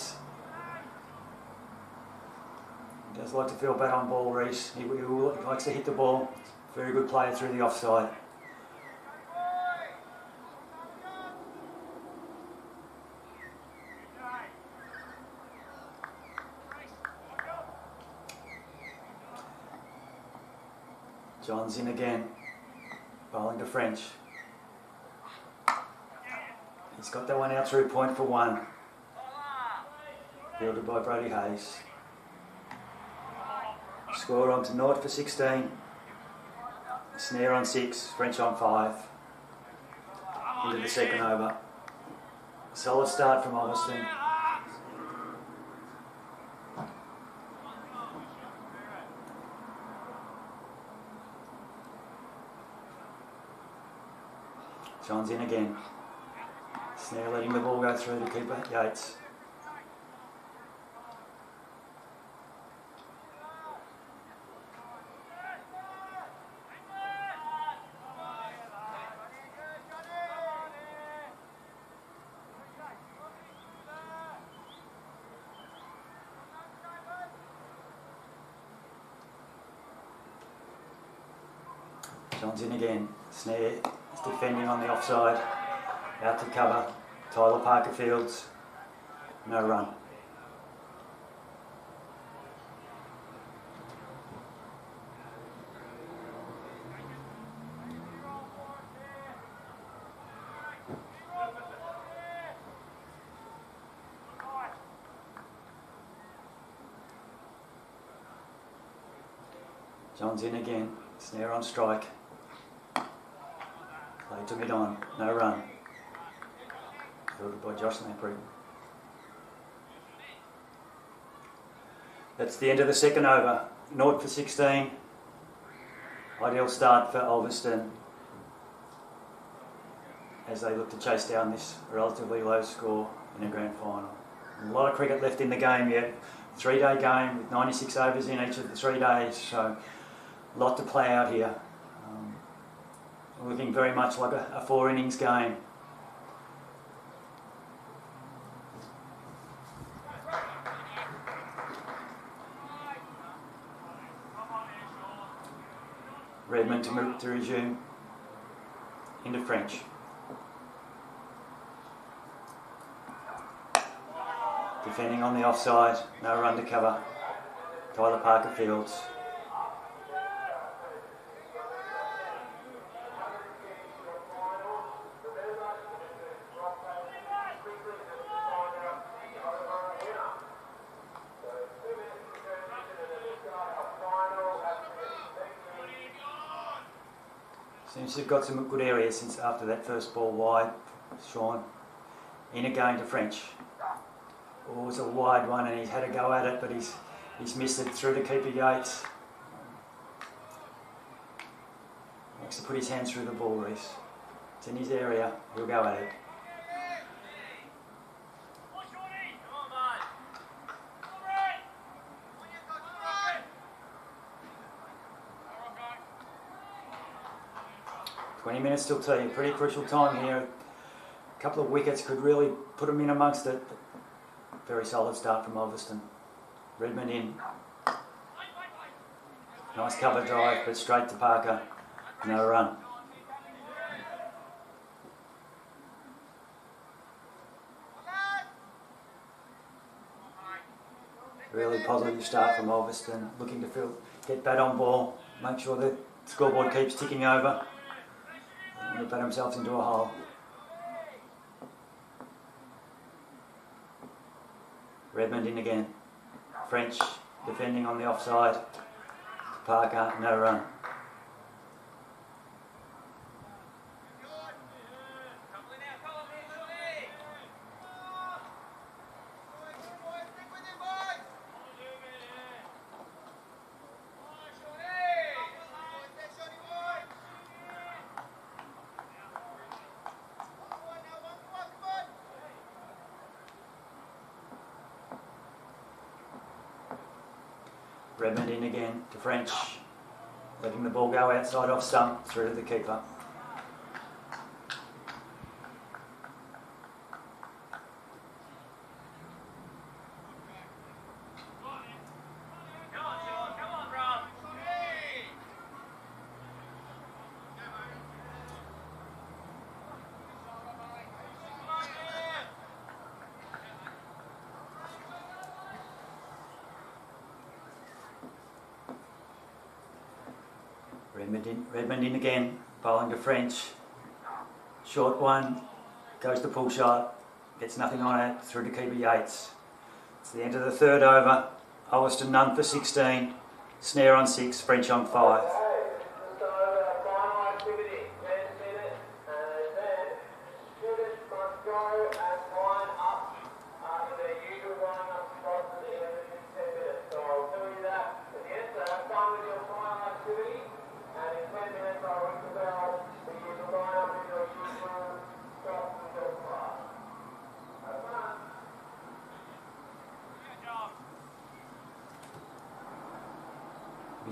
He does like to feel bad on ball, Reese. He likes to hit the ball. Very good player through the offside. John's in again. Bowling to French. He's got that one out through point for 1. Fielded by Brody Hayes. Score on to Nord for 16. Snare on 6. French on 5. Into the second over. Solid start from Ulverstone. John's in again. Snare letting the ball go through to keeper Yates. John's in again. Snare is defending on the offside. Out to cover. Tyler Parker Fields. No run. John's in again. Snare on strike. Played to mid on. No run. Fielded by Josh Lamprey. That's the end of the second over. Nord for 16. Ideal start for Ulverstone as they look to chase down this relatively low score in a grand final. A lot of cricket left in the game yet. 3-day game with 96 overs in each of the 3 days, so a lot to play out here. Looking very much like a 4 innings game. Redmond to resume into French. Defending on the offside, no run to cover. Tyler Parker Fields. Seems to have got some good areas since after that first ball wide. Sean in again to French. Oh, it was a wide one and he's had a go at it, but he's missed it through to keeper Yates. Likes to put his hands through the ball, Reese. It's in his area, he'll go at it. Minutes till tea, pretty crucial time here. A couple of wickets could really put them in amongst it. Very solid start from Ulverstone. Redmond in. Nice cover drive, but straight to Parker. No run. Really positive start from Ulverstone. Looking to get bat on ball, make sure the scoreboard keeps ticking over. He'll bat himself into a hole. Redmond in again. French defending on the offside. Parker, no run. Redmond in again to French, letting the ball go outside off stump through to the keeper. Redmond in again, bowling to French. Short one, goes to pull shot, gets nothing on it, through to keeper Yates. It's the end of the third over. Ulverstone none for 16, snare on 6, French on 5.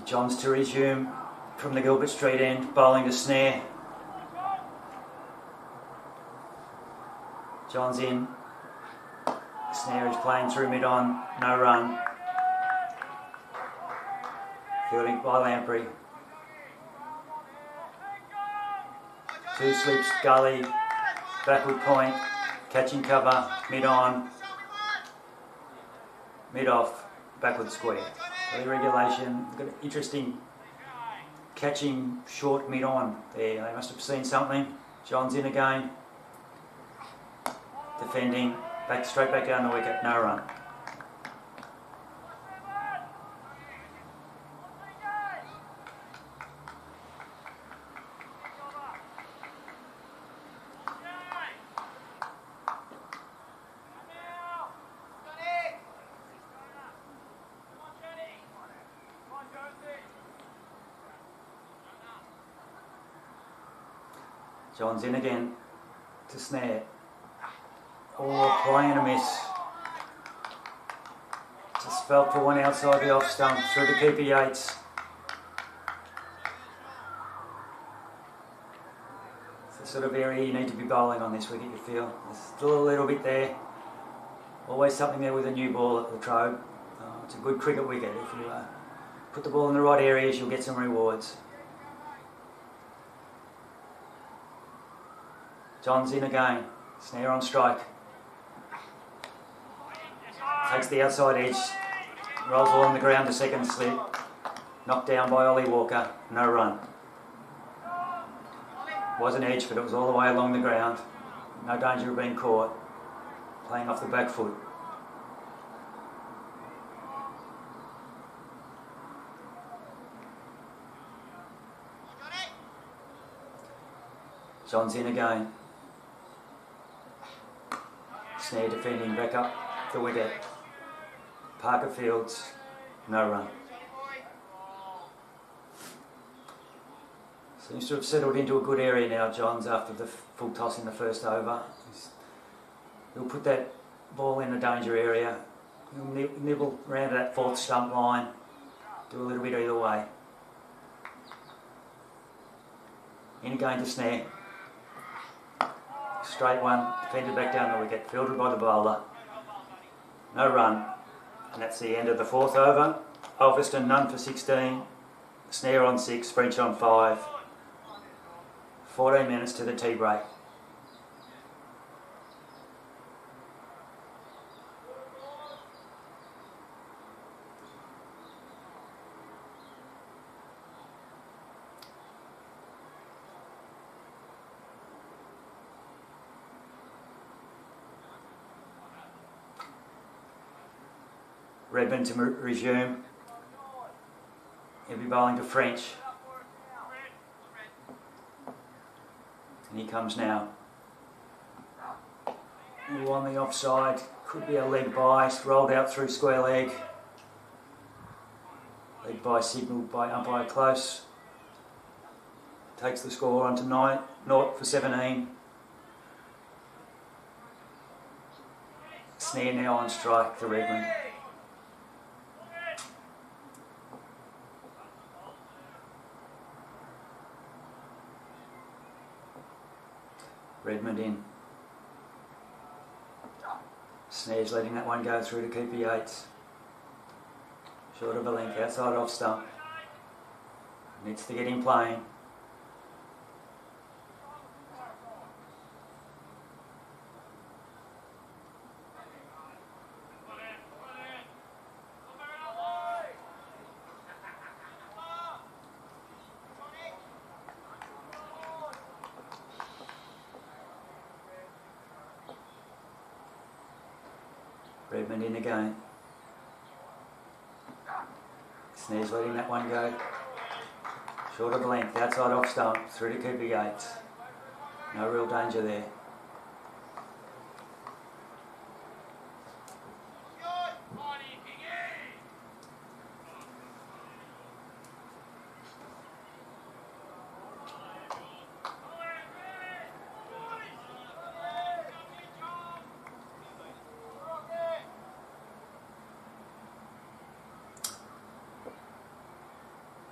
Johns to resume from the Gilbert Street end, bowling to snare. Johns in. Snare is playing through mid-on, no run. Fielding by Lamprey. 2 slips, gully, backward point, catching cover, mid-on, mid-off, backward square. Early regulation, got an interesting catching short mid-on there. They must have seen something. John's in again. Defending, straight back down the wicket, no run. John's in again to snare. Oh, playing a miss. Just felt for one outside the off stump, through to keeper Yates. It's the sort of area you need to be bowling on this wicket, you feel. There's still a little bit there. Always something there with a new ball at Latrobe. It's a good cricket wicket. If you put the ball in the right areas, you'll get some rewards. John's in again, snare on strike. Takes the outside edge, rolls along the ground to second slip. Knocked down by Ollie Walker, no run. Was an edge, but it was all the way along the ground. No danger of being caught. Playing off the back foot. John's in again. Snare defending back up the wicket. Parker Fields, no run. Seems to have settled into a good area now, Johns, after the full toss in the first over. He'll put that ball in the danger area. He'll nibble around that 4th stump line. Do a little bit either way. In again to snare. Straight one, defended back down the wicket, fielded by the bowler. No run. And that's the end of the 4th over. Ulverstone none for 16. Snare on 6, French on 5. 14 minutes to the tea break. Redmond to resume. He'll be bowling to French. And he comes now. All on the offside. Could be a leg by. Rolled out through square leg. Leg by signalled by umpire close. Takes the score on to 9, 0 for 17. Snare now on strike to Redmond. Redmond in. Snare's letting that one go through to keeper Yates. Short of a length, outside off stump. Needs to get him playing. Redmond in again. Snares letting that one go. Short of length, outside off stump, through to keeper gates. No real danger there.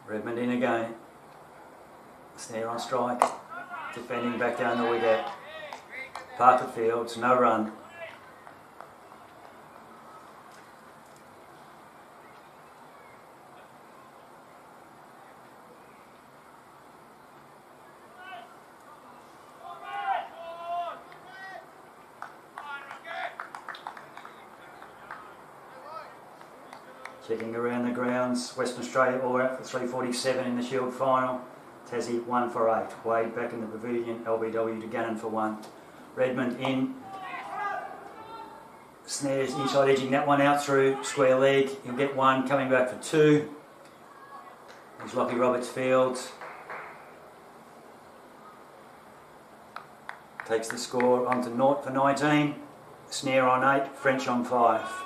Redmond in again. Snare on strike. Defending back down the wicket. Parker Fields, no run. Checking around the grounds, Western Australia all out for 347 in the Shield final. Tassie 1 for 8. Wade back in the pavilion, LBW to Gannon for 1. Redmond in. Snares inside edging that one out through square leg. He'll get 1, coming back for 2. There's Lockie Roberts Fields. Takes the score onto 0 for 19. Snare on 8, French on 5.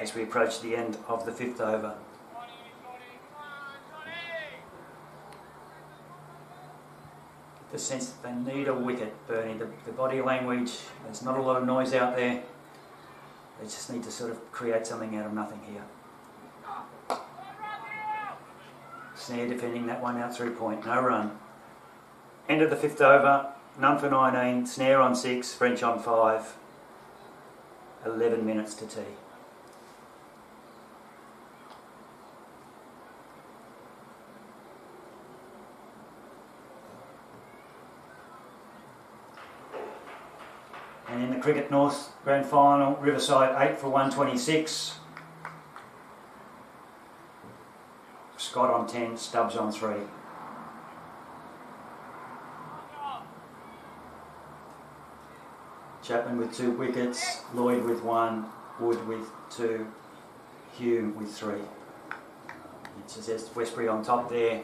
As we approach the end of the 5th over. The sense that they need a wicket, Burnie. The body language, there's not a lot of noise out there. They just need to sort of create something out of nothing here. Snare defending that one out through point, no run. End of the 5th over, none for 19, Snare on 6, French on 5. 11 minutes to tea. And in the Cricket North Grand Final, Riverside 8 for 126. Scott on 10, Stubbs on 3. Chapman with 2 wickets, Lloyd with 1, Wood with 2, Hume with 3. It says Westbury on top there.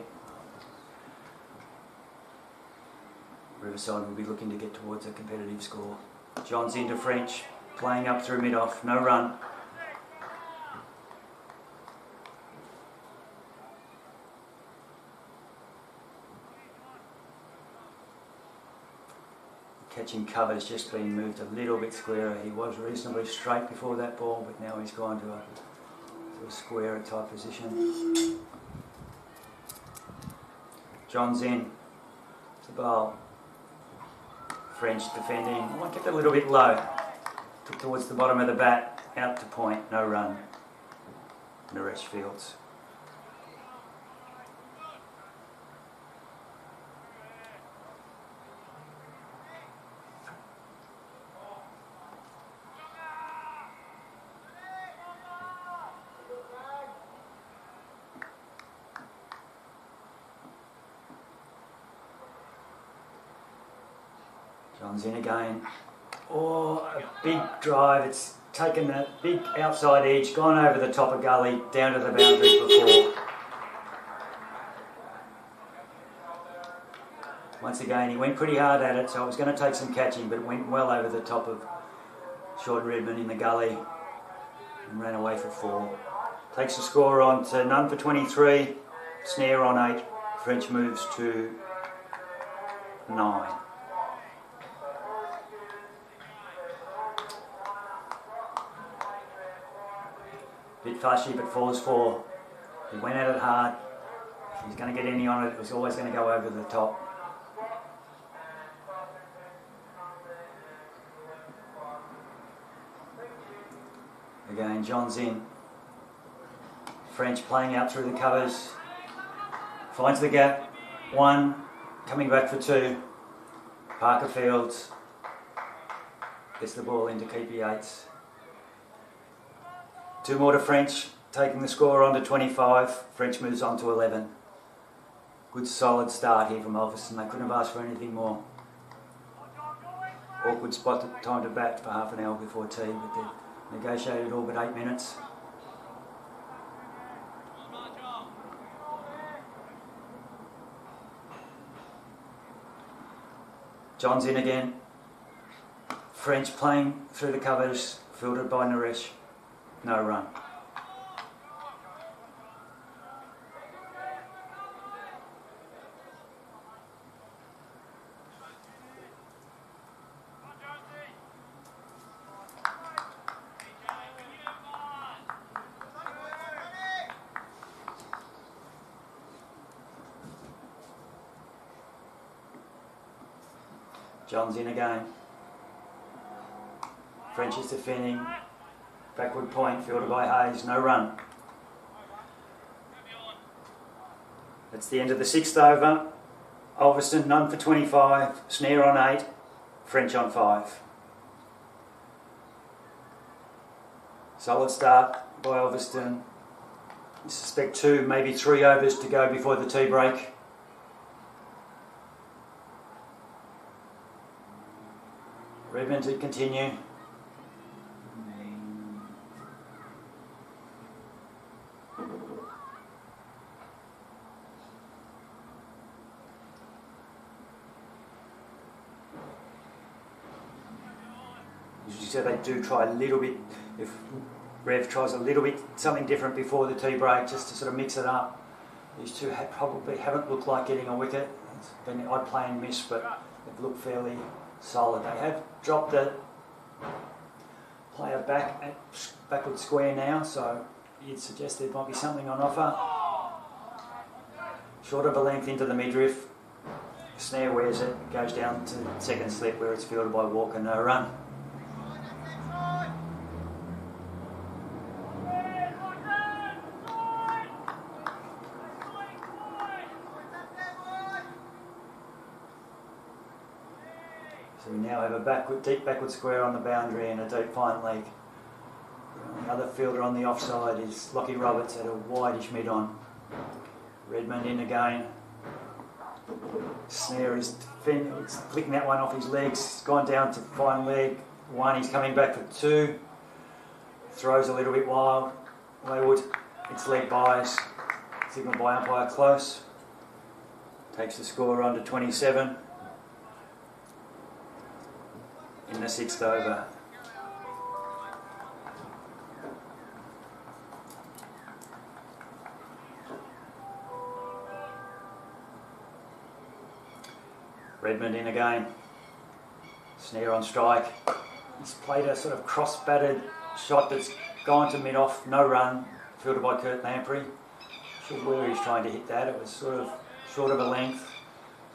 Riverside will be looking to get towards a competitive score. John's into French, playing up through mid-off, no run. Catching cover's just been moved a little bit squarer. He was reasonably straight before that ball, but now he's gone to a squarer type position. John's in to bowl. French defending. I want to get a little bit low. Took towards the bottom of the bat, out to point, no run. Naresh Fields. John's in again. Oh, a big drive. It's taken a big outside edge, gone over the top of gully, down to the boundary before. Once again, he went pretty hard at it, so it was going to take some catching, but it went well over the top of Sean Redmond in the gully and ran away for 4. Takes the score on to none for 23, Snare on 8, French moves to 9. Bit flashy, but falls 4. He went at it hard. If he's going to get any on it, it was always going to go over the top. Again, John's in. French playing out through the covers. Finds the gap. 1, coming back for 2. Parker Fields gets the ball into keeper Yates. 2 more to French, taking the score on to 25. French moves on to 11. Good solid start here from Ulverstone. They couldn't have asked for anything more. Awkward spot at time to bat for half an hour before tea, but they've Negotiated all but 8 minutes. John's in again. French playing through the covers, fielded by Naresh. No run. John's in again. French is defending. Backward point, fielded by Hayes. No run. That's the end of the 6th over. Ulverstone none for 25. Snare on 8. French on 5. Solid start by Ulverstone. I suspect 2, maybe 3 overs to go before the tea break. Redmond to continue. As you said, they do try a little bit, if Rev tries a little bit something different before the tea break, just to sort of mix it up. These two probably haven't looked like getting a wicket. It's been an odd play and miss, but they've looked fairly solid. They have dropped the player back at backward square now, so you'd suggest there might be something on offer. Short of a length into the midriff. Snare wears it, goes down to second slip where it's fielded by Walker. No run. So we now have a deep backward square on the boundary and a deep fine leg. The other fielder on the offside is Lockie Roberts at a wideish mid-on. Redmond in again. Snare is flicking that one off his legs, gone down to fine leg. 1, he's coming back for 2. Throws a little bit wild. Wayward, it's leg buys. Signal by umpire close. Takes the score on to 27. In the 6th over. Redmond in again. Snare on strike. He's played a sort of cross-batted shot that's gone to mid-off. No run. Fielded by Kurt Lamprey. Not sure where he's trying to hit that. It was sort of short of a length.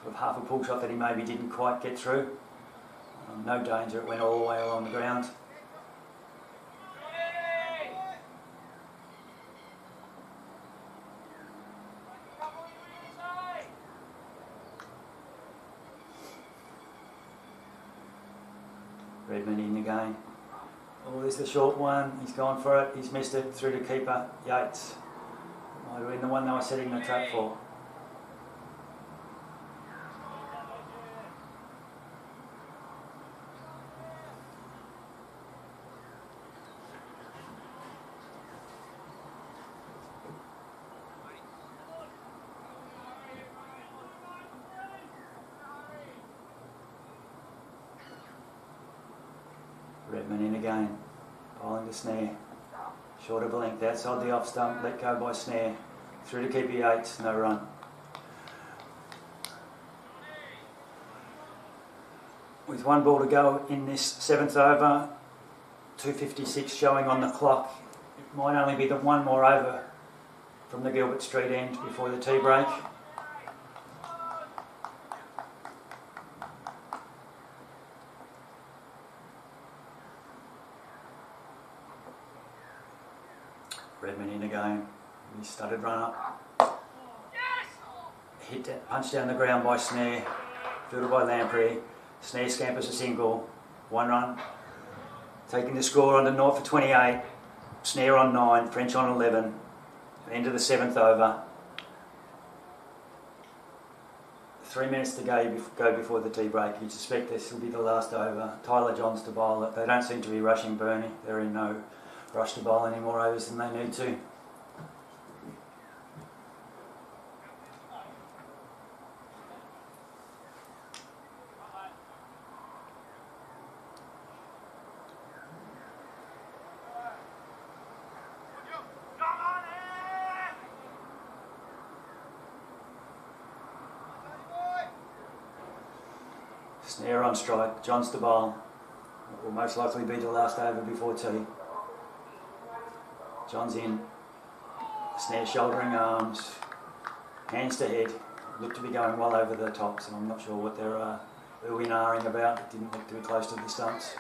Sort of half a pull shot that he maybe didn't quite get through. No danger, it went all the way along the ground. Redmond in again. Oh, there's the short one. He's gone for it. He's missed it through to keeper Yates. Might have been the one they were setting the trap for. Redmond in again, bowling to Snare. Short of a length outside the off stump, let go by Snare. Through to keeper Yates, no run. With 1 ball to go in this 7th over, 2:56 showing on the clock. It might only be the 1 more over from the Gilbert Street end before the tea break. Redmond in again. He started run up. Hit that, punch down the ground by Snare. Fielded by Lamprey. Snare scampers a single. 1 run. Taking the score on to 0 for 28. Snare on 9. French on 11. End of the 7th over. 3 minutes to go before the tea break. You'd suspect this will be the last over. Tyler Johns to bowl it. They don't seem to be rushing Burnie. They're in no rush to bowl any more overs than they need to. Snare on strike, Johns to bowl. It will most likely be the last over before tea. Johns in. Snare shouldering arms, hands to head. Look to be going well over the tops, and I'm not sure what they're oohing about. It didn't look to be close to the stumps.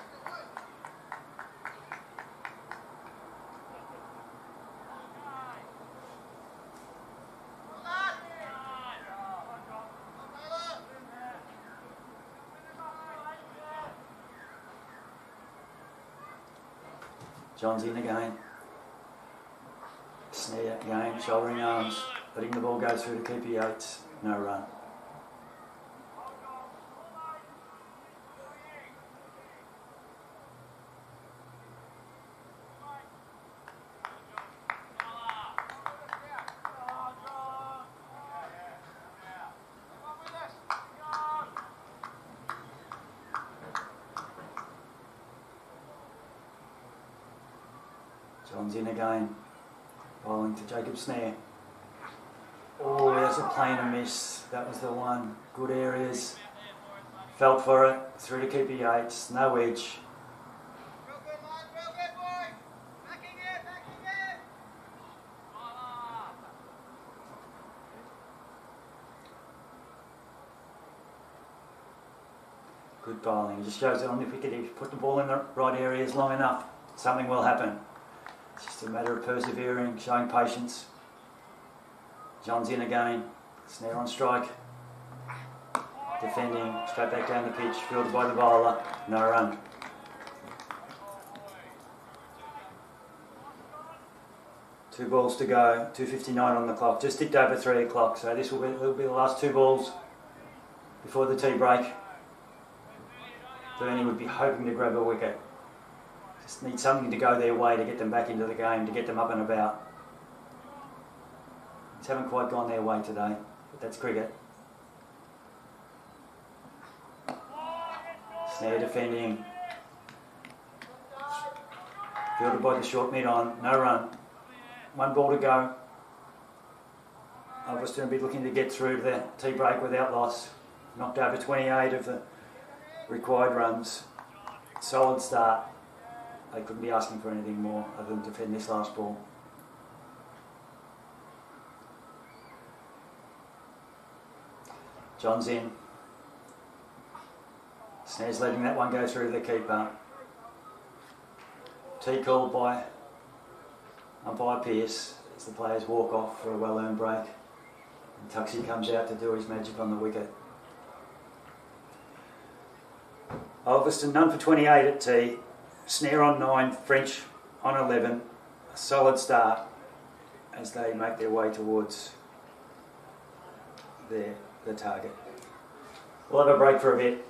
John's in again. Snare again, shouldering arms, letting the ball go through to keep the eights. No run. John's in again, bowling to Jacob Snare. Oh, there's a plainer miss. That was the one. Good areas. Felt for it. Through to keep the eights. No edge. Good bowling. It just shows that on the wicket, if you put the ball in the right areas long enough, something will happen. It's just a matter of persevering, showing patience. John's in again. Snare on strike. Defending, straight back down the pitch, fielded by the bowler. No run. Two balls to go, 2:59 on the clock. Just ticked over 3 o'clock, so this will be the last 2 balls before the tea break. Burnie would be hoping to grab a wicket. Just need something to go their way to get them back into the game, to get them up and about. Things haven't quite gone their way today, but that's cricket. Snare defending. Fielded by the short mid on, no run. 1 ball to go. Ulverstone will be looking to get through the tea break without loss. Knocked over 28 of the required runs. Solid start. They couldn't be asking for anything more other than defend this last ball. John's in. Snare's letting that one go through the keeper. Tee called by umpire Pearce as the players walk off for a well-earned break. And Tuxie comes out to do his magic on the wicket. Ulverstone none for 28 at tee. Snare on 9, French on 11. A solid start as they make their way towards the target. We'll have a break for a bit.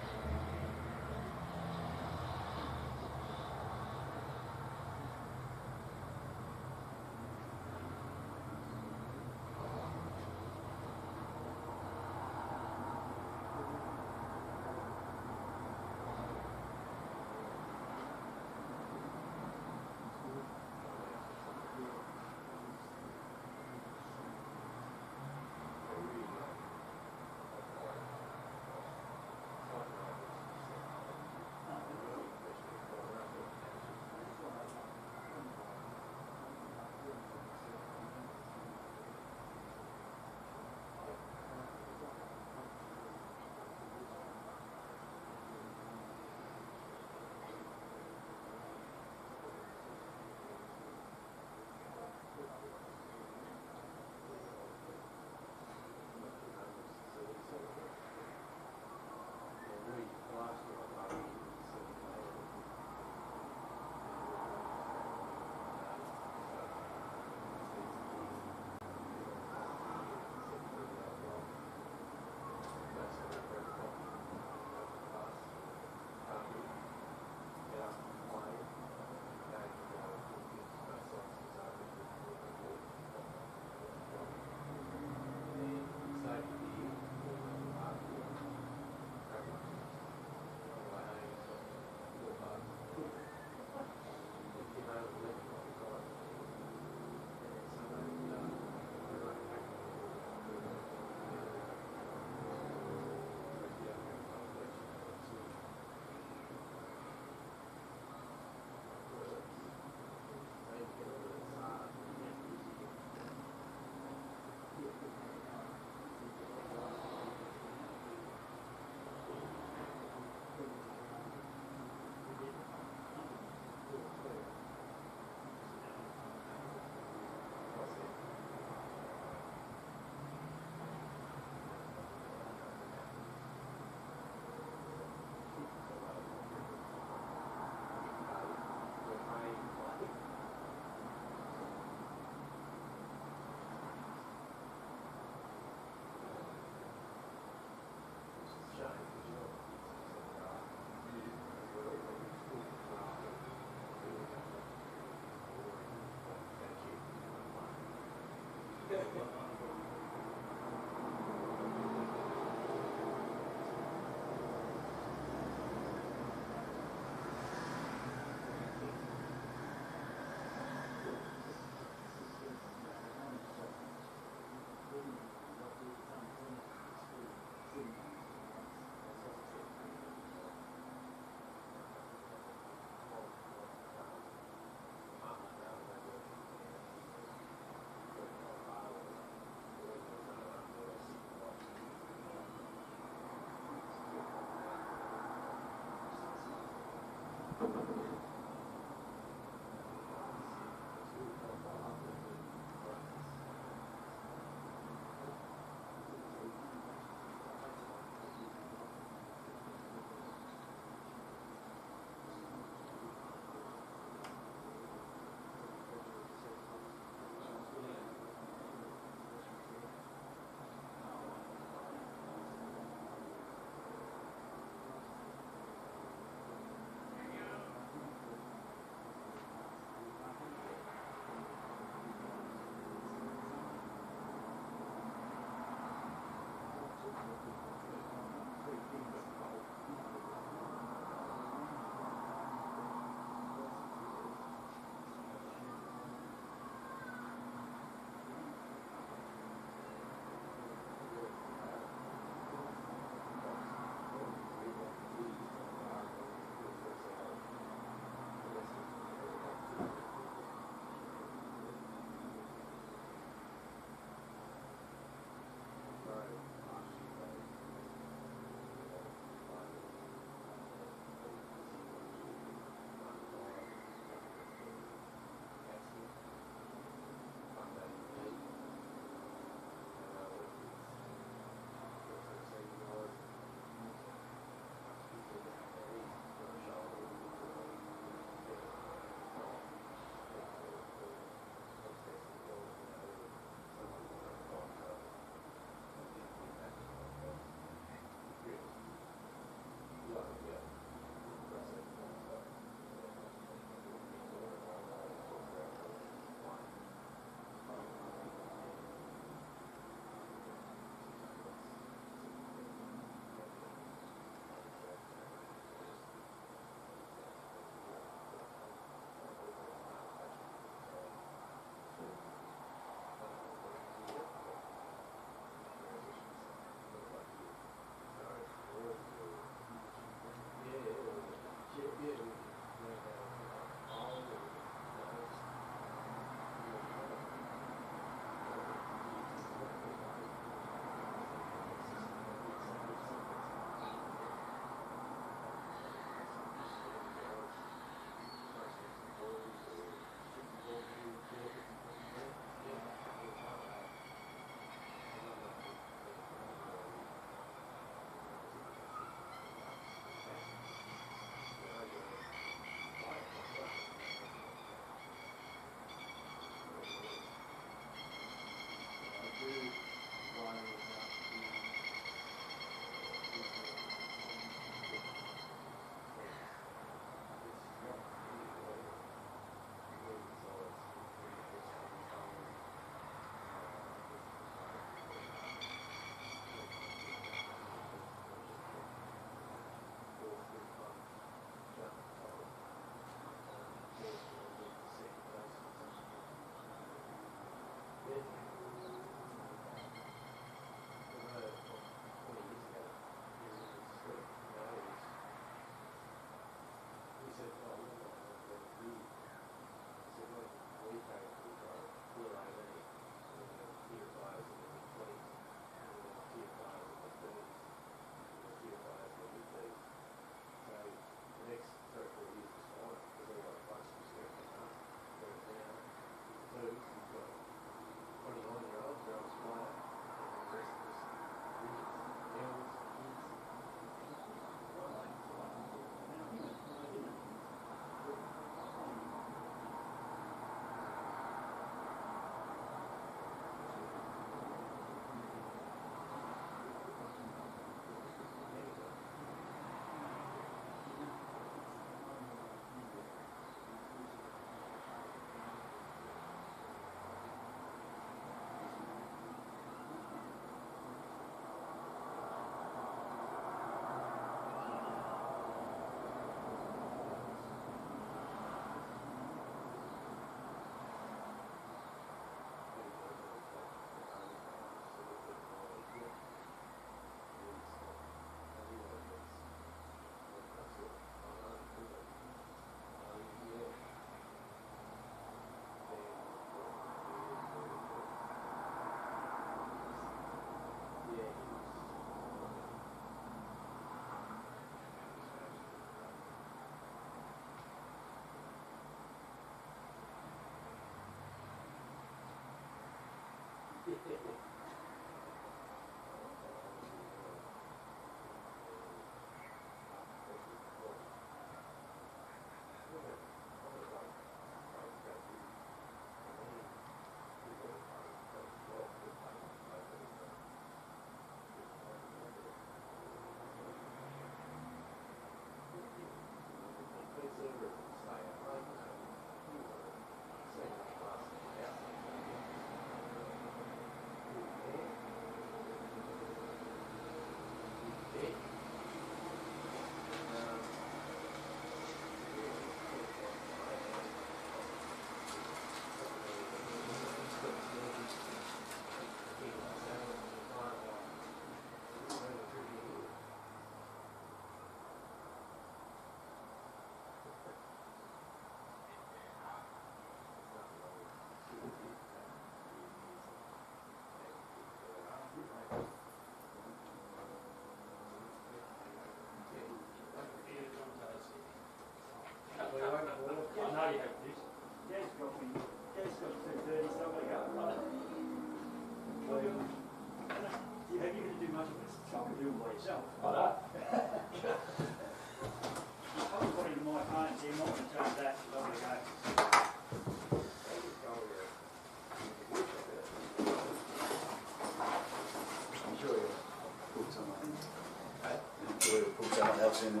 seen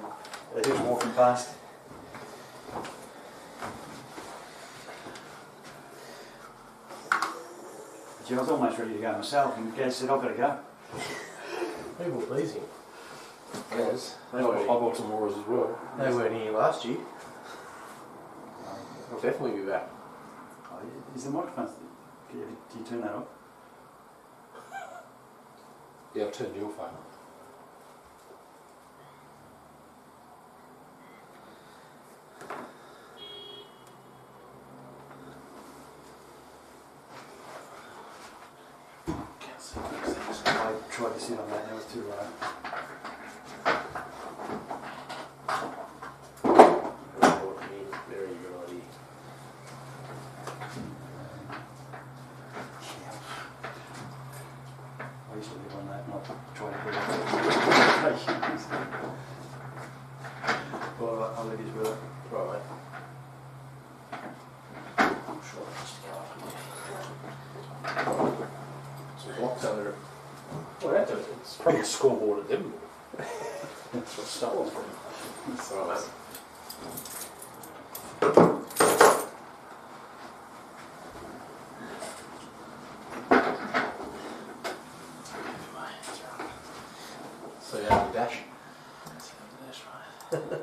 it. He was walking past. Gee, I was almost ready to go myself, and Gaz said, I've got to go.
People were pleasing. Yes. I
weren't-
bought some more as well. They weren't here last year. I'll definitely be back.
Oh, is the microphone... Do you turn that off?
Yeah, I've turned your phone on.
I tried to sit on that and it was too low.
Very good idea.
I used to live on that, not try to put it on. Well, I'll leave you with it.
Right. I'm sure I'll just go up. Some blocks under it. Well, it's probably a scoreboard at Edinburgh. That's what stolen from. That's all right, mate. So you have the dash? That's the dash, right.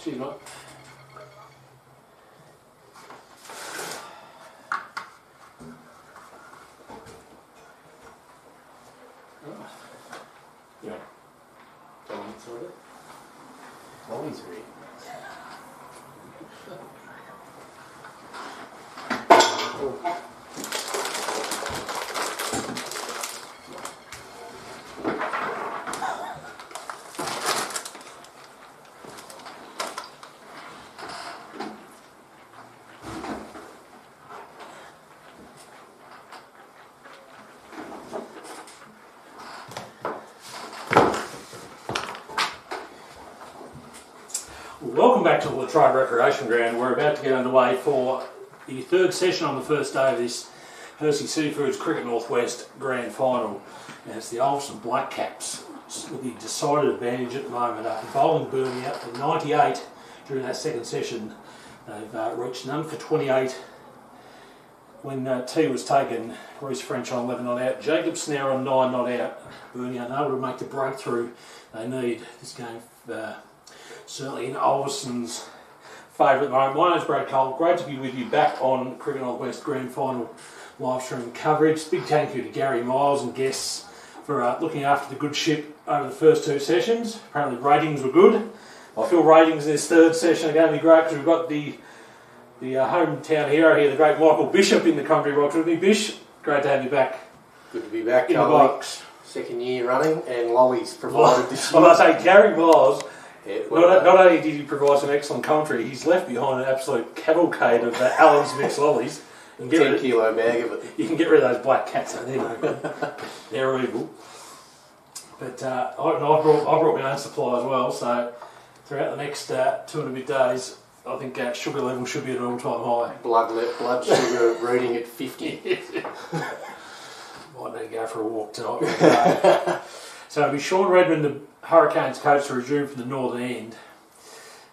She's right. Yeah. Dominance order. Molly's read.
Welcome back to the Latrobe Recreation Ground. We're about to get underway for the third session on the first day of this Hershey Seafoods Cricket Northwest Grand Final. And it's the Ulverstone Black Caps with the decided advantage at the moment after bowling Burnie up to 98 during that second session. They've reached none for 28 when tea was taken. Reece French on 11 not out. Jacob Snare on 9 not out. Burnie unable to make the breakthrough they need. This game certainly in Ulverstone's favour at the moment. My name's Brad Cole. Great to be with you back on Cricket North West Grand Final live stream coverage. Big thank you to Gary Miles and guests for looking after the good ship over the first 2 sessions. Apparently ratings were good. I feel ratings in this 3rd session are going to be great because we've got the hometown hero here, the great Michael Bishop, in the commentary box with me. Bish, great to have you back.
Good to be back,
in the box.
2nd year running, and Lolly's provided this year.
I must say, Gary Miles,
yeah,
not only did he provide some excellent commentary, he's left behind an absolute cavalcade of Alon's mixed lollies.
10 kilo bag of it.
You can get rid of those black cats, they're no good. They're evil. But I brought my own supply as well, so throughout the next 2 and a bit days, I think sugar level should be at an all-time high.
Blood sugar reading at 50.
Might need to go for a walk tonight. So it'll be Sean Redmond, the Hurricanes coach, to resume from the northern end.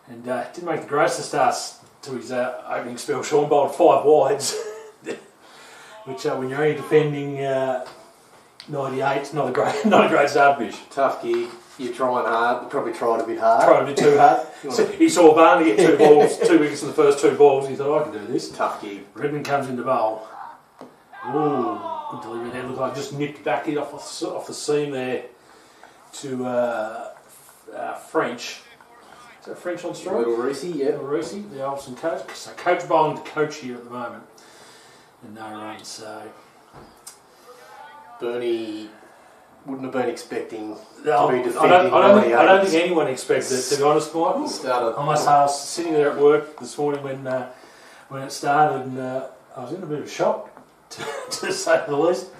And didn't make the greatest of starts to his opening spell. Sean bowled 5 wides, which when you're only defending 98, it's not a great start, Bish.
Tough gig. You're trying hard. You probably tried a bit hard.
Tried a bit too hard. He saw Burnie get 2 wickets in the first 2 balls. He thought, I can do this.
Tough gig.
Redmond comes into bowl. Ooh, good delivery there. Looked like just nipped back it off the seam there to French. Is that French on strike?
Little Reesey, yeah.
Little Reesey, the Ulverstone coach. So coach bowling to coach here at the moment. And no runs, so...
Burnie wouldn't have been expecting to be
I
defending
don't think anyone expected it, to be honest, Michael.
I
must say, I was sitting there at work this morning when it started, and I was in a bit of shock, to say the least,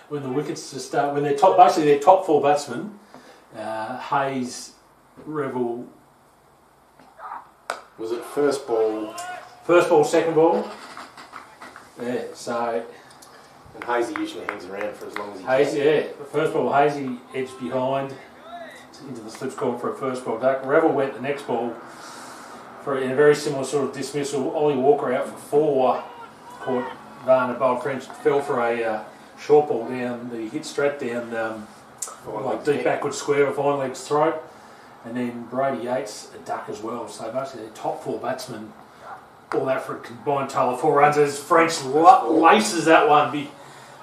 when the wickets just start, when their top 4 batsmen, Hayes, Revel.
Was it first ball?
First ball, second ball. Yeah, so.
And Hazy usually hangs around for as long as he
Hazy, can. Yeah. First ball, Hazy edged behind into the slips corner for a first ball duck. Revel went the next ball in a very similar sort of dismissal. Ollie Walker out for 4. Caught Varner bowled French, fell for a short ball down. He hit straight down like deep backward square of fine leg's throat. And then Brady Yates a duck as well. So basically their top 4 batsmen, all that for a combined total of 4 runs. As French laces that one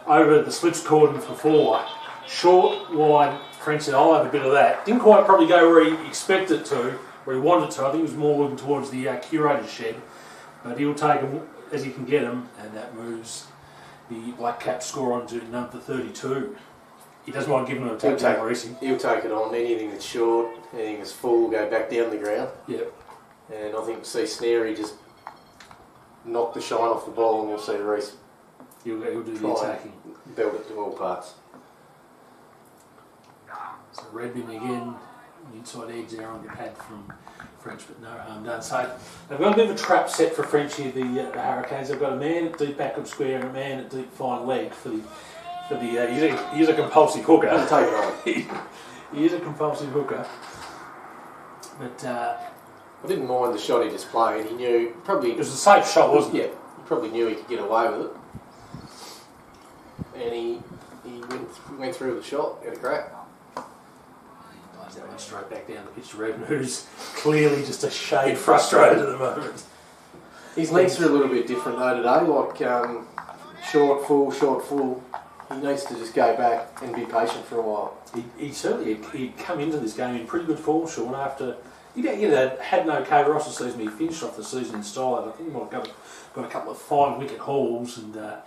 over the slips cordon for 4. Short, wide, French said, I'll have a bit of that. Didn't quite probably go where he expected it to, where he wanted to. I think he was more looking towards the curator's shed. But he'll take them as he can get them, and that moves the Black Cap score on to none for 32. He doesn't mind giving them a tap down racing.
He'll take it on. Anything that's short, anything that's full will go back down the ground.
Yep.
And I think we'll see Snarey just knock the shine off the ball, and we'll see Reece.
He'll do the attacking.
Belt it to all parts.
So Redmond again, inside edge there on the pad from French, but no harm done. So they've got a bit of a trap set for French here, the Hurricanes. They've got a man at deep backward square and a man at deep fine leg for the he's a compulsive hooker.
Take it on.
He is a compulsive hooker. But
I didn't mind the shot he just played. He knew probably
it was a safe shot, wasn't it?
Yeah, he probably knew he could get away with it. And he went through the shot, had a crack.
Plays that one straight back down the pitch to Redmond, who's clearly just a shade frustrated at the moment.
His legs are a little bit different though today, like short, full. He needs to just go back and be patient for a while.
He certainly he'd come into this game in pretty good form, Sean, after he'd had no okay Ross this season. He finished off the season in style. I think he might have got a couple of 5-wicket hauls and come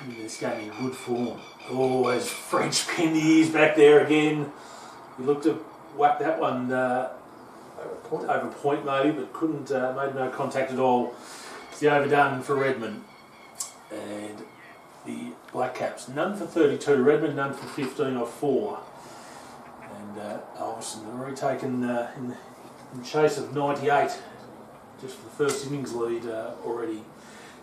into this game in good form. Oh, as French pinned the ears back there again. He looked to whack that one over point maybe, but couldn't, made no contact at all. It's the overdone for Redmond. And the Black Caps, none for 32, Redmond none for 15 off 4. And Ulverstone have already taken in chase of 98, just for the first innings lead, already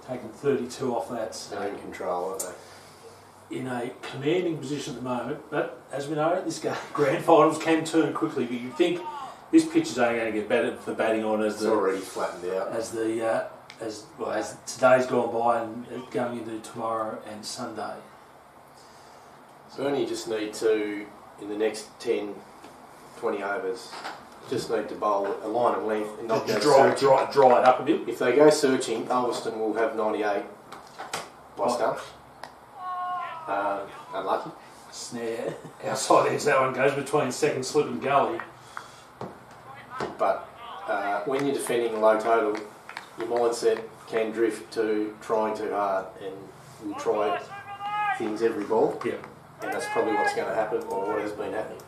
taken 32 off that. So
they're in control, aren't they?
In a commanding position at the moment, but as we know, this game, grand finals can turn quickly, but you'd think This pitch is only going to get better for batting on as
It's already flattened out.
as today's gone by and going into tomorrow and Sunday.
Burnie just need to, in the next 10, 20 overs, just need to bowl a line of length and not go searching.
Dry it up a bit.
If they go searching, Ulverstone will have 98 by stumps. Unlucky.
Snare. Outside edge, that one goes between second slip and gully.
But when you're defending a low total, your mindset can drift to trying too hard, and you try things every ball.
Yeah.
And that's probably what's going to happen, or what has been happening.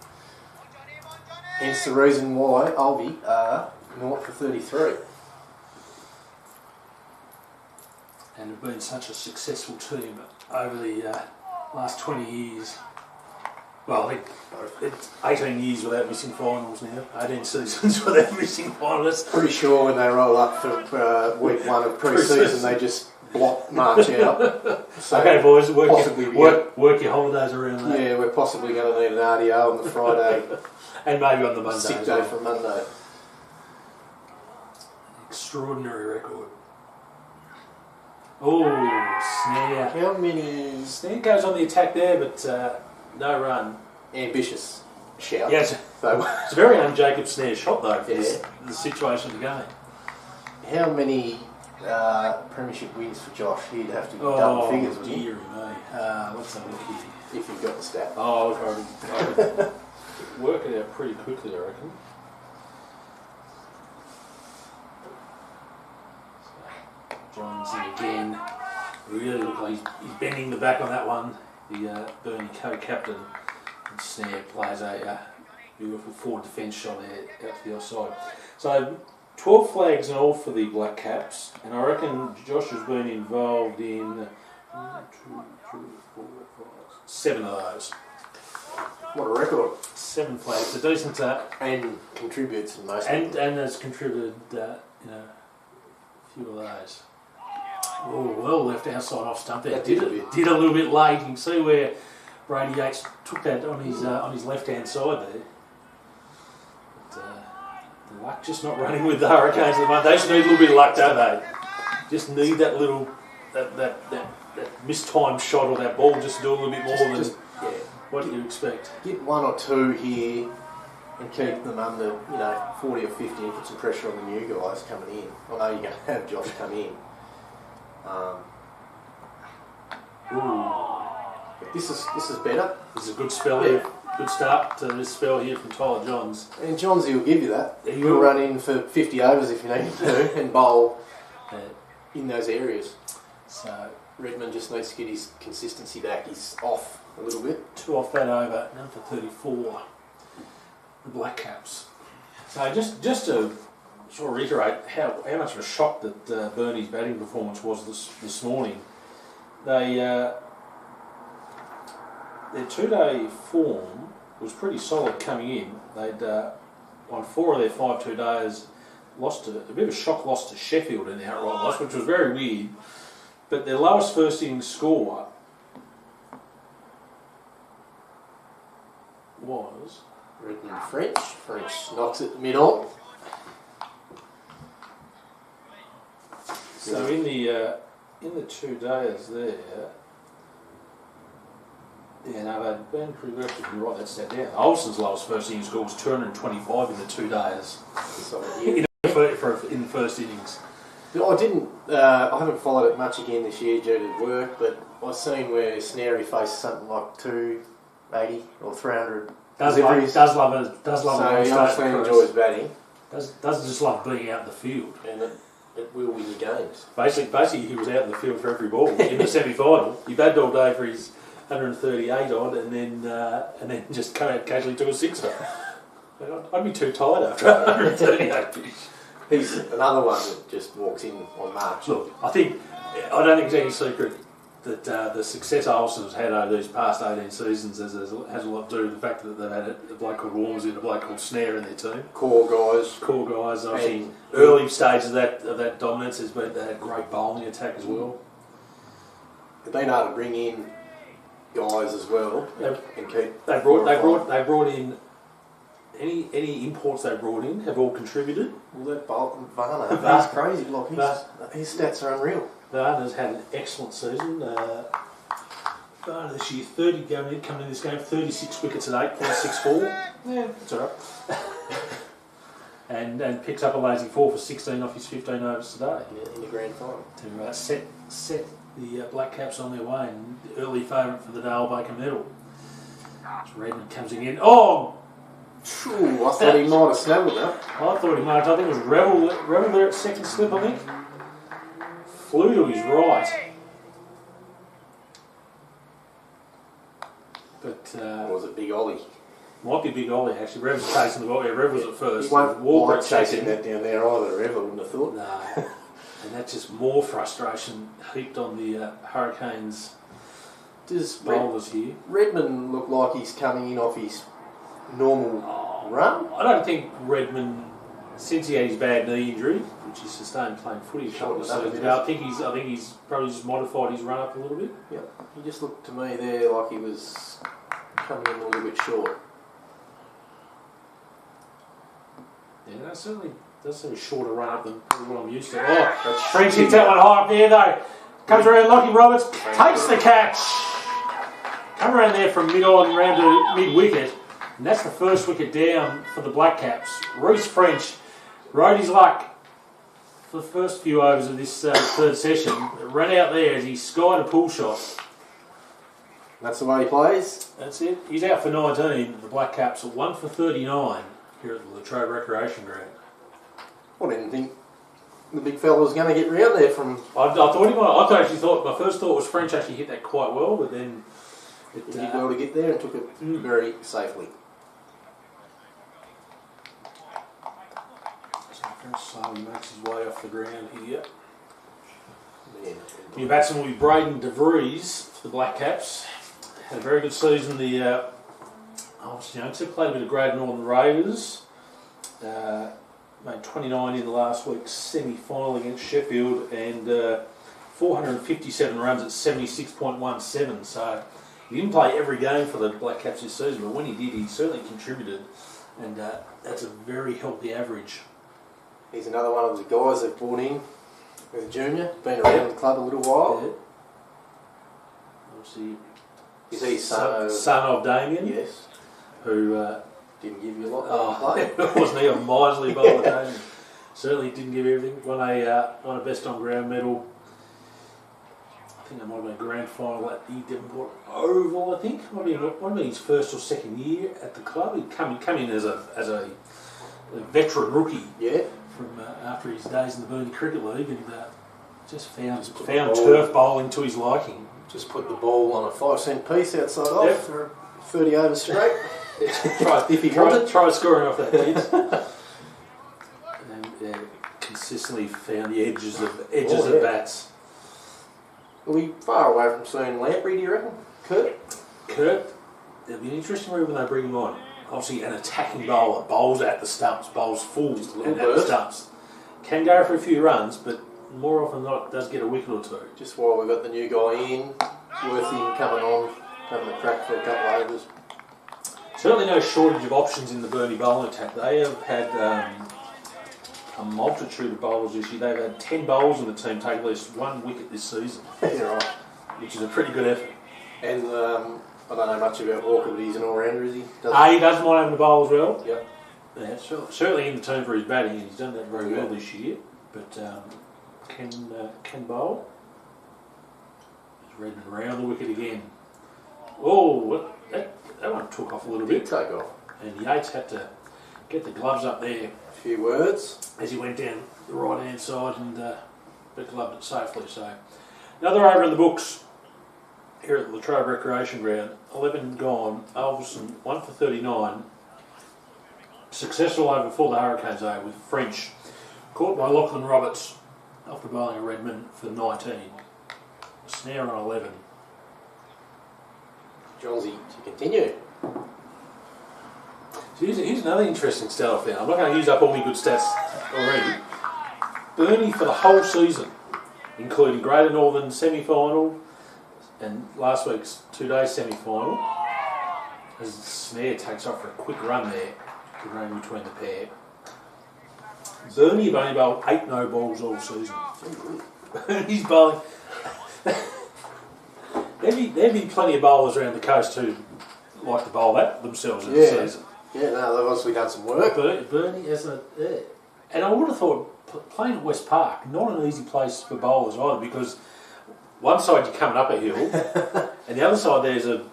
Hence the reason why Ulvi are 0 for 33.
And have been such a successful team over the last 20 years. Well, I think it's 18 years without missing finals now. 18 seasons without missing finals.
Pretty sure when they roll up for week 1 of pre-season, they just march out. So
okay, boys, work your holidays around that.
Yeah, we're possibly going to need an RDO on the Friday.
And maybe on the Monday.
Sick day for Monday.
Extraordinary record. Oh, Snare.
How many?
Snare goes on the attack there, but no run.
Ambitious shout.
Yes, it's a very un-Jacob Snare shot though for the situation of the game.
How many premiership wins for Josh? He'd have to be double figures, wouldn't he?
Let's have a look here.
If you've got the stat.
Oh, I would work it out pretty quickly, I reckon.
Johns again. Really look like he's bending the back on that one. The Burnie co-captain, and Snare plays a beautiful forward defence shot there out to the offside. So 12 flags in all for the Black Caps, and I reckon Josh has been involved in 1, 2, 3, 4, 5, 7 of those.
What a record.
7 flags, a decent
and contributes in most
and has contributed a few of those. Oh, well left outside off stump there. Did a little bit late. You can see where Brady Yates took that on his left hand side there. But, the luck just not running with the Hurricanes at the moment. They just need a little bit of luck, don't they? Just need that little that mistimed shot or that ball just to do a little bit more than what do you expect.
Get 1 or 2 here and keep them under 40 or 50 and put some pressure on the new guys coming in. I know you're going to have Josh come in. But this is better.
This is a good spell here. Good start to this spell here from Tyler Johns.
And Johnsy will give you that. He'll run in for 50 overs if you need to and bowl in those areas. So Redmond just needs to get his consistency back. He's off a little bit.
2 off that over, now for 34. The Black Caps. So just to sort of reiterate how much of a shock that Burnie's batting performance was this morning. Their 2-day form was pretty solid coming in. They'd won 4 of their 5 2-days, lost a bit of a shock loss to Sheffield in the outright loss, which was very weird. But their lowest first innings score was
Redmond French knocks it mid-on.
So in the 2 days there, they've been progressive. You write that stat down. Olsen's lowest first innings score was 225 in the 2 days. In the first innings.
I haven't followed it much again this year due to work, but I've seen where Snarey faces something like 280 or 300 deliveries.
Does love it.
So he obviously enjoys batting.
Does just love being out in the field.
And it will win you games.
Basically, he was out in the field for every ball in the semi-final. He batted all day for his 138 odd, and then just casually took a sixer. I'd be too tired after 138 pitch.
He's another one that just walks in on March.
Look, I don't think it's any secret that the success Olsen's had over these past 18 seasons has a lot to do with the fact that they've had a bloke called Wormsley and a bloke called Snare in their team.
Core guys.
Obviously, early stages of that dominance has been they had a great bowling attack as well.
They've been able to bring in guys as well and keep.
They brought in any imports they brought in have all contributed.
Well, that Varner, he's crazy. Like his stats are unreal.
Varner's had an excellent season. Varner this year, coming in this game, 36 wickets at 8.64. Yeah, that's all right. and picks up a lazy 4 for 16 off his 15 overs today.
In the grand final.
To set the Black Caps on their way, and the early favourite for the Dale Baker medal. So Redmond comes again. Oh!
Ooh, I thought he might have snuggled that.
I thought he might. I think it was Revel there at second slip, I think. Flew to his right. But
Or was it Big Ollie?
might be Big Ollie actually. Rev was chasing the ball. Yeah, Rev was at first.
He won't
Walker
like chasing that down there either, Rev, I wouldn't have thought.
No. And that's just more frustration heaped on the Hurricanes
Does
bowlers here.
Redmond look like he's coming in off his normal run?
I don't think Redmond, since he had his bad knee injury, which he sustained playing footy a couple of seasons ago, I think he's probably just modified his run up a little bit.
Yep. He just looked to me there like he was coming in a little bit short.
Yeah, that certainly does seem a shorter run up than what I'm used to. Oh, French hits that one high up there though. Comes around, Lockie Roberts takes the catch. Come around there from mid-on round to mid-wicket. And that's the first wicket down for the Black Caps. Reece French rode his luck for the first few overs of this third session. Ran out there as he skied a pull shot.
That's the way he plays?
That's it. He's out for 19. The Black Caps are 1 for 39 here at the Latrobe Recreation Ground.
I didn't think the big fella was going to get round there from...
I thought he might. I actually thought, my first thought was French actually hit that quite well, but then...
He did well to get there and took it very safely.
So French slowly makes his way off the ground here. New batsman will be Braden DeVries for the Black Caps. Had a very good season. The obviously, played a bit of Great Northern Raiders. Made 29 in the last week's semi-final against Sheffield and 457 runs at 76.17. So he didn't play every game for the Black Caps this season, but when he did, he certainly contributed, and that's a very healthy average.
He's another one of the guys they've brought in as a junior, been around the club a little while.
Yeah. Obviously,
is he
son of Damien?
Yes.
Who
didn't give you a lot to play.
Wasn't he a miserly bowler, Damien? Certainly didn't give everything. Won a best on ground medal. I think that might have been a grand final at the Devonport Oval, I think. Might have been his first or second year at the club. He'd come in as a veteran rookie.
Yeah.
From after his days in the Burnie Cricket League, and just found turf bowling to his liking.
Just put the ball on a 5-cent piece outside off for 30 overs straight.
Try scoring off that, kids. And consistently found the edges of bats.
Are we far away from seeing Lamprey, do you reckon?
Kurt, it'll be an interesting move when they bring him on. Obviously, an attacking bowler, bowls at the stumps, bowls full and at the stumps. Can go for a few runs, but more often than not, does get a wicket or two.
Just while we've got the new guy in, Worthy coming on, having a crack for a couple of overs.
Certainly no shortage of options in the Burnie bowling attack. They have had a multitude of bowlers this year. They've had 10 bowlers in the team take at least one wicket this season.
Yeah, right.
Which is a pretty good effort.
And I don't know much about Walker, but he's an all-rounder, is he?
He doesn't mind having the bowl as well.
Yep.
Yeah, certainly in the team for his batting, and he's done that very well this year. But can bowl. He's Redmond around the wicket again. Oh, that one took off a little bit.
Take off.
And Yates had to get the gloves up there.
A few words.
As he went down the right-hand side and but gloved it safely. So another over in the books here at the Latrobe Recreation Ground. 11 gone. Ulverstone 1 for 39. Successful over for the Hurricanes with French. Caught by Lachlan Roberts after bowling a Redmond for 19. Snare on 11.
Johnsy to continue.
So here's another interesting stat I found. I'm not going to use up all my good stats already. Burnie for the whole season, including Greater Northern semi-final and last week's 2-day semi-final, as Snare takes off for a quick run there. running between the pair. Burnie have only bowled 8 no balls all season. He's bowling. There'd be plenty of bowlers around the coast who like to bowl that themselves in the season.
Yeah, no, they've obviously done some work.
Burnie hasn't. Yeah. And I would have thought playing at West Park, not an easy place for bowlers either, because one side you're coming up a hill, and the other side there's a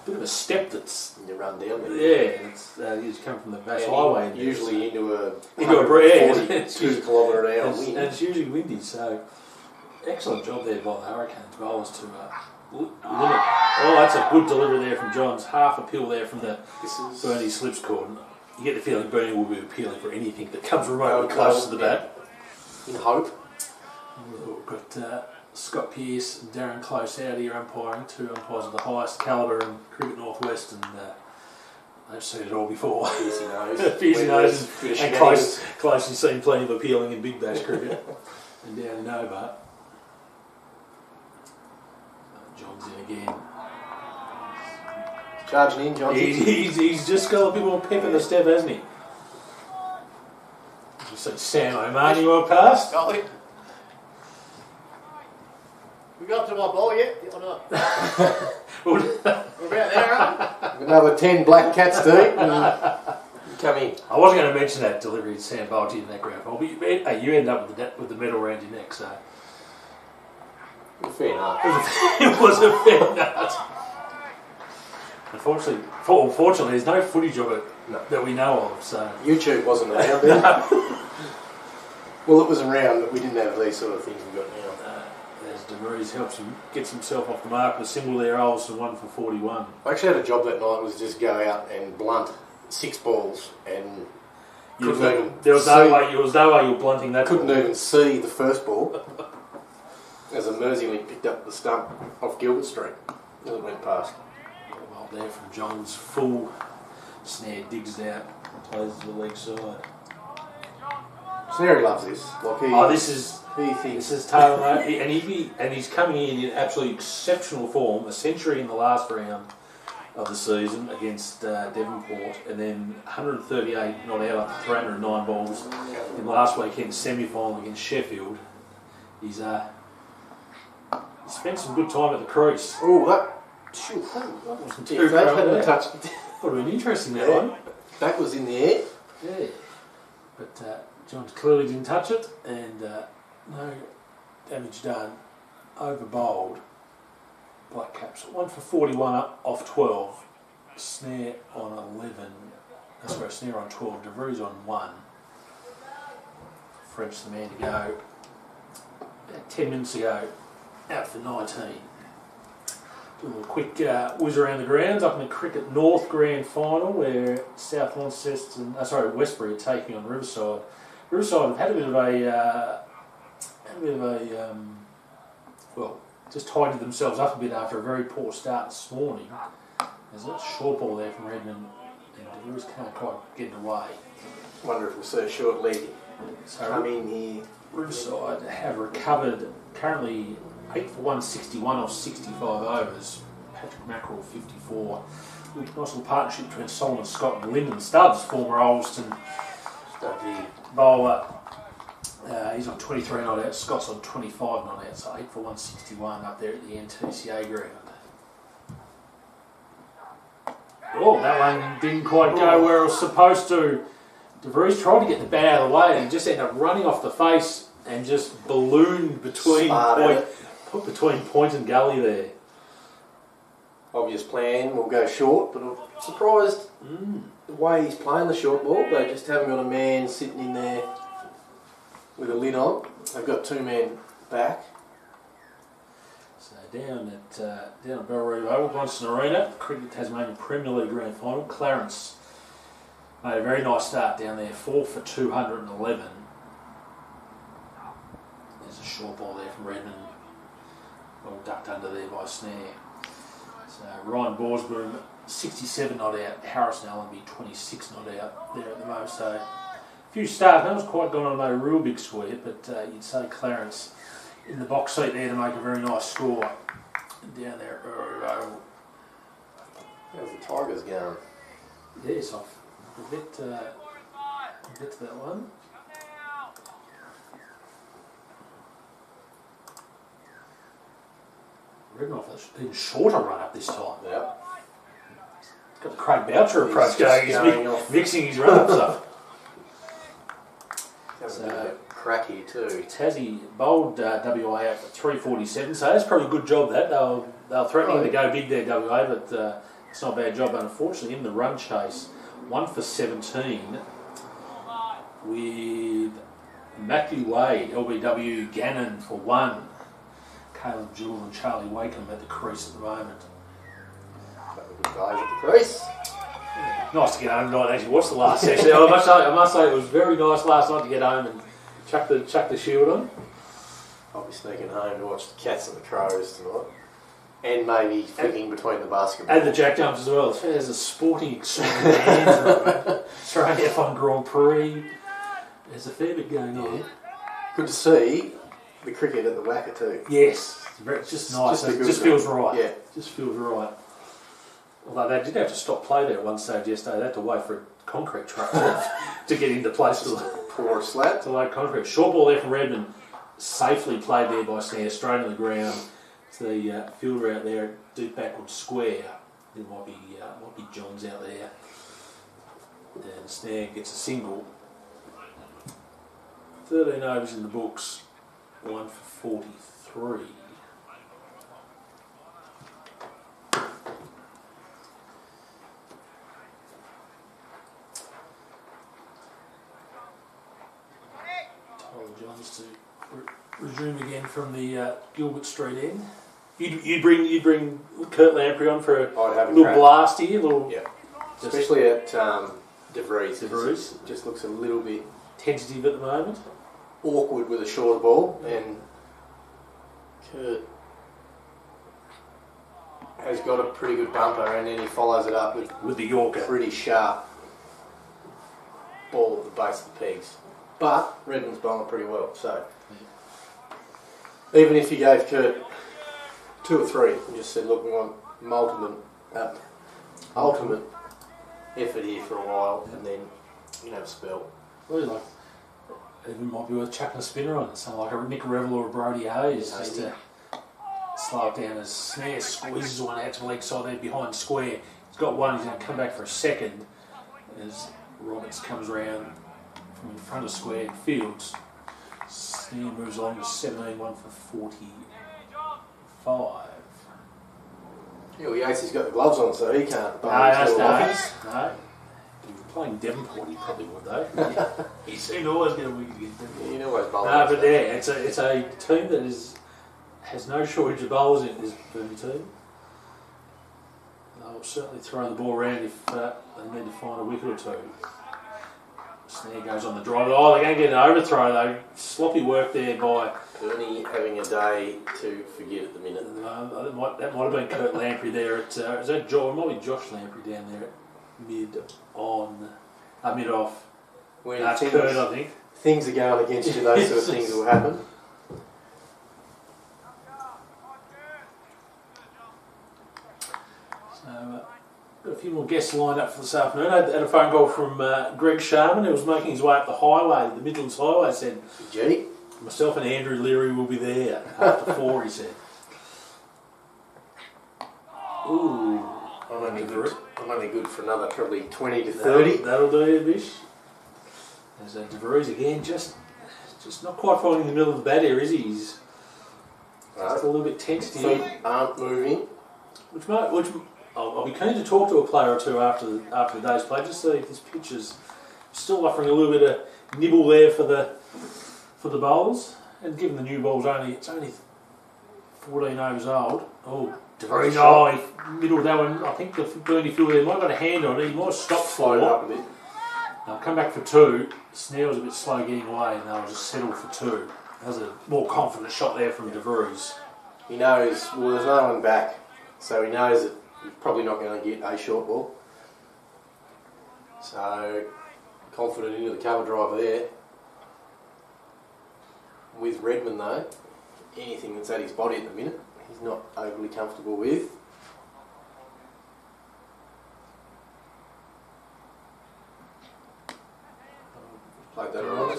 bit of a step that's
you run down there.
Yeah, it's you just come from the Bass Highway.
Usually into a
2
kilometre an hour
and
wind.
it's usually windy. So excellent job there by the Hurricanes bowlers to limit. Oh, that's a good delivery there from Johns. Half a pill there from the Burnie slips cord. You get the feeling Burnie will be appealing for anything that comes remotely close to the bat.
In hope.
We've got Scott Pearce and Darren Close out here umpiring, 2 umpires of the highest calibre in Cricket Northwest, and they've seen it all before.
Fiercy nose.
Fiercy nose. And Close has seen plenty of appealing in Big Bash cricket and down in Hobart. John's in again.
Charging in, John.
He's just got a bit more pep in the step, hasn't he? You see Sam O'Mahony walk past.
Golly. We got to my ball yet? Or not? We're about there, aren't we? Another 10 black cats deep. Come in.
I wasn't going to mention that delivery to Sam Bolty in that ground ball, but you end up with the medal around your neck, so.
Fair enough.
It was a fair nut. Unfortunately, there's no footage of it that we know of. So
YouTube wasn't around then. Well, it was around, but we didn't have these sort of things we got now.
As DeVries helps him, gets himself off the mark with a single there, Ulverstone 1 for 41.
I actually had a job that night was just go out and blunt 6 balls and
there was no way you were blunting that.
Couldn't even see the first ball. As a Merseyman picked up the stump off Gilbert Street as it went past.
Well, there from John's full snare, digs out, plays to the leg side.
Snare loves this.
This is tailor made, and he's coming in absolutely exceptional form. A century in the last round of the season against Devonport, and then 138 not out after 309 balls in last weekend's semi-final against Sheffield. He's spent some good time at the crease.
Oh, that
wasn't
too bad. Hadn't touched.
Would have been interesting, that one.
That was in the air.
Yeah. But John clearly didn't touch it, and no damage done. Over bowled. Black Caps 1 for 41 off 12. Snare on 11. Snare on 12. DeVries on 1. French the man to go. About 10 minutes ago. Out for 19. Do a little quick whiz around the grounds up in the Cricket North Grand Final, where South Launceston, Westbury are taking on Riverside. Riverside have had a bit of a just tidied themselves up a bit after a very poor start this morning. There's a short ball there from Redmond, and DeVries can't quite get it away.
Wonder if we'll see a short leg come in here.
Riverside have recovered currently 8 for 161 off 65 overs. Patrick Mackerel 54. Nice little partnership between Solomon Scott and Lyndon Stubbs, former Ulverstone bowler. He's on 23 not out, Scott's on 25 not out, so 8 for 161 up there at the NTCA ground. Oh, that one didn't quite go where it was supposed to. DeVries tried to get the bat out of the way and just ended up running off the face and just ballooned between point and gully there.
Obvious plan, we'll go short, but I'm surprised the way he's playing the short ball. They just haven't got a man sitting in there with a lid on. They've got 2 men back.
So down at Belrose Oval, Bronson Arena, Cricket Tasmania Premier League Grand Final, Clarence made a very nice start down there, 4 for 211. There's a short ball there from Redmond, well ducked under there by Snare. So Ryan Borsboom 67 not out, Harrison Allenby 26 not out there at the moment. So a few starts, no one's quite gone on a real big score yet, but you'd say Clarence in the box seat there to make a very nice score down there at Burnie Oval.
How's the Tigers going?
Yes, a bit I'll get to that one. Redmond off an even shorter run up this time.
Yeah.
He's got the Craig Boucher approach going. He's mixing his run-ups up.
So, crack here too.
Tassie bowled WA out for 347, so that's probably a good job that. They were threatening to go big there, WA, but it's not a bad job. Unfortunately, in the run chase, 1 for 17 with Matthew Wade, LBW, Gannon for 1. Caleb Jewell and Charlie Wakeham at the crease at the moment.
Good guys at the crease.
Nice to get home tonight. Actually, watched the last session. I must say it was very nice last night to get home and chuck the shield on.
I'll be sneaking home to watch the Cats and the Crows tonight, and maybe flicking between the basketball
and the jack jumps as well. There's a sporting extravaganza. Australia F1 Grand Prix. There's a fair bit going on.
Good to see the cricket at the Wacker too.
Yes, it's just nice. It just feels right.
Yeah,
just feels right. Although they did have to stop play there at one stage yesterday. They had to wait for a concrete truck to get into place to
pour a slab.
To lay concrete. Short ball there from Redmond, safely played there by Snare, straight on the ground. It's the fielder out there at deep backward square. There might be Johns out there. And Snare gets a single. 13 overs in the books. 1 for 43. Johns to resume again from the Gilbert Street end. You'd bring Kurt Lamprey on for a little blast here,
especially at De Vries. Just looks a little bit
tentative at the moment.
Awkward with a shorter ball, and Kurt has got a pretty good bumper, and then he follows it up with
the Yorker.
Pretty sharp ball at the base of the pegs. But Redmond's bowling pretty well, so even if you gave Kurt 2 or 3 and just said, look, we want ultimate effort here for a while, and then you can have a spell.
Really like, it might be worth chucking a spinner on it, something like a Nick Revel or a Brody Hayes, just to slow it down as Snare squeezes one out to the leg side there behind square. He's got one, he's going to come back for a second as Roberts comes round from in front of square and fields. Snare moves along to 17, 1 for 45.
Yeah, well, Yates's got the gloves on, so he can't bowl.
No. Playing Devonport, he probably would though. He seemed always get a wicket against Devonport.
He always bowls.
No, but yeah, it's a team that has no shortage of bowlers in this Burnie team. They'll certainly throw the ball around if they need to find a wicket or two. Snare goes on the drive. Oh, they're going to get an overthrow though. Sloppy work there by
Burnie, having a day to forget at the minute.
That might have been Kurt Lamprey there at. Is that Josh? It might be Josh Lamprey down there at mid off.
When
Kurt, I think.
Things are going against you, those sort of things will happen.
So, got a few more guests lined up for this afternoon. I had a phone call from Greg Sharman, who was making his way up the highway, the Midlands Highway. Said,
"Gee,
myself and Andrew Leary will be there after 4." He said. Ooh,
I'm only good for another probably 20 to 30.
That'll do you, Bish. There's De Vries again, just not quite finding the middle of the bat here, is he? He's just a little bit tensed here.
Feet aren't moving.
Which I'll be keen to talk to a player or two after the day's play, just see if this pitch is still offering a little bit of nibble there for the bowlers. And given the new ball's only 14 overs old. Oh, De Vries, he middled that one. I think the Burnie fielder there might have got a hand on it. He might have stopped
Slowed up a bit.
They'll come back for 2. Snare was a bit slow getting away, and they'll just settle for 2. That was a more confident shot there from De Vries.
He knows, well, there's no one back, so he knows that he's probably not going to get a short ball. So, confident into the cover driver there. With Redmond, though, anything that's at his body at the minute, he's not overly comfortable with.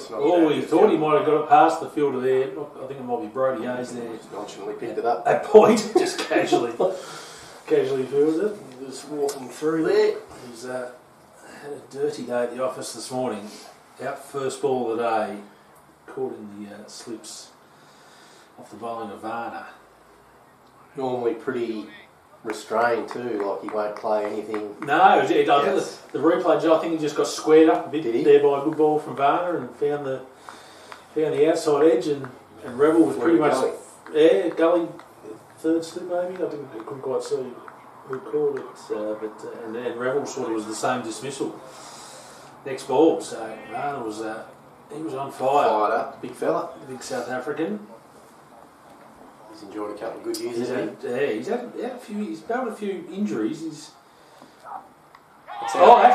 it's not.
Oh, he thought he might have got it past the fielder there. I think it might be Brody Hayes there.
Just nonchalantly picked it up.
At point, just casually fielded it.
He was walking through there.
He's had a dirty day at the office this morning. Out first ball of the day, caught in the slips off the bowling of Varner.
Normally pretty restrained too, like he won't play anything.
No, I think the replay, I think he just got squared up a bit there by a good ball from Varner and found the outside edge, and Rebel was pretty much gully third slip maybe. I couldn't quite see who called it, and Rebel sort of was the same dismissal next ball. So Varner was he was on fire.
Fired up, big fella,
big South African.
He's enjoyed a couple of good years.
He's had a few. He's battled a few injuries. That's out. I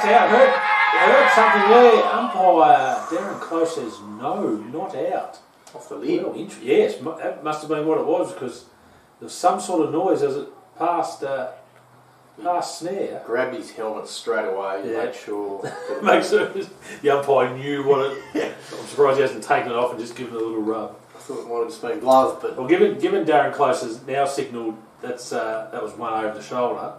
heard something there. Umpire Darren Close says no, not out.
Off the lid.
Well, yes, that must have been what it was, because there was some sort of noise as it passed snare.
Grabbed his helmet straight away.
Yeah.
Make sure.
Make sure the umpire knew what it. I'm surprised he hasn't taken it off and just given it a little rub.
I thought it might have just been glove, but
well, given Darren Close has now signalled that was one over the shoulder.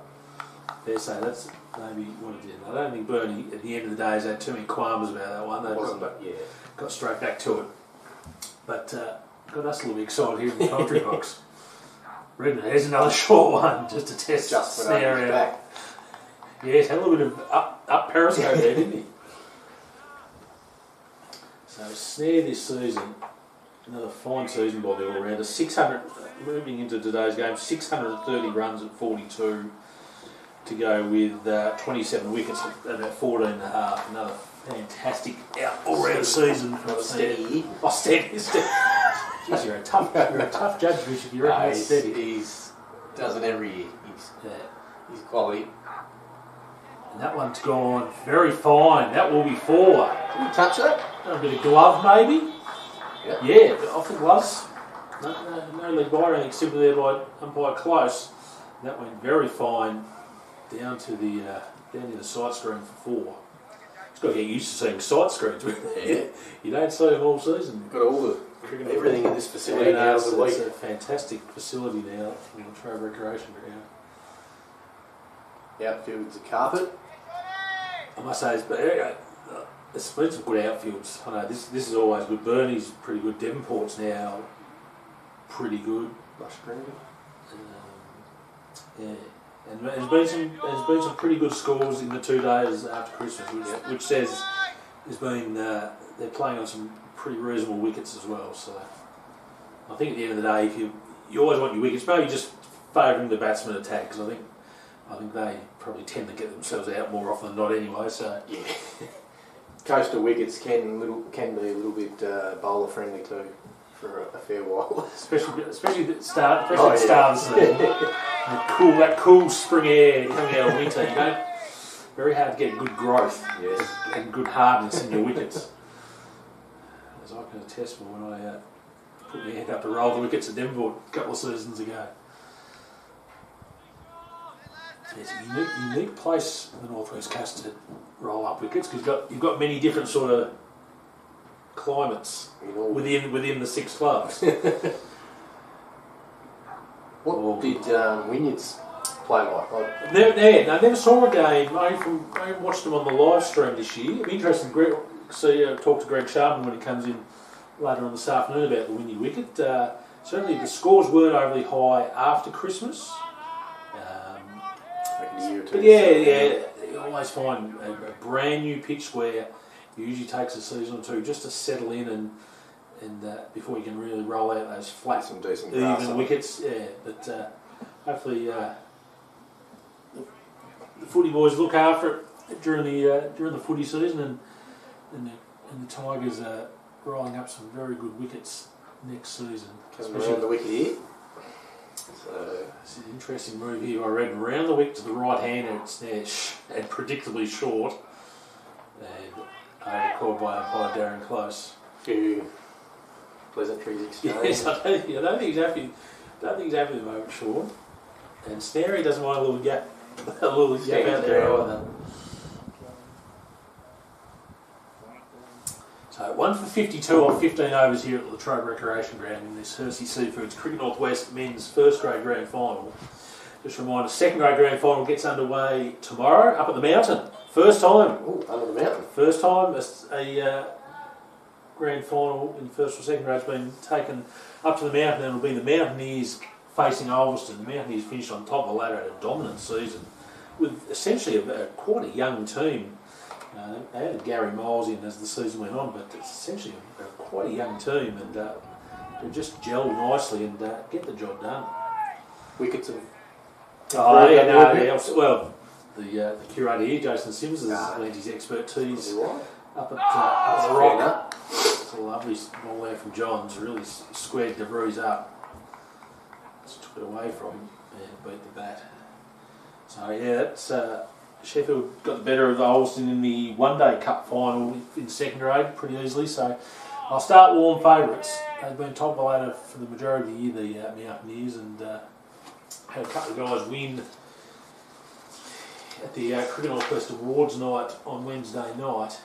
They're saying that's maybe what it did. I don't think Burnie at the end of the day has had too many qualms about that one. They got straight back to it. But got us a little bit excited here in the commentary box. Redmond, there's another short one just to test the snare out. Yes, had a little bit of up periscope there, didn't he? So snare this season, another fine season by the all-rounder. 600 moving into today's game, 630 runs at 42 to go with 27 wickets at about 14 and a half. Another fantastic all-round season.
Steady.
Oh, steady. Jeez, you're a tough judge, Bishop. You reckon that's steady?
He does it every year. He's quality.
And that one's gone very fine. That will be 4.
Can you touch that?
A bit of glove, maybe?
Yep.
Yeah, but off the gloves. No leg by or anything, simply there by umpire Close. And that went very fine down to the sight screen for 4. He's got to get used to seeing sight screens.
Yeah.
You don't see them all season.
Got all everything in this facility now.
It's a fantastic facility now in the Trade Recreation Ground.
The outfield's a carpet.
I must say, there's been some good outfields. I know this is always good. Burnie's pretty good. Devonport's now pretty good.
Lush green.
Yeah, and there's been some pretty good scores in the 2 days after Christmas, which says they're playing on some pretty reasonable wickets as well. So I think at the end of the day, if you always want your wickets, maybe just favouring the batsman attack, because I think they probably tend to get themselves out more often than not anyway. So
yeah. Coastal wickets can be a little bit bowler friendly too for a fair while,
especially at the start of the season. that cool spring air coming out of winter. You know, very hard to get good growth and good hardness in your wickets. As I can attest for when I put my hand up to roll the wickets at Devonport a couple of seasons ago. It's a unique place in the Northwest Coast to roll up wickets, because you've got many different sort of climates within the 6 clubs.
What did Wynyards play like?
I never saw a game. I watched them on the live stream this year. It'd be interesting to talk to Greg Sharman when he comes in later on this afternoon about the Wynyard wicket. Certainly the scores weren't overly high after Christmas.
A year or two.
But you always find a brand new pitch where it usually takes a season or 2 just to settle in and before you can really roll out those flat,
some decent
even wickets. Yeah, but hopefully the footy boys look after it during the footy season, and the Tigers are rolling up some very good wickets next season.
Coming around the wicket here.
So it's an interesting move here. I read around the wicket to the right hand, and it's there and predictably short, and called by Darren Close.
Few pleasantries exchanged.
Yes, I don't think he's happy. Don't think he's happy at the moment, Sean. And Snary doesn't want a little gap out there either. So 1 for 52 off 15 overs here at Latrobe Recreation Ground in this Hersey Seafoods Cricket Northwest men's first grade grand final. Just a reminder, second grade grand final gets underway tomorrow up at the mountain. First time.
Ooh, under the mountain.
First time a grand final in first or second grade has been taken up to the mountain, and it'll be the Mountaineers facing Ulverstone. The Mountaineers finished on top of the ladder at a dominant season with essentially quite a young team. They added Gary Miles in as the season went on, but it's essentially quite a young team, and they just gel nicely and get the job done.
Wickets have.
Oh, yeah, no, well, the curator here, Jason Sims, has lent his expertise up at the rock. It's a lovely ball there from Johns, really squared DeVries up. Just took it away from him and beat the bat. So yeah, that's Sheffield got the better of Ulverstone in the one-day cup final in second grade pretty easily. So I'll start warm favourites. They've been top of the ladder for the majority of the year, the Mountaineers, and had a couple of guys win at the Cricket Northwest Awards night on Wednesday night.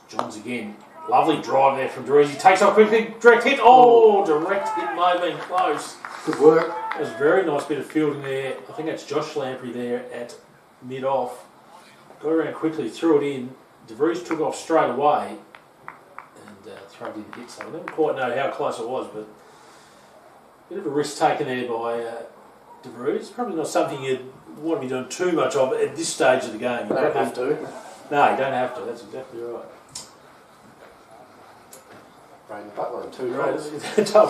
Johns again. Lovely drive there from Drees. He takes off quickly, direct hit. Oh, direct hit may have been close.
Good work.
That was a very nice bit of fielding there. I think that's Josh Lamprey there at mid-off. Got around quickly, threw it in. DeVries took off straight away and throw didn't hit. So I don't quite know how close it was, but a bit of a risk taken there by DeVries. Probably not something you'd want to be doing too much of at this stage of the game.
You don't have to.
No, you don't have to. That's exactly right.
Braden Butler and two dogs.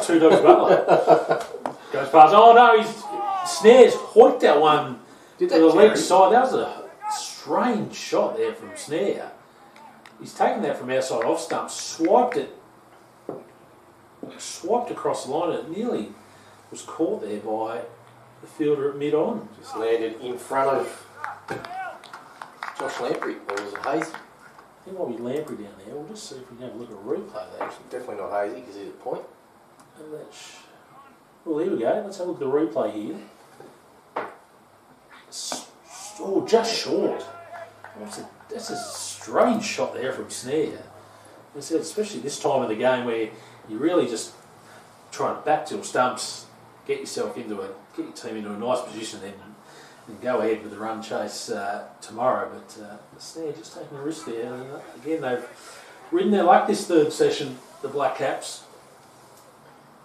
Two dogs Butler. Goes past. Oh no, he's Snares hoiked that one to the leg side. That was a strange shot there from Snare. He's taken that from outside off stump, swiped across the line. It nearly was caught there by the fielder at mid-on.
Just landed in front of Josh Lamprey. Or was it Hazy?
I think might be Lamprey down there. We'll just see if we can have a look at a replay of that.
Definitely not Hazy because he's at point.
And well, here we go. Let's have a look at the replay here. Oh, just short. That's a strange shot there from Snare. Especially this time of the game where you're really just trying to back till stumps, get your team into a nice position then and go ahead with the run chase tomorrow. But Snare just taking a risk there. And again, they've ridden their luck this third session, the Black Caps.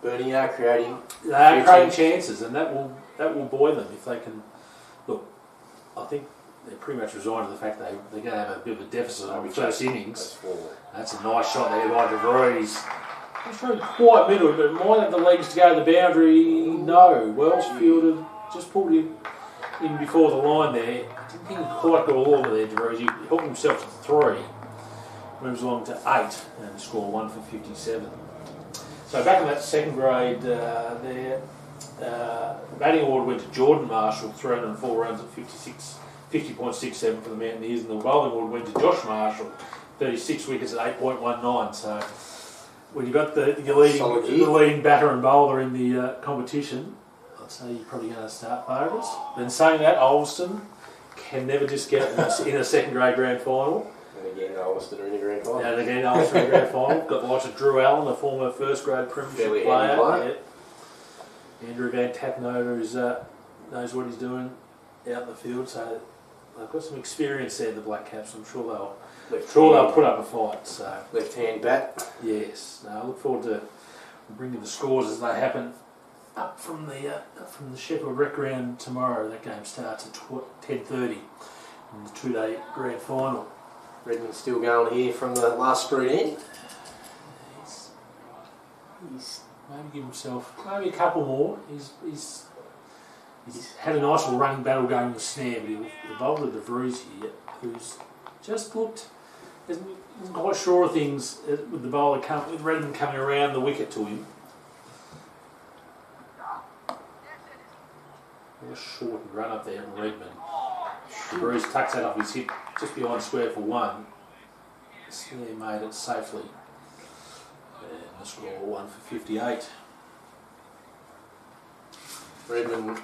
Burnie are creating
chances, and that will buoy them if they can. Look, I think they're pretty much resigned to the fact they're going to have a bit of a deficit on the first innings. That's a nice shot there by DeVries. It's really quite middle, but might have the legs to go to the boundary. No, Wells fielded, just pulled him in before the line there. Didn't think he quite got all over there, DeVries. He helped himself to 3. Moves along to 8 and score 1 for 57. So back in that second grade there, the batting award went to Jordan Marshall, 304 runs at 50.67 for the Mountaineers, and the bowling award went to Josh Marshall, 36 wickets at 8.19. So when you've got the leading batter and bowler in the competition, I'd say you're probably going to start favourites. Then saying that, Ulverstone can never just get in a second grade grand final.
And again, Ulverstone are in a grand final.
And again, Ulverstone in a grand final. Got the likes of Drew Allen, a former first grade premiership player. Yeah. Andrew Van Tattenova knows what he's doing out in the field. So they've got some experience there, the Black Caps. I'm sure they'll put up a fight. So
left-hand bat.
Yes. No, I look forward to bringing the scores as they happen up from the Sheffield Rec Ground tomorrow. That game starts at 10:30 in the 2-day grand final.
Redmond's still going here from the last spree end.
He's maybe give himself maybe a couple more. He's had a nice little running battle going with Snare, but he involved with DeVries here, who's just looked isn't quite sure of things with the bowler with Redmond coming around the wicket to him. A short run up there from Redmond. DeVries tucks that off his hip just behind square for 1. Snare made it safely. And the score 1 for 58.
Redmond,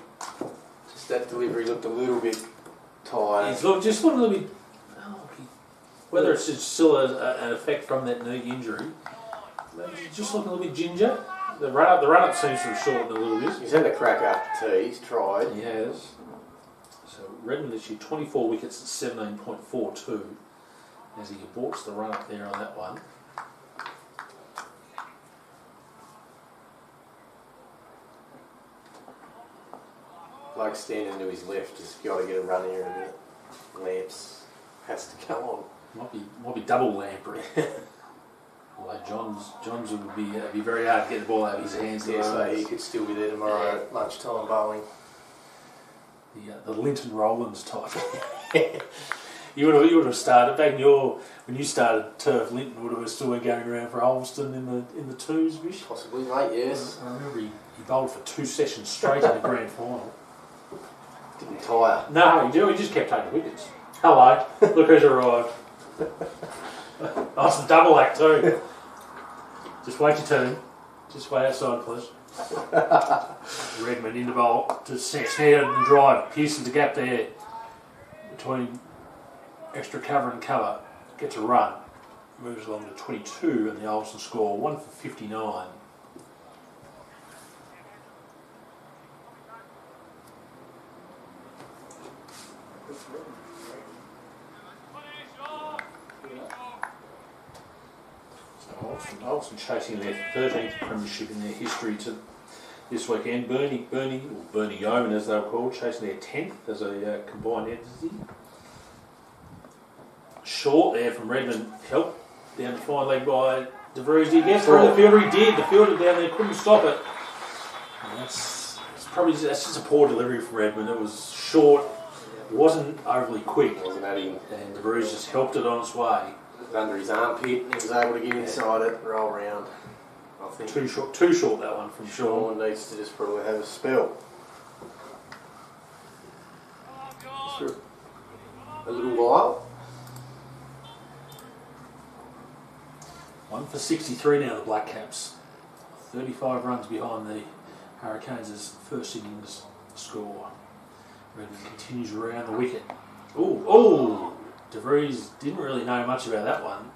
just that delivery looked a little bit tired.
He's just looked a little bit. Whether it's just still an effect from that knee injury, he's just looking a little bit ginger. The run up seems to have shortened a little bit.
He's had a crack after tee. He's tried.
He has. So Redmond this year 24 wickets at 17.42 as he aborts the run up there on that one.
Bloke standing to his left has got to get a run here in a minute. Lamps has to go on.
Might be double lamprey. Although Johns would be very hard to get the ball out of his hands.
Yeah, so he could still be there tomorrow at lunchtime bowling.
The Linton Rowlands type. you would have started back when you started turf. Linton would have still been going around for Ulverstone in the twos, Vish.
Possibly, mate. Yes.
I remember he bowled for 2 sessions straight in the grand final.
Didn't tire.
No, he just kept taking wickets. Hello, look who's arrived. Nice double act too. Just wait your turn. Just wait outside, please. Redmond into bowl to snare and drive. Pearson's the gap there between extra cover and cover. Gets a run. Moves along to 22 and the Olsen score 1 for 59. Olsen chasing their 13th premiership in their history to this weekend. Burnie Yeoman as they were called, chasing their 10th as a combined entity. Short there from Redmond, helped down the fine leg by De Vries. He gets through the fielder, he did. The fielder down there couldn't stop it. And that's just a poor delivery from Redmond. It was short, it wasn't overly quick.
It wasn't adding.
And De Vries just helped it on its way.
Under his armpit, he was able to get inside it, roll round. I think
Too short that one from Sean.
Sean needs to just probably have a spell. Just for a little while.
1 for 63 now, the Black Caps. 35 runs behind the Hurricanes' first innings score. Redmond continues around the wicket. Oh! De Vries didn't really know much about that one.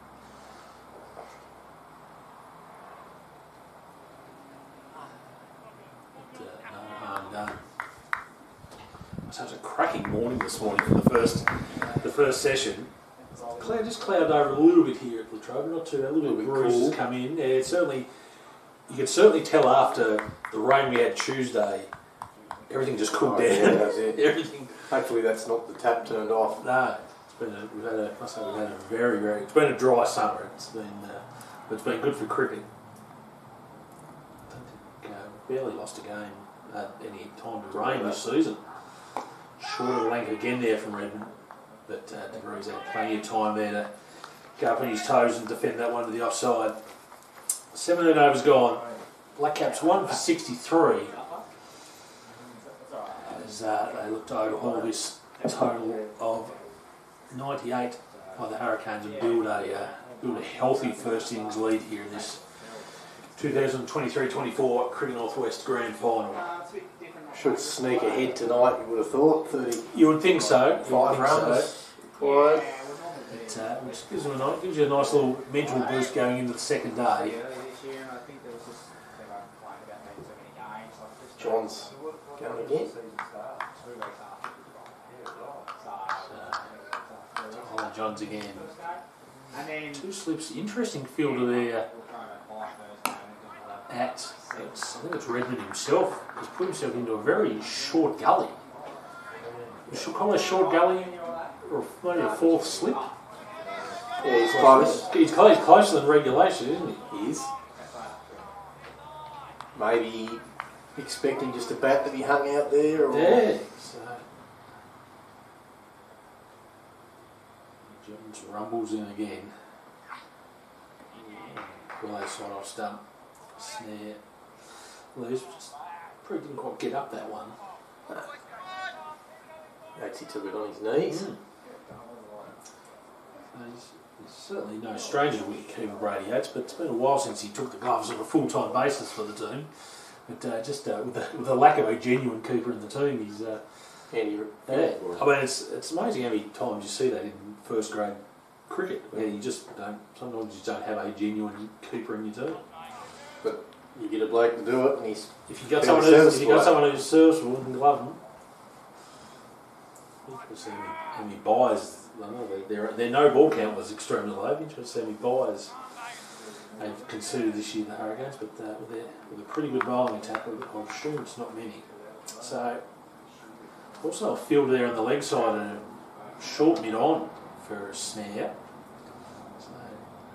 But, no harm done. Such a cracking morning this morning for the first session. Just clouded over a little bit here at Latrobe, not too bad. A little bit of breeze has come in. Yeah, you could certainly tell after the rain we had Tuesday, everything just cooled down.
Yeah, that's it.
Everything.
Hopefully that's not the tap turned off.
No. We've had a very, it's been a dry summer. It's been good for cricket. I don't think barely lost a game at any time of rain this season. Short of length again there from Redmond, but De Vries had plenty of time there to go up on his toes and defend that one to the offside. 17 overs gone. Black Caps 1 for 63 as they look to overhaul this total of 98 by the Hurricanes and build a healthy first innings lead here in this 2023-24 Cricket Northwest Grand Final.
Should sneak ahead tonight, you would have thought. 30.
You would think so.
5 runs.
Right. Which gives you a nice little mental boost going into the second day.
John's going again.
Johns again. 2 slips. Interesting fielder there I think it's Redmond himself. He's put himself into a very short gully. You should call it a short gully or maybe a 4th slip.
Yeah, he's close.
He's closer than regulation, isn't he?
He is. Maybe expecting just a bat to be hung out there. Or
yeah. Jones rumbles in again. Relay side off stump. Snare. Loose. Probably didn't quite get up that one.
Actually took it on his knees.
He's certainly no stranger to wicket-keeper Brady Yates, but it's been a while since he took the gloves on a full-time basis for the team. But just with the lack of a genuine keeper in the team, he's... I mean, it's amazing how many times you see that in first grade cricket, where you just don't. Sometimes you don't have a genuine keeper in your team.
But you get a bloke to do it, and he's
If you got
fairly
someone who's serviceable and love them, interesting how many buys. I know their no ball count was extremely low. Interesting to see how many buys they've considered this year, the Hurricanes, but with a pretty good bowling attack, I assume it's not many. So also a field there on the leg side and a short mid on for a snare. So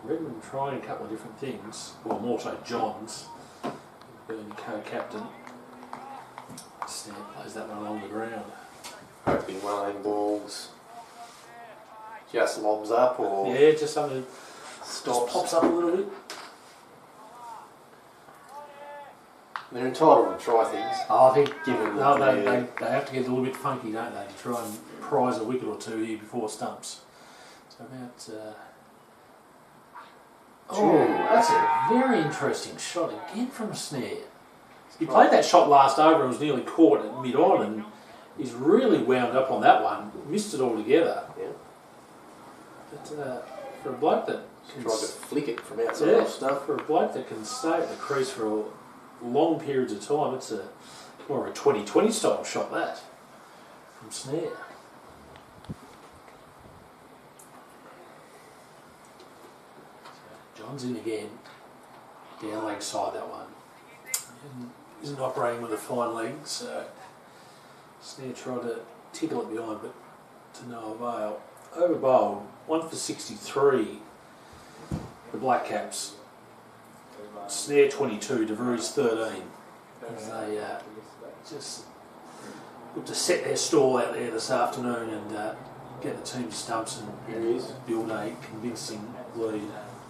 Redmond trying a couple of different things, well more so Johns, being co-captain. Snare plays that one along the ground.
hoping one of them balls just lobs up or
Yeah, just something
stops.
just pops up a little bit.
They're entitled to try things.
I think
Given
they have to get a little bit funky, don't they, to try and prize a wicket or two here before stumps. So about... oh, that's a very interesting shot again from a snare. He played that shot last over and was nearly caught at mid-on, and he's really wound up on that one. Missed it altogether.
Yeah.
But for a bloke that can
tried to flick it from outside off stuff.
for a bloke that can stay at the crease for long periods of time, it's more of a 20-20 style shot, that, from snare. John's in again, down leg side that one. Isn't operating with a fine leg, so Snare tried to tickle it behind, but to no avail. Over bowled, 1 for 63, the Black Caps. Snare 22, DeVries 13. As they just look to set their stall out there this afternoon and get the team stumps and build a convincing lead.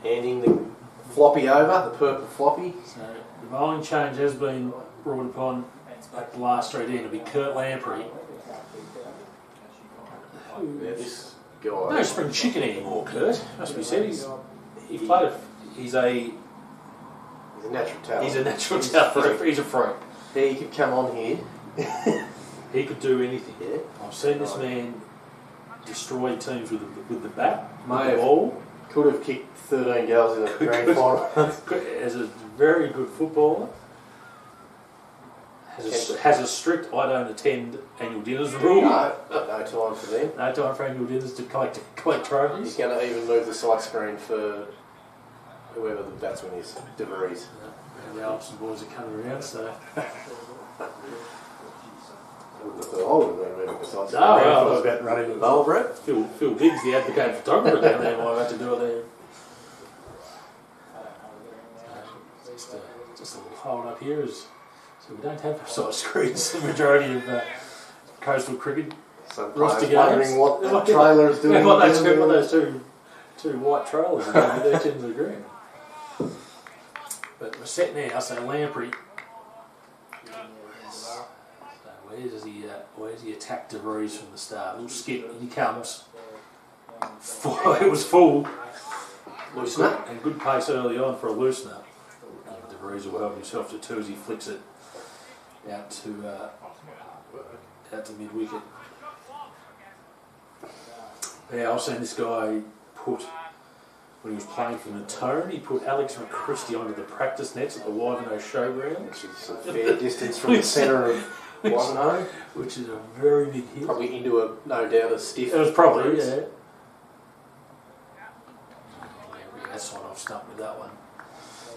Handing the floppy over, the purple floppy.
So the bowling change has been brought upon at the last straight end. It'll be Kurt Lamprey.
Yeah, this guy.
No spring chicken anymore, Kurt. Must be said. He's a
natural talent.
He's a natural talent. He's a freak.
He could come on here.
He could do anything.
Yeah.
I've seen this man destroy teams with the bat, with
May
the ball.
Could have kicked 13 goals in the grand final.
As a very good footballer. Has a strict I don't attend annual dinners rule.
No time for them.
No time for annual dinners to collect trophies.
He's going to even move the side screen for whoever the batsman is, DeVries.
And the Alpson boys are coming around, so...
I would have been moving the side screen.
I
was about running the bowl, Brett.
Phil Biggs, the advocate photographer down there, might have had to do it there. Just a little hold up here is... So we don't have side screens the majority of coastal cricket.
Some
roster
players wondering
games.
what the trailer is doing.
What those two white trailers are doing with their tins of green. But we're set now, so Lamprey. So where does he attack DeVries from the start? Little skip, and he comes. It was full.
Loosener.
And good pace early on for a loosener. DeVries will help himself to two as he flicks it out to mid wicket. Yeah, I've seen this guy put, when he was playing for Natone, he put Alex McChristie onto the practice nets at the Wivenhoe Showground.
Which is a fair distance from the centre of Wivenhoe.
Which is a very big hit.
Probably into a, no doubt, a stiff.
It was probably, yeah. That's what I've stumped with that one.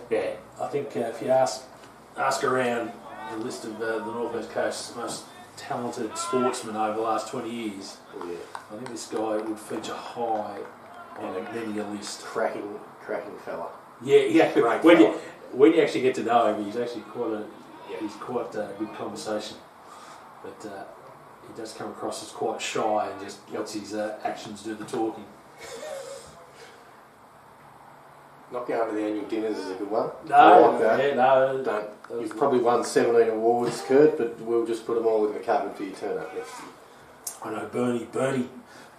Yeah, I think if you ask around the list of the North West Coast's most talented sportsmen over the last 20 years, I think this guy would feature high on many a list.
Cracking fella.
Yeah.
Great
When you actually get to know him, he's actually quite a good conversation. But he does come across as quite shy and just lets his actions do the talking.
Not going to the annual dinners is a good one.
No,
I like that.
yeah, no.
You've probably won 17 awards, Kurt, but we'll just put them all in the cupboard for your turn up next year.
I know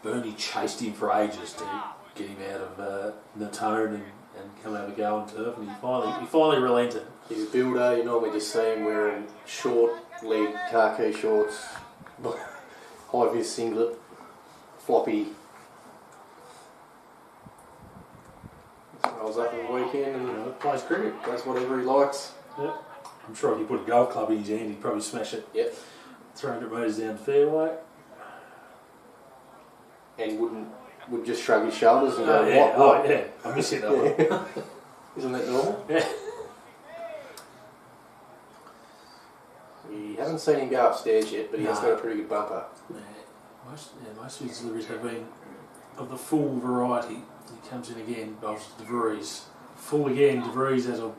Burnie chased him for ages to get him out of Natone and come have a go on turf, and he finally relented.
He's a builder. You normally just see him wearing short leg khaki shorts, high vis singlet, floppy. travels up on the weekend and
plays cricket.
does whatever he likes.
Yeah. I'm sure if he put a golf club in his hand, he'd probably smash it.
Yep.
300 metres down the fairway.
And would just shrug his shoulders and go,
Yeah.
what?
Oh, yeah. I miss it that one.
Isn't that normal?
Yeah.
We haven't seen him go upstairs yet, but he has
No.
got a pretty good bumper.
Yeah. Most of his deliveries have been of the full variety. He comes in again, obviously DeVries. Full again, DeVries has a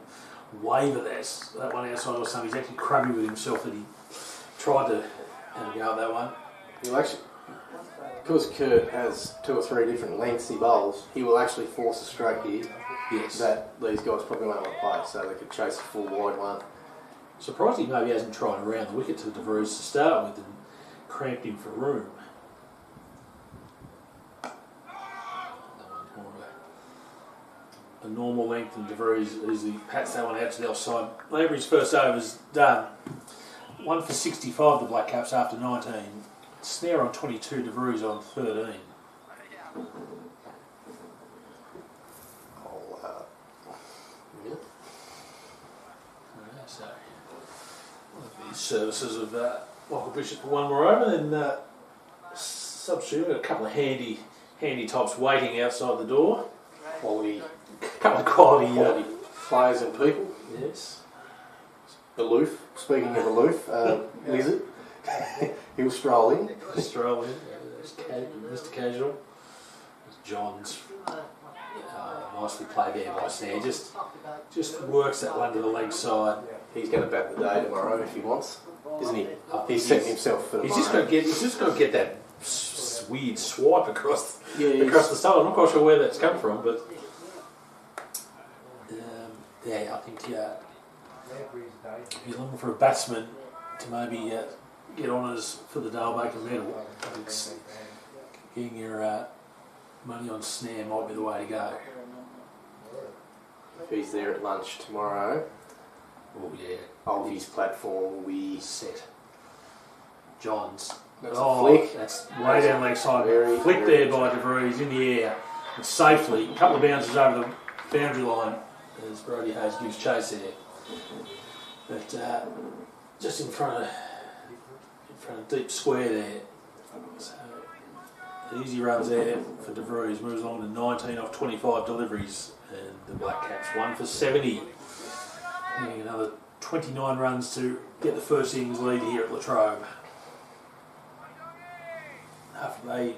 wave of that one outside or something. He's actually crummy with himself that he tried to have a go at that one.
He'll actually, because Kurt has 2 or 3 different lengths he bowls, he will actually force a stroke here
Yes.
that these guys probably won't want to play, so they could chase a full wide one.
Surprised he maybe hasn't tried around the wicket to DeVries to start with and cramped him for room. A normal length, and DeVries easily pats that one out to the offside. Lamprey's first over's done. 1 for 65, the Black Caps after 19. Snare on 22, DeVries on 13. So, these services of Michael Bishop for one more over, then substitute a couple of handy tops waiting outside the door. Couple of quality
players and people.
Yes.
Aloof. Speaking of aloof, Lizard. He'll stroll in.
Stroll in. Mr. Casual. John's nicely played there by Snare. Just works that one to the leg side.
He's going to bat the day tomorrow if he wants, isn't he? He's setting himself for the
He's just going to get that weird swipe across the style. I'm not quite sure where that's come from, but I think if you're looking for a batsman to maybe get honours for the Dale Baker medal, I think getting your money on Snare might be the way to go.
If he's there at lunch tomorrow, Alfie's platform will be
set. John's.
That's a flick.
That's way down leg side.
Very,
Flick
very
there by DeVries in the air. And safely. A couple of bounces over the boundary line as Brody Hayes gives chase there. But just in front of deep square there. So easy runs there for DeVries. Moves along to 19 off 25 deliveries. And the Black Caps 1 for 70. Getting another 29 runs to get the first innings lead here at Latrobe. After they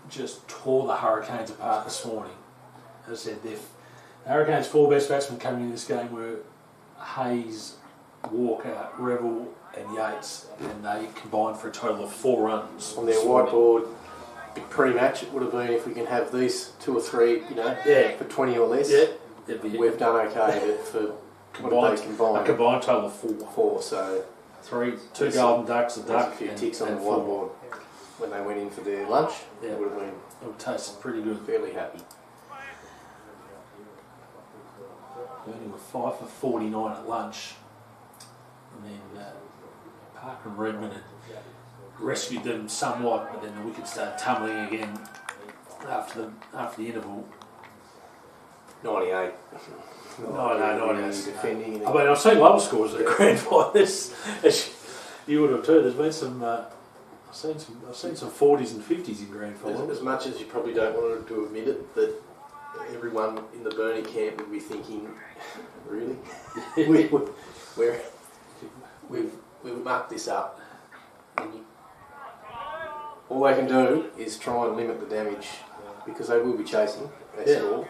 just tore the Hurricanes apart this morning. As I said, the Hurricanes' 4 best batsmen coming in this game were Hayes, Walker, Revel and Yates, and they combined for a total of 4 runs.
On their whiteboard, pre-match it would have been if we can have these 2 or 3, for 20 or less.
Yeah.
We've done okay, but for
combined, a combined total of 4.
4, so
2 golden ducks, a duck,
a few ticks on
and
the
4.
whiteboard. When they went in for their lunch,
Yeah.
it would have been
It would taste pretty good.
fairly happy.
Burnie were 5 for 49 at lunch. And then Parker and Redmond had rescued them somewhat, but then the wickets started tumbling again after the interval.
98.
No, 98.
Defending.
I mean, I've seen lower scores at a grand final. As you would have too. There's been some. I've seen some 40s and 50s in grand finals.
As much as you probably don't want to admit it, that everyone in the Burnie camp would be thinking, really? We've mucked this up. All they can do is try and limit the damage, because they will be chasing, that's all.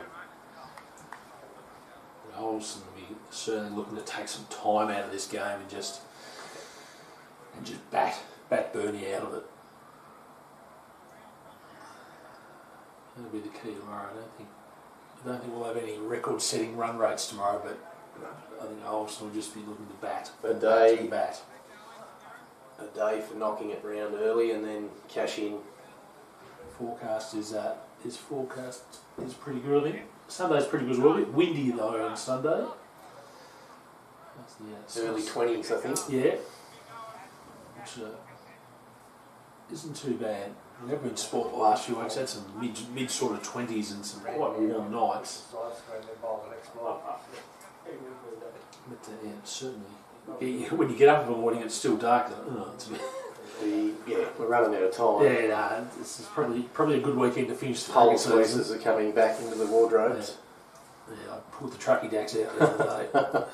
Olsen will be certainly looking to take some time out of this game and just bat Burnie out of it. That'll be the key tomorrow. I don't think we'll have any record-setting run rates tomorrow, but I think Olsen will just be looking to bat.
A day for knocking it round early and then cash in.
Forecast is pretty good, I think. Sunday's pretty good as well. A bit windy though on Sunday.
Early 20s, I think.
Yeah. Which isn't too bad. We've never been sport the last few weeks. Had some mid sort of 20s and some quite warm nights. But yeah, certainly, when you get up in the morning, it's still dark.
We're running out of time.
Yeah, no, this is probably a good weekend to finish the
Pole
season.
fleeces are coming back into the wardrobes.
Yeah, I pulled the trucky decks out the other day.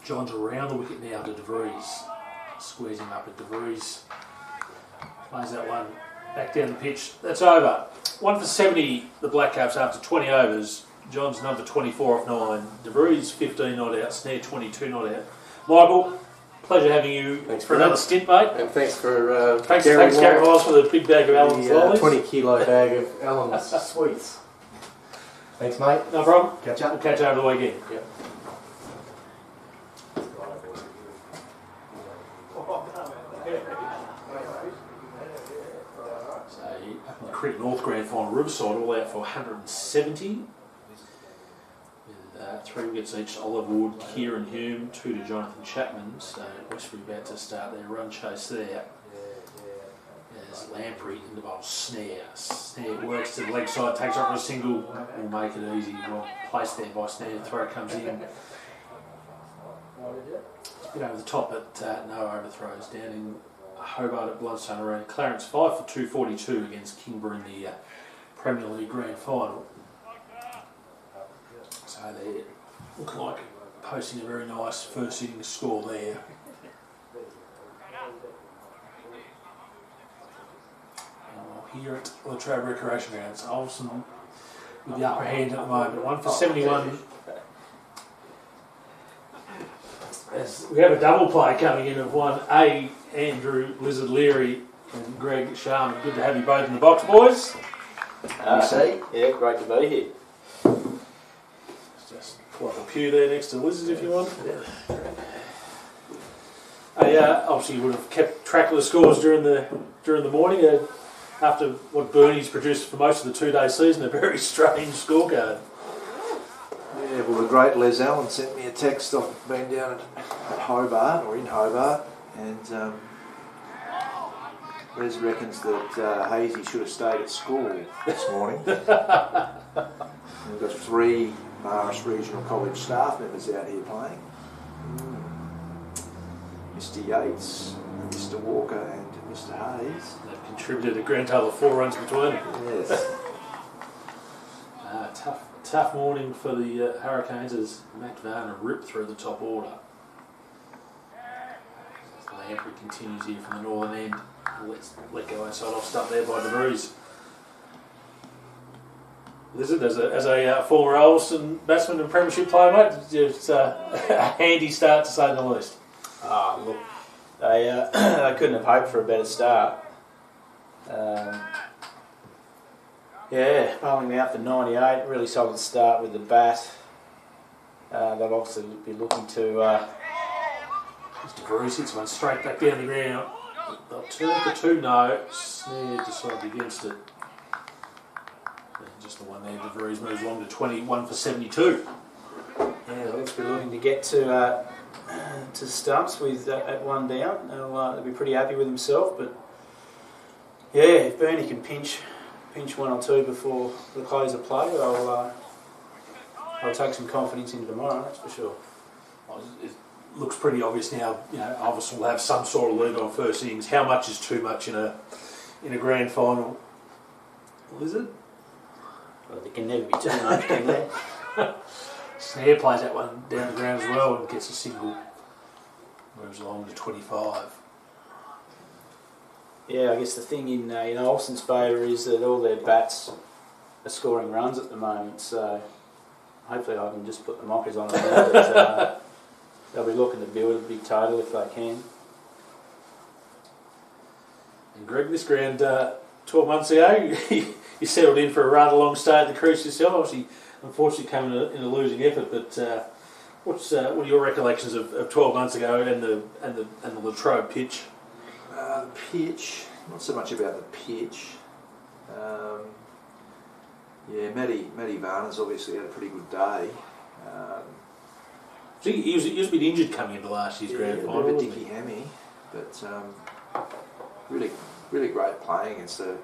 John's around the wicket now to DeVries. Squares him up at DeVries. Plays that one back down the pitch. That's over. 1 for 70, the Black Caps after 20 overs. John's number 24 off 9. DeVries 15 not out. Snare 22 not out. Michael, pleasure having you for another stint, mate.
And thanks for
thanks Gary Miles for the big bag of Alon's lollies.
20 kilo bag of Alon's sweets.
Thanks, mate.
No problem.
Catch up.
We'll catch you over the weekend.
Yep.
The Cricket North Grand Final, Riverside all out for 170 with 3 wickets each. Oliver Wood, Kieran Hume, 2 to Jonathan Chapman. So Westbury about to start their run chase there. There's Lamprey in the bowl. Snare works to the leg side, takes off for a single, will make it easy. Well placed there by Snare. Throw comes in. It's a bit over the top, but no overthrows. Down in Hobart at Bloodstone Arena. Clarence 5 for 242 against Kingborough in the Premier League Grand Final. So they look like posting a very nice first innings score there. And here at Latrobe Recreation Grounds, Olsen with the upper hand at the moment. 1 for 71. As we have a double play coming in of one Andrew Lizard Leary and Greg Sharman. Good to have you both in the box, boys.
Yeah, great to be here.
Just pull up a pew there next to Lizard if you want. Obviously you would have kept track of the scores during the morning. After what Burnie's produced for most of the 2-day season, a very strange scorecard.
Yeah, well, the great Les Allen sent me a text. I've been down at Hobart, or in Hobart, and Les reckons that Hazy should have stayed at school this morning. We've got 3 Marist Regional College staff members out here playing. Mr Yates, Mr Walker and Mr Hayes.
They've contributed a grand total of 4 runs between them.
Yes.
Tough morning for the Hurricanes as Matt Varner ripped through the top order. Lamprey continues here from the northern end. Let go outside off stump there by DeVries. Lizard, as a former Ulverstone batsman and premiership player, mate, it's a handy start to say the least.
Look, they couldn't have hoped for a better start. Bowling out for 98, really solid start with the bat. They'll obviously be looking to...
Mr. Bruce hits one straight back down the ground. They'll turn for 2, no. Snare decided against it. And just the one there, DeVries moves along to 21 for 72.
Yeah, they'll be looking to get to stumps with at 1 down. They'll be pretty happy with himself, but yeah, if Burnie can pinch 1 or 2 before the close of play, I'll take some confidence into tomorrow, that's for sure.
It looks pretty obvious now, Ulverstone will have some sort of lead on first innings. How much is too much in a grand final? Lizard?
Well, there can never be too much, can there?
Snare plays that one down the ground as well and gets a single. Moves along to 25.
Yeah, I guess the thing in Olsen's favour is that all their bats are scoring runs at the moment, so hopefully I can just put the mockers on them. But, they'll be looking to build a big total if they can.
And Greg, this ground 12 months ago, you settled in for a rather long stay at the Cruise yourself. Obviously, unfortunately, came in a losing effort. But what are your recollections of 12 months ago and the Latrobe pitch?
The pitch, not so much about the pitch. Matty Varner's obviously had a pretty good day.
He was a bit injured coming into last year's grand final.
A bit of a dicky hammy, but really, really great playing against a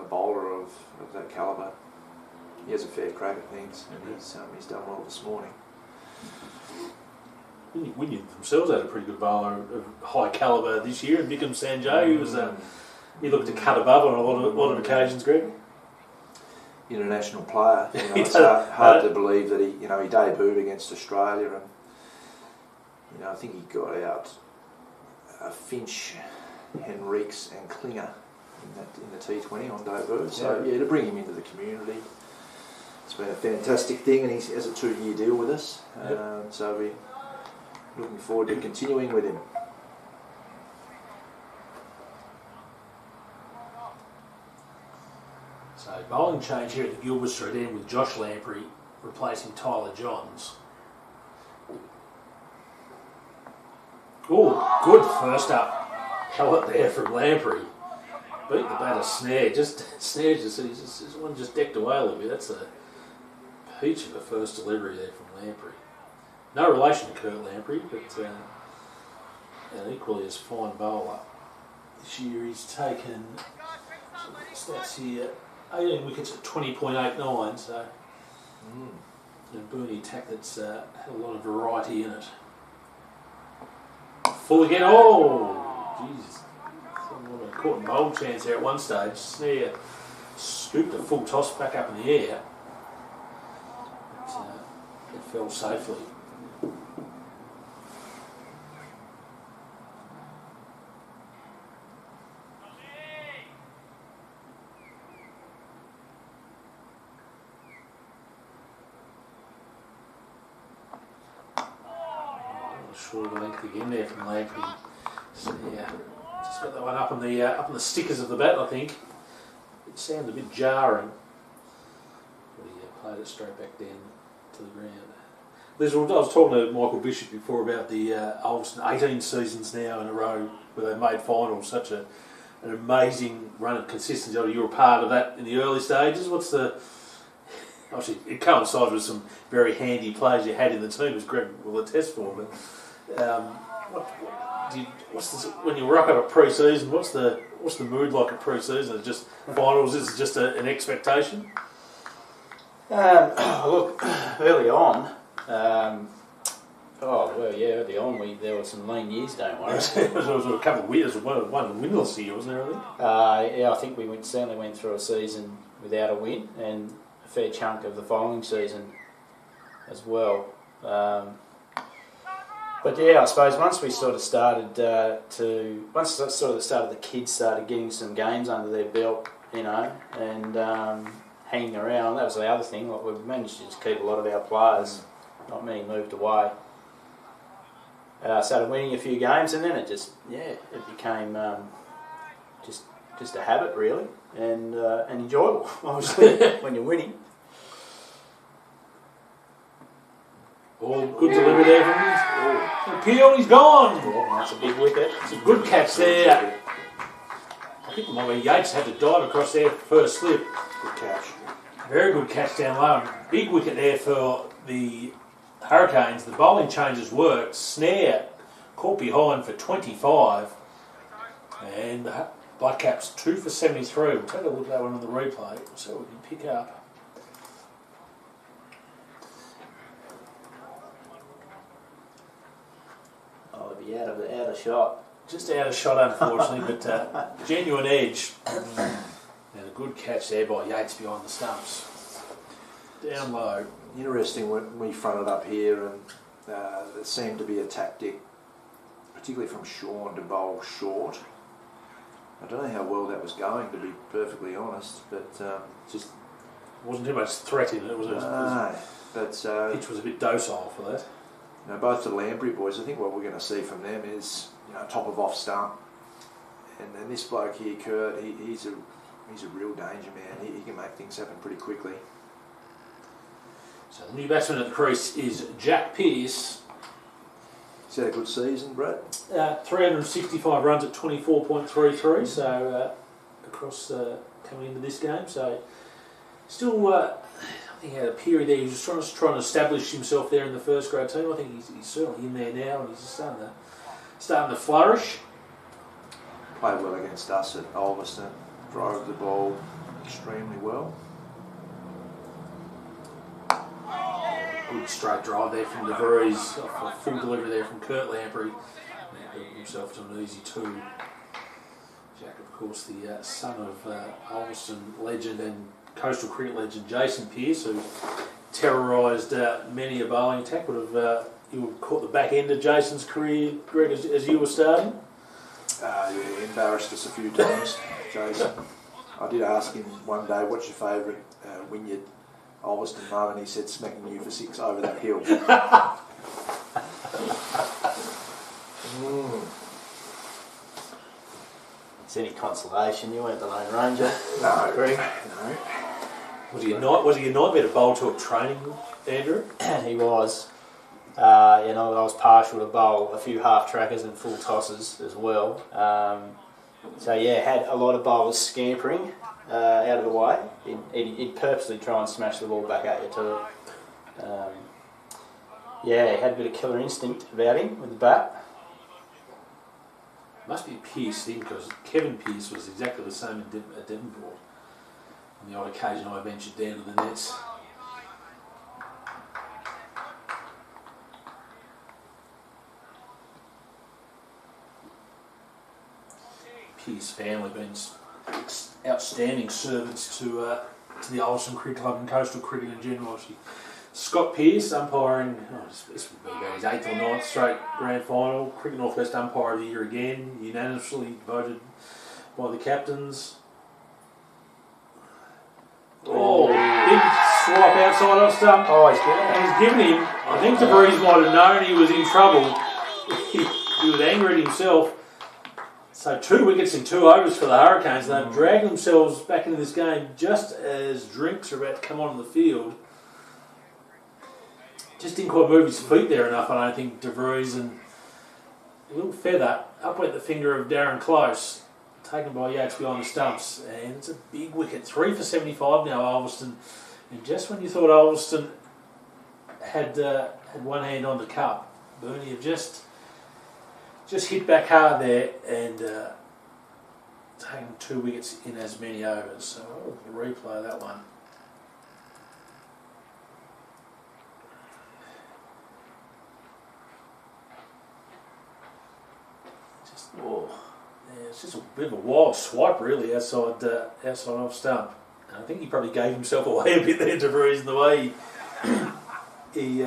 bowler of that calibre. He has a fair crack at things, and he's done well this morning.
Wynyard themselves had a pretty good bowler of high calibre this year, and Vikram Sanjay, he looked to cut above on a lot of occasions, Greg.
International player. It's hard to believe that he debuted against Australia, and I think he got out Finch, Henriques, and Klinger in the T20 on debut. So to bring him into the community, it's been a fantastic thing, and he has a 2-year deal with us. So we're looking forward to continuing with him.
So bowling change here at the Ulverstone end with Josh Lamprey replacing Tyler Johns. Oh, good first up pellet there from Lamprey. Beat the batter Snare, one just decked away a little bit. That's a peach of a first delivery there from Lamprey. No relation to Kurt Lamprey, but an equally as fine bowler. This year he's taken, stats here, 18 wickets at 20.89, so a Burnie attack that's had a lot of variety in it. Full again, oh, Jesus. What a caught and bowl chance there at one stage. Snare scooped a full toss back up in the air. But, it fell safely. Short length again there from Lamprey. So just got that one up on the stickers of the bat, I think. It sounded a bit jarring, but he played it straight back down to the ground. Liz, I was talking to Michael Bishop before about the Ulverstone 18 seasons now in a row where they made finals. Such an amazing run of consistency. You were a part of that in the early stages. Obviously, it coincides with some very handy players you had in the team, as Greg will attest for. But when you rock up a pre-season, what's the mood like at pre-season? Is it just finals? Is it just an expectation?
Look, early on, early on there were some lean years. Don't worry.
There was a couple of wins. One winless year, wasn't there?
I think we certainly went through a season without a win, and a fair chunk of the following season as well. But I suppose once we sort of started the kids started getting some games under their belt, and hanging around, that was the other thing. Like, we've managed to just keep a lot of our players, not many moved away. Started winning a few games, and then it became just a habit really, and enjoyable, obviously, when you're winning.
All good delivery there from him. Peel, he's gone.
Yeah, that's a big wicket.
It's a good catch there. I think Yates had to dive across there first slip.
Good catch.
Very good catch down low. Big wicket there for the Hurricanes. The bowling changes worked. Snare caught behind for 25. And the Black Caps 2 for 73. We'll take a look at that one on the replay so we can pick up.
Out of shot.
Just out of shot, unfortunately, but genuine edge. And a good catch there by Yates behind the stumps. Down low.
Interesting when we fronted up here, and there seemed to be a tactic, particularly from Sean, to bowl short. I don't know how well that was going, to be perfectly honest, but just
wasn't too much threat in it, was it?
No, but
pitch was a bit docile for that.
Both the Lamprey boys, I think what we're going to see from them is top of off stump, and then this bloke here, Kurt, he's a real danger man. He can make things happen pretty quickly.
So the new batsman at the crease is Jack Pearce.
He's had a good season, Brett.
365 runs at 24.33, so across coming into this game. So still, I think he had a period there. He was just trying to establish himself there in the first grade team. I think he's certainly in there now, and he's starting to flourish.
played well against us at Ulverstone, drove the ball extremely well.
Good straight drive there from DeVries, a full delivery there from Kurt Lamprey. Now himself to an easy 2. Jack, of course, the son of Ulverstone legend and coastal cricket legend Jason Pearce, who terrorised many a bowling attack. You would have caught the back end of Jason's career, Greg, as you were starting?
Yeah, embarrassed us a few times, Jason. I did ask him one day, what's your favourite Wynyard Ulverstone moment? He said, smacking you for 6 over that hill.
It's any consolation, you weren't the Lone Ranger.
No,
Greg.
No.
Was he a nightmare to bowl to at training, Andrew?
He was. I was partial to bowl a few half trackers and full tosses as well. Had a lot of bowlers scampering out of the way. He'd purposely try and smash the ball back at you too. He had a bit of killer instinct about him with the bat.
Must be a Pearce thing, because Kevin Pearce was exactly the same at Devonport. On the odd occasion I ventured down to the nets. Pearce family been outstanding servants to the Ulverstone Cricket Club and coastal cricket in general. Actually, Scott Pearce umpiring, this would be about his 8th or 9th straight grand final. Cricket Northwest Umpire of the Year again, unanimously voted by the captains. Oh, big swipe outside off stump.
Oh, he's
given him. I think DeVries might have known he was in trouble. He was angry at himself. So 2 wickets in 2 overs for the Hurricanes. They've dragged themselves back into this game just as drinks are about to come onto the field. Just didn't quite move his feet there enough, I don't think, DeVries, and a little feather. Up went the finger of Darren Close, taken by Yates behind the stumps, and it's a big wicket. 3 for 75 now, Ulverstone. And just when you thought Ulverstone had one hand on the cup, Burnie have just hit back hard there and taken 2 wickets in as many overs. So I'll replay that one. It's just a bit of a wild swipe, really, outside off stump. And I think he probably gave himself away a bit there, DeVries, in the way he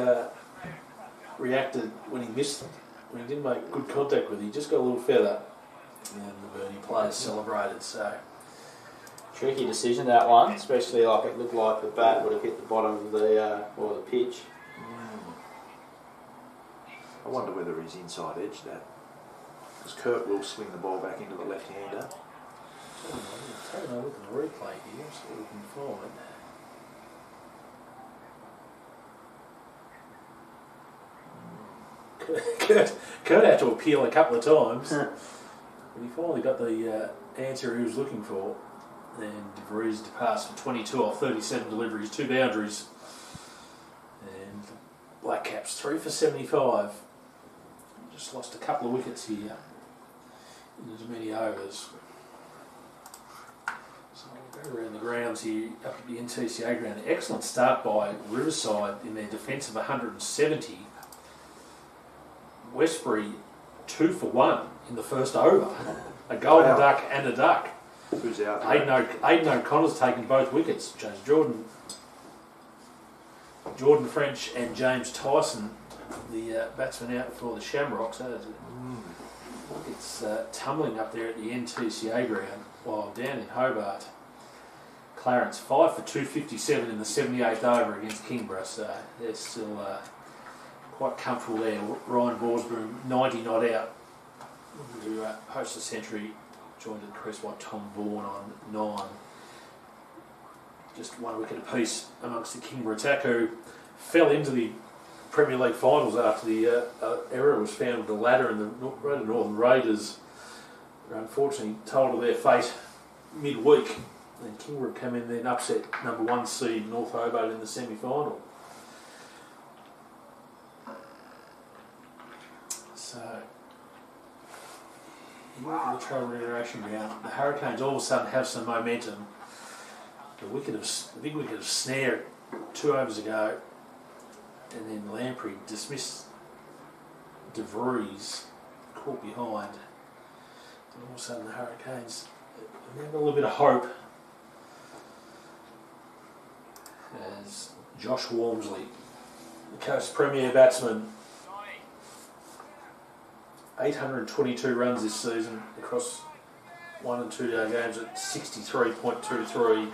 reacted when he missed, when he didn't make good contact with it. He just got a little feather, and the Burnie players celebrated. So
tricky decision, that one, especially like it looked like the bat would have hit the bottom of the pitch.
I wonder whether he's inside edge that. Because Kurt will swing the ball back into the left-hander.
Take a look at the replay here, see what we can find. Kurt had to appeal a couple of times, but he finally got the answer he was looking for. And DeVries departs for 22 off 37 deliveries, 2 boundaries. And Black Caps 3 for 75. Just lost a couple of wickets here in as many overs. So we'll go around the grounds here up at the NTCA ground. Excellent start by Riverside in their defence of 170. Westbury 2 for 1 in the first over. A golden duck and a duck.
Who's out?
Aidan O'Connor's taken both wickets. James Jordan French and James Tyson, the batsman, out for the Shamrocks. It's tumbling up there at the NTCA ground, while down in Hobart, Clarence 5 for 257 in the 78th over against Kingborough. So they're still quite comfortable there. Ryan Borsboom 90 not out to host the century, joined at the crease by Tom Vaughan on 9. Just 1 wicket apiece amongst the Kingborough attack, who fell into the Premier League finals after the error was found with the ladder, and the Northern Raiders were unfortunately told of their fate midweek. And Kingborough came in then upset number 1 seed North Hobart in the semi-final. So you look at the trial reiteration round, the Hurricanes all of a sudden have some momentum. The big wicket of Snare 2 overs ago, and then Lamprey dismissed DeVries, caught behind. And all of a sudden the Hurricanes have a little bit of hope as Josh Walmsley, the Coast Premier batsman, 822 runs this season across 1 and 2 day games at 63.23.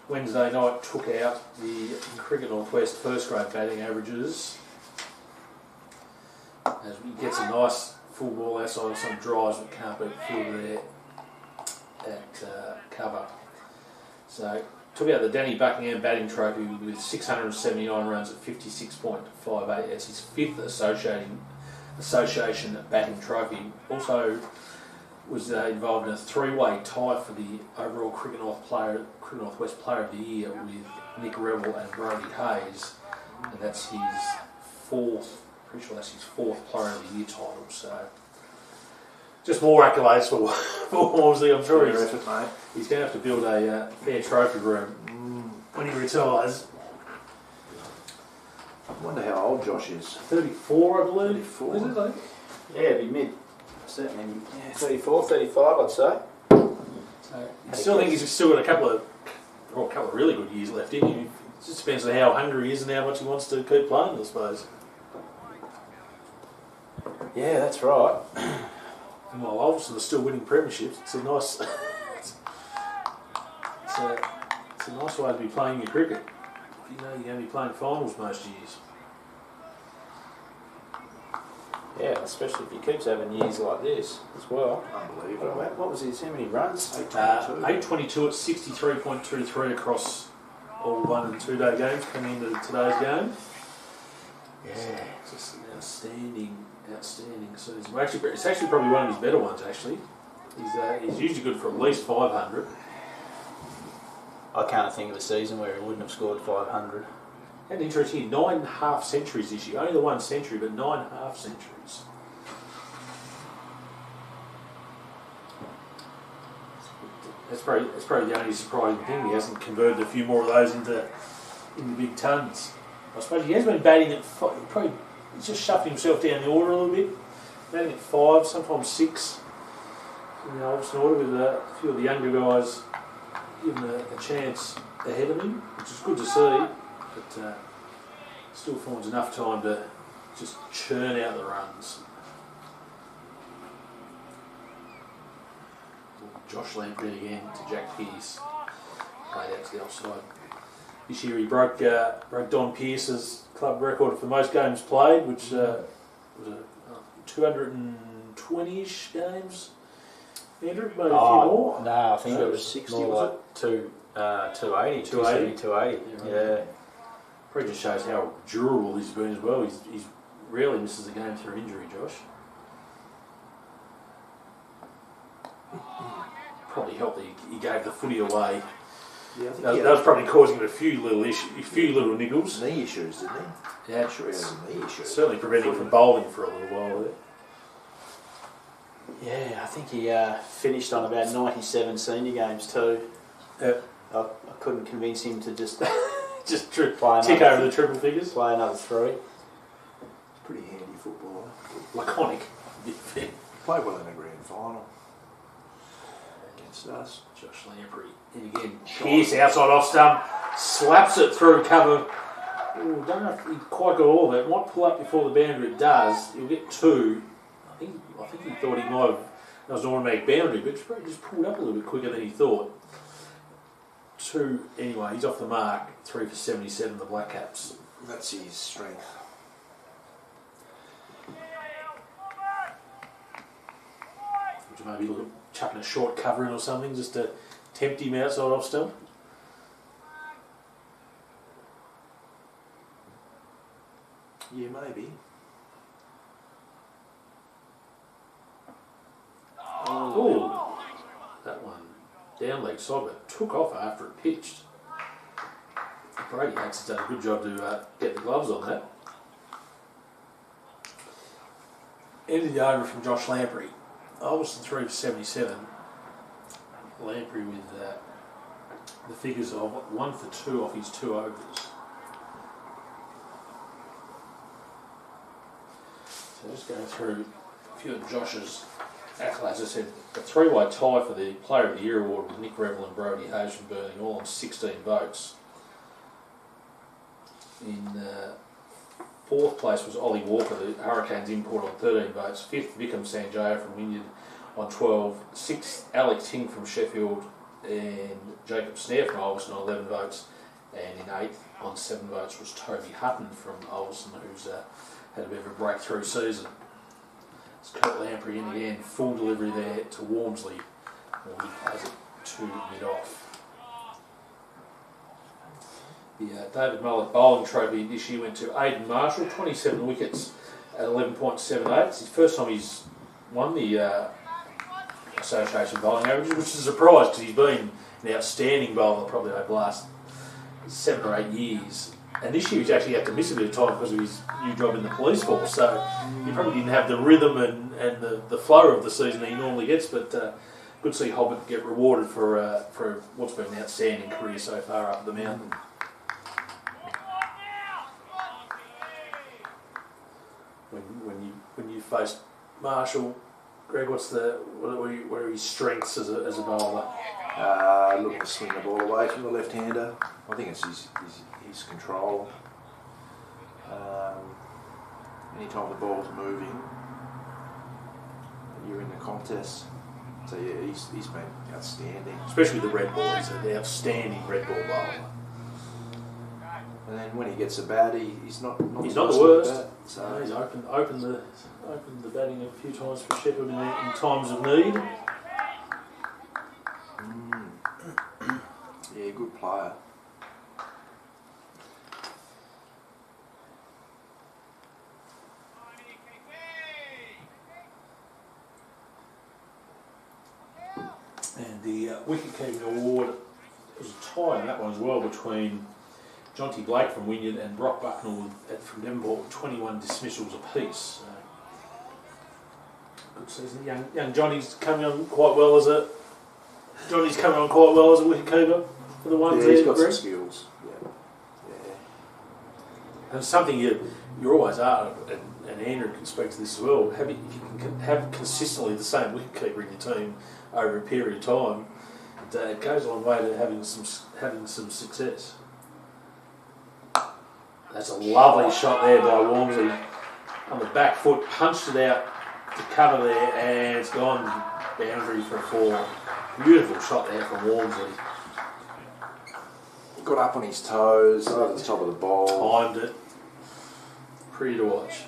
Wednesday night took out the Cricket Northwest first grade batting averages as he gets a nice full ball outside of some drives but can't beat Phil there at cover. So took out the Danny Buckingham batting trophy with 679 runs at 56.58. That's his 5th association batting trophy. Also was involved in a 3-way tie for the overall Cricket Northwest Player of the Year with Nick Revell and Brody Hayes, and that's his 4th. Pretty sure that's his 4th Player of the Year title. So just more accolades for Walmsley. I'm sure he's going to have to build a fair trophy room when he retires.
I wonder how old Josh is.
34, I believe.
34.
Is it, though? Yeah, it'd be mid. Certainly 34, 35, I'd say.
So I still think he's still got a couple of really good years left in him. It just depends on how hungry he is and how much he wants to keep playing, I suppose.
Yeah, that's right.
And while Ulverstone are still winning premierships, it's a nice it's a nice way to be playing your cricket. You know you're going to be playing finals most years.
Yeah, especially if he keeps having years like this as well.
Unbelievable.
What was his? How many runs?
822 at 63.23 across all 1 and 2 day games coming into today's game. Yeah, just an outstanding season. Well, actually, it's actually probably one of his better ones. Actually, he's usually good for at least 500.
I can't think of a season where he wouldn't have scored 500.
And interesting, 9 half centuries this year. Only the 1 century, but 9 half centuries. That's probably the only surprising thing. He hasn't converted a few more of those into big tons. I suppose he has been batting at 5. He's just shuffling himself down the order a little bit. Batting at 5, sometimes 6. In the Ulverstone order with a few of the younger guys giving a chance ahead of him, which is good to see. But still finds enough time to just churn out the runs. Josh Lamprey again to Jack Pearce. Played out to the offside. This year he broke Don Pearce's club record for most games played, which was 220-ish games. Andrew, maybe a few more?
No, I think it was 60, more like 280. 280. Yeah.
Probably just shows how durable he's been as well. He's rarely misses a game through injury, Josh. Probably helped that he gave the footy away.
Yeah, I think
that was probably causing him a few little niggles.
Knee issues, didn't he?
Yeah,
I'm sure he has a knee issue.
Certainly preventing him from bowling for a little while there.
Yeah, I think he finished on about 97 senior games too. I couldn't convince him to just
tick over the triple figures.
Play another 3.
He's a pretty handy footballer.
Laconic.
Played well in the grand final against us.
Josh Lamprey. And again, Pearce outside off stump, slaps it through cover. Ooh, don't know if he quite got all of it. Might pull up before the boundary. It does. He'll get 2. I think he thought he might have. That was an automatic boundary, but he just pulled up a little bit quicker than he thought. 2 anyway. He's off the mark. 3 for 77. The Black Caps.
That's his strength.
Would you maybe look at chucking a short cover in or something just to tempt him outside off stump?
Yeah, maybe.
Oh, that one down leg side, but took off after it pitched. Brady has done a good job to get the gloves on that. Ended the over from Josh Lamprey Ulverstone 3 for 77. Lamprey with the figures of 1 for 2 off his 2 overs. So just going through a few of Josh's accolades. I said a 3-way tie for the Player of the Year award with Nick Revel and Brody Hayes from Burnie, all on 16 votes. In 4th place was Ollie Walker, the Hurricanes import, on 13 votes. 5th, Vikram Sanjaya from Wynyard on 12. 6th, Alex Ting from Sheffield and Jacob Snare from Ulverstone on 11 votes. And in 8th, on 7 votes, was Toby Hutton from Ulverstone, who's had a bit of a breakthrough season. It's Kurt Lamprey in again, full delivery there to Walmsley. He plays it to mid-off. The David Mullet Bowling Trophy this year went to Aidan Marshall, 27 wickets at 11.78. It's his first time he's won the Association bowling average, which is a surprise because he's been an outstanding bowler probably over the last 7 or 8 years. And this year he's actually had to miss a bit of time because of his new job in the police force, so he probably didn't have the rhythm and the flow of the season that he normally gets, but good to see Hobbit get rewarded for what's been an outstanding career so far up the mountain. When you faced Marshall, Greg, what are his strengths as a bowler?
Looking to swing the ball away from the left-hander. I think it's his control. Anytime the ball's moving, you're in the contest. So yeah, he's been outstanding.
Especially the red ball. He's an outstanding red ball bowler.
And then when he gets a bat, he's not the
worst.
Bat, so
no, he's opened the batting a few times for Sheffield in times of need.
Yeah, good player.
And the wicket-keeping award was a tie in that one as well between Jonty Blake from Wynyard and Brock Bucknell from Devonport with 21 dismissals apiece. Good season. Young Johnny's coming on quite well as a wicket-keeper for the ones
he's got some skills. Yeah.
And something you always are, and Andrew can speak to this as well, if you can have consistently the same wicket-keeper in your team over a period of time, it goes a long way to having some success. That's a lovely shot there by Walmsley on the back foot, punched it out to cover there, and it's gone boundary for a 4. Beautiful shot there from Walmsley.
Got up on his toes, at the top of the ball.
Timed it. Pretty to watch.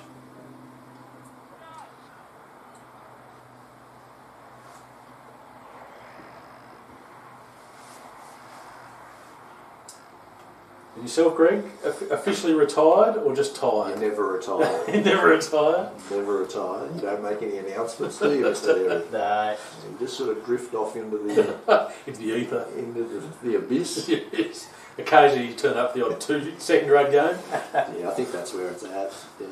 And yourself, Greg, officially retired or just tired?
You never retire.
You never retire?
Never retire. You don't make any announcements, do you, Mr. Leary?
No.
You just sort of drift off into the
into the ether.
Into the abyss.
Yes. Occasionally you turn up for the odd 2 second-grade game.
Yeah, I think that's where it's at. Yeah.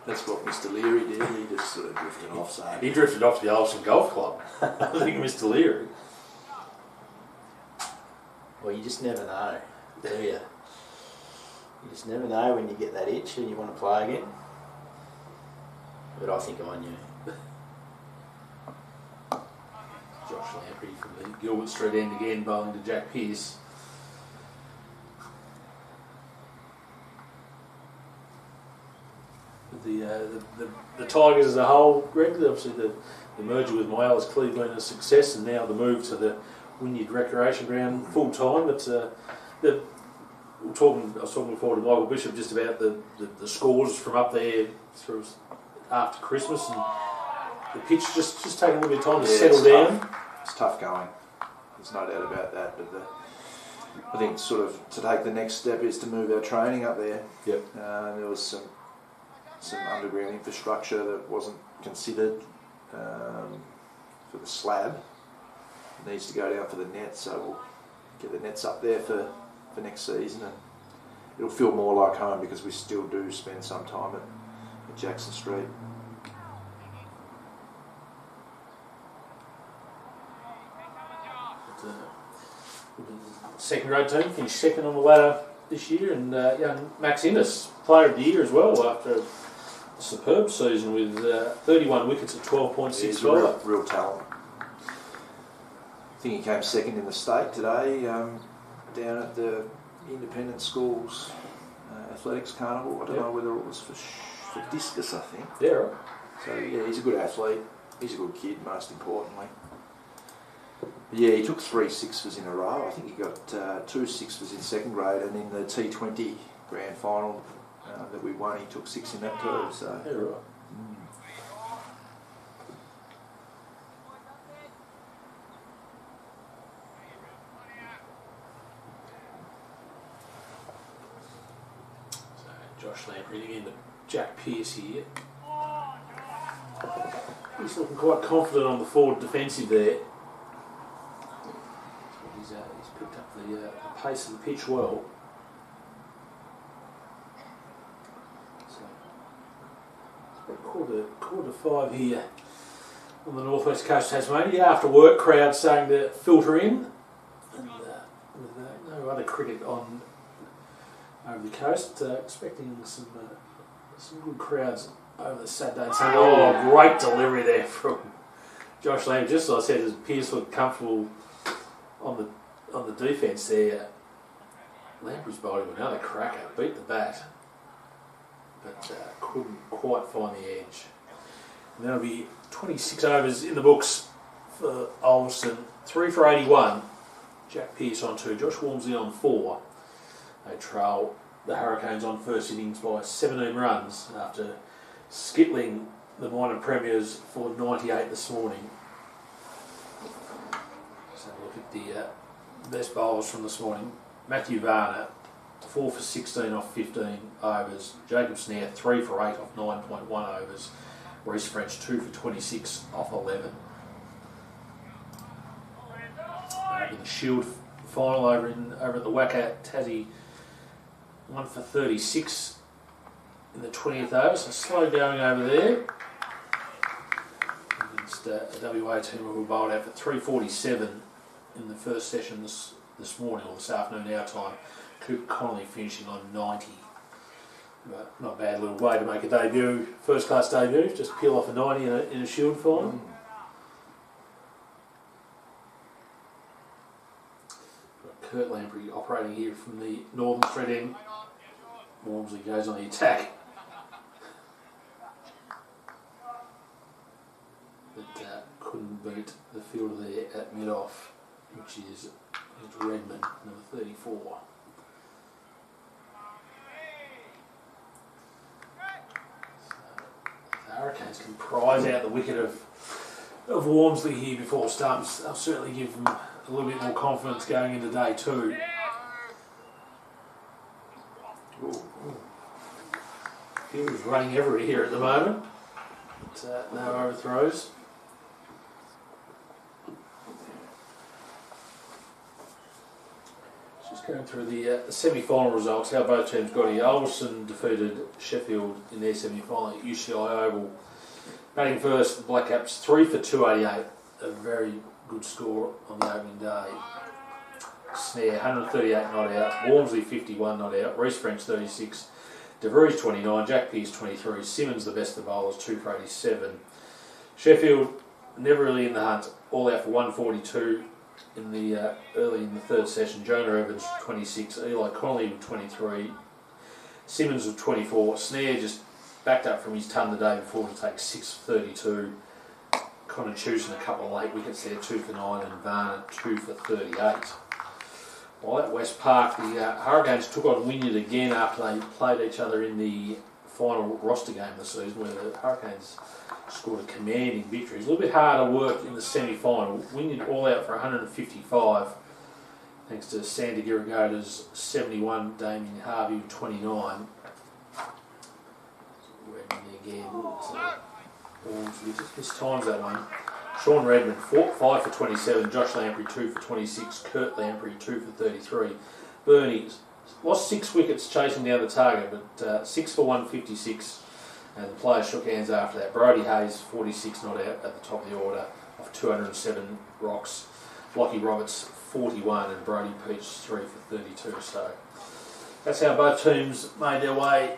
That's what Mr. Leary did. He just sort of drifted off. So.
He drifted off to the Ulverstone Golf Club. I think Mr. Leary.
Well, you just never know, do you? You just never know when you get that itch and you want to play again. But I think I'm on you.
Josh Lamprey from the Gilbert Street end again, bowling to Jack Pearce. The Tigers as a whole, Greg, obviously the merger with Moyala's clearly been a success, and now the move to the Wynyard Recreation Ground full time. It's I was talking before to Michael Bishop just about the scores from up there through after Christmas, and the pitch just taking a little bit of time to settle down.
It's tough going. There's no doubt about that. But I think sort of to take the next step is to move our training up there.
Yep.
There was some underground infrastructure that wasn't considered for the slab. It needs to go down for the nets, so we'll get the nets up there for next season, and it'll feel more like home because we still do spend some time at Jackson Street.
second grade team finished second on the ladder this year, and young Max Innes, player of the year as well, after a superb season with 31 wickets at 12.65.
He's a real talent. I think he came second in the state today, down at the independent schools athletics carnival. I don't know whether it was for discus, I think.
Yeah, right.
So yeah, he's a good athlete. He's a good kid, most importantly. But yeah, he took 3 sixers in a row. I think he got 2 sixers in second grade, and in the T20 grand final that we won, he took 6 in that too. So
yeah, right. Josh Lamb reading in to Jack Pearce here. He's looking quite confident on the forward defensive there. He's picked up the pace of the pitch well. So, quarter 5 here on the northwest coast of Tasmania. After work crowd starting to filter in, and with no other cricket on over the coast, expecting some good crowds over the Saturday. Oh, great delivery there from Josh Lamb. Just as I said, as Pearce looked comfortable on the defence there, Lamprey's body with another cracker, beat the bat, but couldn't quite find the edge. And that'll be 26 overs in the books for Ulverstone. 3 for 81. Jack Pearce on 2, Josh Walmsley on 4. They trail the Hurricanes on first innings by 17 runs after skittling the minor premiers for 98 this morning. Let's have a look at the best bowlers from this morning. Matthew Varner, 4 for 16 off 15 overs. Jacob Snare, 3 for 8 off 9.1 overs. Reece French, 2 for 26 off 11. In the Shield final over at the WACA, Tassie, 1 for 36 in the 20th over, so slow going over there. Against a WA team who were bowled out for 347 in the first session this morning, or this afternoon our time. Cooper Connolly finishing on 90. But not a bad little way to make a debut, first class debut, just peel off a 90 in a Shield final. Kurt Lamprey operating here from the northern thread end. Walmsley goes on the attack. But couldn't beat the fielder there at mid-off, which is Redmond, number 34. So the Hurricanes can prize out the wicket of Walmsley here before stumps. They'll certainly give them a little bit more confidence going into day 2. Fielders running everywhere here at the moment. But, no overthrows. Just going through the semi-final results, how both teams got here. Ulverstone defeated Sheffield in their semi-final at UCI Oval. Batting first, the Black Caps 3 for 288. A very good score on the opening day. Snare 138 not out, Walmsley 51 not out, Reece French 36, DeVries 29, Jack Pearce 23, Simmons the best of bowlers 2 for 87. Sheffield never really in the hunt, all out for 142 in the early in the third session. Jonah Evans 26, Eli Connolly with 23, Simmons with 24. Snare just backed up from his ton the day before to take 6 for 32. Connor choosing a couple of late wickets there, 2 for 9, and Varner 2 for 38. While at West Park, the Hurricanes took on Wynyard again after they played each other in the final roster game of the season, where the Hurricanes scored a commanding victory. It was a little bit harder work in the semi-final. Wynyard all out for 155, thanks to Sandy Girigota's 71, Damien Harvey with 29. Redmond again. This time's that one. Sean Redmond, 5 for 27. Josh Lamprey, 2 for 26. Kurt Lamprey, 2 for 33. Burnie lost 6 wickets chasing down the target, but 6 for 156. And the players shook hands after that. Brody Hayes, 46 not out at the top of the order of 207 rocks. Lockie Roberts 41 and Brody Peach 3 for 32. So that's how both teams made their way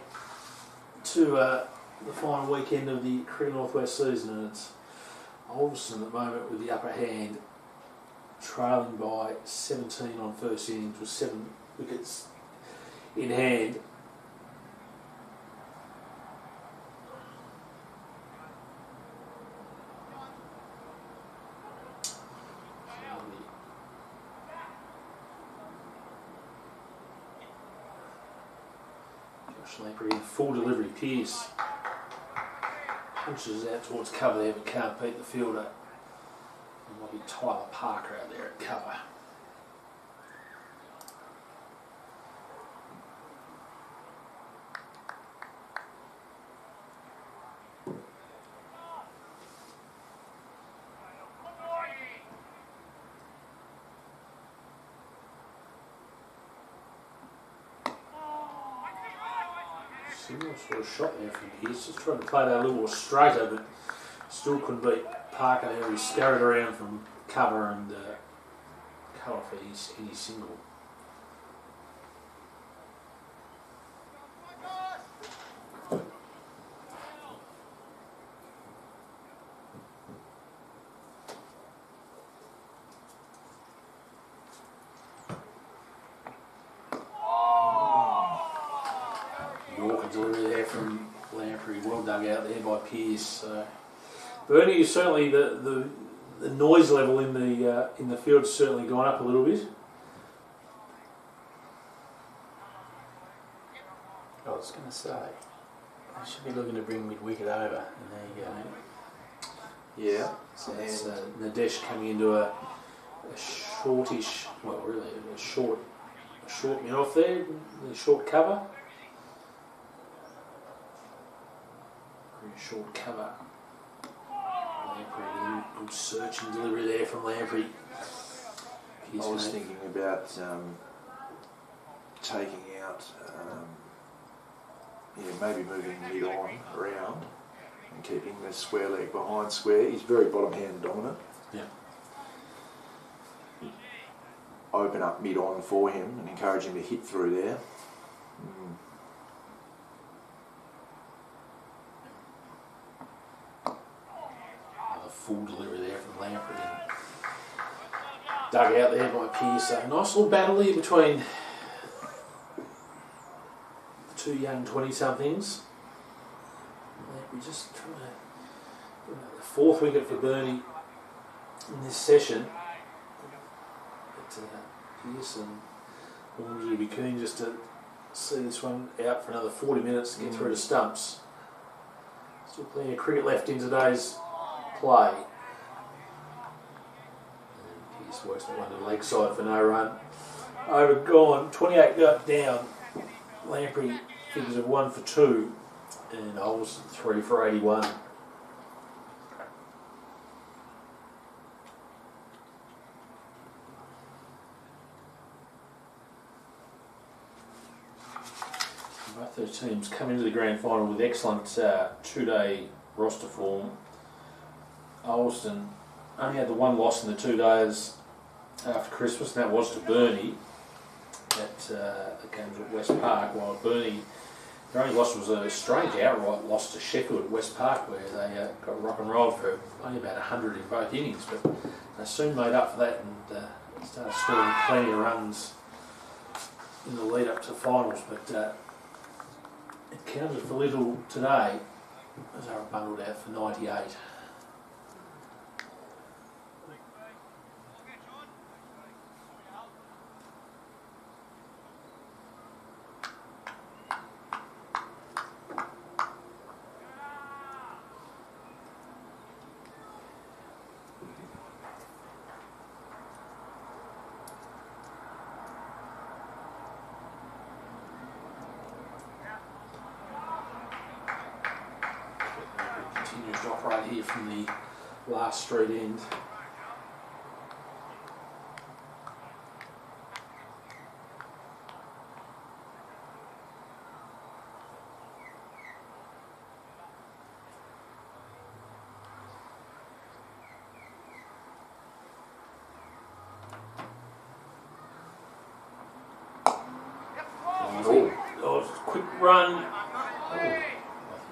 to the final weekend of the Cricket Northwest season, and it's Ulverstone at the moment with the upper hand, trailing by 17 on first innings with 7 wickets in hand. Lamprey in full delivery. Pearce punches out towards cover there but can't beat the fielder. It might be Tyler Parker out there at cover. Similar sort of shot there from Pearce, just trying to play that a little more straighter, but still couldn't beat Parker there. He scurried around from cover and cover for any single. Delivery there from Lamprey, well dug out there by Pearce. Burnie is certainly the noise level in the field has certainly gone up a little bit.
I was going to say, I should be looking to bring mid-wicket over, and there you go.
Yeah.
So that's Nadesh coming into a shortish, well really a short mid off there, the short cover. Short cover. Lamprey, good searching delivery there from Lamprey.
I was thinking about taking out, maybe moving mid on around and keeping the square leg behind square. He's very bottom hand dominant.
Yeah.
Open up mid on for him and encourage him to hit through there.
Full delivery there from Lamprey. Dug out there by Pearce. So nice little battle here between the two young 20-somethings. Lamprey just trying to get the 4th wicket for Burnie in this session. But Pearce and Hornsby will be keen just to see this one out for another 40 minutes to get through to stumps. Still plenty of cricket left in today's play. And Pearce works that one to the leg side for no run. Over gone, 28 got down. Lamprey figures of 1 for 2 and Olsen 3 for 81. Both those teams come into the grand final with excellent 2-day roster form. Ulverstone only had the one loss in the 2 days after Christmas, and that was to Burnie at the games at West Park, while Burnie, their only loss was a strange outright loss to Sheffield at West Park, where they got rock and rolled for only about 100 in both innings, but they soon made up for that and started scoring plenty of runs in the lead up to the finals, but it counted for little today as they were bundled out for 98. Continues to operate here from the last street end. run.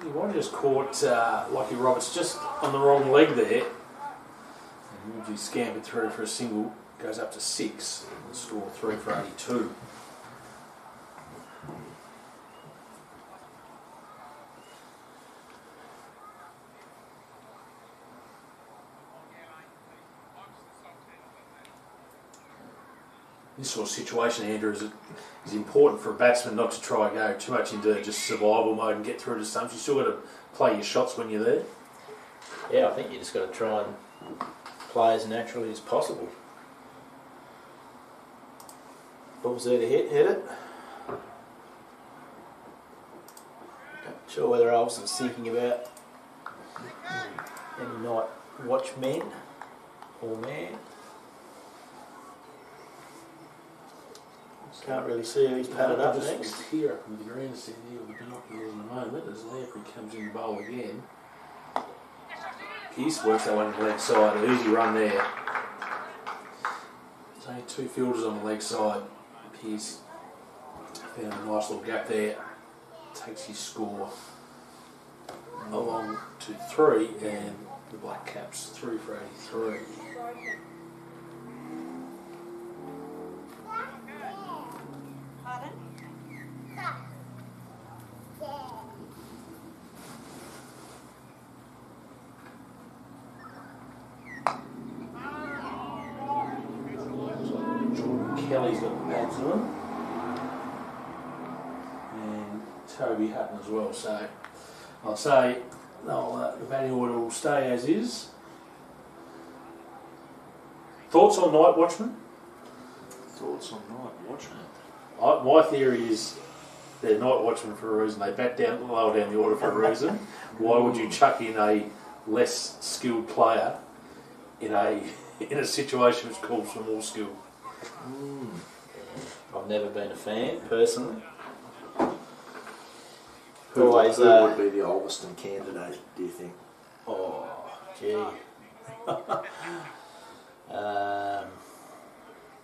He might have just caught Lockie Roberts just on the wrong leg there. And Woodley scampered through for a single, goes up to 6, and score 3 for 82. This sort of situation, Andrew, is important for a batsman not to try and go too much into just survival mode and get through to stumps. You still got to play your shots when you're there.
Yeah, I think you just got to try and play as naturally as possible. Ball's there to hit it. Not sure whether Ulverston's thinking about any night watchmen or man. Can't really see who's padded up next.
Here up in the grandstand here with the binoculars in a moment as Lamprey comes in the bowl again. Pearce works that one leg side, an easy run there. There's only 2 fielders on the leg side. Pearce found a nice little gap there. Takes his score along to 3 and the Black Caps 3 for 83. Kelly's got the pads on, and Toby Hutton as well. So I'll say the batting order will stay as is. Thoughts on Night Watchman?
Thoughts on Night Watchman?
My theory is they're Night Watchmen for a reason. They bat down, lower down the order for a reason. Why would you chuck in a less skilled player in a situation which calls for more skill?
I've never been a fan, personally.
Who would be the Ulverstone candidate, do you think?
Oh, gee.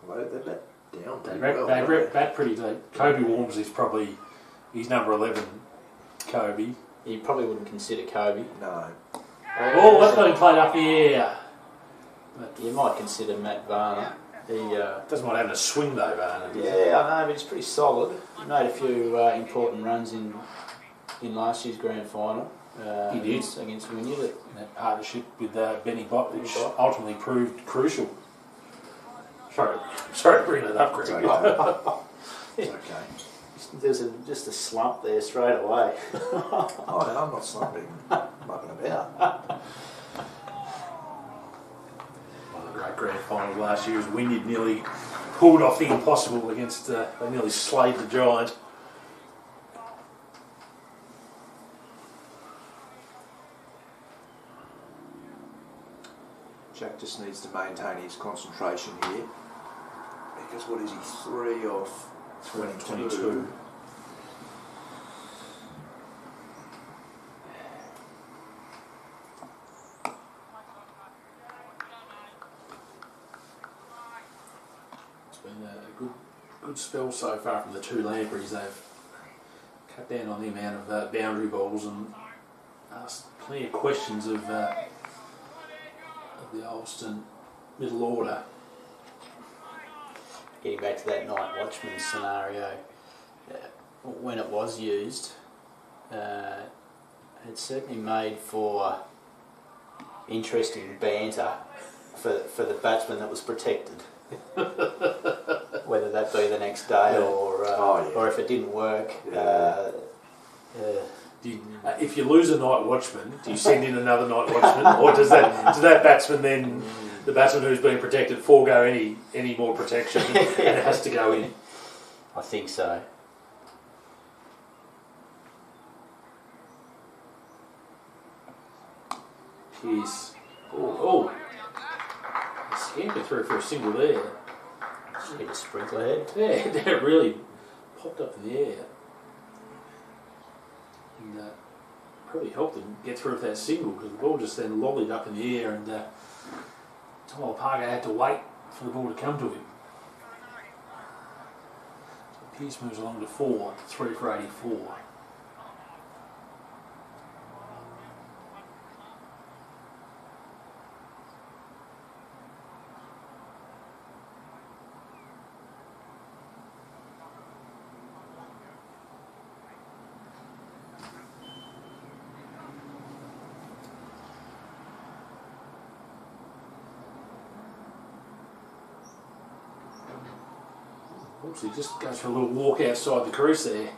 They bat down pretty
They bat pretty deep. Kobe Warms is probably, he's number 11, Kobe.
You probably wouldn't consider Kobe.
No.
Oh, that's been played up the air.
You might consider Matt Varner. He
doesn't mind having a swing though, Varner.
Yeah, I know, but he's pretty solid. He made a few important runs in last year's grand final.
He did
against Wynyard.
That partnership with Benny Bott, which ultimately proved crucial. Sorry to bring that up, Greg.
It's okay.
There's just a slump there straight away.
Oh, no, I'm not slumping. I'm mucking about.
One of the great grand finals last year was Wynyard nearly pulled off the impossible against, they nearly slayed the Giant.
Jack just needs to maintain his concentration here. Because what is he, 3 off 22?
It's been a good spell so far from the two Lampreys. They've cut down on the amount of boundary balls and asked plenty of questions of the Ulverstone middle order.
Getting back to that night watchman scenario, when it was used, it certainly made for interesting banter for the batsman that was protected. Whether that be the next day or if it didn't work.
If you lose a night watchman, do you send in another night watchman, or does that batsman then, the batsman who's been protected, forego any more protection and it has to go in?
I think so.
Pearce. Oh. Scampered through for a single there.
Just hit a sprinkler head.
Yeah, that really popped up in the air. And probably helped him get through with that single because the ball just then lollied up in the air and Tyler Parker had to wait for the ball to come to him. So Pearce moves along to 4, 3 for 84. Oops, he just goes for a little walk outside the crease there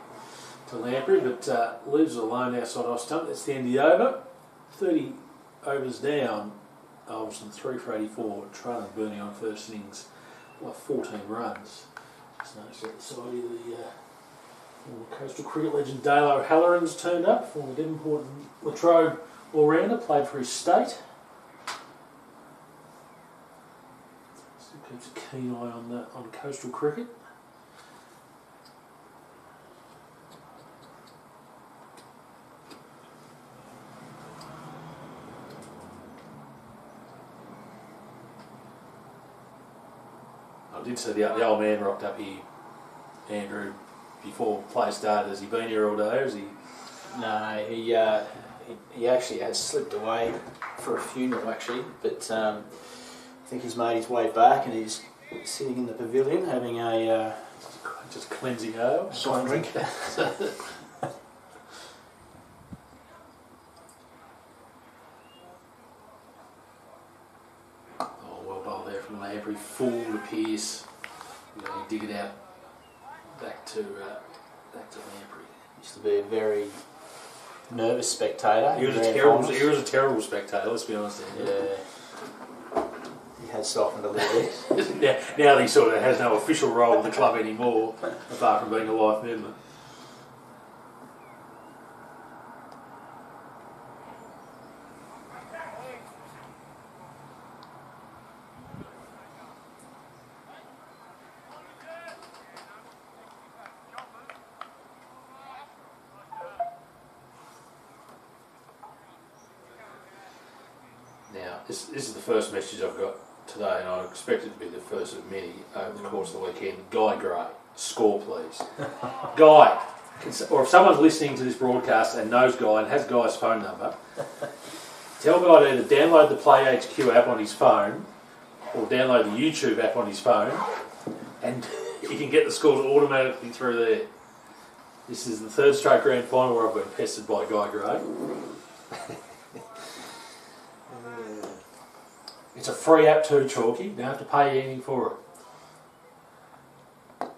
to Lamprey, but leaves it alone outside off stump. That's the end of the over. 30 overs down. Ulverstone 3 for 84, trailing Burnie on first innings by 14 runs. So it's at the side of the former coastal cricket legend Dale O'Halloran's turned up, former Devonport and Latrobe all-rounder, played for his state. Still keeps a keen eye on coastal cricket. I did see the old man rocked up here, Andrew, before play started. Has he been here all day, or is he?
No, he actually has slipped away for a funeral, actually, but I think he's made his way back and he's sitting in the pavilion having a
just cleansing ale,
soft drink.
Lamprey, full to Pierce. You dig it out back to Lamprey.
Used to be a very nervous spectator.
He was a terrible spectator. Let's be honest.
Yeah, he has softened a little bit.
now he sort of has no official role in the club anymore, apart from being a life member. Now, this is the first message I've got today, and I expect it to be the first of many over the course of the weekend. Guy Gray, score please. Guy, or if someone's listening to this broadcast and knows Guy and has Guy's phone number, tell Guy to either download the Play HQ app on his phone or download the YouTube app on his phone, and he can get the scores automatically through there. This is the third straight grand final where I've been pestered by Guy Gray. It's a free app too, Chalky. You don't have to pay anything for it.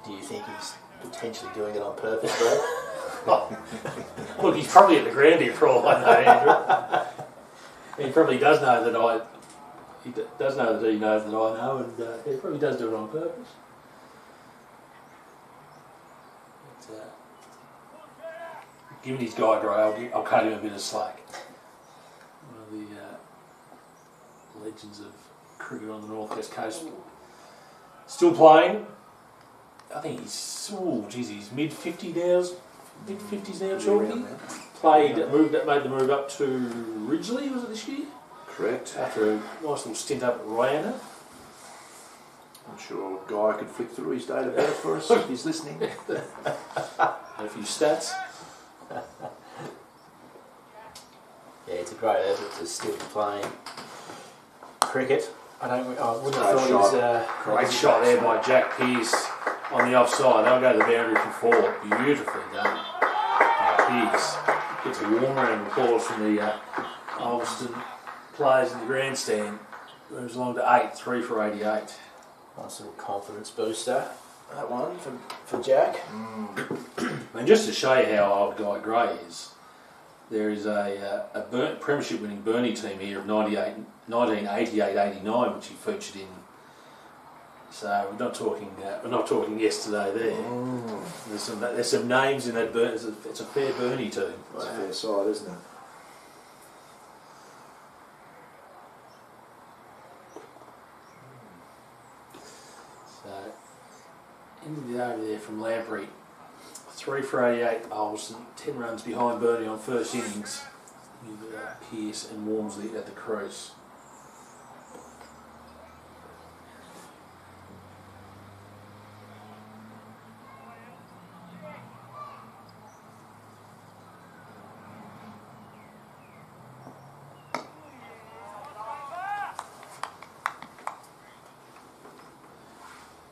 Do you think he's potentially doing it on purpose, bro?
Look, he's probably at the ground here for all I know, Andrew. He probably does know that he does know that he knows that I know, and he probably does do it on purpose. But, given his Guy Gray, I'll cut him a bit of slack. One of the legends of cricket on the northwest coast. Still playing. I think he's mid-50s now, Chalky. Made the move up to Ridgely, was it this year?
Correct.
After a nice little stint up at Rihanna.
I'm sure Guy could flick through his date of birth for us if he's listening.
And a few stats.
Yeah, it's a great effort to still be playing cricket. I wouldn't have thought
it was great shot there by Jack Pearce on the offside. They'll go to the boundary for 4. Beautifully done. Pearce gets a warm round of applause from the Ulverstone players in the grandstand. Moves along to 8, 3 for 88.
Nice little confidence booster, that one for Jack.
And just to show you how old Guy Gray is, there is a premiership winning Burnie team here of 1988-89, which he featured in. So we're not talking yesterday there. There's some names in that Burnie. It's a fair Burnie team.
It's a fair side, isn't it?
So into the over there from Lamprey. 3 for 88, Ulverstone, 10 runs behind Burnie on first innings with Pearce and Walmsley at the crease.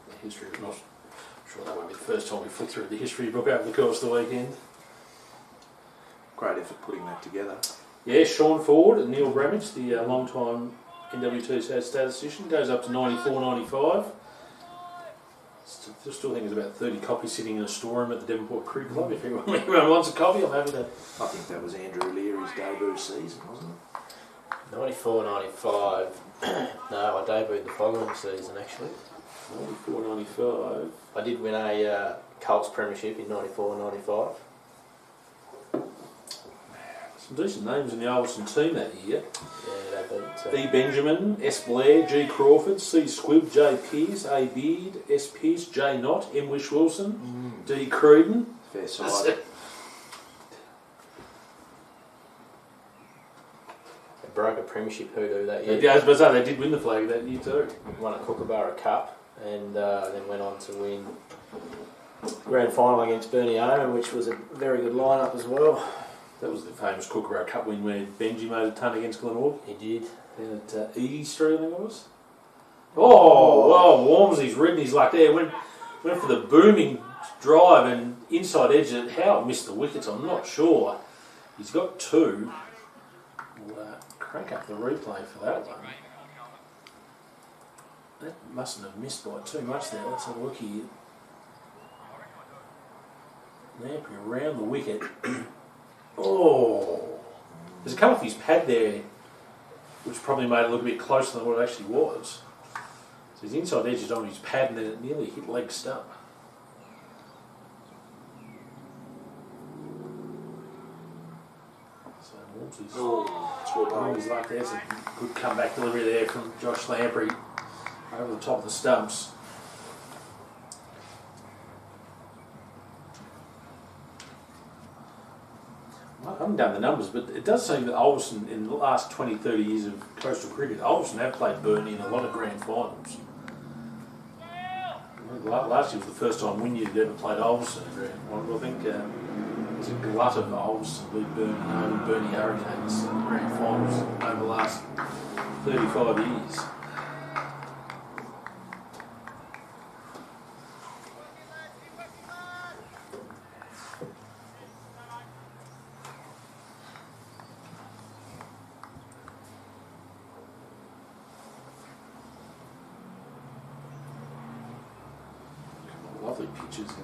The history of not sure that won't be the first time we flick through the history book over the course of the weekend.
Great effort putting that together.
Yeah, Sean Ford and Neil Bramage, the long-time NWT statistician, goes up to 94-95. Still think there's about 30 copies sitting in a storeroom at the Devonport Crew Club. If anyone wants a copy, I'm happy to.
I think that was Andrew Leary's debut season, wasn't it?
94, 95. No, I debuted the following season actually.
94, 95.
I did win a Colts premiership in 94, 95.
Some decent names in the Ulverstone team that year.
Yeah, they beat
E. Benjamin, S. Blair, G. Crawford, C. Squibb, J. Pearce, A. Beard, S. Pearce, J. Knott, M. Wish Wilson, D. Cruden.
Fair side.
They broke a premiership hoodoo that year.
Yeah, I was about to say, they did win the flag that year too.
Won a Kookaburra Cup and then went on to win grand final against Burnie, which was a very good lineup as well.
That was the famous Kookaburra Cup win where Benji made a ton against Glenelg.
He did.
Down at Eady Street, I think it was. Oh, Walmsley's ridden his luck there. Went for the booming drive and inside edge it. How it missed the wickets, I'm not sure. He's got two. We'll crank up the replay for that one. That mustn't have missed by too much there. Let's have a look here. Lamprey around the wicket. Oh, there's a come off his pad there, which probably made it look a bit closer than what it actually was. So his inside edge is on his pad and then it nearly hit leg stump. So Walmsley's like there's a good comeback delivery there from Josh Lamprey over the top of the stumps. I haven't done the numbers, but it does seem that Ulverstone, in the last 20, 30 years of coastal cricket, Ulverstone have played Burnie in a lot of grand finals. Last year was the first time Wynyard had ever played Ulverstone in a grand final. I think there's a glut of Ulverstone beat Burnie and Burnie Hurricanes in grand finals over the last 35 years. Lovely pictures in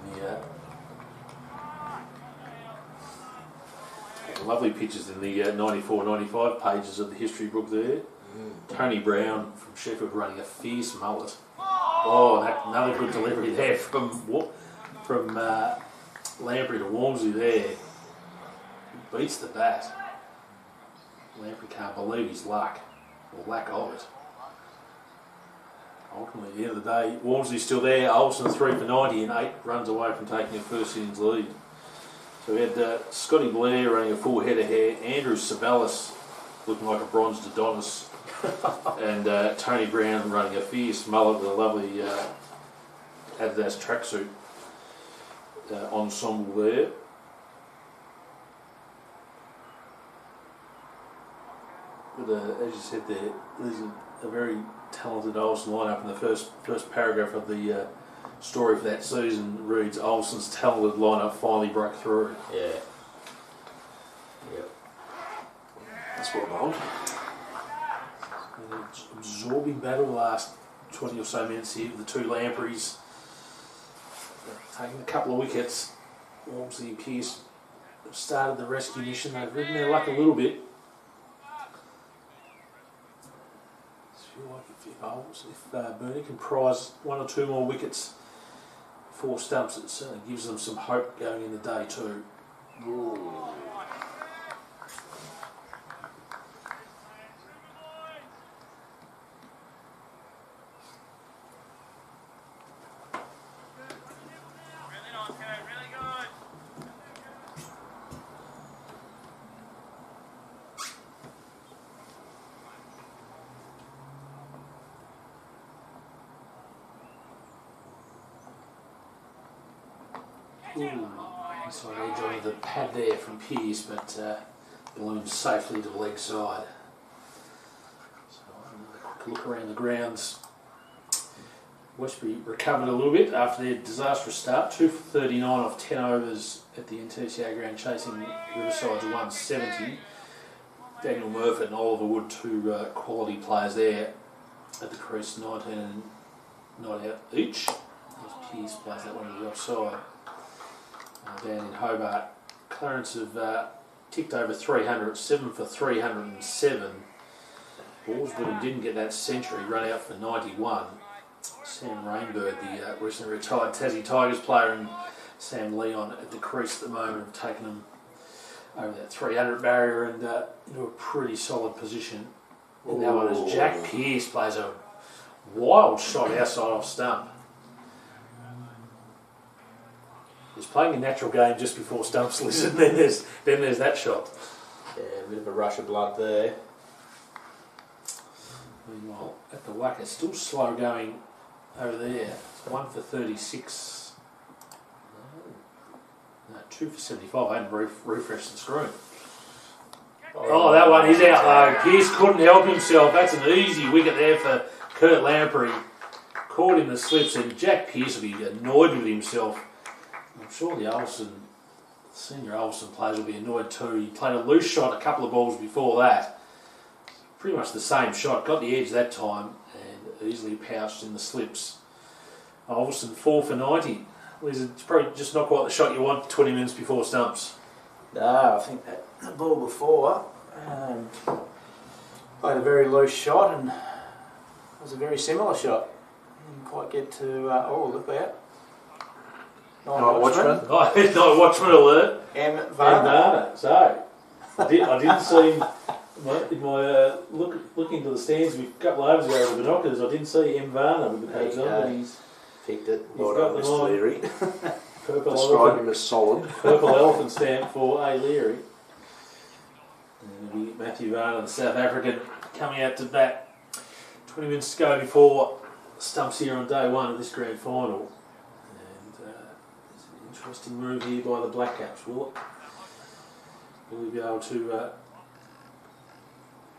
the lovely pictures in the 94-95 pages of the history book there. Tony Brown from Sheffield running a fierce mullet. Oh, another good delivery there from Lamprey to Walmsley there. He beats the bat. Lamprey can't believe his luck, or lack of it. Ultimately, at the end of the day, Walmsley's still there. Olsen 3 for 90 and 8 runs away from taking a first innings lead. So we had Scotty Blair running a full head of hair, Andrew Savalas looking like a bronzed Adonis, and Tony Brown running a fierce mullet with a lovely Adidas tracksuit ensemble there. But as you said there, there's a very talented Olsen lineup, and the first paragraph of the story for that season reads, Olsen's talented lineup finally broke through.
Yeah. Yep.
That's well bowled. An absorbing battle the last 20 or so minutes here with the two Lampreys taking a couple of wickets. Walmsley and Pearce have started the rescue mission. They've ridden their luck a little bit. If Burnie can prize 1 or 2 more wickets for stumps, it certainly gives them some hope going in the day too. Ooh. So I enjoyed the pad there from Pearce, but ballooned safely to the leg side. So another quick look around the grounds. Westbury recovered a little bit after their disastrous start. 2 for 39 off 10 overs at the NTCA ground, chasing Riverside to 170. Daniel Murphy and Oliver Wood, 2 quality players there at the crease, 19 and not out each. Pearce plays that one to the offside. Down in Hobart. Clarence have ticked over 300, 7 for 307. Ballswood didn't get that century, run out for 91. Sam Rainbird, the recently retired Tassie Tigers player, and Sam Leon at the crease at the moment have taken them over that 300 barrier and into a pretty solid position. And that one is Jack Pearce plays a wild shot outside off stump. He's playing a natural game just before stumps, listen, then there's that shot.
Yeah, a bit of a rush of blood there.
Meanwhile, at the whack, it's still slow going over there. It's 1 for 36. No, 2 for 75. I hadn't refreshed the screen. Oh, that one is out though. Pearce couldn't help himself. That's an easy wicket there for Kurt Lamprey. Caught in the slips, and Jack Pearce will be annoyed with himself. I'm sure the senior Ulverstone players will be annoyed too. He played a loose shot a couple of balls before that. Pretty much the same shot. Got the edge that time and easily pouched in the slips. Ulverstone 4 for 90. It's probably just not quite the shot you want 20 minutes before stumps.
No, I think that the ball before played a very loose shot, and it was a very similar shot. Didn't quite get to. Look out!
Night watchman.
Night watchman alert.
M. Varner.
So I didn't see him in my look into the stands a couple of overs ago with the binoculars. I didn't see M. Varner with the pads on, but he's
picked it.
He's got them on.
Leary.
Purple
Describe
elephant.
him as solid.
Purple elephant stamp for A. Leary. And it'll be Matthew Varner, the South African, coming out to bat. 20 minutes to go before stumps here on day one of this grand final. And it's an interesting move here by the Black Caps. Will we be able to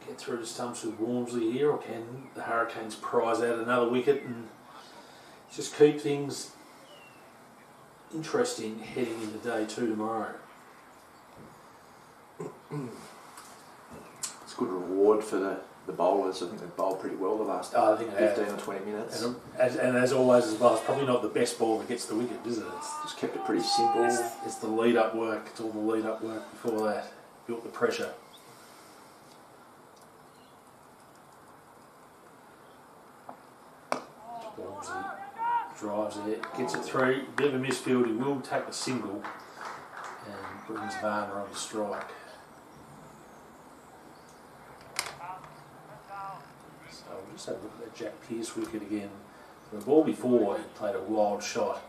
get through to stumps with Walmsley here, or can the Hurricanes prize out another wicket and just keep things interesting heading into day two tomorrow?
It's a good reward for the bowlers. I think they've bowled pretty well the last 15 or 20 minutes.
And as always as well, it's probably not the best ball that gets the wicket, is it? It's
just kept it pretty simple.
It's the lead-up work. It's all the lead-up work before that. Built the pressure. Walmsley drives it, gets it through, bit of a misfield. He will take the single and brings Varner on the strike. So we'll just have a look at that Jack Pearce wicket again. The ball before, he played a wild shot.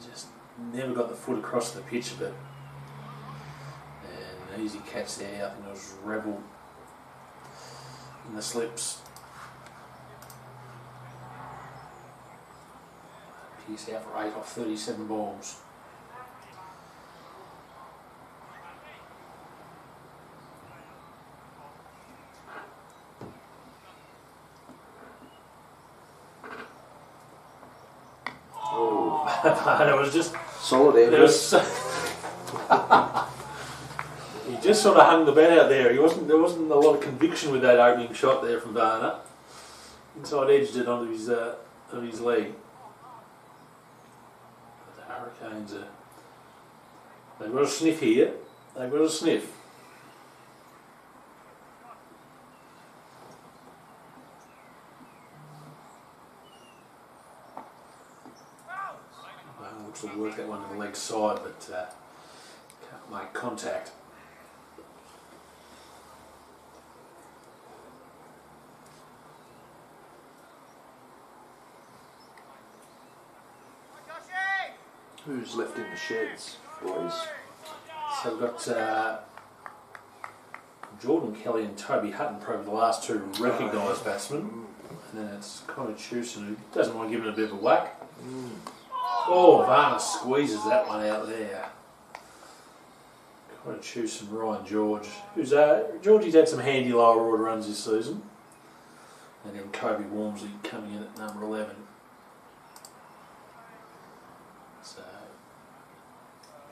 Just never got the foot across the pitch, but and an easy catch there. I think it was Rebel in the slips. Pearce out for 8 off 37 balls. It was just
solid.
He just sort of hung the bat out there. There wasn't a lot of conviction with that opening shot there from Varner. Inside edged it onto his leg. But the Hurricanes they've got a sniff here. They've got a sniff. Looks to work that one to the leg side, but can't make contact.
Who's left in the sheds, boys?
So we've got Jordan Kelly and Toby Hutton, probably the last two recognised batsmen. And then it's Connor Chewson, who doesn't mind giving it a bit of a whack. Oh, Varner squeezes that one out there. Connor Chewson, Ryan George. Georgie's had some handy lower order runs this season. And then Kobe Walmsley coming in at number 11. So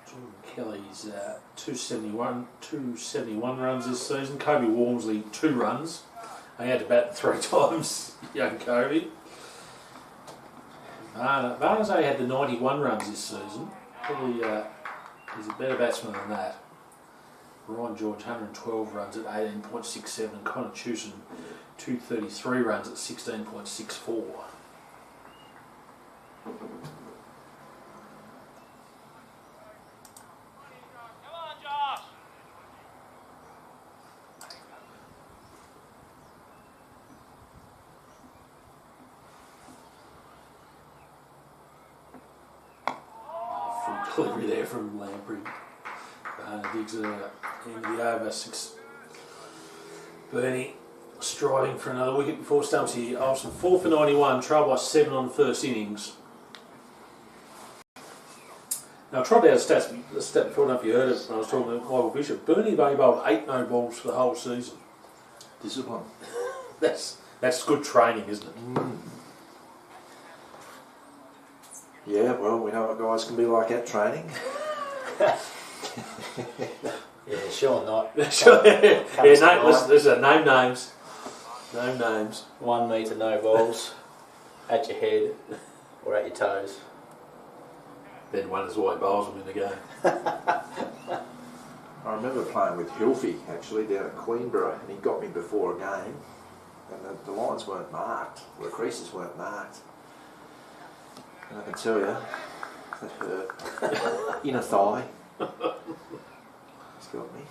Jordan Kelly's 271 runs this season. Kobe Walmsley 2 runs. He had to bat 3 times, young Kobe. Barnes only had the 91 runs this season. Probably he's a better batsman than that. Ryan George 112 runs at 18.67. Connor Chewson 233 runs at 16.64. Delivery there from Lamprey. Digs it out into the over. 6. Burnie striving for another wicket before stumps here. Olsen 4 for 91, trail by 7 on the first innings. Now I tried out a stat before, I don't know if you heard it when I was talking to Michael Bishop. Burnie have only bowled 8 no balls for the whole season.
Discipline.
That's good training, isn't it?
Yeah, well, we know what guys can be like at training.
Yeah, sure not.
Listen, name names. Name names.
1 metre no balls at your head or at your toes.
Then one is why he bowls them in the game.
I remember playing with Hilfy actually down at Queenborough, and he got me before a game, and the lines weren't marked, the creases weren't marked. And I can tell you, that hurt. Inner thigh. It's got me.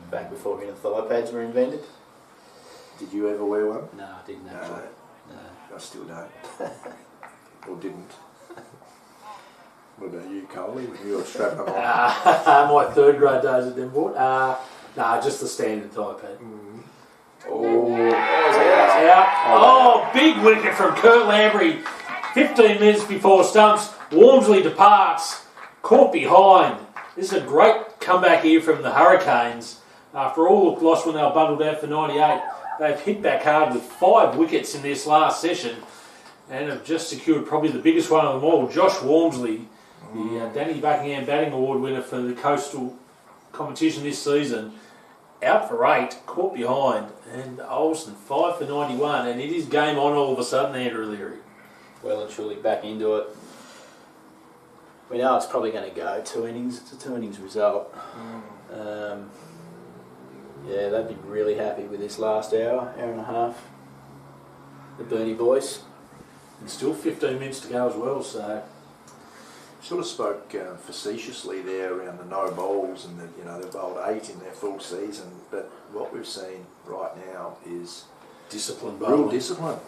Back before inner thigh pads were invented.
Did you ever wear one?
No, I didn't actually.
No. I still don't. Or didn't. What about you, Coley, when you were strapping them on?
My 3rd grade days at Denport. Just the standard thigh pad. Out. Big wicket from Kurt Lamprey. 15 minutes before stumps. Walmsley departs. Caught behind. This is a great comeback here from the Hurricanes. After all looked lost when they were bundled out for 98, they've hit back hard with 5 wickets in this last session and have just secured probably the biggest one of them all. Josh Walmsley, the Danny Buckingham Batting Award winner for the Coastal competition this season, out for 8, caught behind, and Olsen 5 for 91, and it is game on all of a sudden, Andrew Leary.
Well and truly back into it. We know it's probably going to go 2 innings. It's a 2 innings result. Yeah, they'd be really happy with this last hour and a half. The Burnie boys.
And still 15 minutes to go as well, so...
Sort of spoke facetiously there around the no bowls and they've bowled 8 in their full season, but what we've seen right now is
discipline,
real discipline.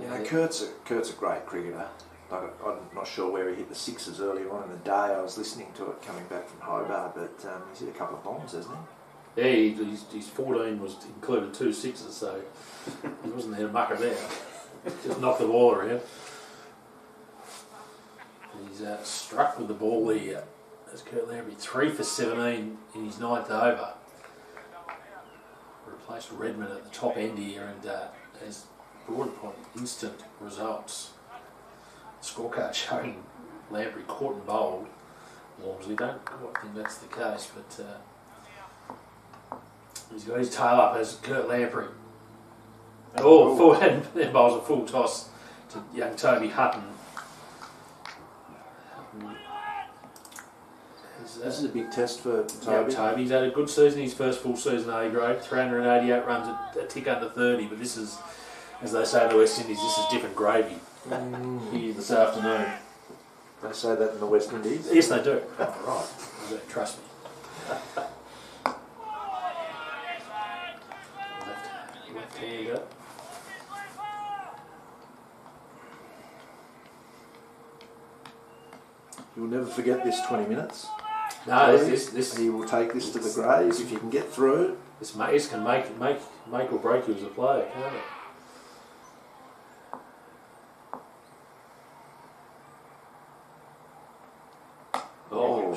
Yeah,
Kurt's a great cricketer. I'm not sure where he hit the 6s earlier on in the day. I was listening to it coming back from Hobart, but he's hit a couple of bombs, hasn't he?
Yeah, his 14 was included 2 6s, so he wasn't there to muck it out. Just knocked the ball around. He's struck with the ball here. That's Kurt Lamprey, 3 for 17 in his 9th over. Replaced Redmond at the top end here and has brought upon instant results. Scorecard showing Lamprey caught and bowled. Walmsley don't quite think that's the case, but he's got his tail up as Kurt Lamprey. And then bowls a full toss to young Toby Hutton.
This is a big test for Toby.
Yeah, Toby's had a good season, his first full season A grade, 388 runs, a tick under 30, but this is, as they say in the West Indies, this is different gravy here this afternoon.
They say that in the West Indies?
Yes, they do. Oh, right. Trust me. Left hand up.
You'll never forget this 20 minutes.
No, this
he will take this to the grave if you can get through.
This can make or break you as a player, can't it?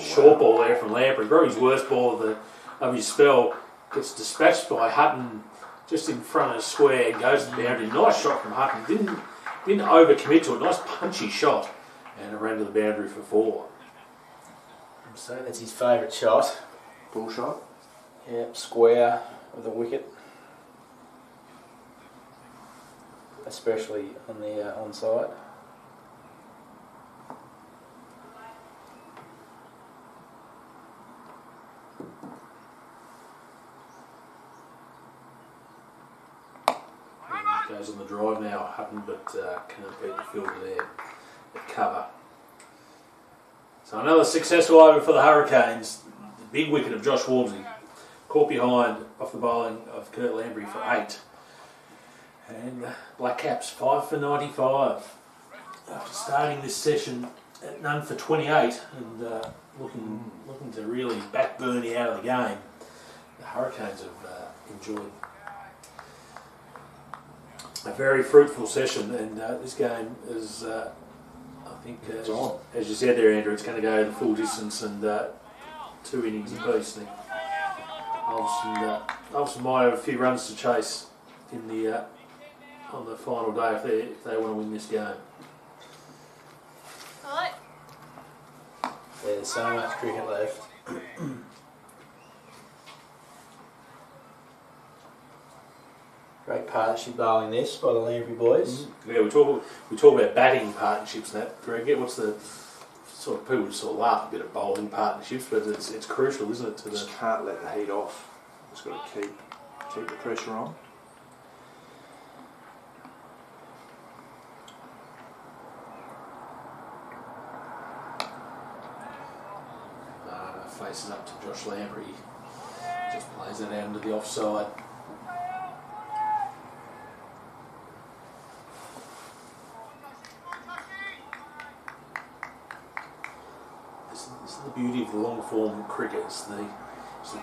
Short ball there from Lamprey. Probably his worst ball of his spell. Gets dispatched by Hutton just in front of square. Goes to the boundary. Nice shot from Hutton. Didn't overcommit to it. Nice punchy shot. And it ran to the boundary for 4.
So that's his favourite shot.
Pull shot.
Yep, square with a wicket. Especially on the onside.
Goes on the drive now, Hutton, but can't beat the fielder there at cover. So another successful over for the Hurricanes. The big wicket of Josh Walmsley, caught behind off the bowling of Kurt Lamprey for 8. And Black Caps 5 for 95. After starting this session at none for 28 and looking to really back Burnie out of the game, the Hurricanes have enjoyed a very fruitful session, and this game is, I think, as you said there, Andrew, it's going to go the full distance and 2 innings apiece. Ulverstone might have a few runs to chase in the on the final day if they want to win this game.
There's so much cricket left. Great partnership bowling this by the Lamprey boys.
Yeah, we talk about batting partnerships and that, Greg. What's the sort of people sort of laugh a bit at bowling partnerships, but it's crucial, isn't it?
Just can't let the heat off. Just got to keep the pressure on.
Faces up to Josh Lamprey, just plays it out into the offside. This is the beauty of the long form cricket. It's the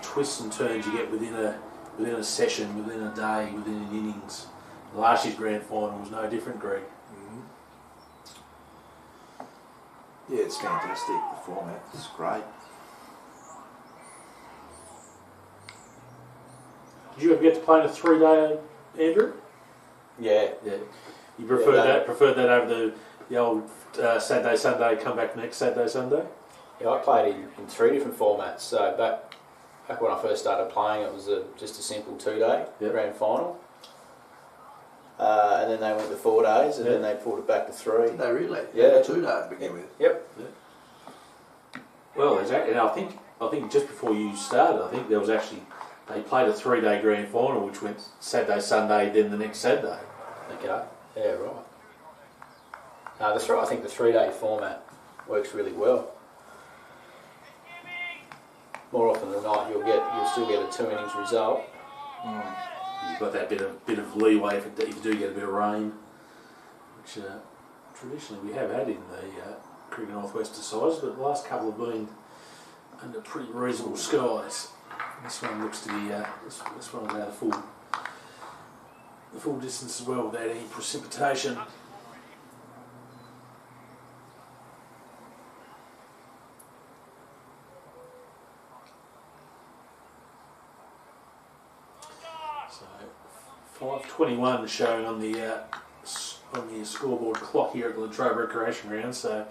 twists and turns you get within a session, within a day, within an innings. Last year's grand final was no different, Greg.
Yeah, it's fantastic. The format is great.
Did you ever get to play in a 3-day, Andrew?
Yeah.
You preferred that over the old Saturday, Sunday, come back next Saturday, Sunday?
Yeah, I played in 3 different formats. So back when I first started playing, it was just a simple 2-day grand final. And then they went to 4 days, and then they pulled it back to 3.
Did they really?
Yeah,
2 days to begin with.
Yep.
Well, exactly. And I think just before you started, I think there was actually they played a 3-day grand final, which went Saturday, Sunday, then the next Saturday.
Okay. Yeah, right. That's right. I think the 3-day format works really well. More often than not, you'll still get a 2 innings result.
You've got that bit of leeway if you do get a bit of rain, which traditionally we have had in the Cricket Northwest sides, but the last couple have been under pretty reasonable skies. This one looks to be this one about the full distance as well without any precipitation. So 5:21 showing on the scoreboard clock here at the Latrobe Recreation Ground. So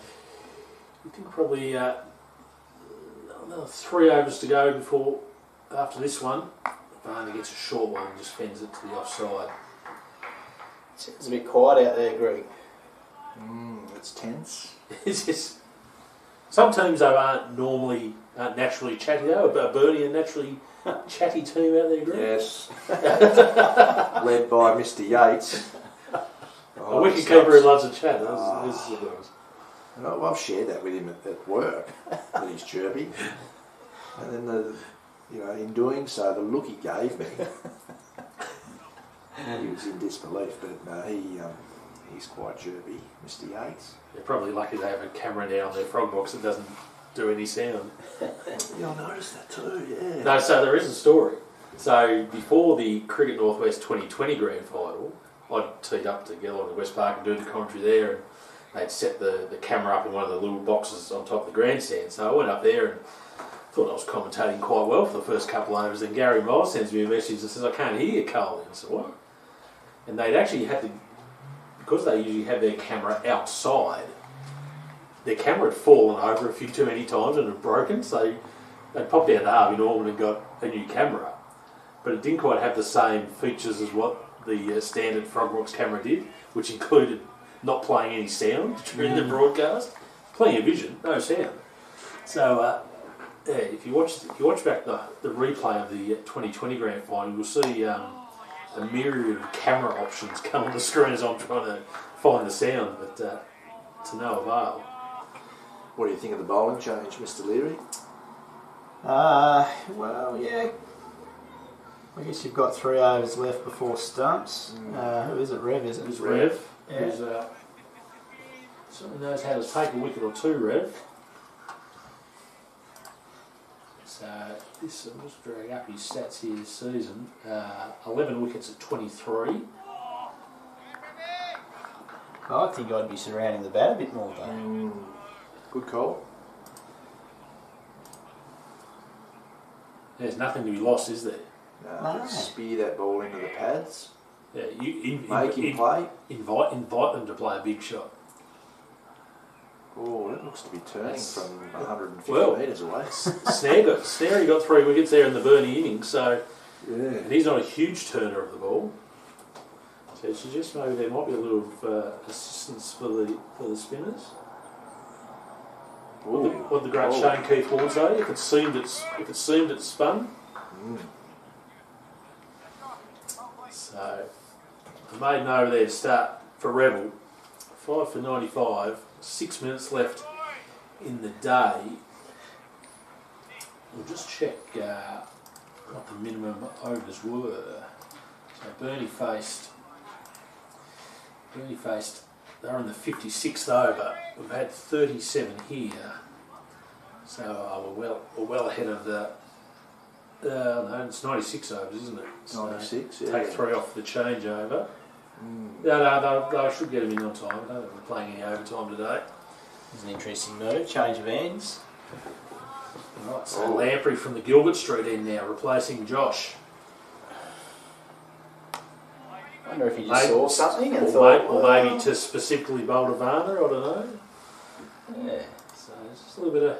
we think probably another 3 overs to go before. After this one, Burnie gets a short one and just fends it to the offside.
It's a bit quiet out there, Greg.
It's tense.
It's just some teams though aren't naturally chatty though. But Burnie a naturally chatty team out there, Greg.
Yes. Led by Mr. Yates.
A wicketkeeper who loves a chat.
And I've shared that with him at work. That he's chirpy. And then in doing so, the look he gave me, he was in disbelief. But no, he's quite chirpy, Mr. Yates.
They're probably lucky they have a camera now on their frog box that doesn't do any sound.
Yeah, I noticed that too. Yeah.
No, so there is a story. So before the Cricket Northwest 2020 grand final, I'd teed up to get along to West Park and do the commentary there, and they'd set the camera up in one of the little boxes on top of the grandstand. So I went up there and thought I was commentating quite well for the first couple of overs. Then Gary Miles sends me a message and says, "I can't hear you, Carl." And I said, "What?" And they'd actually had to, because they usually have their camera outside, their camera had fallen over a few too many times and had broken, so they popped out the Harvey Norman and got a new camera, but it didn't quite have the same features as what the standard Frog Rocks camera did, which included not playing any sound during the broadcast, plenty of vision, no sound. So yeah, if you watch back the replay of the 2020 Grand Final, you'll see a myriad of camera options come on the screen as I'm trying to find the sound, but to no avail.
What do you think of the bowling change, Mr. Leary?
Well, yeah. I guess you've got 3 overs left before stumps. Who is it? Rev, is it?
It's Rev.
Yeah.
Who's certainly knows how to take a wicket or two, Rev. So this, I'm just drawing up his stats here this season. 11 wickets at 23.
I think I'd be surrounding the bat a bit more though.
Good call.
There's nothing to be lost, is there?
No. Spear that ball into the pads.
Yeah,
Make him play.
Invite them to play a big shot.
Oh, it looks to be turning from 150 metres away.
Snare got 3 wickets there in the Burnie innings, so
and
he's not a huge turner of the ball. So it suggests maybe there might be a little assistance for the spinners. What the great Shane Keith Ward say? If it seemed it spun. So the maiden over there to start for Rebel. 5 for 95. 6 minutes left in the day. We'll just check what the minimum overs were. So Burnie faced. They're in the 56th over. We've had 37 here, so we're well ahead of the. No, it's 96 overs, isn't it? So
96, yeah.
Take 3 off the changeover. No, they should get them in on time. I don't think we're playing any overtime today.
It's an interesting move. Change of ends.
Right, so Lamprey from the Gilbert Street end now, replacing Josh.
I wonder if he just saw something and thought...
Or maybe to specifically bowl to Varner, I don't know.
Yeah.
So it's just a little bit of...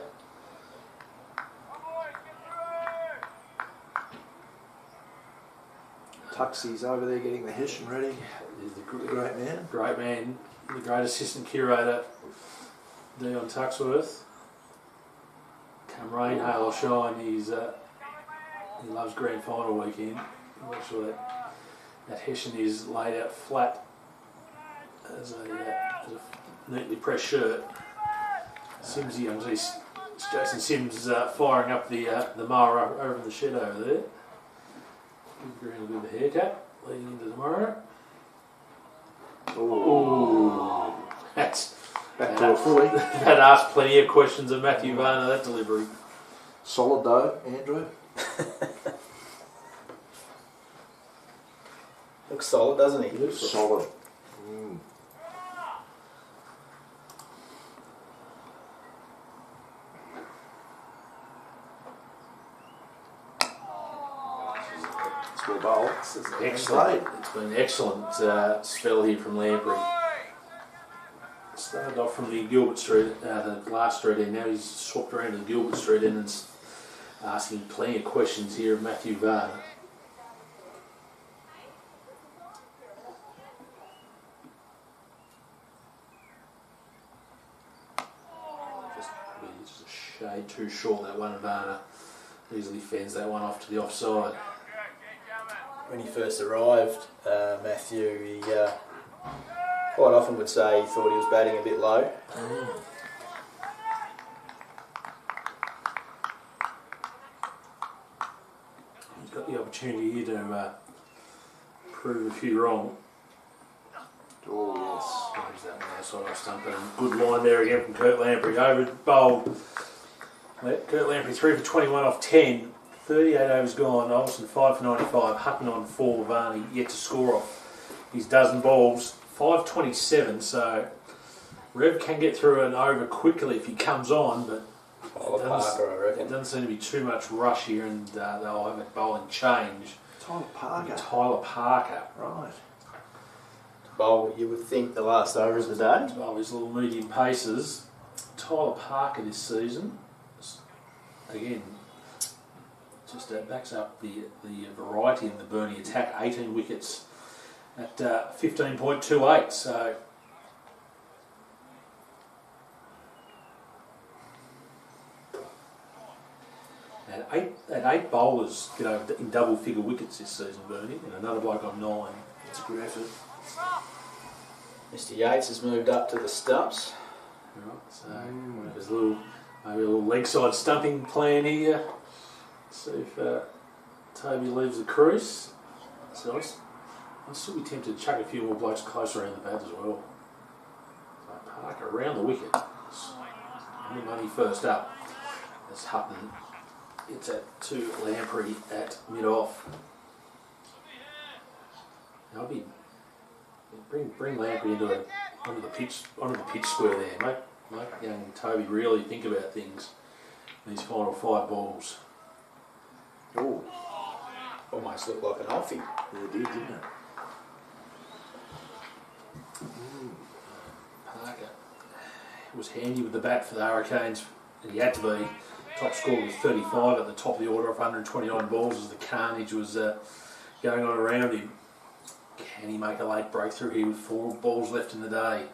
Tuxie's over there getting the Hessian ready.
He's the
great man.
Great man. The great assistant curator, Dion Tuxworth. Come rain, hail or shine, he loves grand final weekend. Make sure that Hessian is laid out flat as a neatly pressed shirt. Simsy, it's Jason Sims firing up the mower over in the shed over there. Give Green a bit of a haircut leading into tomorrow.
Oh,
that's
back to a fully.
That asked plenty of questions of Matthew Varner, that delivery.
Solid though, Andrew.
Looks solid, doesn't he?
Looks solid.
Excellent. It's been an excellent spell here from Lamprey. Started off from the Gilbert Street, the last street end. Now he's swapped around to the Gilbert Street end and is asking plenty of questions here of Matthew Varner. Just a shade too short, that one. Varner easily fends that one off to the offside.
When he first arrived, Matthew, he quite often would say he thought he was batting a bit low.
He's got the opportunity here to prove a few wrong.
Oh yes.
There's that now side off stump and good line there again from Kurt Lamprey. Over bowled. Kurt Lamprey 3 for 21 off 10. 38 overs gone, Ulverstone 5 for 95, Hutton on 4, Varney yet to score off his dozen balls, 5.27, so Rev can get through an over quickly if he comes on, but it doesn't seem to be too much rush here, and they'll have a bowling change.
Tyler Parker. Right.
Bowl, you would think the last over of the day.
Bowl his little medium paces. Tyler Parker this season, again, just backs up the variety in the Burnie attack. 18 wickets at 15.28. So. Had eight bowlers in double-figure wickets this season, Burnie, and another bloke on 9. It's a good effort.
Mr. Yates has moved up to the stumps.
Right, so there's maybe a little leg side stumping plan here. See if Toby leaves the crease. So I'd still be tempted to chuck a few more blokes closer around the pads as well. So Parker around the wicket. And the money first up. That's Hutton. It's to Lamprey at mid-off. Now bring Lamprey onto the pitch square there. Make young Toby really think about things. These final 5 balls.
Oh, almost looked like an offie.
Yeah, it did, didn't it?
Parker was handy with the bat for the Hurricanes, and he had to be. Top score was 35 at the top of the order of 129 balls as the carnage was going on around him. Can he make a late breakthrough here with 4 balls left in the day?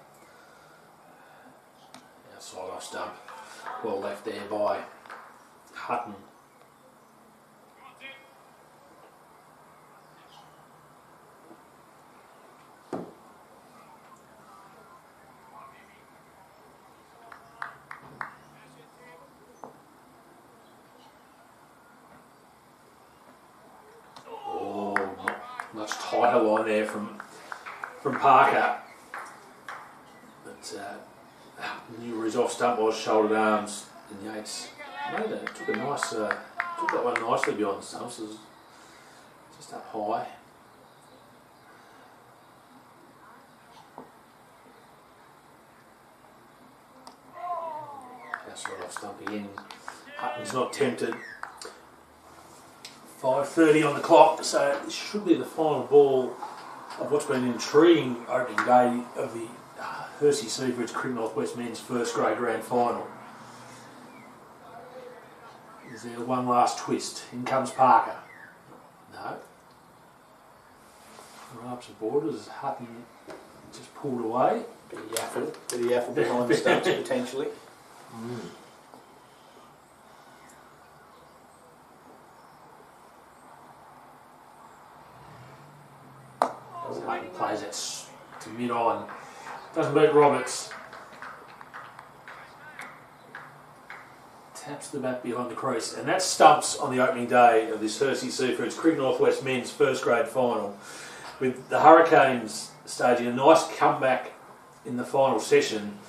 Outside off stump. Well left there by Hutton. Much tighter line there from Parker. But knew where his off stump was, shouldered arms, and Yates took that one nicely behind the stumps. It was just up high. Outside off stump again. Hutton's not tempted. 5:30 on the clock, so it should be the final ball of what's been an intriguing opening day of the Hersey Seafoods Cricket Northwest Men's first grade grand final. Is there one last twist? In comes Parker. No. Right up to borders, Hutton just pulled away.
Bit of yaffle behind the stumps potentially.
Plays it to mid-on. Doesn't beat Roberts. Taps the bat behind the crease. And that stumps on the opening day of this Hersey Seafoods Cricket Northwest Men's first grade final. With the Hurricanes staging a nice comeback in the final session.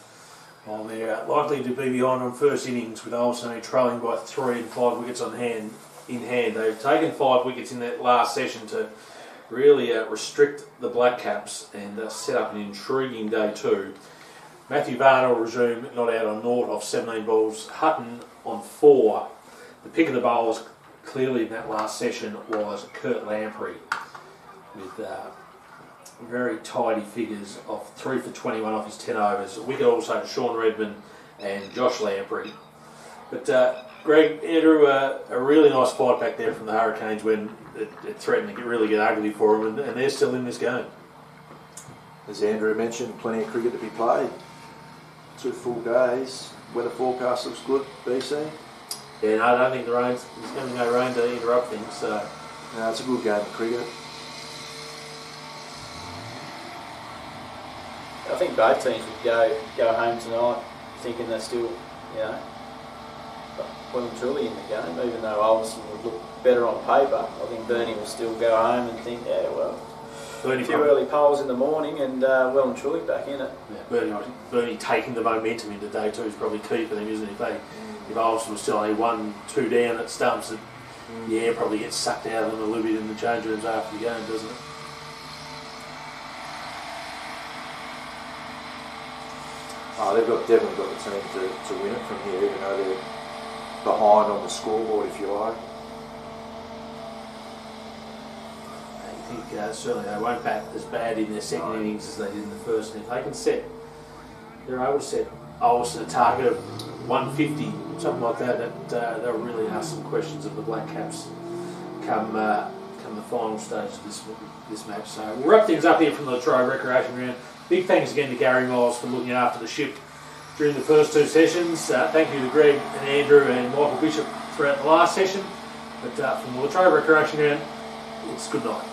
While they're likely to be behind on first innings with Ulverstone trailing by 3 and 5 wickets in hand. They've taken 5 wickets in that last session to really restrict the Black Caps and set up an intriguing day too. Matthew Varner will resume not out on naught off 17 balls. Hutton on 4. The pick of the bowlers clearly in that last session was Kurt Lamprey with very tidy figures of 3 for 21 off his 10 overs. A wicket also to Sean Redmond and Josh Lamprey. But Greg, Andrew, a really nice fight back there from the Hurricanes when it threatened to really get ugly for them, and they're still in this game.
As Andrew mentioned, plenty of cricket to be played. 2 full days. Weather forecast looks good, BC.
Yeah, no, I don't think there's going to be no rain to interrupt things. So.
No, it's a good game of cricket.
I think both teams would go home tonight thinking they're still, well and truly in the game, even though Ulverstone would look better on paper. I think Burnie will still go home and think, a few early polls in the morning and well and truly back in it.
Yeah, Burnie taking the momentum into day 2 is probably key for them, isn't it? If Ulverstone was still only 1-2 down at stumps, the air probably gets sucked out of them a little bit in the change rooms after the game, doesn't it?
Oh, they've definitely got the team to win it from here, even though they're behind on the scoreboard, if you like.
I think certainly they won't bat as bad in their second innings as they did in the first. And if they can they're able to set Ulverstone a target of 150, something like that. They'll really ask some questions of the Black Caps come the final stage of this match. So we'll wrap things up here from the Latrobe Recreation Ground. Big thanks again to Gary Miles for looking after the ship during the first two sessions. Thank you to Greg and Andrew and Michael Bishop throughout the last session. But from the Latrobe Recreation Ground, it's good night.